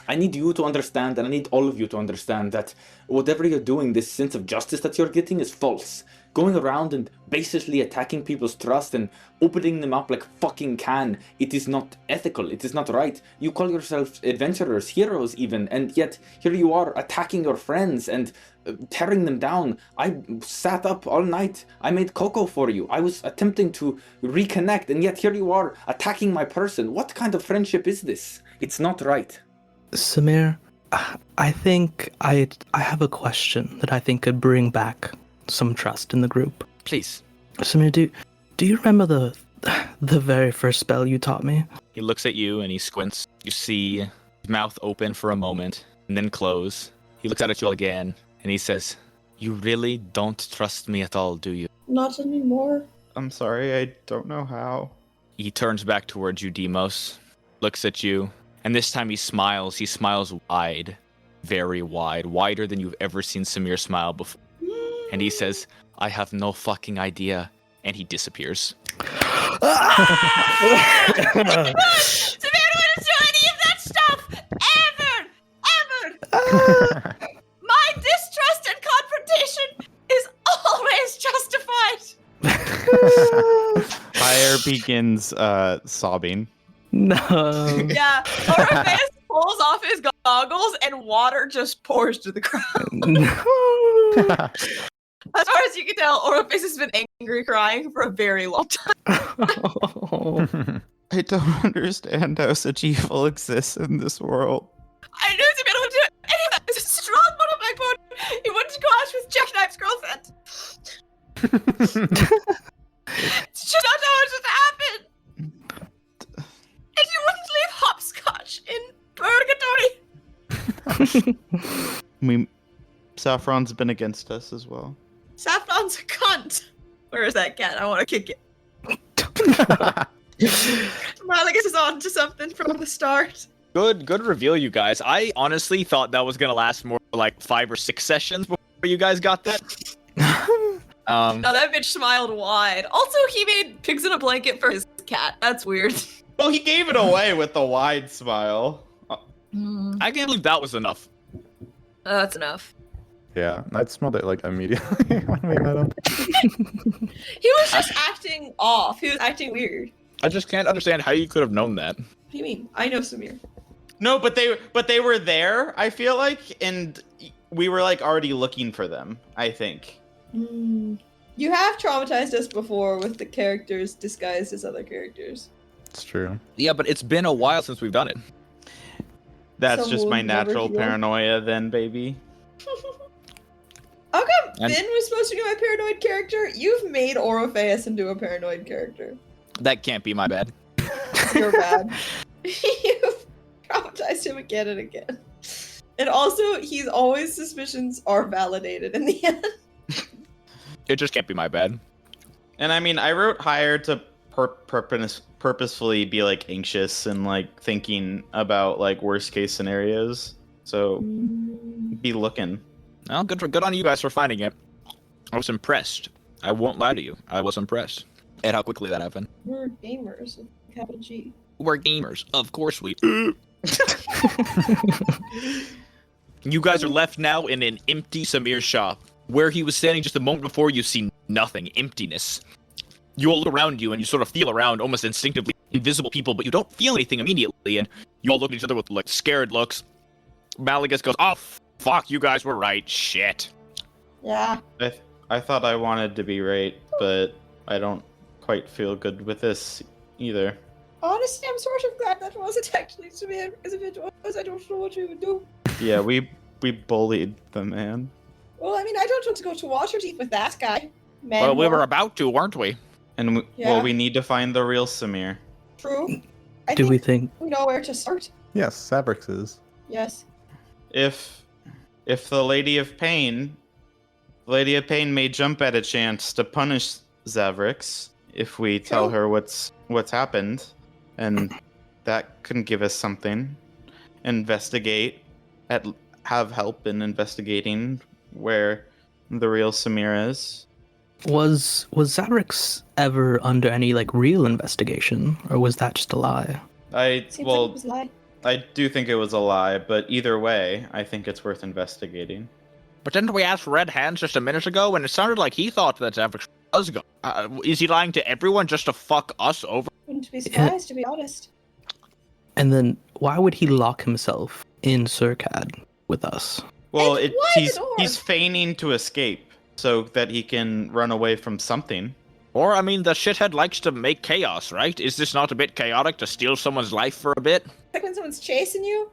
I need you to understand, and I need all of you to understand that whatever you're doing, this sense of justice that you're getting is false. Going around and basically attacking people's trust and opening them up like fucking can, it is not ethical, it is not right. You call yourselves adventurers, heroes even, and yet here you are attacking your friends and tearing them down. I sat up all night, I made cocoa for you, I was attempting to reconnect, and yet here you are attacking my person. What kind of friendship is this? It's not right. Samir, I think I have a question that I think could bring back some trust in the group. Please. Samir, do you remember the very first spell you taught me? He looks at you and he squints. You see his mouth open for a moment and then close. He looks out at you all again and he says, "You really don't trust me at all, do you?" Not anymore. I'm sorry, I don't know how. He turns back towards you, Demos, looks at you, and this time he smiles. He smiles wide, very wide, wider than you've ever seen Samir smile before. And he says, "I have no fucking idea." And he disappears. Samir wouldn't do any of that stuff! Ever! My distrust and confrontation is always justified! Fire begins sobbing. No. Yeah, Orpheus pulls off his goggles and water just pours to the ground. No. As far as you can tell, Orpheus has been angry crying for a very long time. I don't understand how such evil exists in this world. I knew Samir would do any of that. It's a strong one on my phone. He wouldn't go out with Jackknife's girlfriend. It's just not how it should happen. And you wouldn't leave hopscotch in purgatory. Saffron's been against us as well. Saffron's a cunt. Where is that cat? I want to kick it. Malagus is on to something from the start. Good reveal, you guys. I honestly thought that was gonna last more like 5 or 6 sessions before you guys got that. No, that bitch smiled wide. Also, he made pigs in a blanket for his cat. That's weird. Well, he gave it away with the wide smile. I can't believe that was enough. That's enough. Yeah, I smelled it like immediately when we met him. He was just acting off. He was acting weird. I just can't understand how you could have known that. What do you mean? I know Samir. No, but they were there, I feel like, and we were like already looking for them, I think. You have traumatized us before with the characters disguised as other characters. It's true. Yeah, but it's been a while since we've done it. That's Some just my wound never natural heal. paranoia then, baby. How come And- Finn was supposed to be my paranoid character? You've made Orpheus into a paranoid character. That can't be my bad. You're bad. You've traumatized him again and again. And also, he's always suspicions are validated in the end. It just can't be my bad. And I mean, I wrote higher to purposefully be like anxious and like thinking about like worst case scenarios. So be looking. Well, good on you guys for finding it. I was impressed. I won't lie to you. I was impressed at how quickly that happened. We're gamers with capital G. We're gamers. Of course we. You guys are left now in an empty Samir shop. Where he was standing just a moment before, you see nothing. Emptiness. You all look around you and you sort of feel around almost instinctively. Invisible people, but you don't feel anything immediately. And you all look at each other with like scared looks. Malagus goes, "Oh, fuck, you guys were right. Shit." Yeah. I thought I wanted to be right, but I don't quite feel good with this either. Honestly, I'm sort of glad that wasn't actually Samir, because if it was, I don't know what we would do. Yeah, we bullied the man. Well, I mean, I don't want to go to Waterdeep with that guy. Man, Well, we were about to, weren't we? And Yeah. well, we need to find the real Samir. True. I Do think we think? we know where to start. Yes, Sabrix is. Yes. If the Lady of Pain may jump at a chance to punish Zavrix if we tell True. her what's happened, and that can give us something. Have help in investigating where the real Samir is. Was Zabrix ever under any like real investigation, or was that just a lie? Seems like it was a lie. I do think it was a lie, but either way, I think it's worth investigating. But didn't we ask Red Hands just a minute ago, and it sounded like he thought that Zavrix was gone? Is he lying to everyone just to fuck us over? Wouldn't be surprised, to be honest. And then why would he lock himself in Surcad with us? Well, And why the door? he's feigning to escape so that he can run away from something. Or, I mean, the shithead likes to make chaos, right? Is this not a bit chaotic to steal someone's life for a bit? Like when someone's chasing you.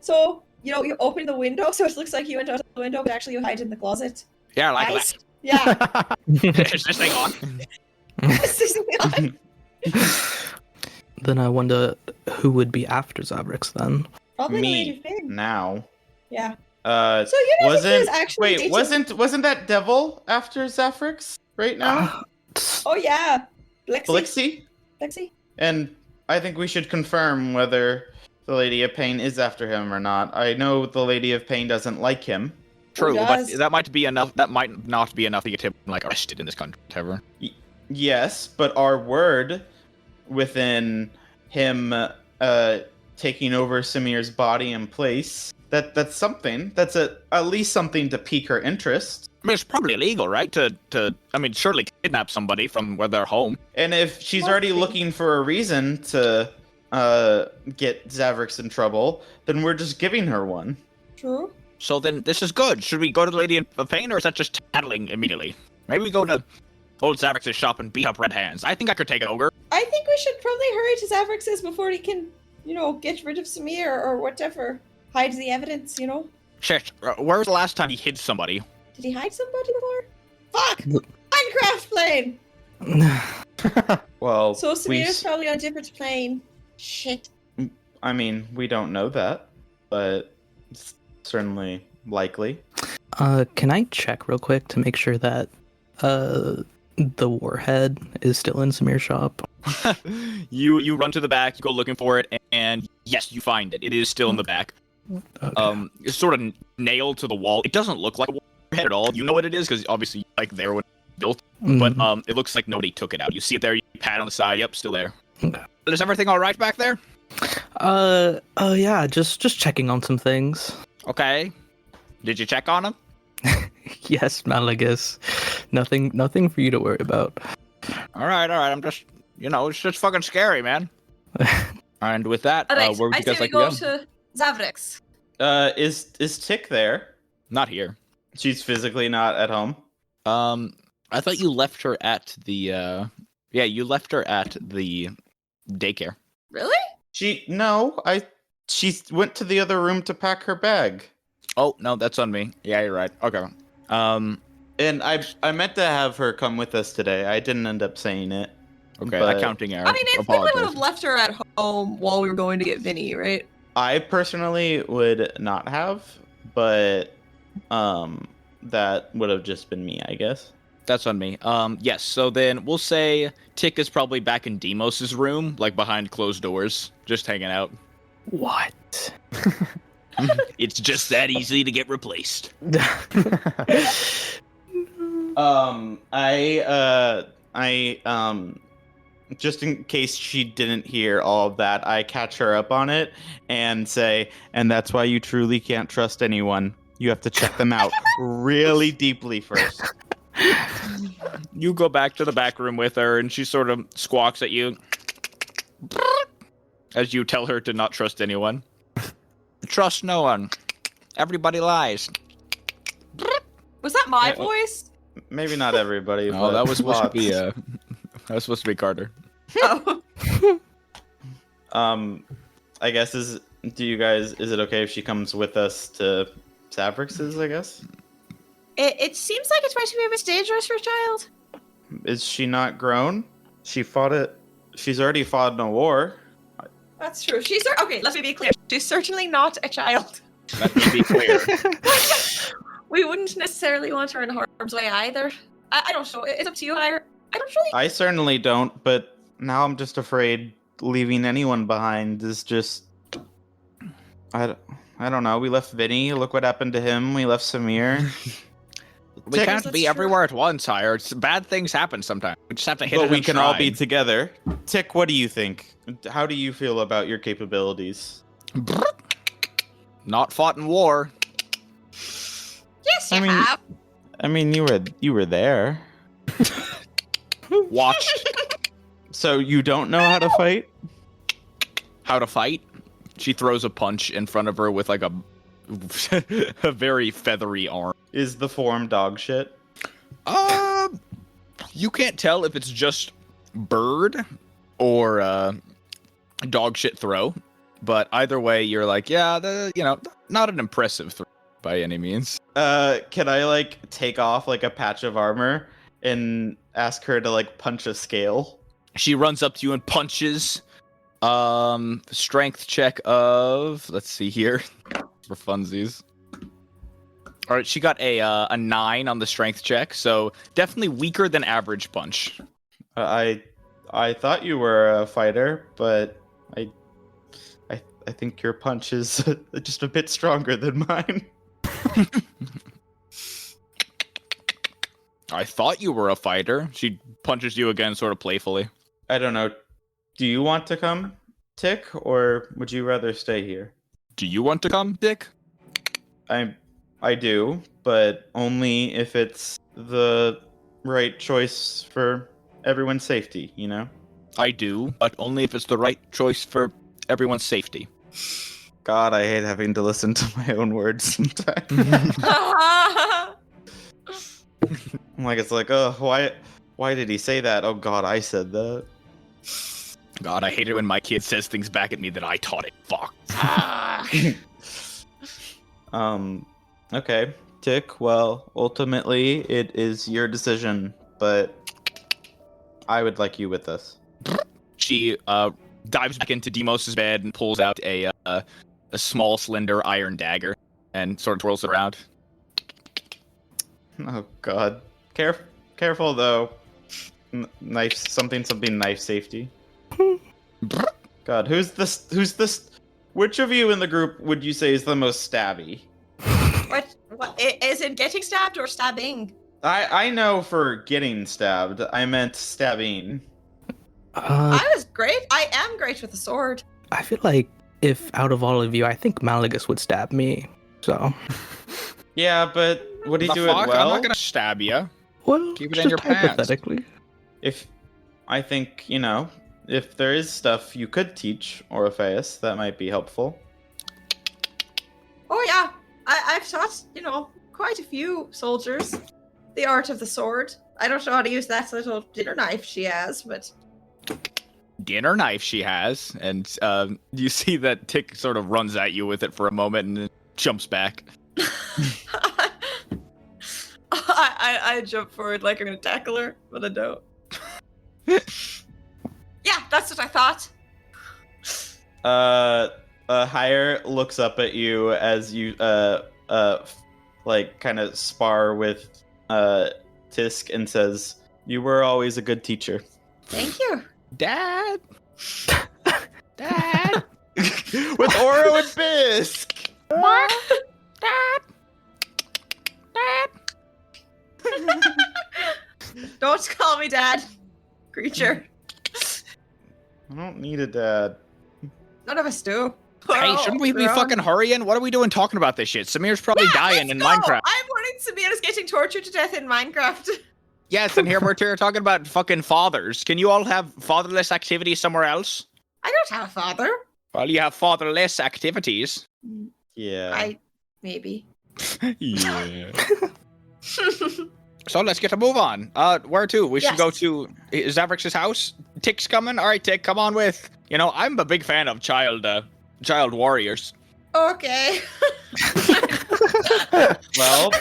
So, you know, you open the window, so it looks like you went out the window, but actually you hide in the closet. Yeah, like Nice. that. Yeah. Is this thing on? This is on. Then I wonder who would be after Zabrix then. Probably the Me Lady of Pain. now. Yeah. So So you know he was actually dating... wasn't that devil after Zafrix right now? Oh yeah. Blixie? Lexi? And I think we should confirm whether the Lady of Pain is after him or not. I know the Lady of Pain doesn't like him. True, but does? that might be enough. That might not be enough to get him like arrested in this country, whatever. Yes, but our word within him taking over Samir's body and place, that's something. That's at least something to pique her interest. I mean, it's probably illegal, right? I mean, surely kidnap somebody from where they're home. And if she's Must already be. looking for a reason to get Zavrix in trouble, then we're just giving her one. True. So then this is good. Should we go to the Lady of Pain, or is that just tattling immediately? Maybe we go to old Zavrix's shop and beat up Red Hands. I think I could take it over. I think we should probably hurry to Zavrix's before he can, you know, get rid of Samir or whatever. Hide the evidence, you know? Shit, where was the last time he hid somebody? Did he hide somebody before? Fuck! Minecraft plane! Well, So we Samir's probably on a different plane. Shit. I mean, we don't know that, but it's certainly likely. Can I check real quick to make sure that the warhead is still in Samir's shop? You run to the back, you go looking for it, and yes, you find it. It is still in the back. Okay. It's sort of nailed to the wall. It doesn't look like a warhead at all. You know what it is because obviously like there when it was built, but Mhm. it looks like nobody took it out. You see it there. You pat on the side. Yep, still there. Okay. Is everything all right back there? Yeah, just checking on some things. Okay. Did you check on him? Yes, Malagus. Nothing for you to worry about. All right. I'm just, it's just fucking scary, man. And with that, Alright, where would I you guys say we like go to go? to Zavrix. Is Tick there? Not here. She's physically not at home. I thought you left her at the, you left her at the daycare. Really? She went to the other room to pack her bag. Oh, no, that's on me. Yeah, you're right. Okay. And I meant to have her come with us today. I didn't end up saying it. Okay, But accounting error. I mean, if we would Apologize. have left her at home while we were going to get Vinny, right? I personally would not have, but that would have just been me, I guess. That's on me. Yes, so then we'll say Tick is probably back in Demos's room, like behind closed doors, just hanging out. What? It's just that easy to get replaced. I just in case she didn't hear all of that, I catch her up on it and say, and that's why you truly can't trust anyone. You have to check them out really deeply first. You go back to the back room with her, and she sort of squawks at you as you tell her to not trust anyone. Trust no one. Everybody lies. Was that my Yeah. voice? Maybe not everybody. No, but that was supposed to be lots. that was supposed to be Carter. Oh. I guess is it okay if she comes with us to Savrix's, I guess? It seems like it's going to be a bit dangerous for a child. Is she not grown? She's already fought in a war. That's true. Okay, let me be clear. She's certainly not a child. Let me be clear. We wouldn't necessarily want her in harm's way either. I don't know. It's up to you. I don't really. I certainly don't, but now I'm just afraid leaving anyone behind is just... I don't know. We left Vinny. Look what happened to him. We left Samir. We Tick, can't that's be true. everywhere at once, Hire. Bad things happen sometimes. We just have to hit but it we in can all be stride. together. Tick, what do you think? How do you feel about your capabilities? Not fought in war. Yes, you I mean- have. I mean, you were there. Watched So you don't know how to fight? how to fight. She throws a punch in front of her with like a a very feathery arm. Is the form dog shit? You can't tell if it's just bird or dog shit throw, but either way, you're like, yeah, not an impressive throw by any means. Can I like take off like a patch of armor and ask her to like punch a scale? She runs up to you and punches. Strength check of, let's see here, for funsies. All right, she got a 9 on the strength check, so definitely weaker than average punch. I thought you were a fighter, but I think your punch is just a bit stronger than mine. I thought you were a fighter. She punches you again, sort of playfully. I don't know. Do you want to come, Tick, or would you rather stay here? Do you want to come, Dick? I do, but only if it's the right choice for everyone's safety, you know? I do, but only if it's the right choice for everyone's safety. God, I hate having to listen to my own words sometimes. I'm like, it's like, oh, why did he say that? Oh God, I said that. God, I hate it when my kid says things back at me that I taught it. Fuck. Okay, Tick, well, ultimately, it is your decision, but I would like you with us. She dives back into Demos's bed and pulls out a small, slender iron dagger and sort of twirls it around. Oh God, careful though. Knife, something, knife safety. God, who's this? Which of you in the group would you say is the most stabby? What is it? Getting stabbed or stabbing? I know for getting stabbed. I meant stabbing. I was great. I am great with a sword. I feel like if out of all of you, I think Malagus would stab me. So, Yeah, but would he The do fuck? it well? I'm not gonna stab you. well, Keep it in your just pants. hypothetically. If I think, if there is stuff you could teach Orpheus, that might be helpful. Oh yeah, I've taught quite a few soldiers the art of the sword. I don't know how to use that little dinner knife she has, but Dinner knife she has, and you see that Tick sort of runs at you with it for a moment and then jumps back. I jump forward like I'm gonna tackle her, but I don't. Yeah, that's what I thought. Hire looks up at you as you like kind of spar with Tisk and says, "You were always a good teacher." Thank you. Dad! Dad! With Oro and Bisk. What? Dad! Dad! Don't call me dad, creature. I don't need a dad. None of us do. Hey, shouldn't we be fucking hurrying? What are we doing talking about this shit? Samir's probably dying let's in go. Minecraft. I'm warning Samir is getting tortured to death in Minecraft. Yes, and here we're talking about fucking fathers. Can you all have fatherless activities somewhere else? I don't have a father. Well, you have fatherless activities. Yeah. Maybe. Yeah. So let's get a move on. Where to? We should Yes. go to Zavrix's house. Tick's coming. All right, Tick, come on with. I'm a big fan of child warriors. Okay. Well,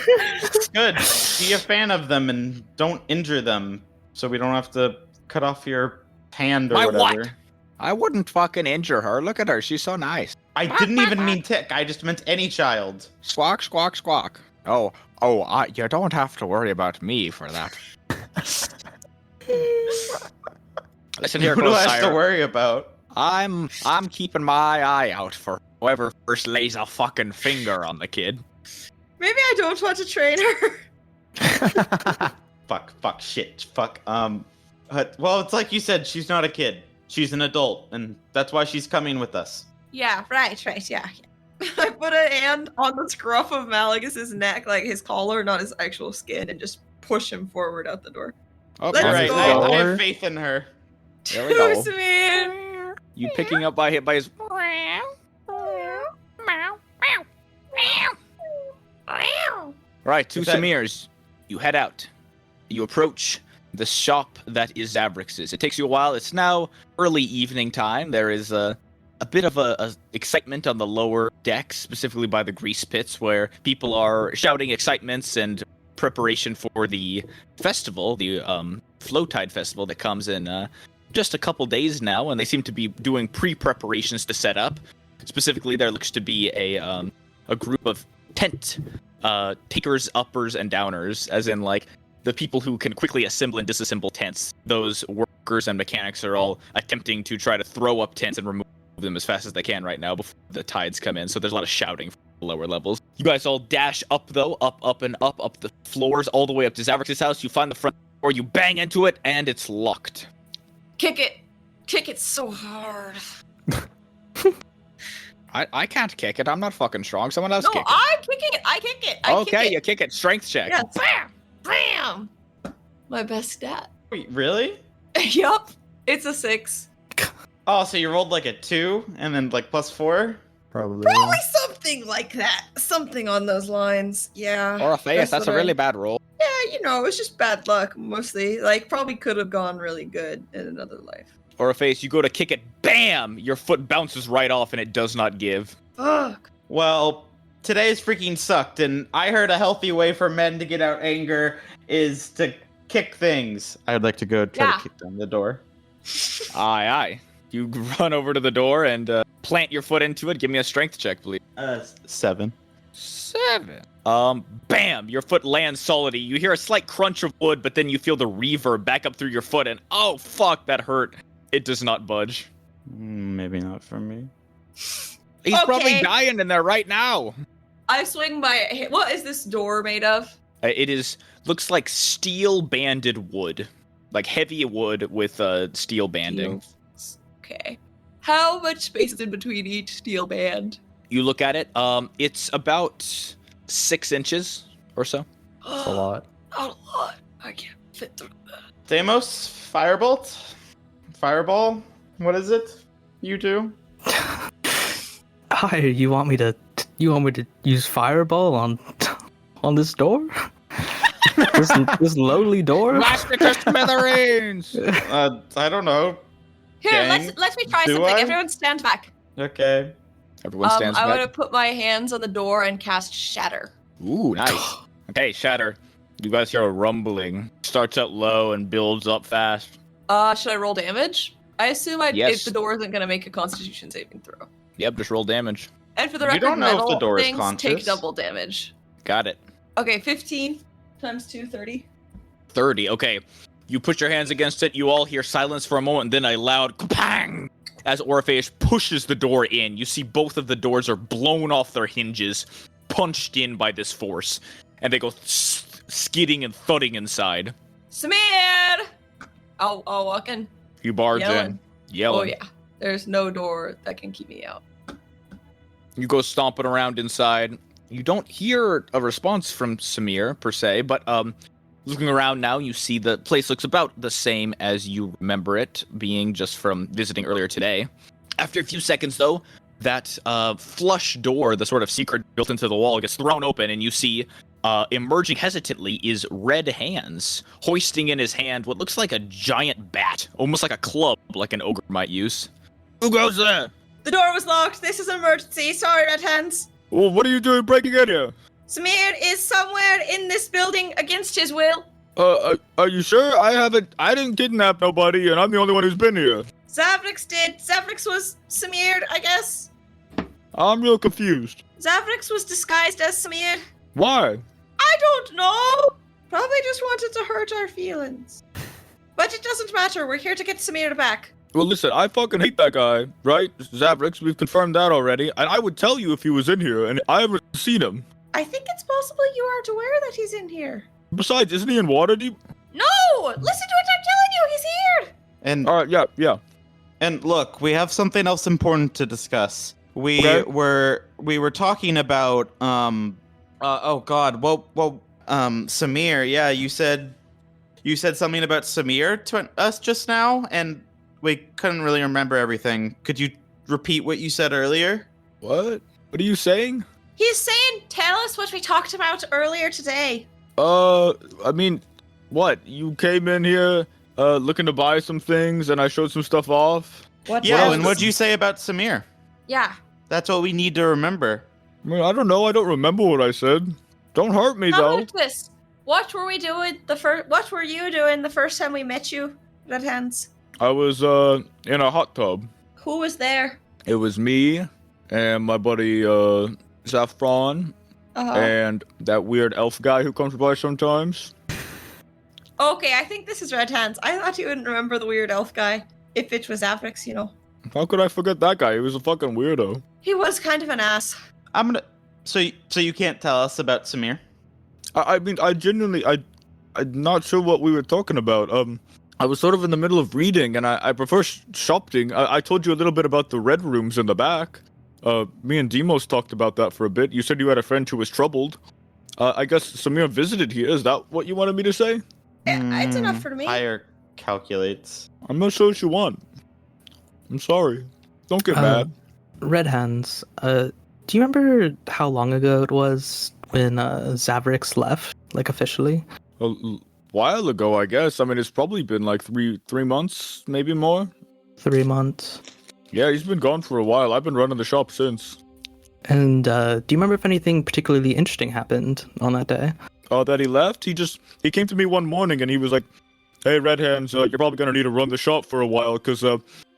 good. Be a fan of them and don't injure them, so we don't have to cut off your hand or My whatever. what? I wouldn't fucking injure her. Look at her. She's so nice. I didn't even mean Tick. I just meant any child. Squawk, squawk, squawk. Oh, you don't have to worry about me for that. Listen here, Who do I have to Sire. worry about? I'm keeping my eye out for whoever first lays a fucking finger on the kid. Maybe I don't want to train her. Fuck, shit, fuck. Well, it's like you said, she's not a kid. She's an adult, and that's why she's coming with us. Yeah, right, yeah. I put a hand on the scruff of Malagus's neck, like his collar, not his actual skin, and just push him forward out the door. Oh, Let's Alright, go. I have faith in her. There we go. Samir. You picking up by his. Right, to Is that- Samir's. You head out. You approach the shop that is Zavrix's. It takes you a while. It's now early evening time. There is a bit of a excitement on the lower decks, specifically by the grease pits, where people are shouting excitements and preparation for the festival, the Flowtide Festival that comes in just a couple days now, and they seem to be doing pre-preparations to set up. Specifically, there looks to be a group of tent takers, uppers, and downers, as in like the people who can quickly assemble and disassemble tents. Those workers and mechanics are all attempting to try to throw up tents and remove them as fast as they can right now before the tides come in. So there's a lot of shouting from the lower levels. You guys all dash up though, up and up the floors, all the way up to Zavrix's house. You find the front door, you bang into it, and it's locked. Kick it so hard. I can't kick it. I'm not fucking strong. Someone else No, kick it. I'm kicking it. I kick it. Okay, you kick it. Strength check. Yeah, bam, bam. My best stat. Wait, really? Yup, it's a 6. Oh, so you rolled like a 2 and then like +4? Probably. Probably something like that. Something on those lines. Yeah. Or a face. That's a what really I- bad roll. Yeah, you know, it's just bad luck mostly. Like, probably could have gone really good in another life. Or a face. You go to kick it. Bam! Your foot bounces right off and it does not give. Fuck. Well, today's freaking sucked, and I heard a healthy way for men to get out anger is to kick things. I'd like to go try Yeah. to kick down the door. Aye. You run over to the door and plant your foot into it. Give me a strength check, please. 7. 7. Bam! Your foot lands solidly. You hear a slight crunch of wood, but then you feel the reverb back up through your foot, and oh fuck, that hurt. It does not budge. Maybe not for me. He's probably Okay. dying in there right now. I swing by. What is this door made of? It looks like steel banded wood, like heavy wood with steel banding. Okay. How much space is in between each steel band? You look at it. It's about 6 inches or so. That's a lot. Not a lot. I can't fit through that. Deimos, firebolt, fireball. What is it? You do? Hi, you want me to use fireball on this door? this lowly door? Blast it to smithereens! I don't know. Here, Gang, let me try do something. I? Everyone stand back. Okay. Everyone stands I want back. to put my hands on the door and cast Shatter. Ooh, nice. Okay, Shatter. You guys hear a rumbling. Starts out low and builds up fast. Should I roll damage? I assume Yes. if the door isn't going to make a Constitution saving throw. Yep, just roll damage. And for the You record, don't know if the metal door is things conscious. take double damage. Got it. Okay, 15 times 2, 30. 30. Okay. You put your hands against it. You all hear silence for a moment, and then a loud kapang as Orpheus pushes the door in. You see both of the doors are blown off their hinges, punched in by this force, and they go skidding and thudding inside. Samir! I'll walk in. You barge in, Yelling. yelling. Oh, yeah. There's no door that can keep me out. You go stomping around inside. You don't hear a response from Samir, per se, but looking around now, you see the place looks about the same as you remember it, being just from visiting earlier today. After a few seconds, though, that flush door, the sort of secret built into the wall, gets thrown open, and you see emerging hesitantly is Red Hands, hoisting in his hand what looks like a giant bat, almost like a club, like an ogre might use. Who goes there? The door was locked. This is an emergency. Sorry, Red Hands. Well, what are you doing breaking in here? Samir is somewhere in this building against his will. Are you sure? I didn't kidnap nobody, and I'm the only one who's been here. Zavrix did. Zavrix was Samir, I guess. I'm real confused. Zavrix was disguised as Samir. Why? I don't know. Probably just wanted to hurt our feelings. But it doesn't matter. We're here to get Samir back. Well, listen, I fucking hate that guy, right? Zavrix, we've confirmed that already, and I would tell you if he was in here, and I haven't seen him. I think it's possible you aren't aware that he's in here. Besides, isn't he in Waterdeep? No! Listen to what I'm telling you! He's here! And All right, yeah. And look, we have something else important to discuss. We Okay. were talking about Samir. Yeah, you said something about Samir to us just now, and we couldn't really remember everything. Could you repeat what you said earlier? What? What are you saying? He's saying, tell us what we talked about earlier today. I mean, what? You came in here looking to buy some things, and I showed some stuff off. What Yeah, was and what'd you say about Samir? Yeah. That's what we need to remember. I mean, I don't know. I don't remember what I said. Don't hurt me, How though. about this? What were we doing what were you doing the first time we met you, Red Hands? I was in a hot tub. Who was there? It was me and my buddy Saffron Uh-huh. and that weird elf guy who comes by sometimes. Okay, I think this is Red Hands. I thought you wouldn't remember the weird elf guy. If it was Avrix, you know. How could I forget that guy? He was a fucking weirdo. He was kind of an ass. So you can't tell us about Samir? I mean, I genuinely, I'm not sure what we were talking about. I was sort of in the middle of reading, and I prefer shopping. I told you a little bit about the red rooms in the back. Me and Demos talked about that for a bit. You said you had a friend who was troubled. I guess Samir visited here. Is that what you wanted me to say? It's enough for me. Higher calculates. I'm not sure what you want. I'm sorry. Don't get mad. Red Hands, do you remember how long ago it was when Zavrix left, like officially? A while ago, I guess. I mean, it's probably been like three months, maybe more. 3 months. Yeah, he's been gone for a while. I've been running the shop since. And do you remember if anything particularly interesting happened on that day? Oh, that he left? He came to me one morning and he was like, "Hey, Red Hands, you're probably gonna need to run the shop for a while because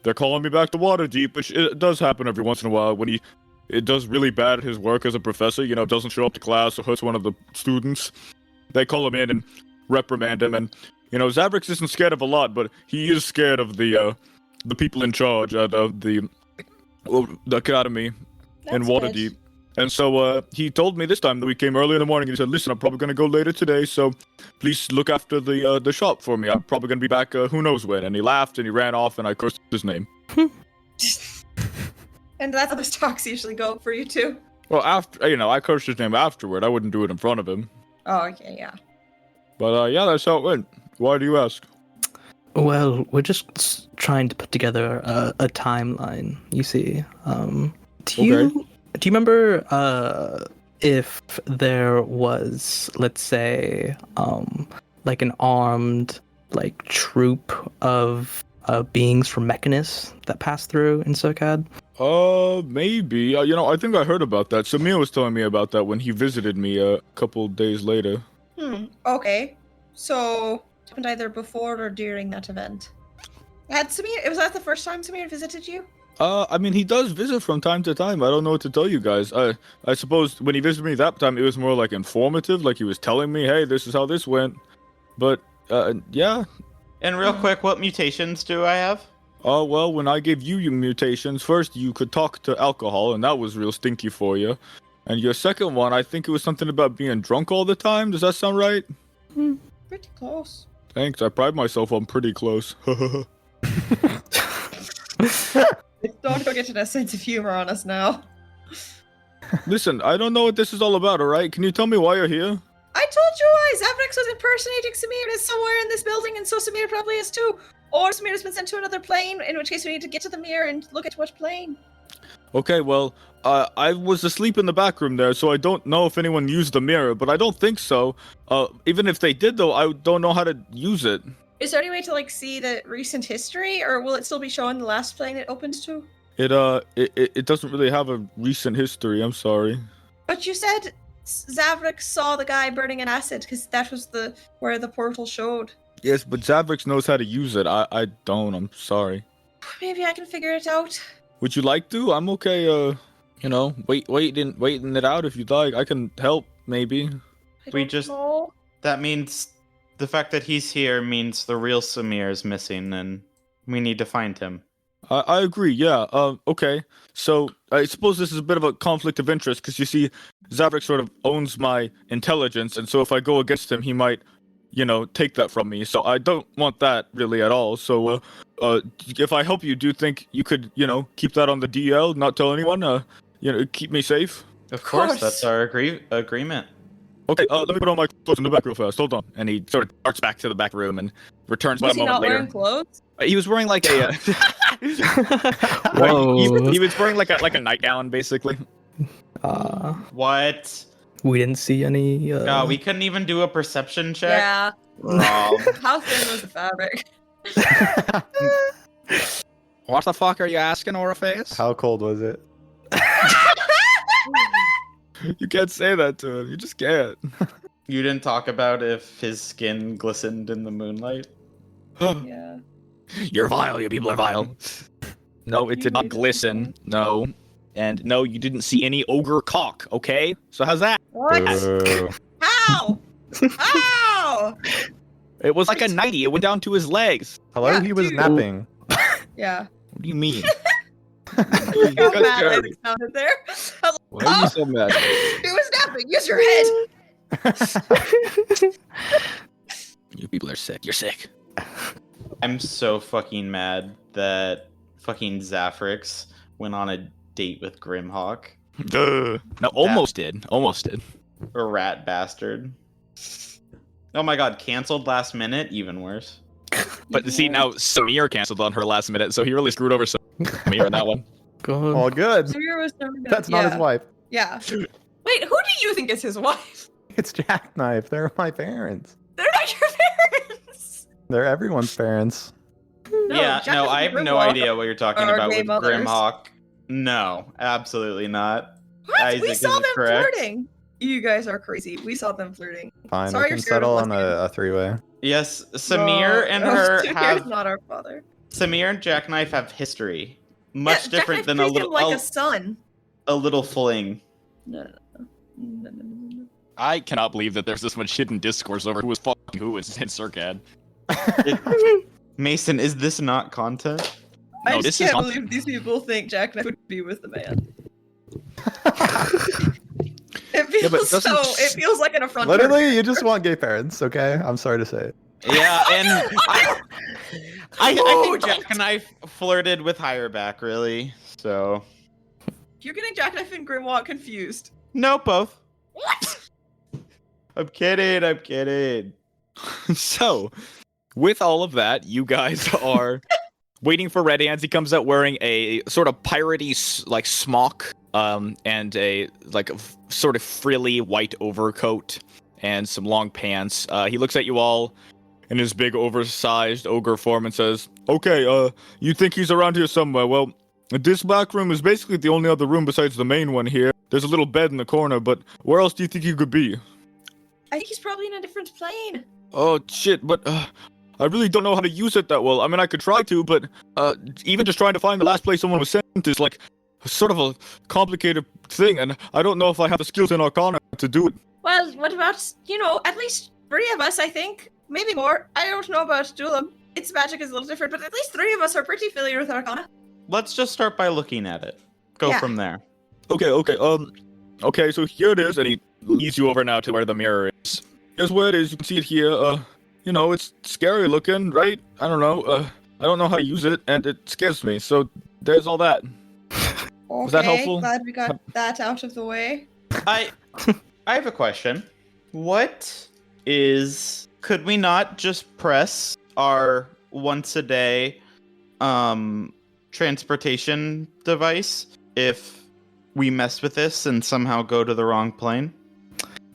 they're calling me back to Waterdeep," which it does happen every once in a while when it does really bad at his work as a professor. You know, doesn't show up to class or hurts one of the students. They call him in and reprimand him, and you know, Zavrix isn't scared of a lot, but he is scared of the people in charge at the academy in That's Waterdeep. good. And so he told me this time that we came early in the morning and he said, "Listen, I'm probably going to go later today, so please look after the shop for me. I'm probably going to be back who knows when." And he laughed and he ran off and I cursed his name. And that's how those talks usually go for you too. Well, after, you know, I cursed his name afterward. I wouldn't do it in front of him. Oh, okay, yeah. But yeah, that's how it went. Why do you ask? Well, we're just trying to put together a timeline, you see. Do you remember if there was, let's say, like an armed like troop of beings from Mechanus that passed through in Sokad? Maybe. You know, I think I heard about that. Samir was telling me about that when he visited me a couple days later. Okay. So, it happened either before or during that event. Was that the first time Samir visited you? I mean, he does visit from time to time. I don't know what to tell you guys. I suppose when he visited me that time, it was more like informative, like he was telling me, "Hey, this is how this went." But, yeah. And real quick, what mutations do I have? Oh, well, when I gave you your mutations, first you could talk to alcohol, and that was real stinky for you. And your second one, I think it was something about being drunk all the time. Does that sound right? Pretty close. Thanks. I pride myself on pretty close. Don't go getting a sense of humor on us now. Listen, I don't know what this is all about, alright? Can you tell me why you're here? I told you why! Zavrix was impersonating Samir and is somewhere in this building, and so Samir probably is too. Or Samir has been sent to another plane, in which case we need to get to the mirror and look at what plane. Okay, well, I was asleep in the back room there, so I don't know if anyone used the mirror, but I don't think so. Even if they did, though, I don't know how to use it. Is there any way to, like, see the recent history, or will it still be showing the last plane it opened to? It doesn't really have a recent history, I'm sorry. But you said Zavrix saw the guy burning an acid, because that was where the portal showed. Yes, but Zavrix knows how to use it. I don't, I'm sorry. Maybe I can figure it out. Would you like to? I'm okay, you know, waiting it out if you'd like. I can help, maybe. We just... know. That means the fact that he's here means the real Samir is missing, and we need to find him. I agree. Yeah. Okay. So I suppose this is a bit of a conflict of interest because you see, Zavrik sort of owns my intelligence, and so if I go against him, he might, take that from me. So I don't want that really at all. So, if I help you, do you think you could, keep that on the DL, not tell anyone? Keep me safe. Of course, that's our agreement. Okay. Let me put on my clothes in the back real fast. Hold on. And he sort of darts back to the back room and returns Was about a he moment not later. wearing clothes? He was wearing like a. Whoa. He was wearing like a nightgown, basically. What? We didn't see any. No, we couldn't even do a perception check. Yeah. Rob. How thin was the fabric? What the fuck are you asking, Oriface? How cold was it? You can't say that to him. You just can't. You didn't talk about if his skin glistened in the moonlight. Yeah. You're vile. You people are vile. No, it did not glisten. No. And no, you didn't see any ogre cock, okay? So how's that? What? Boo. How? How? It was like a 90. It went down to his legs. Hello, Yeah, he was dude. napping. Yeah. What do you mean? How guys mad are- Isaac sounded there. I was like, Why are you so mad? It was napping. Use your head. You people are sick. You're sick. I'm so fucking mad that fucking Zafrix went on a date with Grimhawk. No, almost did. Almost did. A rat bastard. Oh my god, canceled last minute? Even worse. But see, now Samir canceled on her last minute, so he really screwed over Samir in that one. God. All good. Samir was never gonna- That's not his yeah. wife. Yeah. Wait, who do you think is his wife? It's Jackknife. They're my parents. They're not your parents. They're everyone's parents. Yeah, no, I have no idea what you're talking are about gay with mothers. Grimhawk. No, absolutely not. What? Isaac We saw is them correct. flirting. You guys are crazy. We saw them flirting. Fine, Sorry we you're can scared of settle on lesbians. a three-way. Yes, Samir and her Samir's have not our father. Samir and Jackknife have history. Much Yeah, different Jackknife than a treats him little like a son. a little fling. No. I cannot believe that there's this much hidden discourse over who was fucking who in Circad. Mason, is this not content? I No, just this is can't not- believe these people think Jackknife would be with the man. It Yeah, but feels doesn't- it feels like an affront. to Literally, you just want gay parents, okay? I'm sorry to say it. Yeah, and I Oh, think don't. Jackknife flirted with Hireback, really. So You're getting Jackknife and Grimwalk confused. no, both. What? I'm kidding. So, with all of that, you guys are waiting for Red Hands. He comes out wearing a sort of piratey like smock, and a sort of frilly white overcoat and some long pants. He looks at you all in his big oversized ogre form and says, "Okay, you think he's around here somewhere? Well, this back room is basically the only other room besides the main one here. There's a little bed in the corner, but where else do you think he could be?" I think he's probably in a different plane. Oh shit, but I really don't know how to use it that well. I mean, I could try to, but even just trying to find the last place someone was sent is like sort of a complicated thing, and I don't know if I have the skills in Arcana to do it. Well, what about, at least 3 of us, I think. Maybe more. I don't know about Duelam. Its magic is a little different, but at least 3 of us are pretty familiar with Arcana. Let's just start by looking at it. Go Yeah. from there. Okay, so here it is, and he leads you over now to where the mirror is. Here's where it is. You can see it here. It's scary looking, right? I don't know. I don't know how to use it, and it scares me. So there's all that. Okay, Was that helpful? glad we got that out of the way. I have a question. Could we not just press our once a day transportation device if we mess with this and somehow go to the wrong plane?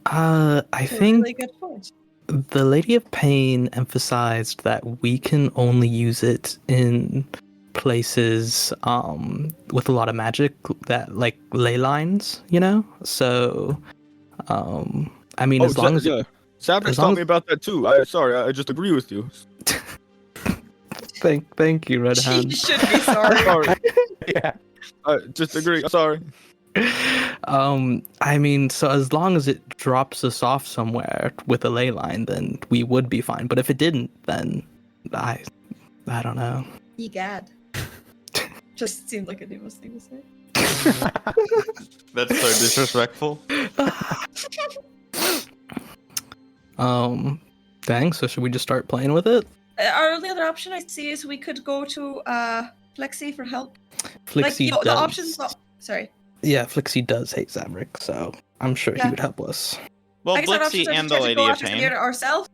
I That's a think really good point. the Lady of Pain emphasized that we can only use it in places with a lot of magic, that like ley lines, So, I mean, as long as Sabrix as long taught as- me about that too. I just agree with you. thank you, Red She Hand. should be sorry. Sorry, Yeah. I just agree. I'm sorry. I mean, so as long as it drops us off somewhere with a ley line, then we would be fine. But if it didn't, then I don't know. Egad. Just seemed like a Demos thing to say. That's so disrespectful. Dang, so should we just start playing with it? Our only other option I see is we could go to Flexi for help. Flixie the does. options. Sorry. Yeah, Flixie does hate Zavric, so I'm sure he Yeah. would help us. Well, I guess our Blixie options are and to the try to Lady go of after Pain. Samir ourselves,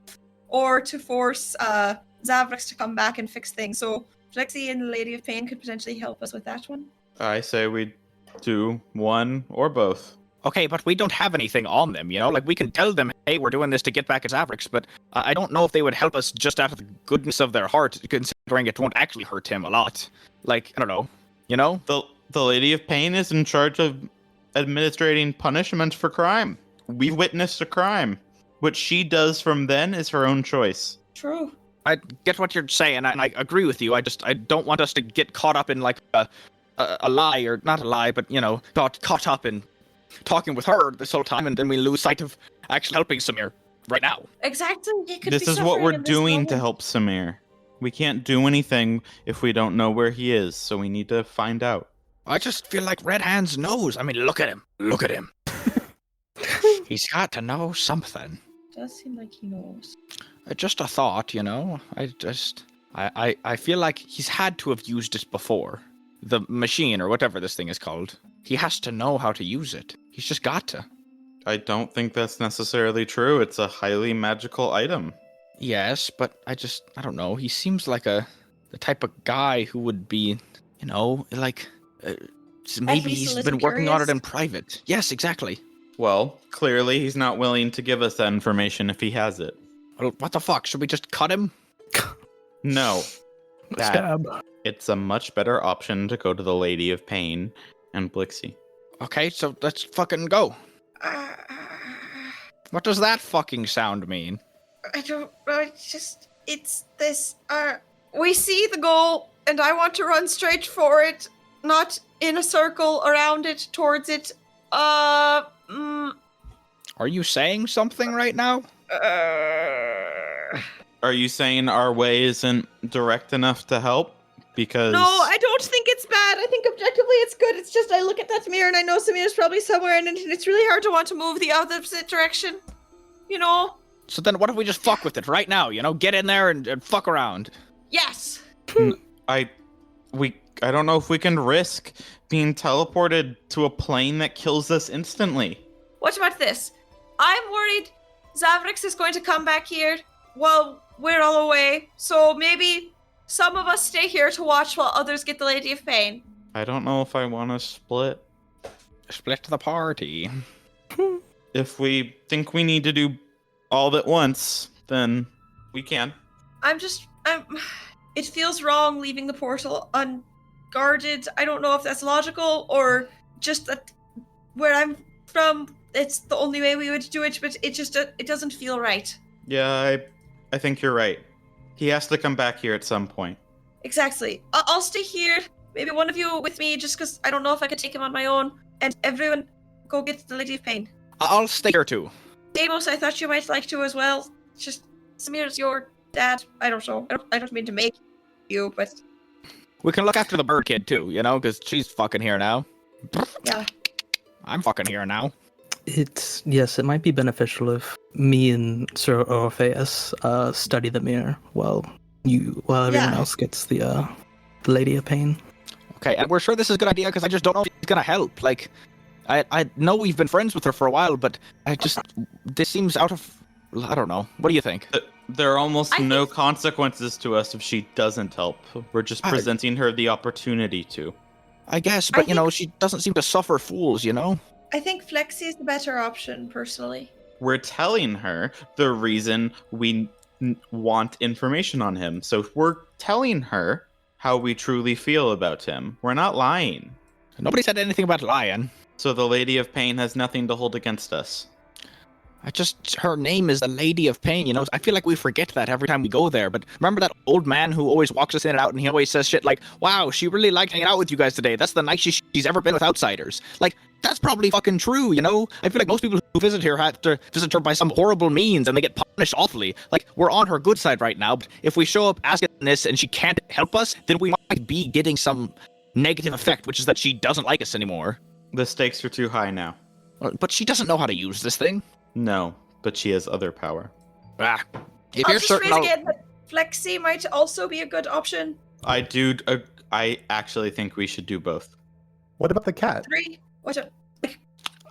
or to force Zavrix to come back and fix things. So Flexi and the Lady of Pain could potentially help us with that one. I say we do one or both. Okay, but we don't have anything on them, you know? Like, we can tell them, hey, we're doing this to get back at Zavrix, but I don't know if they would help us just out of the goodness of their heart, considering it won't actually hurt him a lot. Like, I don't know, you know? The Lady of Pain is in charge of administrating punishment for crime. We've witnessed a crime. What she does from then is her own choice. True. I get what you're saying, and I agree with you. I don't want us to get caught up in, like, a lie, or not a lie, but, you know, got caught up in talking with her this whole time, and then we lose sight of actually helping Samir right now. Exactly. He could This be is what suffering we're in this doing to moment. help Samir. We can't do anything if we don't know where he is, so we need to find out. I just feel like Red Hands knows. I mean, look at him. Look at him. He's got to know something. Does seem like he knows. Just a thought, you know? I feel like he's had to have used it before. The machine, or whatever this thing is called. He has to know how to use it. He's just got to. I don't think that's necessarily true. It's a highly magical item. Yes, but I don't know. He seems like the type of guy who would be, you know, like, maybe least a he's little been working on it curious. in private. Yes, exactly. Well, clearly he's not willing to give us that information if he has it. Well, what the fuck? Should we just cut him? No. That- Stab. It's a much better option to go to the Lady of Pain and Blixie. Okay, so let's fucking go. What does that fucking sound mean? I don't know. It's this. We see the goal, and I want to run straight for it, not in a circle around it, towards it. Are you saying something right now? Are you saying our way isn't direct enough to help? Because No, I don't think it's bad. I think objectively it's good. It's just I look at that mirror and I know Samir's probably somewhere, and it's really hard to want to move the opposite direction. You know? So then what if we just fuck with it right now, you know? Get in there and fuck around. Yes. I don't know if we can risk being teleported to a plane that kills us instantly. What about this? I'm worried Zavrix is going to come back here while we're all away, so maybe some of us stay here to watch while others get the Lady of Pain. I don't know if I want to split. Split the party. If we think we need to do all at once, then we can. It feels wrong leaving the portal unguarded. I don't know if that's logical or just that where I'm from, it's the only way we would do it, but it doesn't feel right. Yeah, I think you're right. He has to come back here at some point. Exactly. I'll stay here. Maybe one of you with me, just because I don't know if I could take him on my own. And everyone, go get the Lady of Pain. I'll stay here too. Deimos, I thought you might like to as well. Just Samir's your dad. I don't know. I don't mean to make you, but We can look after the bird kid too, you know, because she's fucking here now. yeah. I'm fucking here now. Yes, it might be beneficial if me and Sir Orpheus study the mirror while everyone Yeah. else gets the Lady of Pain. Okay, and we're sure this is a good idea because I just don't know if she's gonna help. Like, I know we've been friends with her for a while, but this seems out of, I don't know. What do you think? There are almost I no think- consequences to us if she doesn't help. We're just presenting her the opportunity to. I guess, I but you know, think- she doesn't seem to suffer fools, you know? I think Flexi is the better option, personally. We're telling her the reason we want information on him. So we're telling her how we truly feel about him. We're not lying. Nobody said anything about lying. So the Lady of Pain has nothing to hold against us. Her name is the Lady of Pain, you know? I feel like we forget that every time we go there, but remember that old man who always walks us in and out, and he always says shit like, wow, she really liked hanging out with you guys today. That's the nicest she's ever been with outsiders. Like, that's probably fucking true, you know? I feel like most people who visit here have to visit her by some horrible means, and they get punished awfully. Like, we're on her good side right now, but if we show up asking this and she can't help us, then we might be getting some negative effect, which is that she doesn't like us anymore. The stakes are too high now. But she doesn't know how to use this thing. No, but she has other power. Ah, if I'll you're just certain, phrase again that Flexi might also be a good option. I actually think we should do both. What about the cat? 3. What a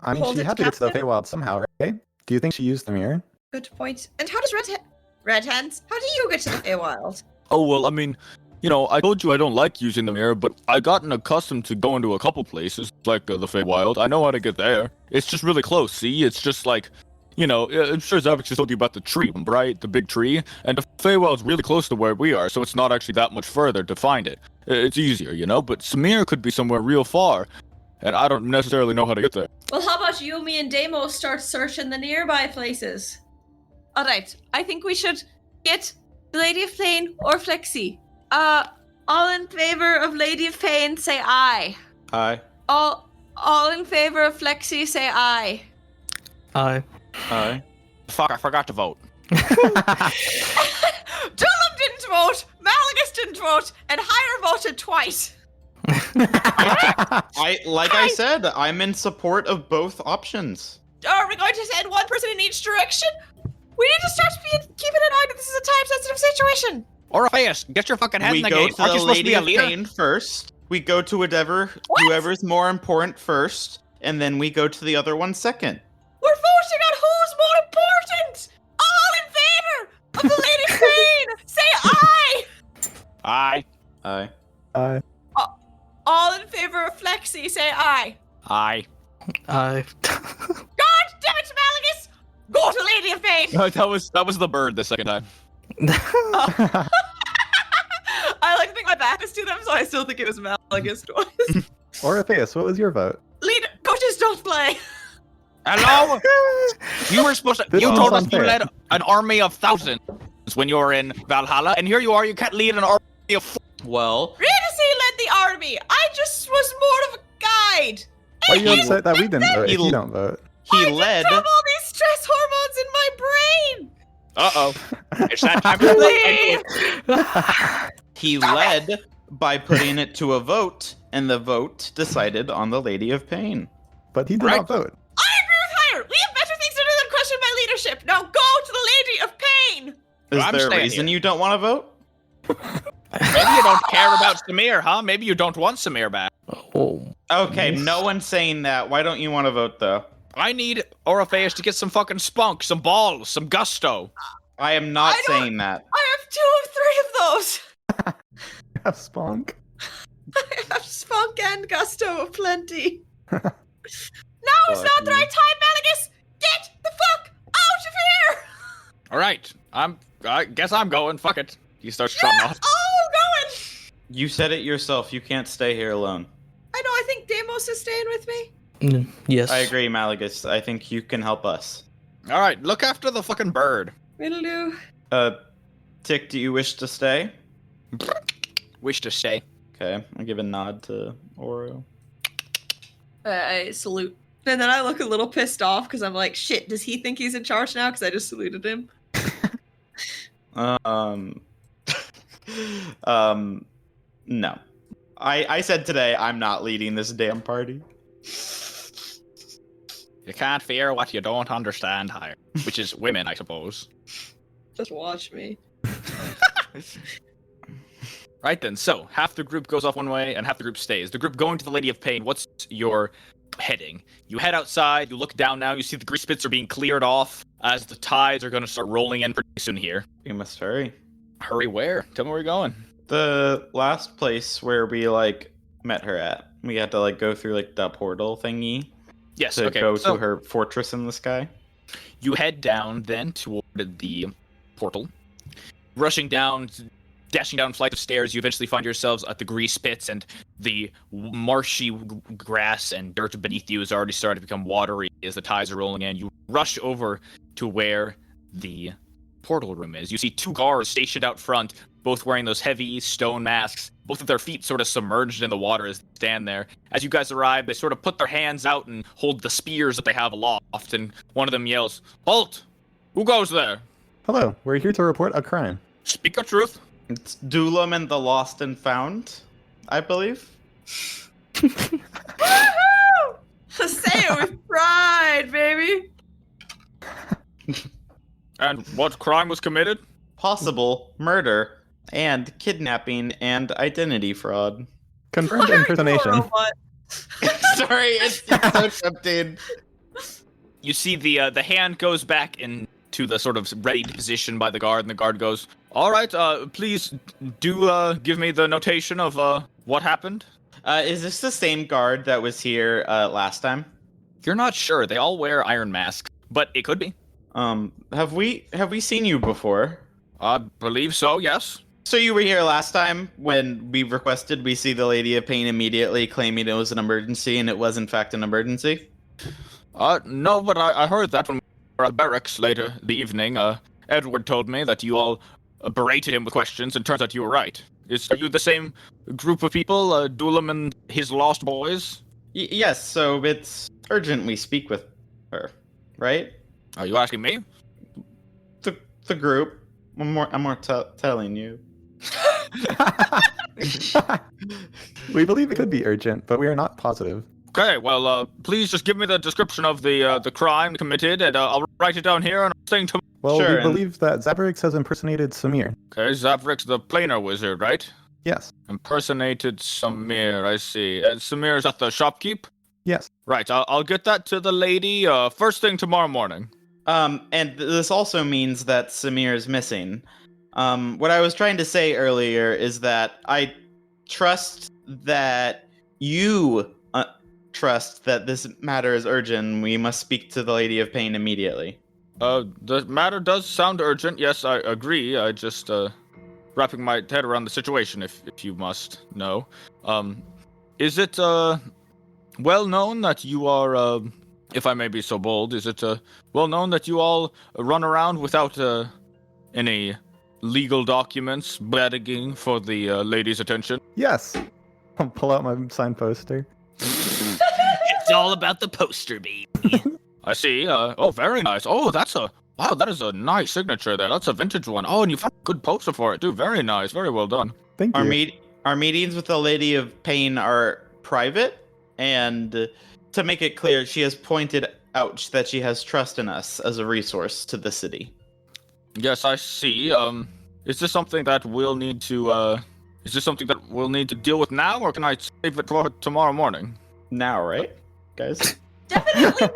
I mean, Hold she it had to get to the captive? Feywild somehow, right? Do you think she used the mirror? good point. And how does Red Hands? How do you get to the Feywild? Oh, well, I mean, I told you I don't like using the mirror, but I gotten accustomed to going to a couple places, like the Feywild. I know how to get there. It's just really close, see? It's just like, I'm sure Zavix just told you about the tree, right? The big tree. And the Feywild's really close to where we are, so it's not actually that much further to find it. It's easier, But Samir could be somewhere real far, and I don't necessarily know how to get there. Well, how about you, me, and Damo start searching the nearby places? Alright, I think we should get the Lady of Pain or Flexi. All in favor of Lady of Pain, say aye. Aye. All in favor of Flexi, say aye. Aye. Aye. fuck, I forgot to vote. Dulum didn't vote, Malagus didn't vote, and Hire voted twice. I said, I'm in support of both options. Are we going to send one person in each direction? We need to start keeping in mind that this is a time-sensitive situation. Orpheus, get your fucking head We in the go game. to Aren't the you supposed to Lady be a of leader? Pain first. We go to What? whoever's more important first, and then we go to the other one second. We're voting on who's more important. All in favor of the Lady of Pain, say aye. Aye. Aye. All in favor of Flexi, say aye. Aye. Aye. God damn it, Malagus! Go to Lady of Pain. That was the bird the second time. I like to think my back is to them, so I still think it was Malagus twice. Orpheus, what was your vote? Leader, coaches don't play. Hello? You were supposed to. This You is told us unfair. you led an army of thousands when you were in Valhalla, and here you are. You can't lead an army of. Well, Ritacy led the army. I just was more of a guide. Why are you upset that we didn't vote if he- you don't vote? he I led. just have all these stress hormones in my brain. Uh-oh. It's that time to He led by putting it to a vote, and the vote decided on the Lady of Pain. But he did Right. not vote. I agree with Hire. We have better things to do than question my leadership. Now go to the Lady of Pain. Is I'm there a staying reason here. you don't want to vote? Maybe you don't care about Samir, huh? Maybe you don't want Samir back. Oh. Okay, no one's saying that. Why don't you want to vote, though? I need Orpheus to get some fucking spunk, some balls, some gusto. I am not I don't- saying that. I have 2 of 3 of those. Have spunk. I have spunk and gusto aplenty. Now is Fuck not the you. right time, Malagus. Get the fuck out of here. All right, I guess I'm going. Fuck it. He starts trotting off. Oh, going. You said it yourself. You can't stay here alone. I know. I think Deimos is staying with me. Yes. I agree, Malagus. I think you can help us. All right, look after the fucking bird. Will do. Tick, do you wish to stay? Wish to stay. Okay, I give a nod to Oro. I salute. And then I look a little pissed off because I'm like, shit, does he think he's in charge now? Because I just saluted him. No. I said today I'm not leading this damn party. You can't fear what you don't understand, higher. Which is women, I suppose. Just watch me. Right then, so half the group goes off one way and half the group stays. The group going to the Lady of Pain, what's your heading? You head outside, you look down now, you see the grease pits are being cleared off as the tides are going to start rolling in pretty soon here. We must hurry. Hurry where? Tell me where you're going. The last place where we met her at. We had to go through that portal thingy Yes, to okay. go so to her fortress in the sky. you head down then toward the portal. Rushing down, dashing down flights of stairs, you eventually find yourselves at the grease pits, and the marshy grass and dirt beneath you is already starting to become watery as the tides are rolling in. You rush over to where the portal room is. You see 2 guards stationed out front, both wearing those heavy stone masks, both of their feet sort of submerged in the water as they stand there. As you guys arrive, they sort of put their hands out and hold the spears that they have aloft, and one of them yells, "Halt! Who goes there? Hello, we're here to report a crime. Speak your truth." It's Dulam and the Lost and Found, I believe. Say it with pride, baby. And what crime was committed? Possible murder and kidnapping and identity fraud. Confirmed Why are you a impersonation. robot? Sorry, it's so tempting. You see the hand goes back into the sort of ready position by the guard, and the guard goes, All right, please do give me the notation of what happened. Is this the same guard that was here last time? "You're not sure. They all wear iron masks, but it could be." Have we seen you before? I believe so, yes. So you were here last time when we requested we see the Lady of Pain immediately, claiming it was an emergency, and it was in fact an emergency? No, but I heard that when we were at barracks later the evening. Edward told me that you all berated him with questions, and turns out you were right. Are you the same group of people, Dulam and his lost boys? Yes, so it's urgent we speak with her, right? Are you asking me? The group. I'm more telling you. We believe it could be urgent, but we are not positive. Okay, well, please just give me the description of the crime committed, and I'll write it down here, and I'm saying to... Well, Sure, we and- believe that Zabrix has impersonated Samir. Okay, Zavrix the planar wizard, right? Yes. Impersonated Samir, I see. And Samir's at the shopkeep? Yes. Right, I'll get that to the lady first thing tomorrow morning. And this also means that Samir is missing. What I was trying to say earlier is that I trust that you trust that this matter is urgent. We must speak to the Lady of Pain immediately. The matter does sound urgent, yes, I agree. I just, wrapping my head around the situation, if you must know. Is it, well known that you are, if I may be so bold, is it, well known that you all run around without, any legal documents begging for the, lady's attention? Yes. I'll pull out my signed poster. It's all about the poster, baby. I see, oh, very nice. Oh, wow, that is a nice signature there. That's a vintage one. Oh, and you found a good poster for it, too. Very nice, very well done. Thank you. Our meetings with the Lady of Pain are private, and to make it clear, she has pointed out that she has trust in us as a resource to the city. Yes, I see. Is this something that we'll need to, deal with now, or can I save it for tomorrow morning? Now, right, guys? Definitely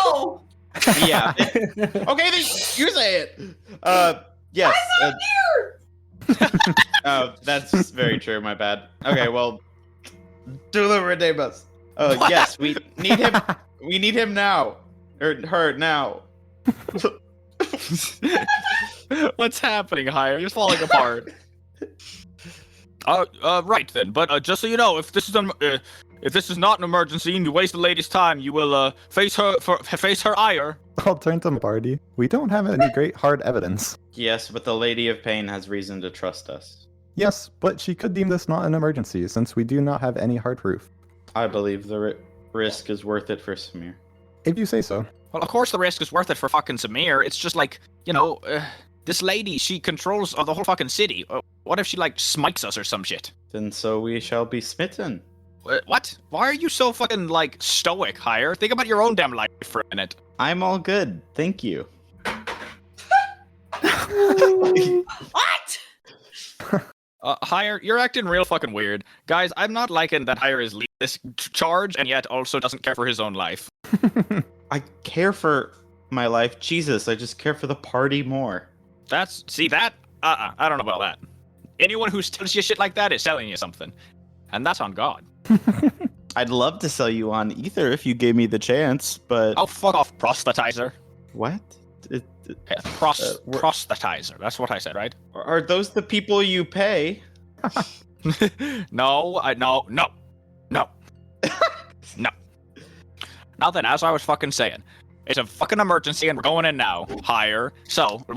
now! Yeah. Okay, then you say it. Yes. I'm not here! Oh, that's very true. My bad. Okay, well, Dula Redemus. Yes, we need him. We need him now, or her now. What's happening, Hire? You're falling apart. Right then. But just so you know, if this is not an emergency and you waste the lady's time, you will face her ire. I'll turn to Barty. We don't have any great hard evidence. Yes, but the Lady of Pain has reason to trust us. Yes, but she could deem this not an emergency since we do not have any hard proof. I believe the risk is worth it for Samir. If you say so. Well, of course the risk is worth it for fucking Samir. It's just like, this lady, she controls the whole fucking city. What if she, smites us or some shit? Then so we shall be smitten. What? Why are you so fucking, stoic, Hire? Think about your own damn life for a minute. I'm all good, thank you. What? Hire, you're acting real fucking weird. Guys, I'm not liking that Hire is leading this charge and yet also doesn't care for his own life. I care for my life. Jesus, I just care for the party more. I don't know about that. Anyone who tells you shit like that is selling you something. And that's on God. I'd love to sell you on Ether if you gave me the chance, but... Oh, fuck off, proselytizer. What? Yeah, proselytizer. That's what I said, right? Are those the people you pay? No. Now then, as I was fucking saying, it's a fucking emergency and we're going in now. Hire. So, why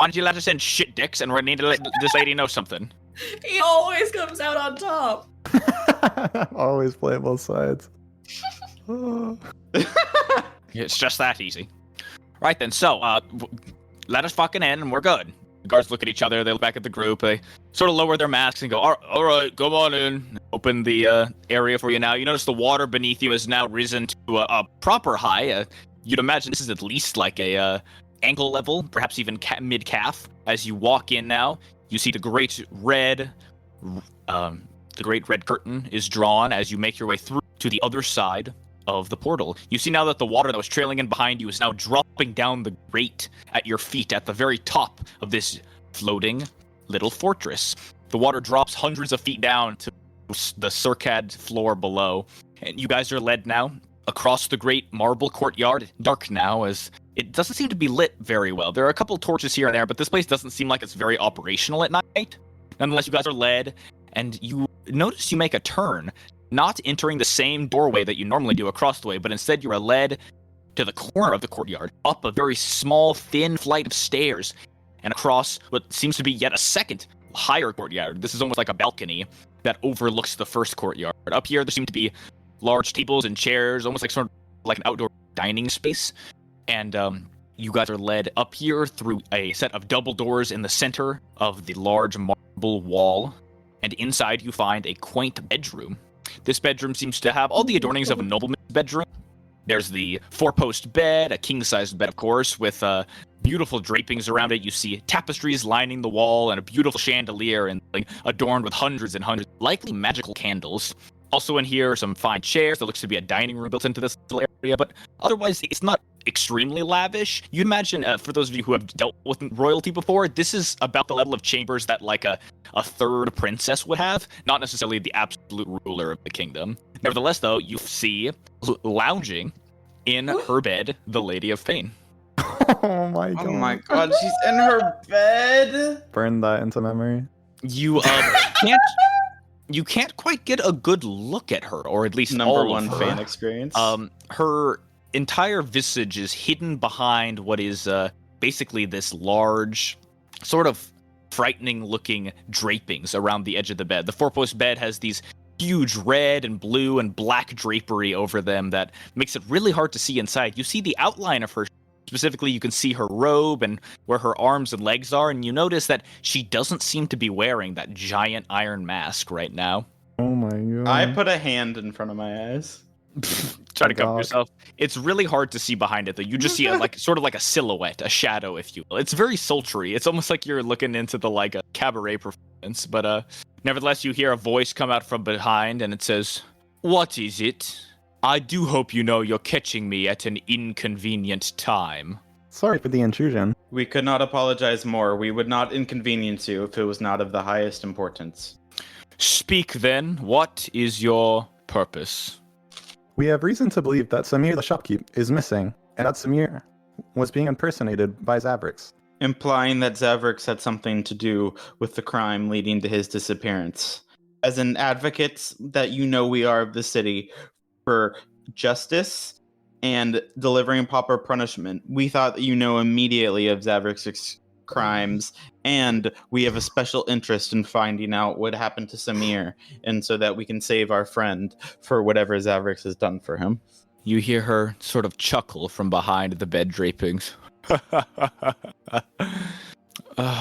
don't you let us in, shit dicks, and we need to let this lady know something. He always comes out on top. Always play both sides. It's just that easy. Right then, so, let us fucking in and we're good. The guards look at each other, they look back at the group, they sort of lower their masks and go, all right, come on in. Open the area for you now. You notice the water beneath you has now risen to a proper high. You'd imagine this is at least like a ankle level, perhaps even mid-calf. As you walk in now, you see the great red curtain is drawn as you make your way through to the other side of the portal. You see now that the water that was trailing in behind you is now dropping down the grate at your feet at the very top of this floating little fortress. The water drops hundreds of feet down to the circad floor below, and you guys are led now across the great marble courtyard, dark now as it doesn't seem to be lit very well. There are a couple torches here and there, but this place doesn't seem like it's very operational at night. Nonetheless, you guys are led, and you notice you make a turn, not entering the same doorway that you normally do across the way, but instead you are led to the corner of the courtyard, up a very small, thin flight of stairs, and across what seems to be yet a second higher courtyard. This is almost like a balcony that overlooks the first courtyard. Up here, there seem to be large tables and chairs, almost like sort of like an outdoor dining space. And you guys are led up here through a set of double doors in the center of the large marble wall. And inside you find a quaint bedroom. This bedroom seems to have all the adornings of a nobleman's bedroom. There's the four-post bed, a king-sized bed, of course, with beautiful drapings around it. You see tapestries lining the wall and a beautiful chandelier and adorned with hundreds and hundreds, likely magical candles. Also in here, some fine chairs. There looks to be a dining room built into this little area, but otherwise, it's not extremely lavish. You'd imagine, for those of you who have dealt with royalty before, this is about the level of chambers that like a third princess would have, not necessarily the absolute ruler of the kingdom. Nevertheless, though, you see lounging in her bed the Lady of Pain. Oh my god. Oh my god, she's in her bed. Burn that into memory. You can't quite get a good look at her, or at least Number all one of her. fan experience. Her entire visage is hidden behind what is basically this large, sort of frightening-looking drapings around the edge of the bed. The four-post bed has these huge red and blue and black drapery over them that makes it really hard to see inside. You see the outline of her. Specifically, you can see her robe and where her arms and legs are, and you notice that she doesn't seem to be wearing that giant iron mask right now. Oh my god. I put a hand in front of my eyes. Try to cover yourself. It's really hard to see behind it, though. You just see it like sort of like a silhouette, a shadow, if you will. It's very sultry. It's almost like you're looking into the like a cabaret performance. But nevertheless, you hear a voice come out from behind, and it says, "What is it? I do hope you know you're catching me at an inconvenient time." Sorry for the intrusion. We could not apologize more. We would not inconvenience you if it was not of the highest importance. Speak then. What is your purpose? We have reason to believe that Samir the shopkeep is missing, and that Samir was being impersonated by Zavrix. Implying that Zavrix had something to do with the crime leading to his disappearance. As an advocate that you know we are of the city for justice and delivering proper punishment, we thought that you know immediately of Zavrix's crimes, and we have a special interest in finding out what happened to Samir, and so that we can save our friend for whatever Zavrix has done for him. You hear her sort of chuckle from behind the bed drapings.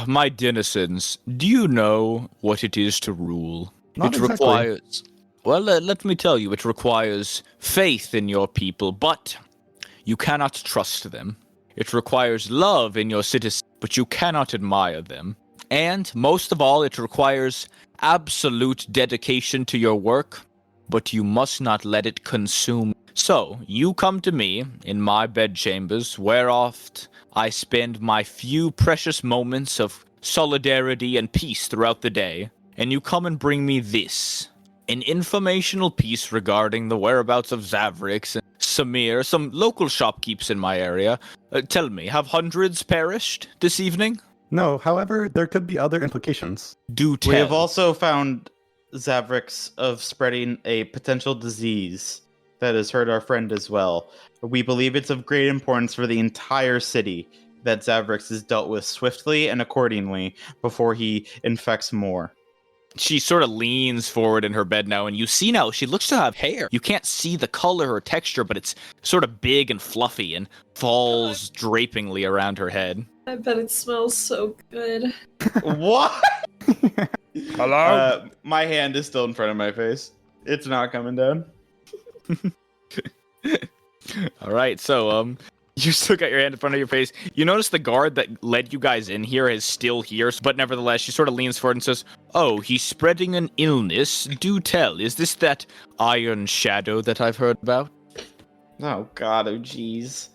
My denizens, do you know what it is to rule? Not it exactly. requires... Well, let me tell you, it requires faith in your people, but you cannot trust them. It requires love in your citizens, but you cannot admire them. And, most of all, it requires absolute dedication to your work, but you must not let it consume. So, you come to me in my bedchambers, where oft I spend my few precious moments of solidarity and peace throughout the day, and you come and bring me this. An informational piece regarding the whereabouts of Zavrix and Samir, some local shopkeepers in my area. Tell me, have hundreds perished this evening? No, however, there could be other implications. Do tell. We have also found Zavrix of spreading a potential disease that has hurt our friend as well. We believe it's of great importance for the entire city that Zavrix is dealt with swiftly and accordingly before he infects more. She sort of leans forward in her bed now, and you see now she looks to have hair. You can't see the color or texture, but it's sort of big and fluffy and falls drapingly around her head. I bet it smells so good. What? Hello? My hand is still in front of my face. It's not coming down. All right, so you still got your hand in front of your face. You notice the guard that led you guys in here is still here, but nevertheless, she sort of leans forward and says, "Oh, he's spreading an illness. Do tell, is this that iron shadow that I've heard about?" Oh god, oh jeez.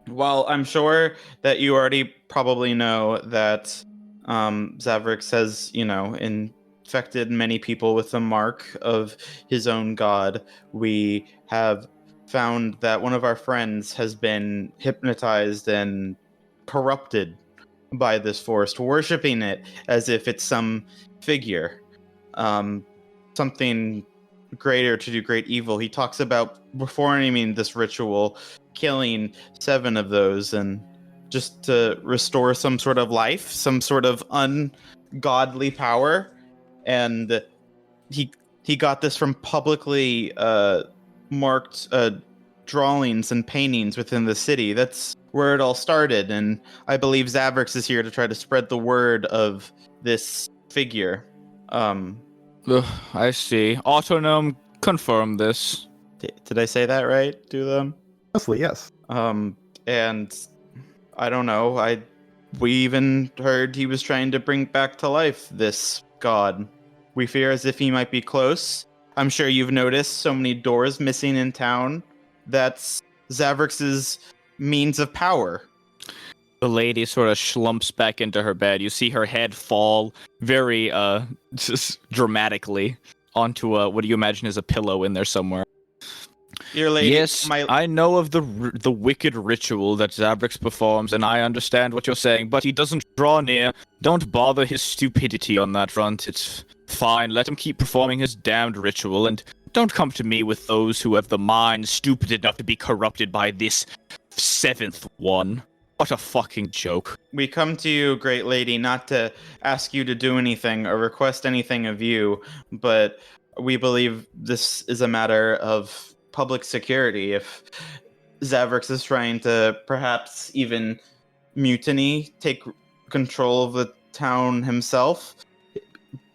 Well, I'm sure that you already probably know that Zavrix has, infected many people with the mark of his own god. We have found that one of our friends has been hypnotized and corrupted by this force, worshipping it as if it's some figure, something greater to do great evil. He talks about performing this ritual, killing 7 of those, and just to restore some sort of life, some sort of ungodly power. And he got this from publicly marked drawings and paintings within the city. That's where it all started, and I believe Zavrix is here to try to spread the word of this figure. I see. Autonome, confirm this. Did I say that right to them? Mostly, yes. And I don't know. We even heard he was trying to bring back to life this god. We fear as if he might be close. I'm sure you've noticed so many doors missing in town. That's Zavrix's means of power. The lady sort of slumps back into her bed. You see her head fall very, just dramatically onto what do you imagine is a pillow in there somewhere. Your lady, yes, I know of the wicked ritual that Zavrix performs, and I understand what you're saying, but he doesn't draw near. Don't bother his stupidity on that front. It's fine. Let him keep performing his damned ritual, and don't come to me with those who have the mind stupid enough to be corrupted by this 7th one. What a fucking joke. We come to you, great lady, not to ask you to do anything or request anything of you, but we believe this is a matter of public security. If Zavrix is trying to perhaps even mutiny, take control of the town himself,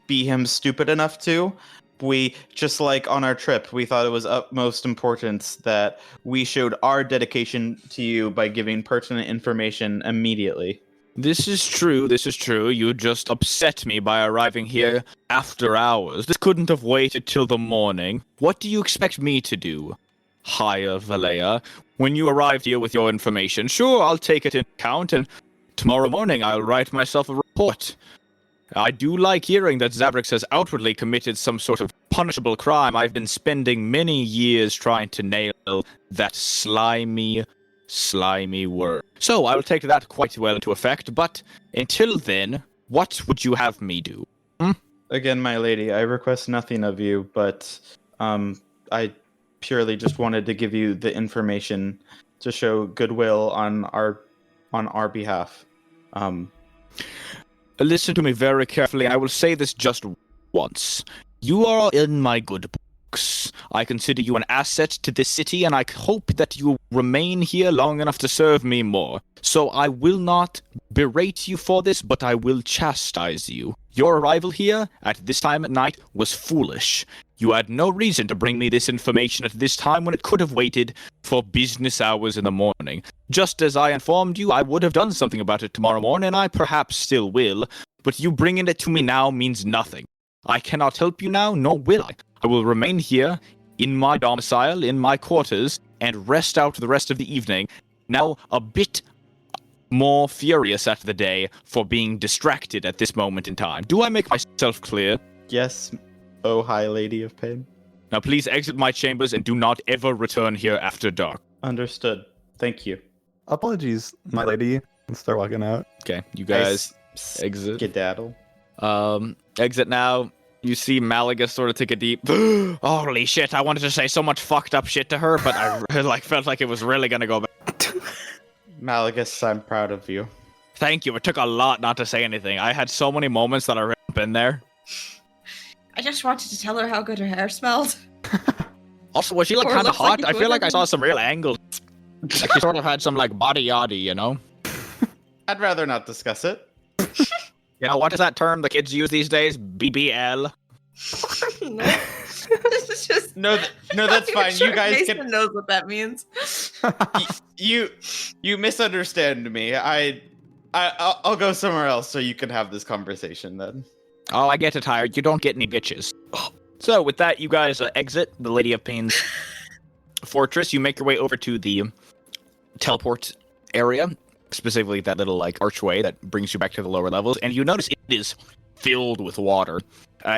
be him stupid enough to, we, just like on our trip, we thought it was utmost importance that we showed our dedication to you by giving pertinent information immediately. This is true. You just upset me by arriving here after hours. This couldn't have waited till the morning. What do you expect me to do? Higher Valea, when you arrived here with your information, sure, I'll take it into account, and tomorrow morning I'll write myself a report. I do like hearing that Zavrix has outwardly committed some sort of punishable crime. I've been spending many years trying to nail that slimy word. So I will take that quite well into effect, but until then, what would you have me do? Again, my lady, I request nothing of you, but I purely just wanted to give you the information to show goodwill on our behalf. Listen to me very carefully. I will say this just once. You are in my good books. I consider you an asset to this city, and I hope that you remain here long enough to serve me more. So I will not berate you for this, but I will chastise you. Your arrival here at this time at night was foolish. You had no reason to bring me this information at this time when it could have waited for business hours in the morning. Just as I informed you, I would have done something about it tomorrow morning, and I perhaps still will, but you bringing it to me now means nothing. I cannot help you now, nor will I. I will remain here, in my domicile, in my quarters, and rest out the rest of the evening. Now, a bit more furious at the day for being distracted at this moment in time. Do I make myself clear? Yes, oh high lady of pain. Now please exit my chambers and do not ever return here after dark. Understood. Thank you. Apologies, my lady. And start walking out. Okay, you guys exit. Skedaddle. Exit now. You see Malaga sort of take a deep holy shit, I wanted to say so much fucked up shit to her, but I felt like it was really gonna go back. Malagus, I'm proud of you. Thank you. It took a lot not to say anything. I had so many moments that I ripped in there. I just wanted to tell her how good her hair smelled. Also, was she like Or kind of looks like hot? I you feel like I would. saw some real angles. Like she sort of had some like body yaddy, you know? I'd rather not discuss it. You know, what is that term the kids use these days? BBL. No. This is just No, no, that's I'm fine. sure You guys Mason can. knows what that means. You misunderstand me. I'll go somewhere else so you can have this conversation then. Oh, I get it, Hired. You don't get any bitches. So, with that, you guys exit the Lady of Pain's fortress. You make your way over to the teleport area, specifically that little like archway that brings you back to the lower levels, and you notice it is filled with water.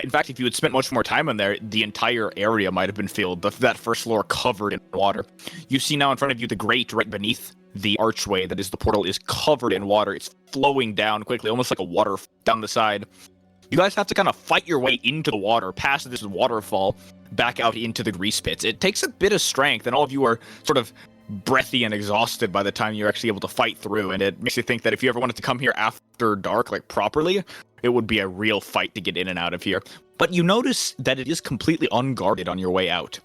In fact, if you had spent much more time in there, the entire area might have been filled. That first floor covered in water. You see now in front of you the grate right beneath the archway that is the portal is covered in water. It's flowing down quickly, almost like a water down the side. You guys have to kind of fight your way into the water, past this waterfall, back out into the grease pits. It takes a bit of strength, and all of you are sort of breathy and exhausted by the time you're actually able to fight through, and it makes you think that if you ever wanted to come here after dark, like properly, it would be a real fight to get in and out of here. But you notice that it is completely unguarded on your way out.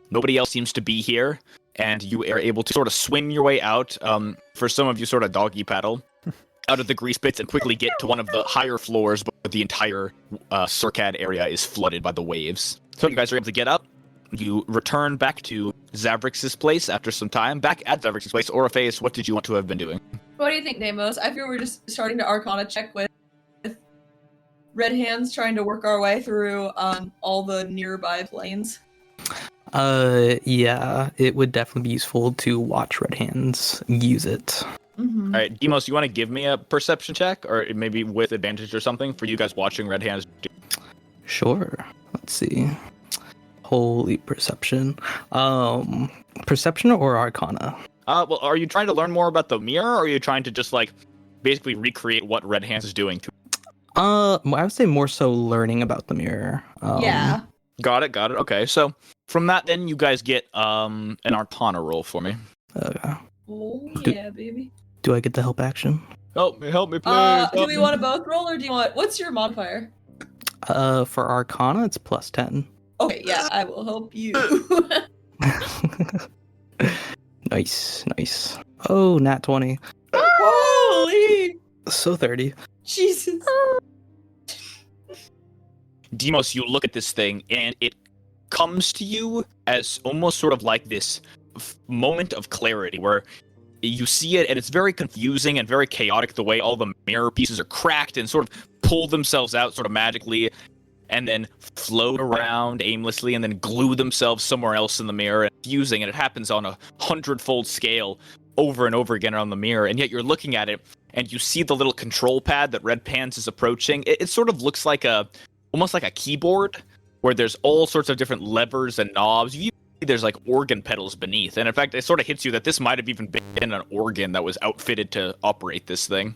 Nobody else seems to be here, and you are able to sort of swim your way out. For some of you, sort of doggy paddle out of the grease pits and quickly get to one of the higher floors, but the entire Circad area is flooded by the waves. So you guys are able to get up. You return back to Zavrix's place after some time. Back at Zavrix's place, Orpheus, what did you want to have been doing? What do you think, Namos? I feel we're just starting to Arcana check with Red Hands, trying to work our way through all the nearby planes. Yeah, it would definitely be useful to watch Red Hands use it. Mm-hmm. All right, Demos, you want to give me a perception check, or maybe with advantage or something, for you guys watching Red Hands do? Sure. Let's see. Holy perception. Perception or Arcana? Well, are you trying to learn more about the mirror, or are you trying to just, like, basically recreate what Red Hands is doing? I would say more so learning about the mirror. Yeah. Got it. Okay, so from that, then you guys get an Arcana roll for me. Okay. Oh, yeah, baby. Do I get the help action? Help me, please. Do we want to both roll, or do you want... What's your modifier? For Arcana, it's +10. Okay, yeah, I will help you. Nice. Oh, nat 20. Holy! So 30. Jesus. Demos, you look at this thing, and it comes to you as almost sort of like this moment of clarity, where you see it, and it's very confusing and very chaotic the way all the mirror pieces are cracked and sort of pull themselves out sort of magically, and then float around aimlessly, and then glue themselves somewhere else in the mirror, and fusing, and it happens on 100-fold scale over and over again on the mirror, and yet you're looking at it, and you see the little control pad that Red Pants is approaching. It sort of looks like almost like a keyboard, where there's all sorts of different levers and knobs. There's like organ pedals beneath, and in fact, it sort of hits you that this might have even been an organ that was outfitted to operate this thing.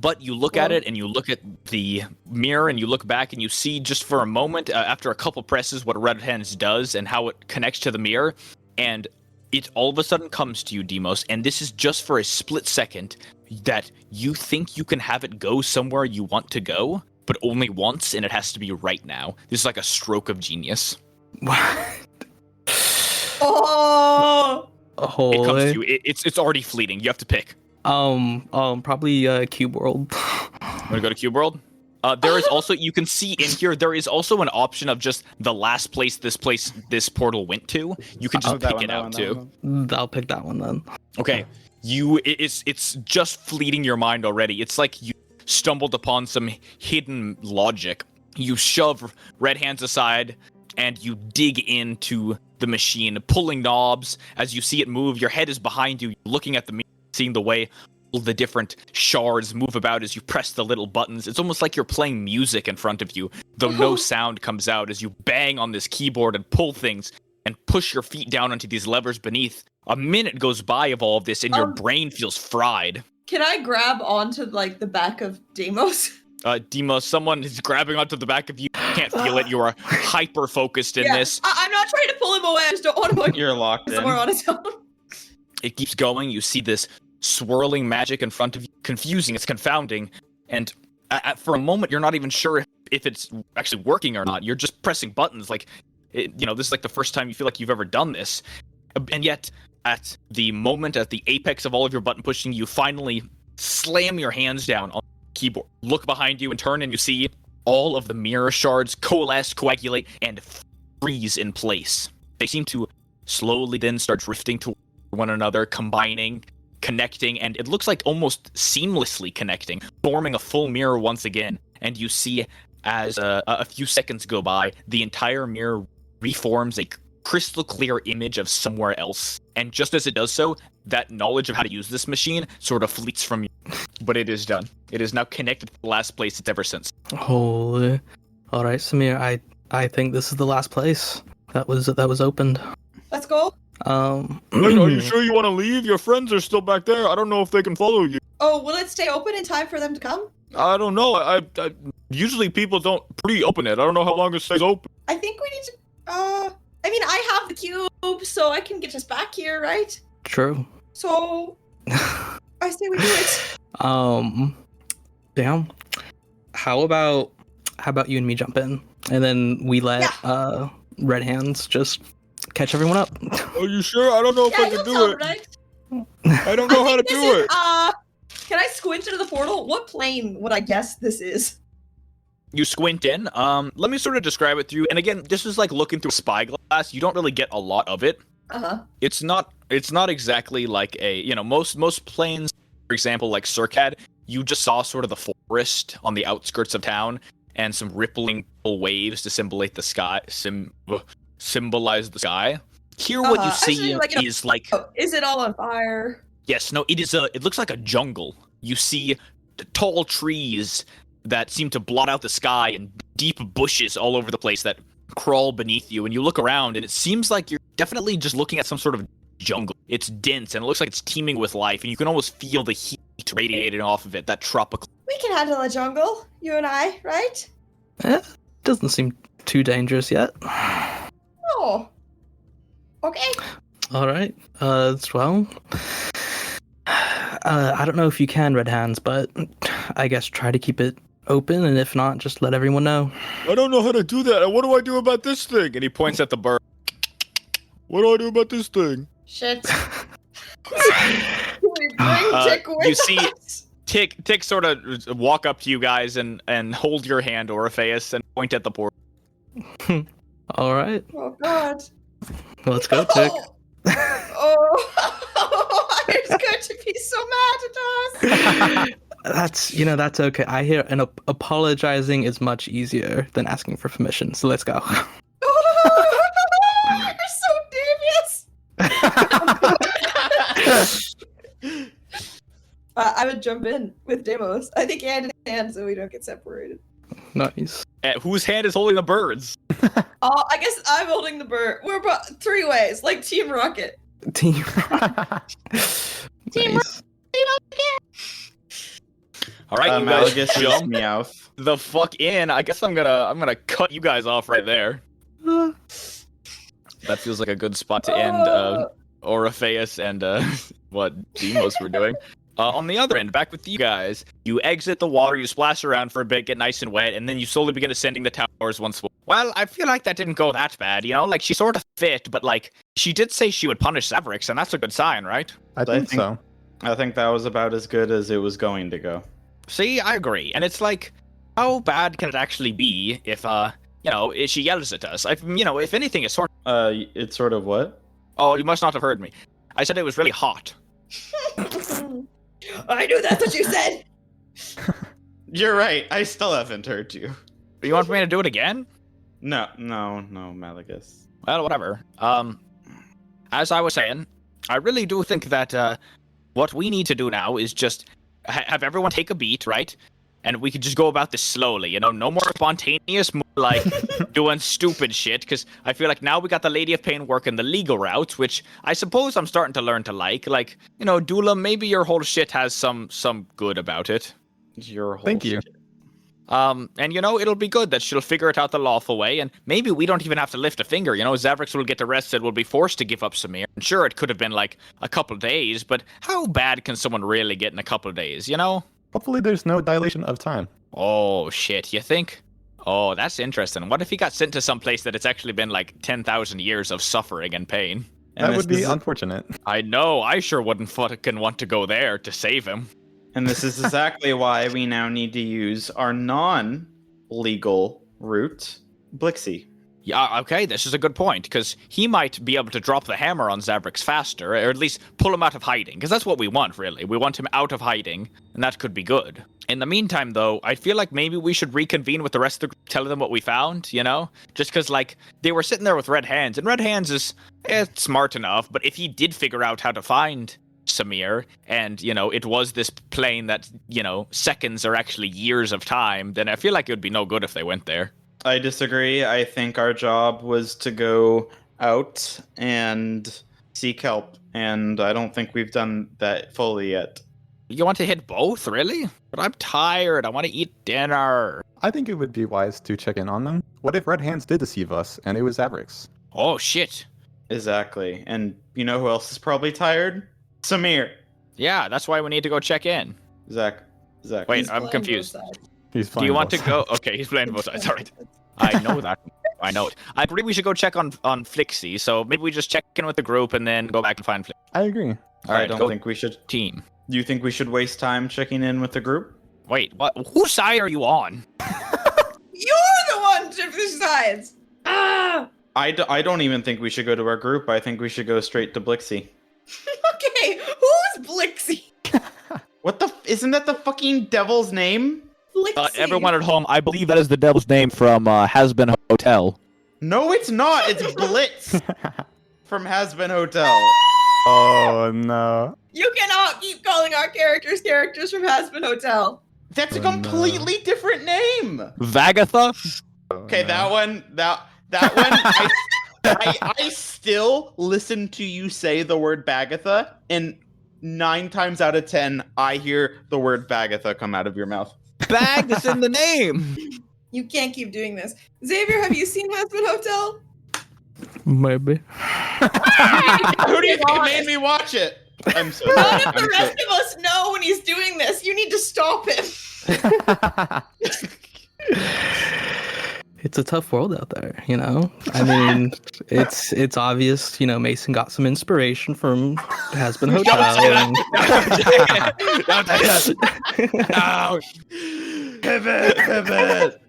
But you look at it, and you look at the mirror, and you look back, and you see just for a moment, after a couple presses, what Red Hands does and how it connects to the mirror, and it all of a sudden comes to you, Demos, and this is just for a split second, that you think you can have it go somewhere you want to go, but only once, and it has to be right now. This is like a stroke of genius. What? Oh! Holy. It comes to you. It's already fleeting. You have to pick. Probably Cube World. Want to go to Cube World? There is also, you can see in here, there is also an option of just the last place this portal went to. You can just pick it out too. I'll pick that one then. Okay, it's just fleeting your mind already. It's like you stumbled upon some hidden logic. You shove Red Hands aside, and you dig into the machine, pulling knobs. As you see it move, your head is behind you, looking at the mirror, seeing the way all the different shards move about as you press the little buttons. It's almost like you're playing music in front of you, though no sound comes out as you bang on this keyboard and pull things and push your feet down onto these levers beneath. A minute goes by of all of this, and your brain feels fried. Can I grab onto, like, the back of Demos? Demos, someone is grabbing onto the back of you. You can't feel it. You are hyper-focused in this. I'm not trying to pull him away. I just don't want him You're locked somewhere in. on his own. It keeps going. You see this swirling magic in front of you. Confusing. It's confounding. And for a moment, you're not even sure if it's actually working or not. You're just pressing buttons. Like, this is like the first time you feel like you've ever done this. And yet, at the moment, at the apex of all of your button pushing, you finally slam your hands down on the keyboard, look behind you, and turn, and you see all of the mirror shards coalesce, coagulate, and freeze in place. They seem to slowly then start drifting to one another, combining, connecting, and it looks like almost seamlessly connecting, forming a full mirror once again. And you see, as a few seconds go by, the entire mirror reforms a crystal clear image of somewhere else. And just as it does so, that knowledge of how to use this machine sort of fleets from you. But it is done. It is now connected to the last place it's ever since. Holy. All right, Samir. I think this is the last place that was opened. Let's go. Are you sure you want to leave? Your friends are still back there. I don't know if they can follow you. Oh, will it stay open in time for them to come? I don't know. I usually people don't pre-open it. I don't know how long it stays open. I think we need to. I have the cube, so I can get us back here, right? True. So, I say we do it. Damn. How about you and me jump in, and then we let Red Hands just catch everyone up. Are you sure? I don't know if I can do it. Right? I don't know how to do it. Can I squint into the portal? What plane would I guess this is? You squint in. Let me sort of describe it to you. And again, this is like looking through a spyglass. You don't really get a lot of it. Uh-huh. It's not exactly like a, most planes, for example, like Circad, you just saw sort of the forest on the outskirts of town and some rippling waves to symbolize the sky. Symbolize the sky. Here, what you see is like. Oh, is it all on fire? Yes. No. It is. It looks like a jungle. You see tall trees that seem to blot out the sky and deep bushes all over the place that crawl beneath you. And you look around, and it seems like you're definitely just looking at some sort of jungle. It's dense, and it looks like it's teeming with life, and you can almost feel the heat radiating off of it. That tropical. We can handle a jungle, you and I, right? Doesn't seem too dangerous yet. Oh. Okay. All right. Well, I don't know if you can, Red Hands, but I guess try to keep it open, and if not, just let everyone know. I don't know how to do that. What do I do about this thing? And he points at the bird. What do I do about this thing? Shit. We bring Tick with you see us? Tick sort of walk up to you guys and hold your hand, Orpheus, and point at the portal. All right. Oh, God. Let's go, Tick. Oh, it's going to be so mad at us. That's okay. I hear apologizing is much easier than asking for permission. So let's go. You're so devious. I would jump in with Demos. I think hand in hand so we don't get separated. Nice. Whose hand is holding the birds? I guess I'm holding the bird. We're about 3 ways, like Team Rocket. Team. Team Nice. All right, you Malagus guys is jump Meowth. the fuck in. I guess I'm gonna cut you guys off right there. That feels like a good spot to end Orpheus and what Demos were doing. On the other end, back with you guys, you exit the water, you splash around for a bit, get nice and wet, and then you slowly begin ascending the towers once more. Well, I feel like that didn't go that bad, like she sort of fit, but like she did say she would punish Zavrix, and that's a good sign, right? I think so. I think that was about as good as it was going to go. See, I agree, and it's like, how bad can it actually be if if she yells at us? If anything, it's sort of... It's sort of what? Oh, you must not have heard me. I said it was really hot. I knew that's what you said. You're right. I still haven't heard you. You want me to do it again? No, Malagus. Well, whatever. As I was saying, I really do think that what we need to do now is just have everyone take a beat, right? And we could just go about this slowly, no more spontaneous, more like doing stupid shit, because I feel like now we got the Lady of Pain working the legal route, which I suppose I'm starting to learn to like. Like, Dula, maybe your whole shit has some good about it. Your whole Thank you. shit. And it'll be good that she'll figure it out the lawful way, and maybe we don't even have to lift a finger. Zavrix will get arrested, will be forced to give up Samir. And sure, it could have been like a couple of days, but how bad can someone really get in a couple of days, Hopefully there's no dilation of time. Oh, shit, you think? Oh, that's interesting. What if he got sent to some place that it's actually been like 10,000 years of suffering and pain? And That this would be is- unfortunate. I know. I sure wouldn't fucking want to go there to save him. And this is exactly why we now need to use our non-legal route, Blixie. Yeah, okay, this is a good point, because he might be able to drop the hammer on Zabrix faster, or at least pull him out of hiding, because that's what we want, really. We want him out of hiding, and that could be good. In the meantime, though, I feel like maybe we should reconvene with the rest of the group, tell them what we found, you know? Just because, like, they were sitting there with Red Hands, and Red Hands is smart enough, but if he did figure out how to find Samir, and, you know, it was this plane that, you know, seconds are actually years of time, then I feel like it would be no good if they went there. I disagree. I think our job was to go out and seek help, and I don't think we've done that fully yet. You want to hit both, really? But I'm tired. I want to eat dinner. I think it would be wise to check in on them. What if Red Hands did deceive us and it was Zabrix? Oh, shit. Exactly. And you know who else is probably tired? Samir. Yeah, that's why we need to go check in. Zach. Wait, He's I'm playing confused. both sides. He's Do you playing want to both go? sides. Okay, he's playing both sides. All right. I know that. I know it. I believe we should go check on Flixie, so maybe we just check in with the group and then go back and find Flixie. I agree. I don't think we should. Team. Do you think we should waste time checking in with the group? Wait, what? Whose side are you on? You're the one to the sides. Ah. I don't even think we should go to our group. I think we should go straight to Blixie. Okay, who's Blixie? What the? Isn't that the fucking devil's name? Blixie. Everyone at home, I believe that is the devil's name from Has Been Hotel. No, it's not. It's Blitz from Has Been Hotel. Oh no. You cannot keep calling our characters from Hasbin Hotel. That's a Oh, no. completely different name. Vagatha? Okay, no. that one. That one. I still listen to you say the word Bagatha, and 9 times out of 10, I hear the word Bagatha come out of your mouth. Bag is in the name. You can't keep doing this. Xavier, have you seen Hasbin Hotel? Maybe. Who do you think made me watch it? I'm so None sorry. of the rest of us know when he's doing this. You need to stop him. It's a tough world out there, you know. I mean, it's obvious, you know. Mason got some inspiration from Hasbin Hotel. And... Pivot.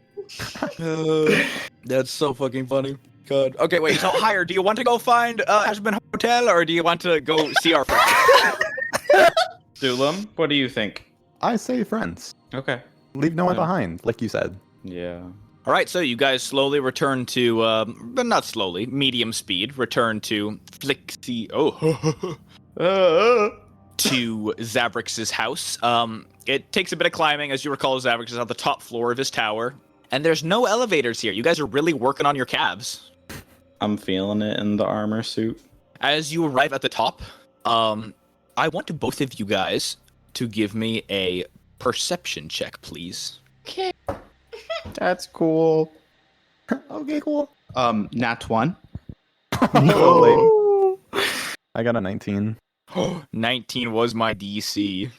That's so fucking funny. God. Okay, wait. So, Hire, do you want to go find Has Been Hotel, or do you want to go see our friend? Dulam, what do you think? I say friends. Okay. Leave no one Yeah. behind, like you said. Yeah. All right, so you guys slowly return to, but not slowly, medium speed, return to Flixie. To Zabrix's house. It takes a bit of climbing. As you recall, Zabrix is on the top floor of his tower. And there's no elevators here. You guys are really working on your calves. I'm feeling it in the armor suit. As you arrive at the top, I want both of you guys to give me a perception check, please. Okay. That's cool. Okay, cool. Nat 1. Totally. I got a 19. 19 was my DC.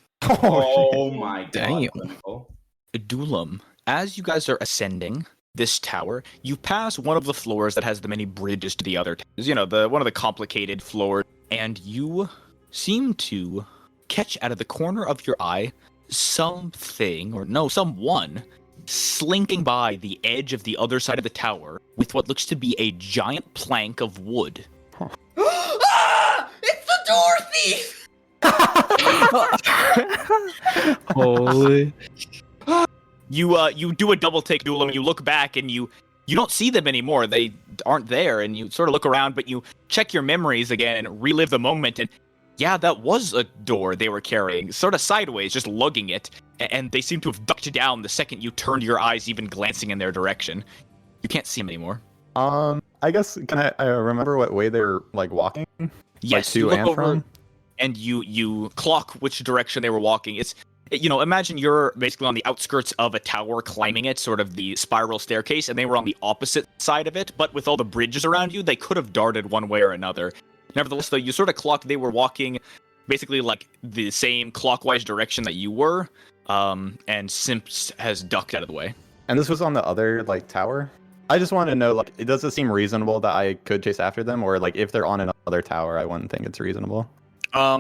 Oh my god. Damn. Dulam, as you guys are ascending this tower, you pass one of the floors that has the many bridges to the other towers. You know, one of the complicated floors. And you seem to catch out of the corner of your eye someone slinking by the edge of the other side of the tower with what looks to be a giant plank of wood. Ah! It's the door thief! Holy. You do a double take, Dulam. You look back and you don't see them anymore. They aren't there, and you sort of look around, but you check your memories again and relive the moment. And yeah, that was a door they were carrying, sort of sideways, just lugging it. And they seem to have ducked down the second you turned your eyes, even glancing in their direction. You can't see them anymore. I guess can I remember what way they're like walking? Yes, to you look and over from? and you clock which direction they were walking. It's, you know, imagine you're basically on the outskirts of a tower climbing it, sort of the spiral staircase, and they were on the opposite side of it, but with all the bridges around you, they could have darted one way or another. Nevertheless, though, you sort of clocked they were walking basically like the same clockwise direction that you were, and Simps has ducked out of the way. And this was on the other like tower. I just wanted to know, like, does it seem reasonable that I could chase after them, or like if they're on another tower, I wouldn't think it's reasonable.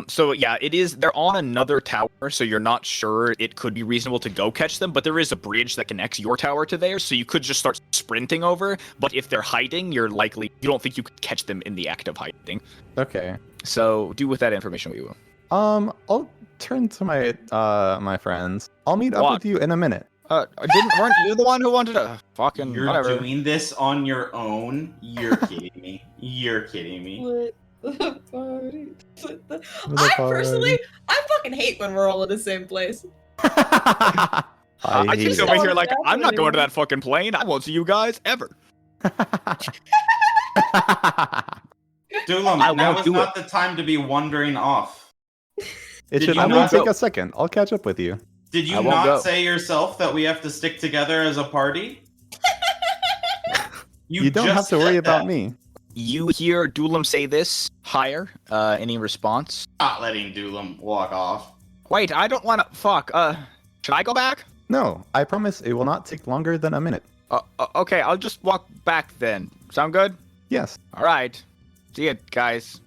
So yeah, it is. They're on another tower, so you're not sure it could be reasonable to go catch them. But there is a bridge that connects your tower to theirs, so you could just start sprinting over. But if they're hiding, you don't think you could catch them in the act of hiding. Okay. So do with that information what you will. I'll turn to my my friends. I'll meet up What? with you in a minute. Weren't you the one who wanted to fucking You're whatever? doing this on your own? You're kidding me. You're kidding me. What the party? The I personally, I fucking hate when we're all in the same place. I I hate just it. over here don't like I'm not going to definitely- that fucking plane. I won't see you guys ever. Dulum, I now won't is do not the time to be wandering off. It Did should you only not take go? a second. I'll catch up with you. Did you I won't not go. say yourself that we have to stick together as a party? You don't just have to worry said about that. me. You hear Dulum say this higher. Any response? Not letting Dulum walk off. Wait, I don't want to. Fuck. Should I go back? No, I promise it will not take longer than a minute. Okay, I'll just walk back then. Sound good? Yes. All right. See ya, guys.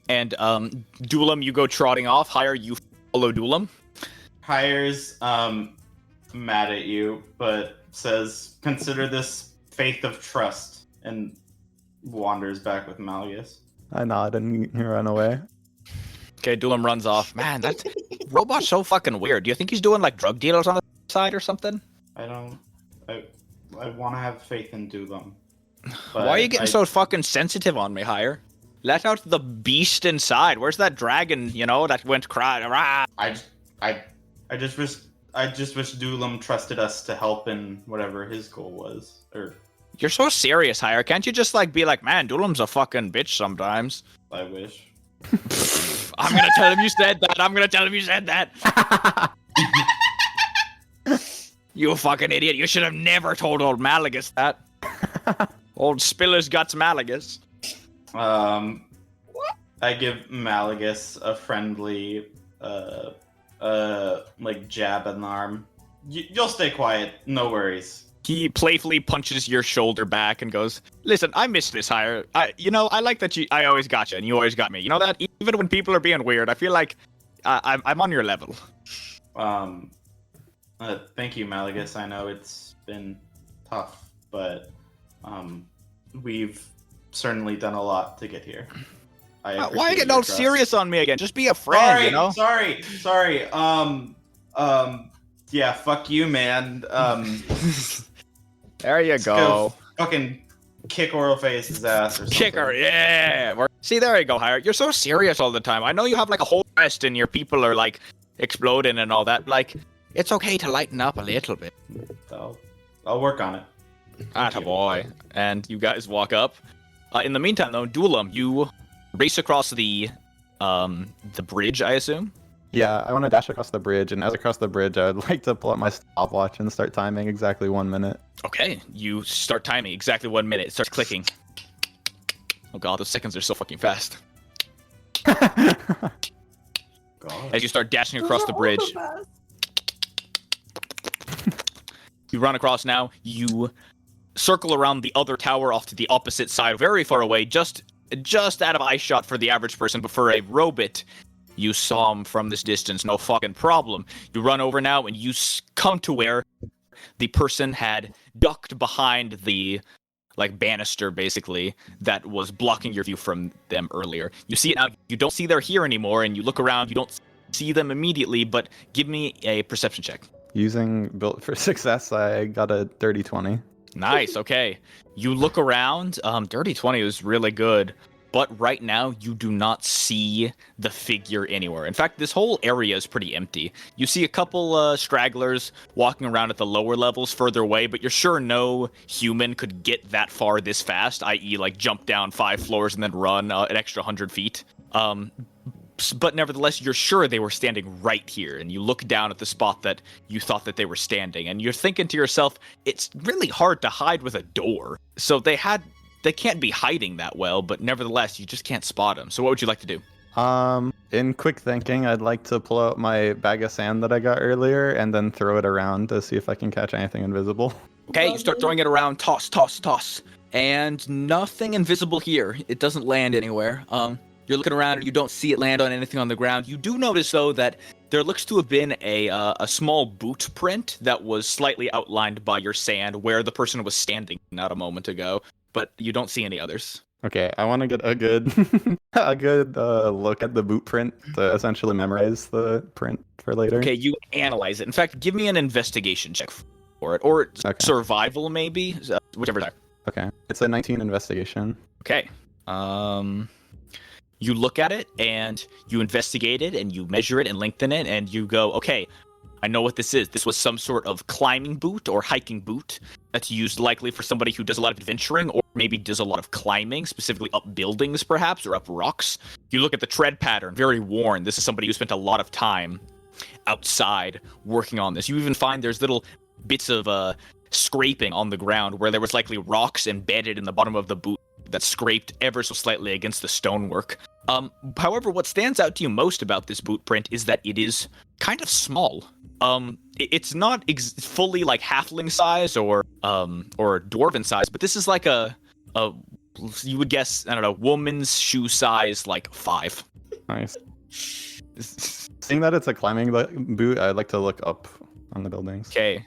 And Dulum, you go trotting off. Higher, you follow Dulum. Hire's mad at you, but says, consider this faith of trust, and wanders back with Malgus. I nod and run away. Okay, Dulum runs off. Man, that robot's so fucking weird. Do you think he's doing like drug dealers on the side or something? I want to have faith in Dulum. Why are you getting so fucking sensitive on me, Higher? Let out the beast inside. Where's that dragon, that went crying? Rah! I just wish Dulum trusted us to help in whatever his goal was. Or You're so serious, Higher. Can't you just be like, man, Dulum's a fucking bitch sometimes? I wish. I'm gonna tell him you said that. I'm gonna tell him you said that. You fucking idiot. You should have never told old Malagus that. Old Spiller's Guts Malagus. I give Malagus a friendly, jab in the arm. You'll stay quiet, no worries. He playfully punches your shoulder back and goes, listen, I miss this Higher. I like that I always got you and you always got me. You know that? Even when people are being weird, I feel like I'm on your level. Thank you, Malagus. I know it's been tough, but we've certainly done a lot to get here. Why are you appreciate getting your all trust. serious on me again? Just be a friend, Sorry. Yeah, fuck you, man. There you go. Fucking kick Oralface's ass or something. Kicker, yeah. See, there you go, Higher. You're so serious all the time. I know you have a whole rest and your people are exploding and all that. It's okay to lighten up a little bit. I'll work on it. Attaboy. And you guys walk up. In the meantime, though, Dulum, you race across the bridge, I assume. Yeah, I want to dash across the bridge, and as I cross the bridge, I would like to pull out my stopwatch and start timing exactly 1 minute. Okay, you start timing exactly 1 minute. It starts clicking. Oh god, those seconds are so fucking fast. God. As you start dashing across the bridge, you run across now. You circle around the other tower off to the opposite side, very far away, just out of eye shot for the average person, but for a robot, you saw him from this distance, no fucking problem. You run over now, and you come to where the person had ducked behind the banister, basically, that was blocking your view from them earlier. You see it now. You don't see they're here anymore, and you look around. You don't see them immediately, but give me a perception check. Using Built for Success, I got a dirty 20. Nice, okay. You look around. Dirty 20 is really good. But right now, you do not see the figure anywhere. In fact, this whole area is pretty empty. You see a couple stragglers walking around at the lower levels further away, but you're sure no human could get that far this fast, i.e. jump down 5 floors and then run an extra 100 feet. But nevertheless, you're sure they were standing right here, and you look down at the spot that you thought that they were standing, and you're thinking to yourself, it's really hard to hide with a door. So they can't be hiding that well, but nevertheless, you just can't spot them. So what would you like to do? In quick thinking, I'd like to pull out my bag of sand that I got earlier and then throw it around to see if I can catch anything invisible. Okay, you start throwing it around, toss, toss, toss, and nothing invisible here. It doesn't land anywhere. You're looking around and you don't see it land on anything on the ground. You do notice, though, that there looks to have been a small boot print that was slightly outlined by your sand where the person was standing not a moment ago, but you don't see any others. Okay, I want to get a good a good look at the boot print to essentially memorize the print for later. Okay, you analyze it. In fact, give me an investigation check for it, or Okay. survival maybe, whichever. Okay, it's a 19 investigation. Okay. You look at it and you investigate it and you measure it and lengthen it and you go, okay, I know what this is. This was some sort of climbing boot or hiking boot that's used likely for somebody who does a lot of adventuring or maybe does a lot of climbing, specifically up buildings perhaps or up rocks. You look at the tread pattern, very worn. This is somebody who spent a lot of time outside working on this. You even find there's little bits of scraping on the ground where there was likely rocks embedded in the bottom of the boot that scraped ever so slightly against the stonework. However, what stands out to you most about this boot print is that it is kind of small. It's not fully like halfling size or dwarven size, but this is like a you would guess, I don't know, woman's shoe size, like 5. Nice. Seeing that it's a climbing boot, I'd like to look up on the buildings. Okay.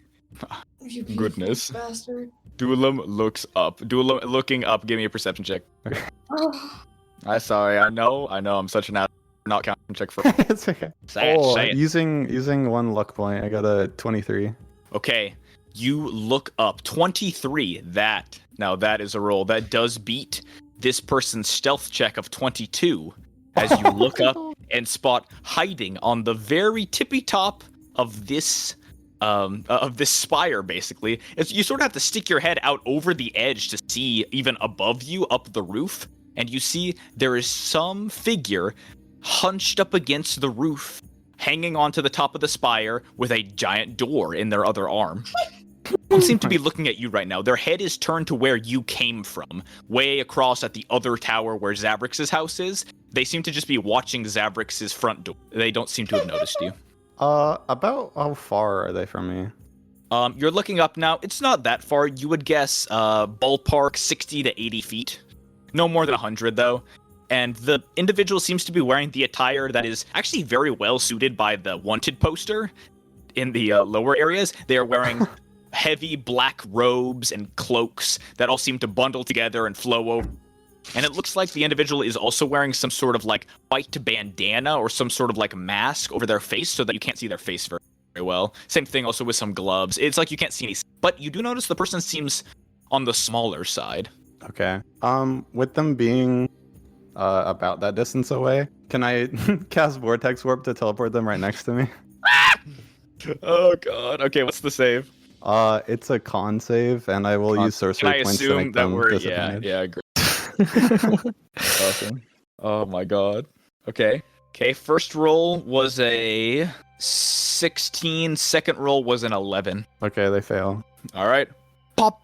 You beautiful Goodness. bastard. Duelam looks up. Duelam looking up. Give me a perception check. Oh, I'm sorry. I know. I'm such an not counting check for. It's okay. Say it. Say it. Using one luck point, I got a 23. Okay. You look up 23. That is a roll that does beat this person's stealth check of 22. As you look up and spot hiding on the very tippy top of this spire, basically. You sort of have to stick your head out over the edge to see even above you up the roof, and you see there is some figure hunched up against the roof, hanging onto the top of the spire with a giant door in their other arm. They seem to be looking at you right now. Their head is turned to where you came from, way across at the other tower where Zabrix's house is. They seem to just be watching Zabrix's front door. They don't seem to have noticed you. About how far are they from me? You're looking up now. It's not that far. You would guess ballpark 60 to 80 feet. No more than 100, though. And the individual seems to be wearing the attire that is actually very well suited by the wanted poster in the lower areas. They are wearing heavy black robes and cloaks that all seem to bundle together and flow over. And it looks like the individual is also wearing some sort of like white bandana or some sort of like mask over their face so that you can't see their face very well. Same thing also with some gloves. It's like you can't see any. But you do notice the person seems on the smaller side. Okay. With them being about that distance away, can I cast Vortex Warp to teleport them right next to me? Oh god. Okay, what's the save? It's a con save, and I will use sorcery Can I points to assume make that them we're disadvantage. yeah, great. Awesome. Oh my god. Okay. First roll was a 16, second roll was an 11. Okay, they fail. All right. Pop.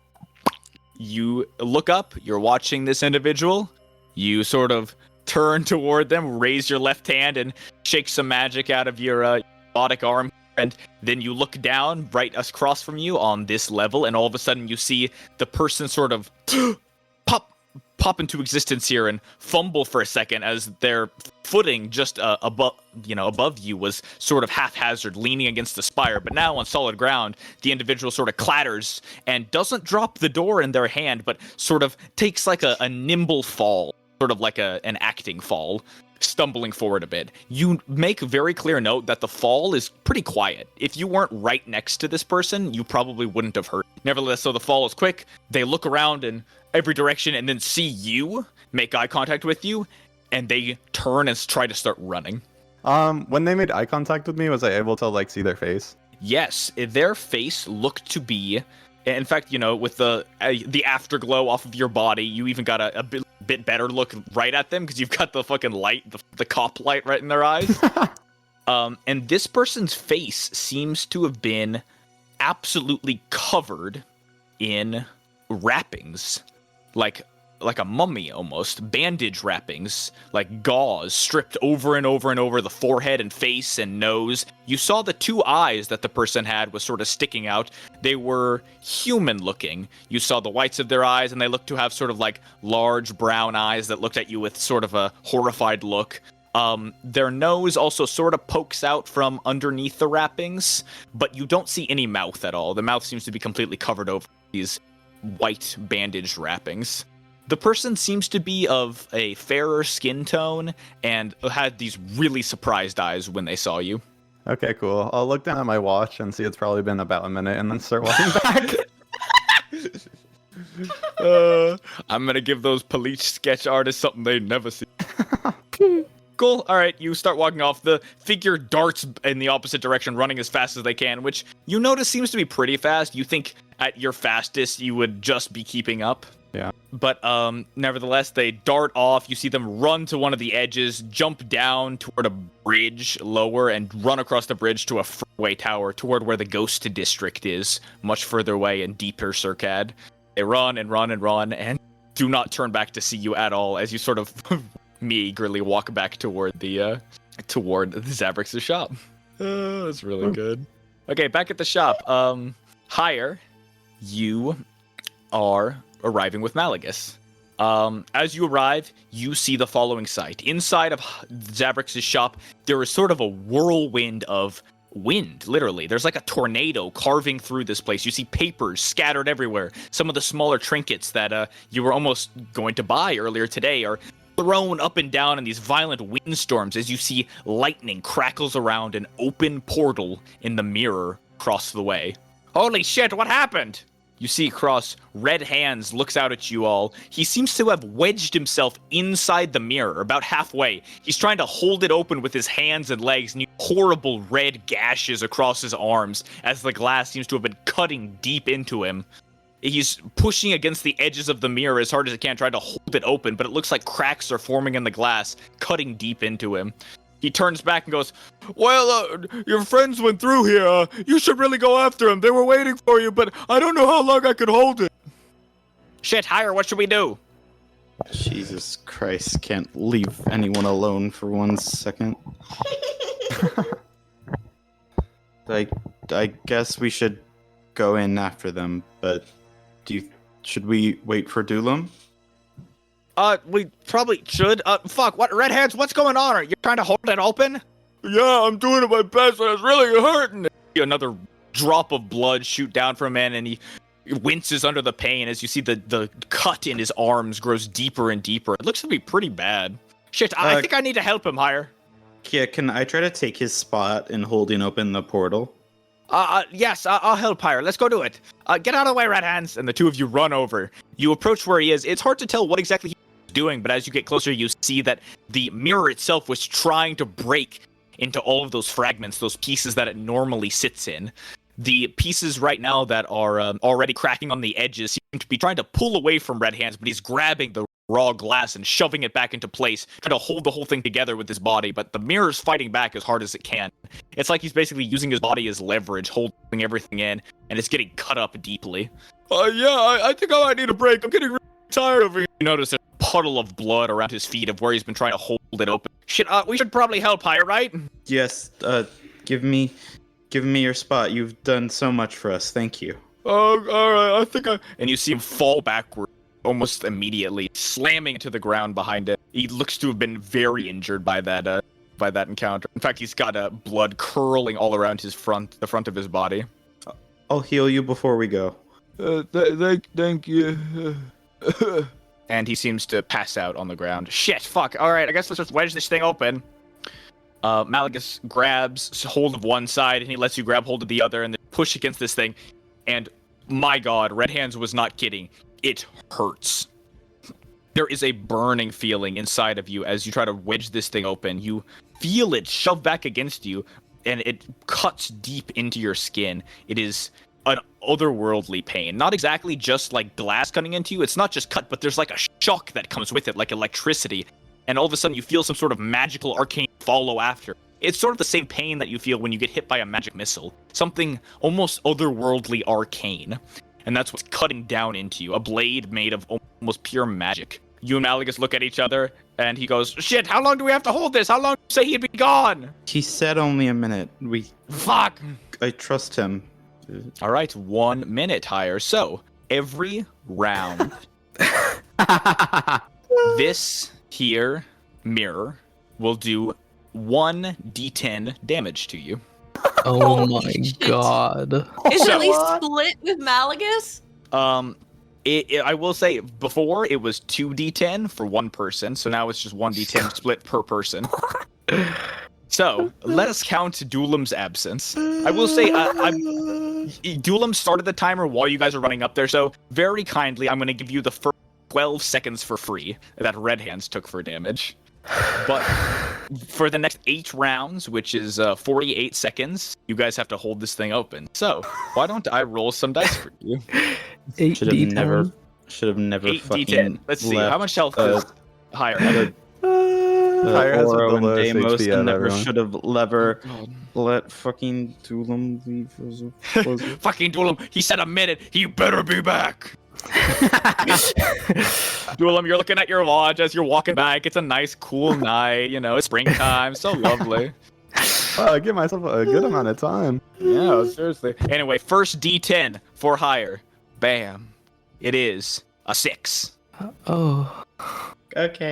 You look up, you're watching this individual. You sort of turn toward them, raise your left hand and shake some magic out of your robotic arm. And then you look down right across from you on this level, and all of a sudden you see the person sort of pop into existence here and fumble for a second as their footing just above you was sort of haphazard, leaning against the spire. But now on solid ground, the individual sort of clatters and doesn't drop the door in their hand, but sort of takes like a nimble fall, sort of like an acting fall, stumbling forward a bit. You make very clear note that the fall is pretty quiet. If you weren't right next to this person, you probably wouldn't have heard. Nevertheless, so the fall is quick. They look around in every direction and then see you, make eye contact with you, and they turn and try to start running. When they made eye contact with me, was I able to like see their face? Yes, their face looked to be, in fact, with the afterglow off of your body, you even got a bit better look right at them because you've got the fucking light, the cop light right in their eyes. And this person's face seems to have been absolutely covered in wrappings, like like a mummy almost, bandage wrappings, like gauze stripped over and over and over the forehead and face and nose. You saw the 2 eyes that the person had was sort of sticking out. They were human looking. You saw the whites of their eyes, and they looked to have sort of like large brown eyes that looked at you with sort of a horrified look. Their nose also sort of pokes out from underneath the wrappings, but you don't see any mouth at all. The mouth seems to be completely covered over these white bandaged wrappings. The person seems to be of a fairer skin tone and had these really surprised eyes when they saw you. Okay, cool. I'll look down at my watch and see it's probably been about a minute and then start walking back. I'm gonna give those police sketch artists something they never see. Cool. All right, you start walking off. The figure darts in the opposite direction, running as fast as they can, which you notice seems to be pretty fast. You think at your fastest you would just be keeping up. Yeah. But nevertheless, they dart off. You see them run to one of the edges, jump down toward a bridge lower, and run across the bridge to a freeway tower toward where the Ghost District is, much further away and deeper Circad. They run and run and run and do not turn back to see you at all as you sort of meagerly walk back toward the Zabrix's shop. That's really good. Okay, back at the shop. Higher, you are arriving with Malagus. As you arrive, you see the following sight. Inside of Zabrix's shop, there is sort of a whirlwind of wind, literally. There's like a tornado carving through this place. You see papers scattered everywhere. Some of the smaller trinkets that you were almost going to buy earlier today are thrown up and down in these violent windstorms as you see lightning crackles around an open portal in the mirror across the way. Holy shit, what happened? You see Cross, Red Hands looks out at you all. He seems to have wedged himself inside the mirror, about halfway. He's trying to hold it open with his hands and legs, and horrible red gashes across his arms as the glass seems to have been cutting deep into him. He's pushing against the edges of the mirror as hard as he can, trying to hold it open, but it looks like cracks are forming in the glass, cutting deep into him. He turns back and goes, well, your friends went through here. You should really go after them. They were waiting for you, but I don't know how long I could hold it. Shit, Higher, what should we do? Jesus Christ, can't leave anyone alone for 1 second. I guess we should go in after them, but should we wait for Dulam? We probably should. Fuck, what, Red Hands, what's going on? Are you trying to hold it open? Yeah, I'm doing my best, but it's really hurting. Another drop of blood shoot down from him, and he winces under the pain as you see the cut in his arms grows deeper and deeper. It looks to be pretty bad. Shit, I think I need to help him, Higher. Yeah, can I try to take his spot in holding open the portal? Yes, I'll help, Higher. Let's go do it. Get out of the way, Red Hands. And the two of you run over. You approach where he is. It's hard to tell what exactly he's doing, but as you get closer, you see that the mirror itself was trying to break into all of those fragments, those pieces that it normally sits in. The pieces right now that are already cracking on the edges seem to be trying to pull away from Red Hands, but he's grabbing the raw glass and shoving it back into place, trying to hold the whole thing together with his body, but the mirror's fighting back as hard as it can. It's like he's basically using his body as leverage, holding everything in, and it's getting cut up deeply. I think I might need a break. I'm getting really tired of it. You notice a puddle of blood around his feet of where he's been trying to hold it open. Shit, we should probably help, Higher, right? Yes, give me your spot. You've done so much for us. Thank you. Oh, alright, I think I... And you see him fall backward almost immediately, slamming into the ground behind it. He looks to have been very injured by that encounter. In fact, he's got blood curling all around the front of his body. I'll heal you before we go. Thank you. And he seems to pass out on the ground. Shit, fuck. Alright, I guess let's just wedge this thing open. Malagus grabs hold of one side, and he lets you grab hold of the other, and then push against this thing. And, my god, Red Hands was not kidding. It hurts. There is a burning feeling inside of you as you try to wedge this thing open. You feel it shove back against you, and it cuts deep into your skin. It is an otherworldly pain. Not exactly just like glass cutting into you. It's not just cut, but there's like a shock that comes with it, like electricity. And all of a sudden you feel some sort of magical arcane follow after. It's sort of the same pain that you feel when you get hit by a magic missile. Something almost otherworldly arcane. and that's what's cutting down into you. A blade made of almost pure magic. You and Malagus look at each other, and he goes, "Shit, how long do we have to hold this? How long do you say he'd be gone?" He said only a minute. Fuck! I trust him. All right, 1 minute higher. So, every round, this here mirror will do 1d10 damage to you. Oh Holy my shit. god. Is it at least What? split with Malagus? I will say, before it was 2d10 for one person, so now it's just 1d10 split per person. So, let us count Duelam's absence. I will say, Duelam started the timer while you guys are running up there, so very kindly, I'm going to give you the first 12 seconds for free that Red Hands took for damage. But for the next 8 rounds, which is 48 seconds, you guys have to hold this thing open. So, why don't I roll some dice for you? 8d10. Should have never 8d10. fucking Let's see, left, how much health is higher? Higher has Oro the and lowest Deimos, HP out and of never everyone. should have never let fucking Duelam leave. Fucking Duelam, he said a minute, he better be back! Duelam, you're looking at your watch as you're walking back. It's a nice, cool night, you know, it's springtime, so lovely. Wow, I give myself a good amount of time. Yeah, seriously. Anyway, first D10 for higher. Bam. It is a 6. Oh. Okay.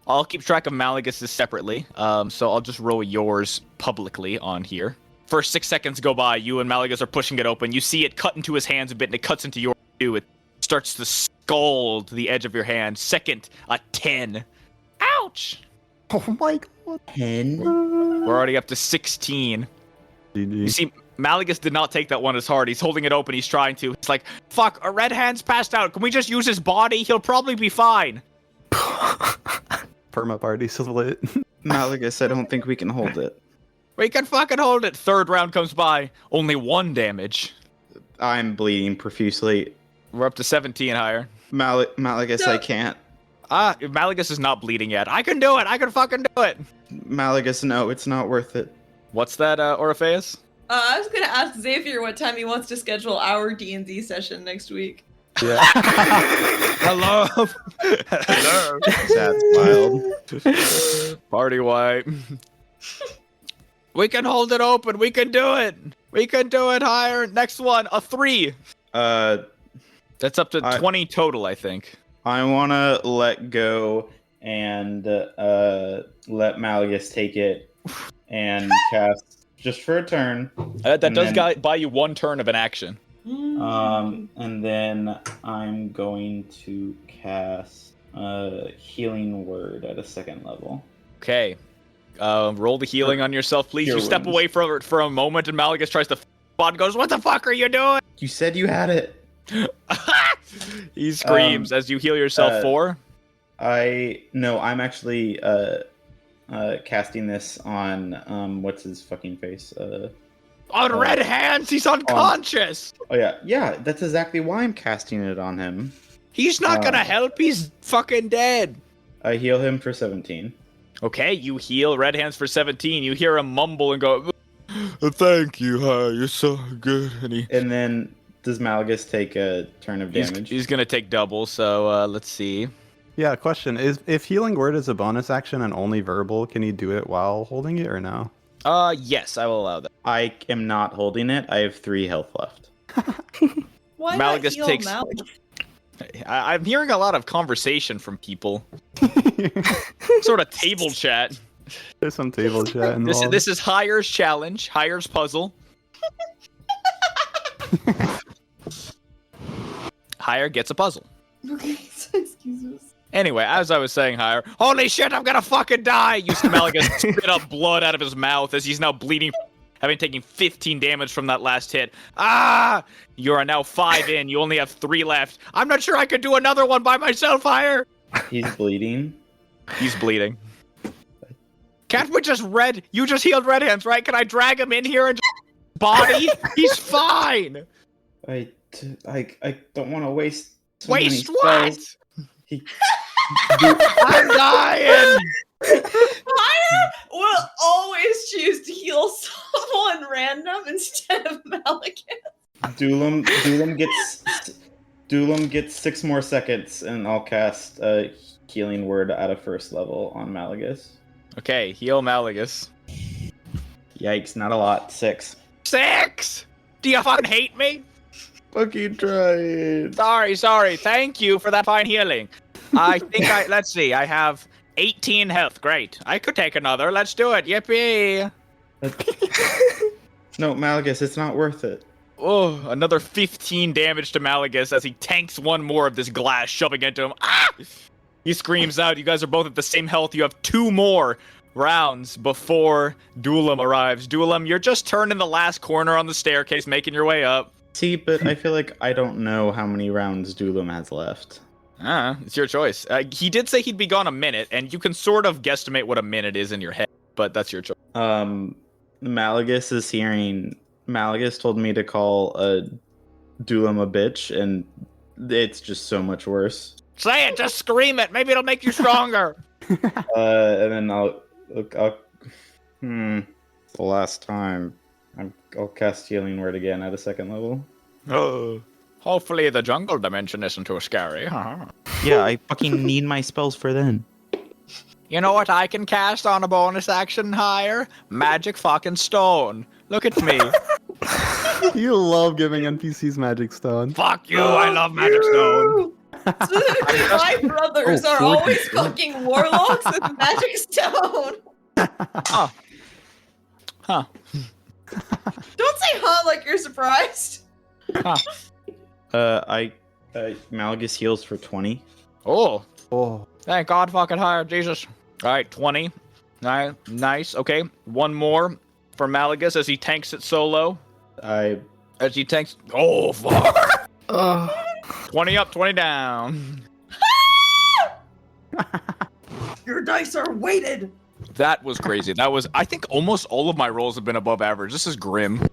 I'll keep track of Malagus's separately. So I'll just roll yours publicly on here. First 6 seconds go by, you and Malagus are pushing it open. You see it cut into his hands a bit, and it cuts into yours too. It starts to scald the edge of your hand. Second, a 10. Ouch! Oh my god. 10. We're already up to 16. You GG. see, Malagus did not take that one as hard. He's holding it open. He's trying to. It's like, fuck, a Red Hand's passed out. Can we just use his body? He'll probably be fine. Perma party split. Malagus, I don't think we can hold it. We can fucking hold it. Third round comes by. Only 1 damage. I'm bleeding profusely. We're up to 17 higher. Malagus, I can't. If Malagus is not bleeding yet. I can do it. I can fucking do it. Malagus, no, it's not worth it. What's that, Orpheus? I was gonna ask Xavier what time he wants to schedule our D&D session next week. Yeah. Hello. Hello. That's wild. Party white. We can hold it open. We can do it. We can do it higher. Next one, a 3. That's up to 20 total, I think. I want to let go and let Malagus take it and cast just for a turn. That does then- buy you 1 turn of an action. And then I'm going to cast Healing Word at a 2nd level. Okay. Roll the healing on yourself, please. Cure You step wounds. away for a moment, and Malagus tries to and goes, "What the fuck are you doing?" You said you had it. He screams as you heal yourself 4. I'm actually casting this on what's his fucking face? On Red Hands, he's unconscious. Oh yeah, that's exactly why I'm casting it on him. He's not gonna help. He's fucking dead. I heal him for 17. Okay, you heal Red Hands for 17. You hear him mumble and go, "Thank you, you're so good." And then does Malagus take a turn of damage? He's gonna take double. So let's see. Yeah, question is, if Healing Word is a bonus action and only verbal, can he do it while holding it or no? Yes, I will allow that. I am not holding it. I have 3 health left. Why Malagus not heal takes- Malagus? I'm hearing a lot of conversation from people. Sort of table chat. There's some table chat involved. This is Hire's challenge, Hire's puzzle. Hire gets a puzzle. Okay, so excuse us. Anyway, as I was saying, Hire, holy shit, I'm gonna fucking die! You see Malagus spit up blood out of his mouth as he's now bleeding, having taken 15 damage from that last hit. Ah! You are now 5 in, you only have 3 left. I'm not sure I could do another one by myself, Hire! He's bleeding. He's bleeding. Can't we just you just healed Red Hands, right? Can I drag him in here and just body? He's fine! I don't want to waste so Waste many what? spells. He- I'm dying! Hire will always choose to heal someone random instead of Malagus. Dulam gets 6 more seconds, and I'll cast a healing word at a first level on Malagus. Okay, heal Malagus. Yikes, not a lot. 6. 6! Do you fucking hate me? Fucking tried. Sorry. Thank you for that fine healing. Let's see, I have 18 health. Great. I could take another. Let's do it. Yippee! No, Malagus, it's not worth it. Oh, another 15 damage to Malagus as he tanks one more of this glass, shoving into him. Ah! He screams out. You guys are both at the same health. You have 2 more rounds before Dulam arrives. Dulam, you're just turning the last corner on the staircase, making your way up. See, but I feel like I don't know how many rounds Dulam has left. It's your choice. He did say he'd be gone a minute, and you can sort of guesstimate what a minute is in your head, but that's your choice. Malagus is hearing... Malagus told me to call Dulam a bitch, and it's just so much worse. Say it! Just scream it! Maybe it'll make you stronger! And then the last time, I'll cast Healing Word again at a 2nd level. Oh. Hopefully the jungle dimension isn't too scary. Yeah, I fucking need my spells for then. You know what I can cast on a bonus action higher? Magic fucking stone. Look at me. You love giving NPCs magic stone. Fuck you, I love magic stone. Specifically, my brothers are always fucking warlocks with magic stone. Huh. Don't say huh like you're surprised. Huh. Malagus heals for 20. Oh. Oh. Thank God fucking higher, Jesus. Alright, 20. Nice. Okay, one more for Malagus as he tanks it solo. As he tanks... Oh, fuck! 20 up, 20 down. Your dice are weighted. That was crazy. That was... I think almost all of my rolls have been above average. This is grim.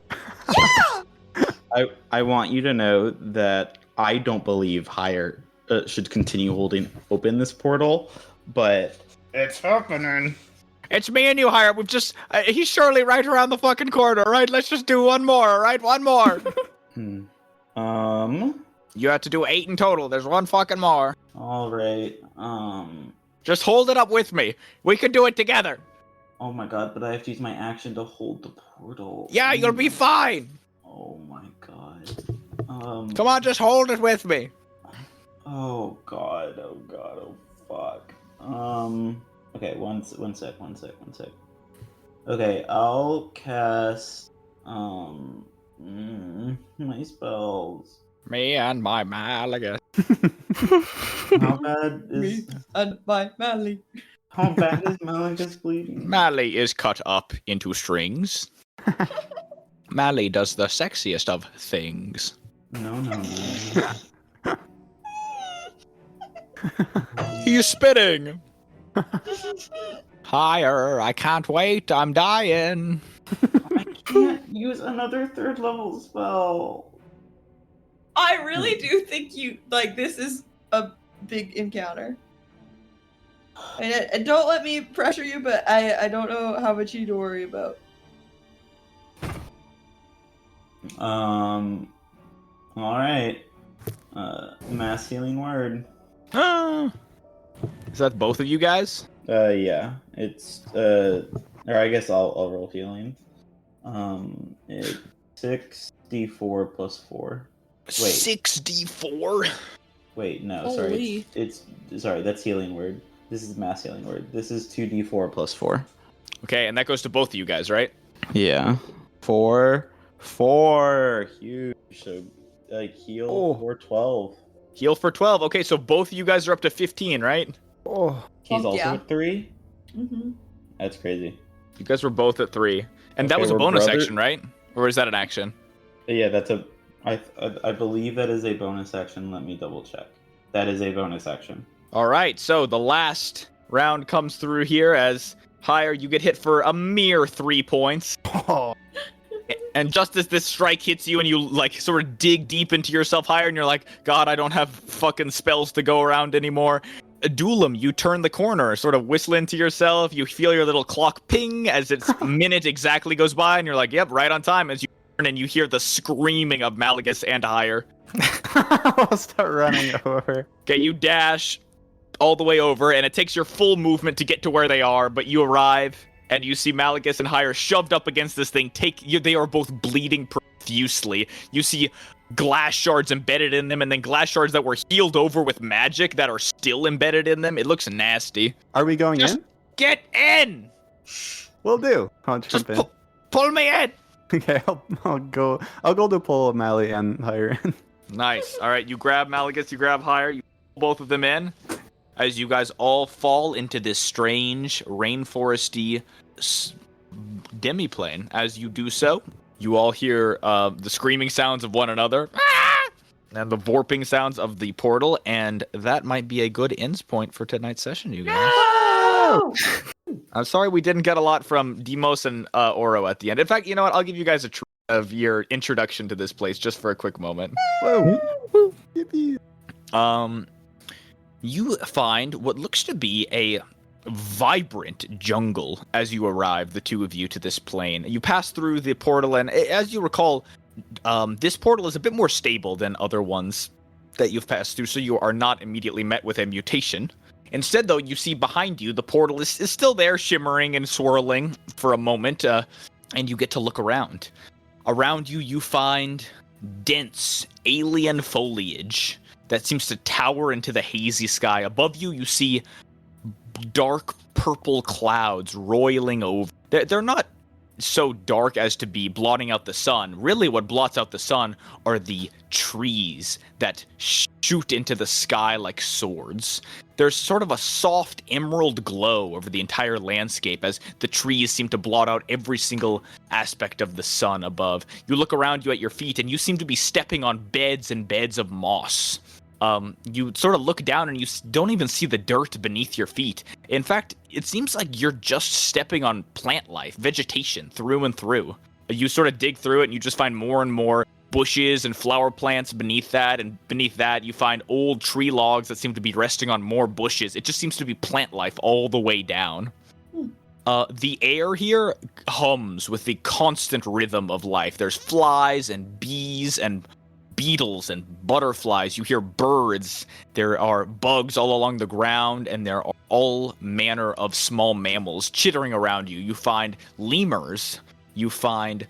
I want you to know that I don't believe Higher should continue holding open this portal, but it's happening. It's me and you, Higher. We've just... he's surely right around the fucking corner, right? Let's just do one more, alright? One more. You have to do 8 in total. There's one fucking more. Alright, Just hold it up with me. We can do it together. Oh my god, but I have to use my action to hold the portal. Yeah, you'll be fine. Oh my god. Come on, just hold it with me. Oh god, oh fuck. Okay, one sec. Okay, I'll cast my spells. Me and my Malagus. How bad is And my Mally. how bad is Malagus bleeding? Mally is cut up into strings. Mally does the sexiest of things. No. He's spitting. Higher, I can't wait, I'm dying. I can't use another 3rd level spell. I really do think this is a big encounter. And don't let me pressure you, but I don't know how much you to worry about. Alright. Mass Healing Word. Is that both of you guys? Yeah. It's, or I guess I'll roll healing. It's 6d4 plus 4. Wait. 6d4? Wait, no, Holy. sorry. Sorry, that's Healing Word. This is Mass Healing Word. This is 2d4 plus 4. Okay, and that goes to both of you guys, right? Yeah. 4. Huge. So, heal for 12. Heal for 12. Okay, so both of you guys are up to 15, right? Oh. He's also yeah. at 3? Mm-hmm. That's crazy. You guys were both at 3. And that Okay, was a we're bonus brother- action, right? Or is that an action? Yeah, that's I believe that is a bonus action. Let me double check. That is a bonus action. All right, so the last round comes through here as Higher, you get hit for a mere 3 points. Oh. And just as this strike hits you and you, sort of dig deep into yourself Higher and you're like, God, I don't have fucking spells to go around anymore. Dulam, you turn the corner, sort of whistling to yourself. You feel your little clock ping as its minute exactly goes by and you're like, yep, right on time as you and you hear the screaming of Malagus and higher. I'll start running over. Okay, you dash all the way over, and it takes your full movement to get to where they are, but you arrive, and you see Malagus and higher shoved up against this thing. They are both bleeding profusely. You see glass shards embedded in them, and then glass shards that were healed over with magic that are still embedded in them. It looks nasty. Are we going in? Get in! Will do. I'll jump in. Pull me in! Okay, I'll go to pull Mally and higher in. Nice. All right, you grab Malagus, you grab higher, you pull both of them in. As you guys all fall into this strange, rainforesty demiplane. As you do so, you all hear the screaming sounds of one another, and the warping sounds of the portal, and that might be a good ends point for tonight's session, you guys. Oh! I'm sorry we didn't get a lot from Demos and Oro at the end. In fact, you know what? I'll give you guys a treat of your introduction to this place just for a quick moment. Whoa. Yippee. You find what looks to be a vibrant jungle as you arrive, the two of you, to this plane. You pass through the portal, and as you recall, this portal is a bit more stable than other ones that you've passed through, so you are not immediately met with a mutation. Instead, though, you see behind you, the portal is still there, shimmering and swirling for a moment, and you get to look around. Around you, you find dense alien foliage that seems to tower into the hazy sky. Above you, you see dark purple clouds roiling over. They're not so dark as to be blotting out the sun. Really, what blots out the sun are the trees that shoot into the sky like swords. There's sort of a soft emerald glow over the entire landscape as the trees seem to blot out every single aspect of the sun above. You look around you at your feet, and you seem to be stepping on beds and beds of moss. You sort of look down and you don't even see the dirt beneath your feet. In fact, it seems like you're just stepping on plant life, vegetation, through and through. You sort of dig through it and you just find more and more bushes and flower plants beneath that, and beneath that you find old tree logs that seem to be resting on more bushes. It just seems to be plant life all the way down. The air here hums with the constant rhythm of life. There's flies and bees and beetles and butterflies. You hear birds. There are bugs all along the ground, and there are all manner of small mammals chittering around you. You find lemurs. You find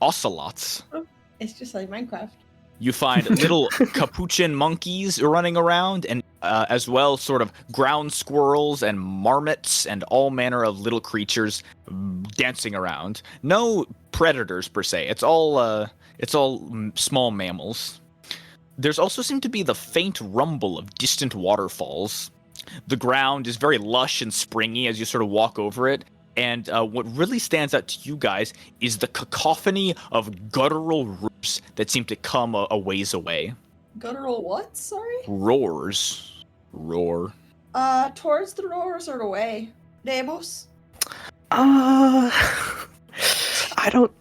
ocelots. It's just like Minecraft. You find little capuchin monkeys running around, and as well sort of ground squirrels and marmots and all manner of little creatures dancing around. No predators per se. It's all small mammals. There's also seemed to be the faint rumble of distant waterfalls. The ground is very lush and springy as you sort of walk over it. And what really stands out to you guys is the cacophony of guttural roars that seem to come a ways away. Guttural what? Sorry? Roars. Roar. Towards the roars or away? Demos? I don't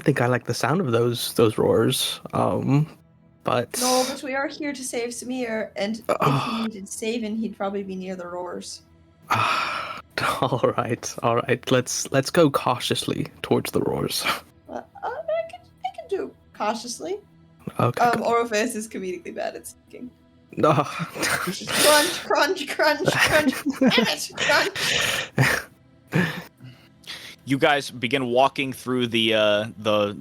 think I like the sound of those roars. But No, but we are here to save Samir, and if he needed saving, he'd probably be near the roars. all right. Let's go cautiously towards the roars. I can do cautiously. Okay. Orifice is comedically bad at speaking. No. Crunch, crunch, crunch, crunch. Damn it, crunch. You guys begin walking through the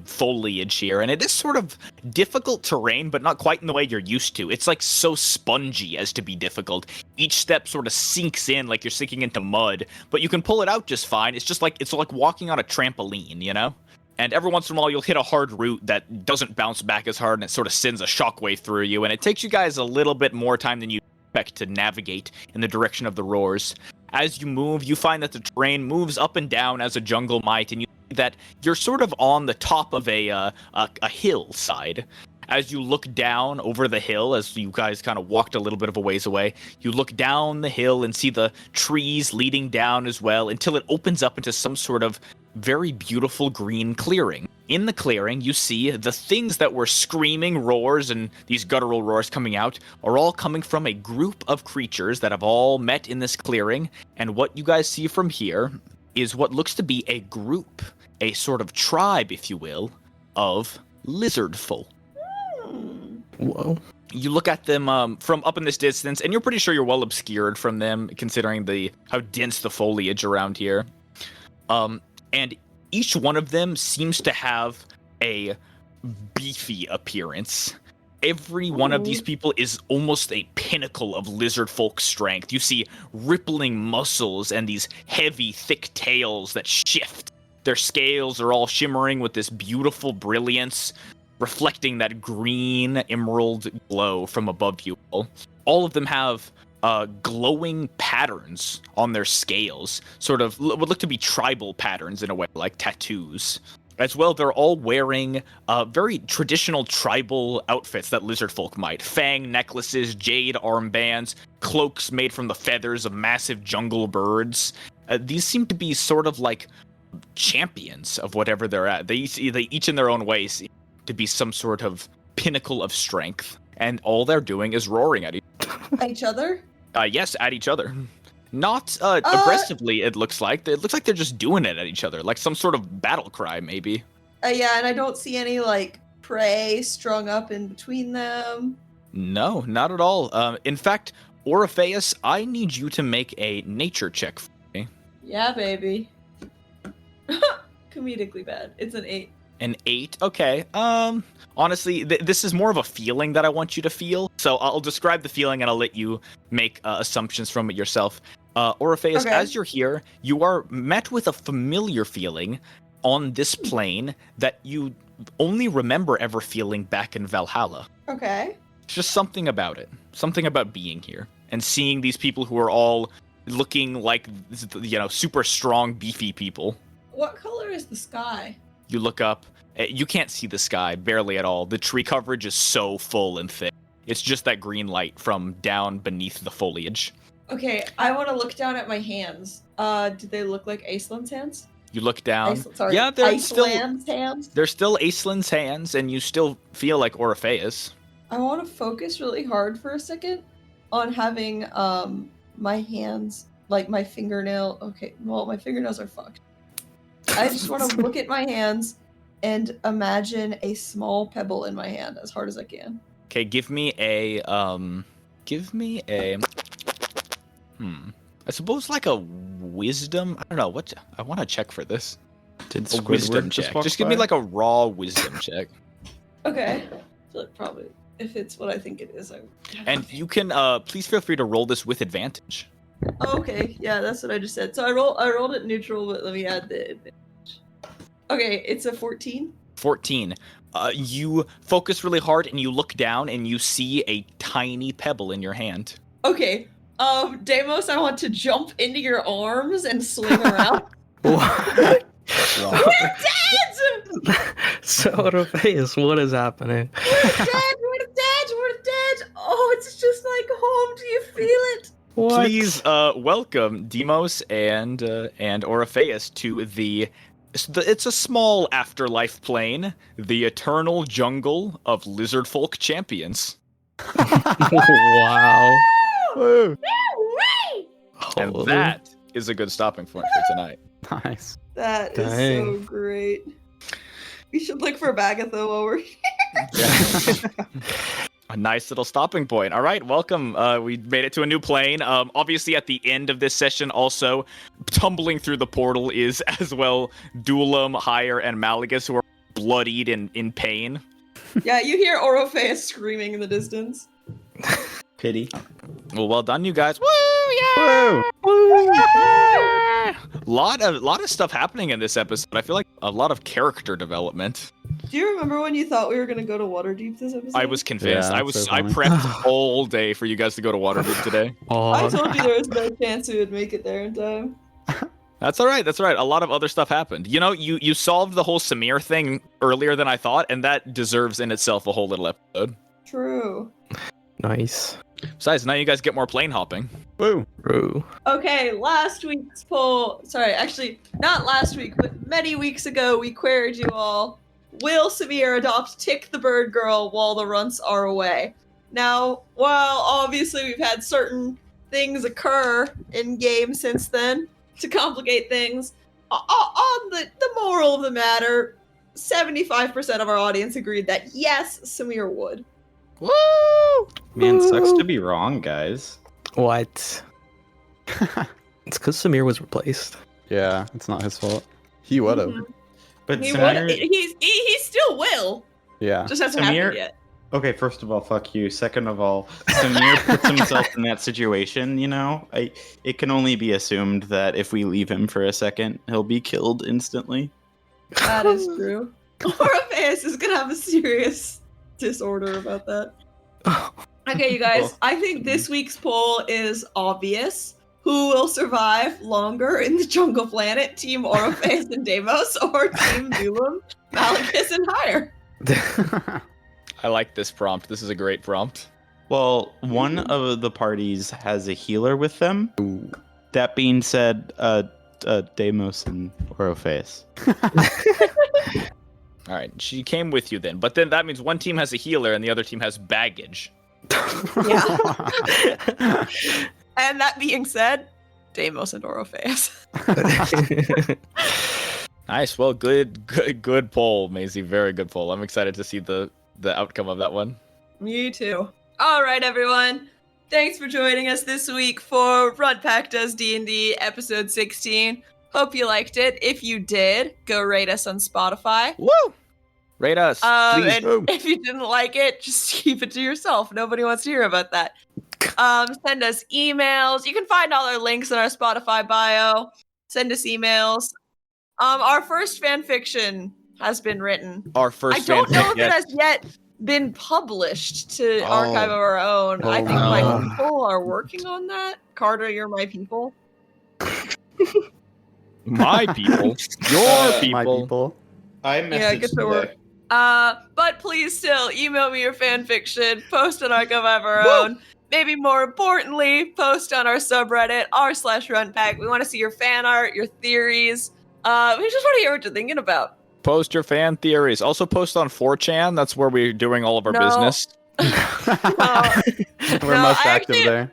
foliage here, and it is sort of difficult terrain, but not quite in the way you're used to. It's like so spongy as to be difficult. Each step sort of sinks in like you're sinking into mud, but you can pull it out just fine. It's like walking on a trampoline, you know? And every once in a while you'll hit a hard root that doesn't bounce back as hard, and it sort of sends a shockwave through you, and it takes you guys a little bit more time than you expect to navigate in the direction of the roars. As you move, you find that the terrain moves up and down as a jungle might, and you see that you're sort of on the top of a hillside. As you look down over the hill, as you guys kind of walked a little bit of a ways away, you look down the hill and see the trees leading down as well, until it opens up into some sort of very beautiful green clearing. In the clearing, you see the things that were screaming roars and these guttural roars coming out are all coming from a group of creatures that have all met in this clearing. And what you guys see from here is what looks to be a group, a sort of tribe, if you will, of lizard folk. Whoa. You look at them from up in this distance, and you're pretty sure you're well obscured from them, considering how dense the foliage around here. And each one of them seems to have a beefy appearance. Every one of these people is almost a pinnacle of lizard folk strength. You see rippling muscles and these heavy, thick tails that shift. Their scales are all shimmering with this beautiful brilliance, reflecting that green emerald glow from above you all. All of them have glowing patterns on their scales, sort of what look to be tribal patterns in a way, like tattoos. As well, they're all wearing very traditional tribal outfits that lizard folk might. Fang necklaces, jade armbands, cloaks made from the feathers of massive jungle birds. These seem to be sort of like champions of whatever they're at. They each in their own way seem to be some sort of pinnacle of strength. And all they're doing is roaring at Each other? Yes, at each other. Not aggressively, it looks like. It looks like they're just doing it at each other, like some sort of battle cry, maybe. Yeah, and I don't see any, like, prey strung up in between them. No, not at all. In fact, Orpheus, I need you to make a nature check for me. Yeah, baby. Comedically bad. It's an 8. An 8? Okay. Honestly, this is more of a feeling that I want you to feel. So I'll describe the feeling and I'll let you make assumptions from it yourself. Orpheus, Okay. as you're here, you are met with a familiar feeling on this plane that you only remember ever feeling back in Valhalla. Okay. It's just something about it. Something about being here and seeing these people who are all looking like, super strong, beefy people. What color is the sky? You look up. You can't see the sky, barely at all. The tree coverage is so full and thick. It's just that green light from down beneath the foliage. Okay, I want to look down at my hands. Do they look like Aislin's hands? You look down. Sorry, Yeah, they're Aislin's hands? They're still Aislin's hands, and you still feel like Orpheus. I want to focus really hard for a second on having my hands, like my fingernail. Okay, well, my fingernails are fucked. I just want to look at my hands and imagine a small pebble in my hand as hard as I can. Okay, give me a I suppose like a wisdom. I don't know I want to check for this. Did A wisdom check. Just give me like a raw wisdom check. Okay. I feel like probably if it's what I think it is, And you can please feel free to roll this with advantage. Okay, yeah, that's what I just said. So I rolled it neutral, but let me add the advantage. Okay, it's a 14. 14. You focus really hard and you look down and you see a tiny pebble in your hand. Okay, Deimos, I want to jump into your arms and swing around. What? We're dead! So, Orpheus, what is happening? We're dead! Oh, it's just like home. Do you feel it? What? Please welcome Deimos and Orpheus to it's a small afterlife plane, the eternal jungle of lizard folk champions. Wow. Woo! And Holy. that is a good stopping point for tonight. Nice. That is so Dang. great. We should look for Bagatha while we're here. A nice little stopping point. All right, welcome. We made it to a new plane. Obviously, at the end of this session, also tumbling through the portal is as well Duelam, Hire, and Malagus, who are bloodied and in pain. Yeah, you hear Orpheus screaming in the distance. Pity. Well done, you guys. Woo! Woo! Lot of stuff happening in this episode. I feel like a lot of character development. Do you remember when you thought we were gonna go to Waterdeep this episode? I was convinced. Yeah, I that's so I funny. prepped all day for you guys to go to Waterdeep today. I Oh, told you there was no chance we would make it there in time. That's all right. That's all right. A lot of other stuff happened. You know, you solved the whole Samir thing earlier than I thought, and that deserves in itself a whole little episode. True. nice. Besides, now you guys get more plane hopping. Woo! True. Okay, last week's poll. Sorry, actually, not last week, but many weeks ago, we queried you all. Will Samir adopt Tick the Bird Girl while the runts are away? Now, while obviously we've had certain things occur in game since then to complicate things, on the moral of the matter, 75% of our audience agreed that yes, Samir would. Woo! Man, sucks to be wrong, guys. What? It's because Samir was replaced. Yeah, it's not his fault. He would have. Mhm. But He Samir, would. He still will. Yeah. Just hasn't Samir- happened yet. okay, first of all, fuck you. Second of all, Samir puts himself in that situation, you know? It can only be assumed that if we leave him for a second, he'll be killed instantly. That is true. Orpheus is gonna have a serious disorder about that. Okay, you guys. Well, I think this week's poll is obvious. Who will survive longer in the jungle planet? Team Orpheus and Deimos, or Team Zulum, Malachus, and Higher? I like this prompt. This is a great prompt. Well, one of the parties has a healer with them. That being said, Deimos and Orpheus. All right, she came with you then, but then that means one team has a healer and the other team has baggage. Yeah. And that being said, Deimos and Orpheus. Nice. Well, good poll, Maisie. Very good poll. I'm excited to see the outcome of that one. Me too. All right, everyone. Thanks for joining us this week for Runt Pack Does D&D episode 16. Hope you liked it. If you did, go rate us on Spotify. Woo! Rate us, please. And if you didn't like it, just keep it to yourself. Nobody wants to hear about that. Send us emails. You can find all our links in our Spotify bio. Send us emails. Our first fan fiction has been written. Our first. I don't know if yes. it has yet been published to archive of our own. I think my no. people are working on that. Carter, you're my people. My people. Your people. My people. I Yeah, get to work. But please still email me your fan fiction, post on Archive of Our Own. Maybe more importantly, post on our subreddit, r/runtpack. We want to see your fan art, your theories. We just want to hear what you're thinking about. Post your fan theories. Also post on 4chan. That's where we're doing all of our No. business. We're No, most I active actually- there.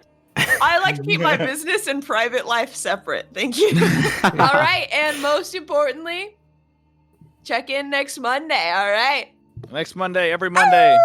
I like to keep my business and private life separate. Thank you. All right, and most importantly, check in next Monday. All right. Next Monday, every Monday.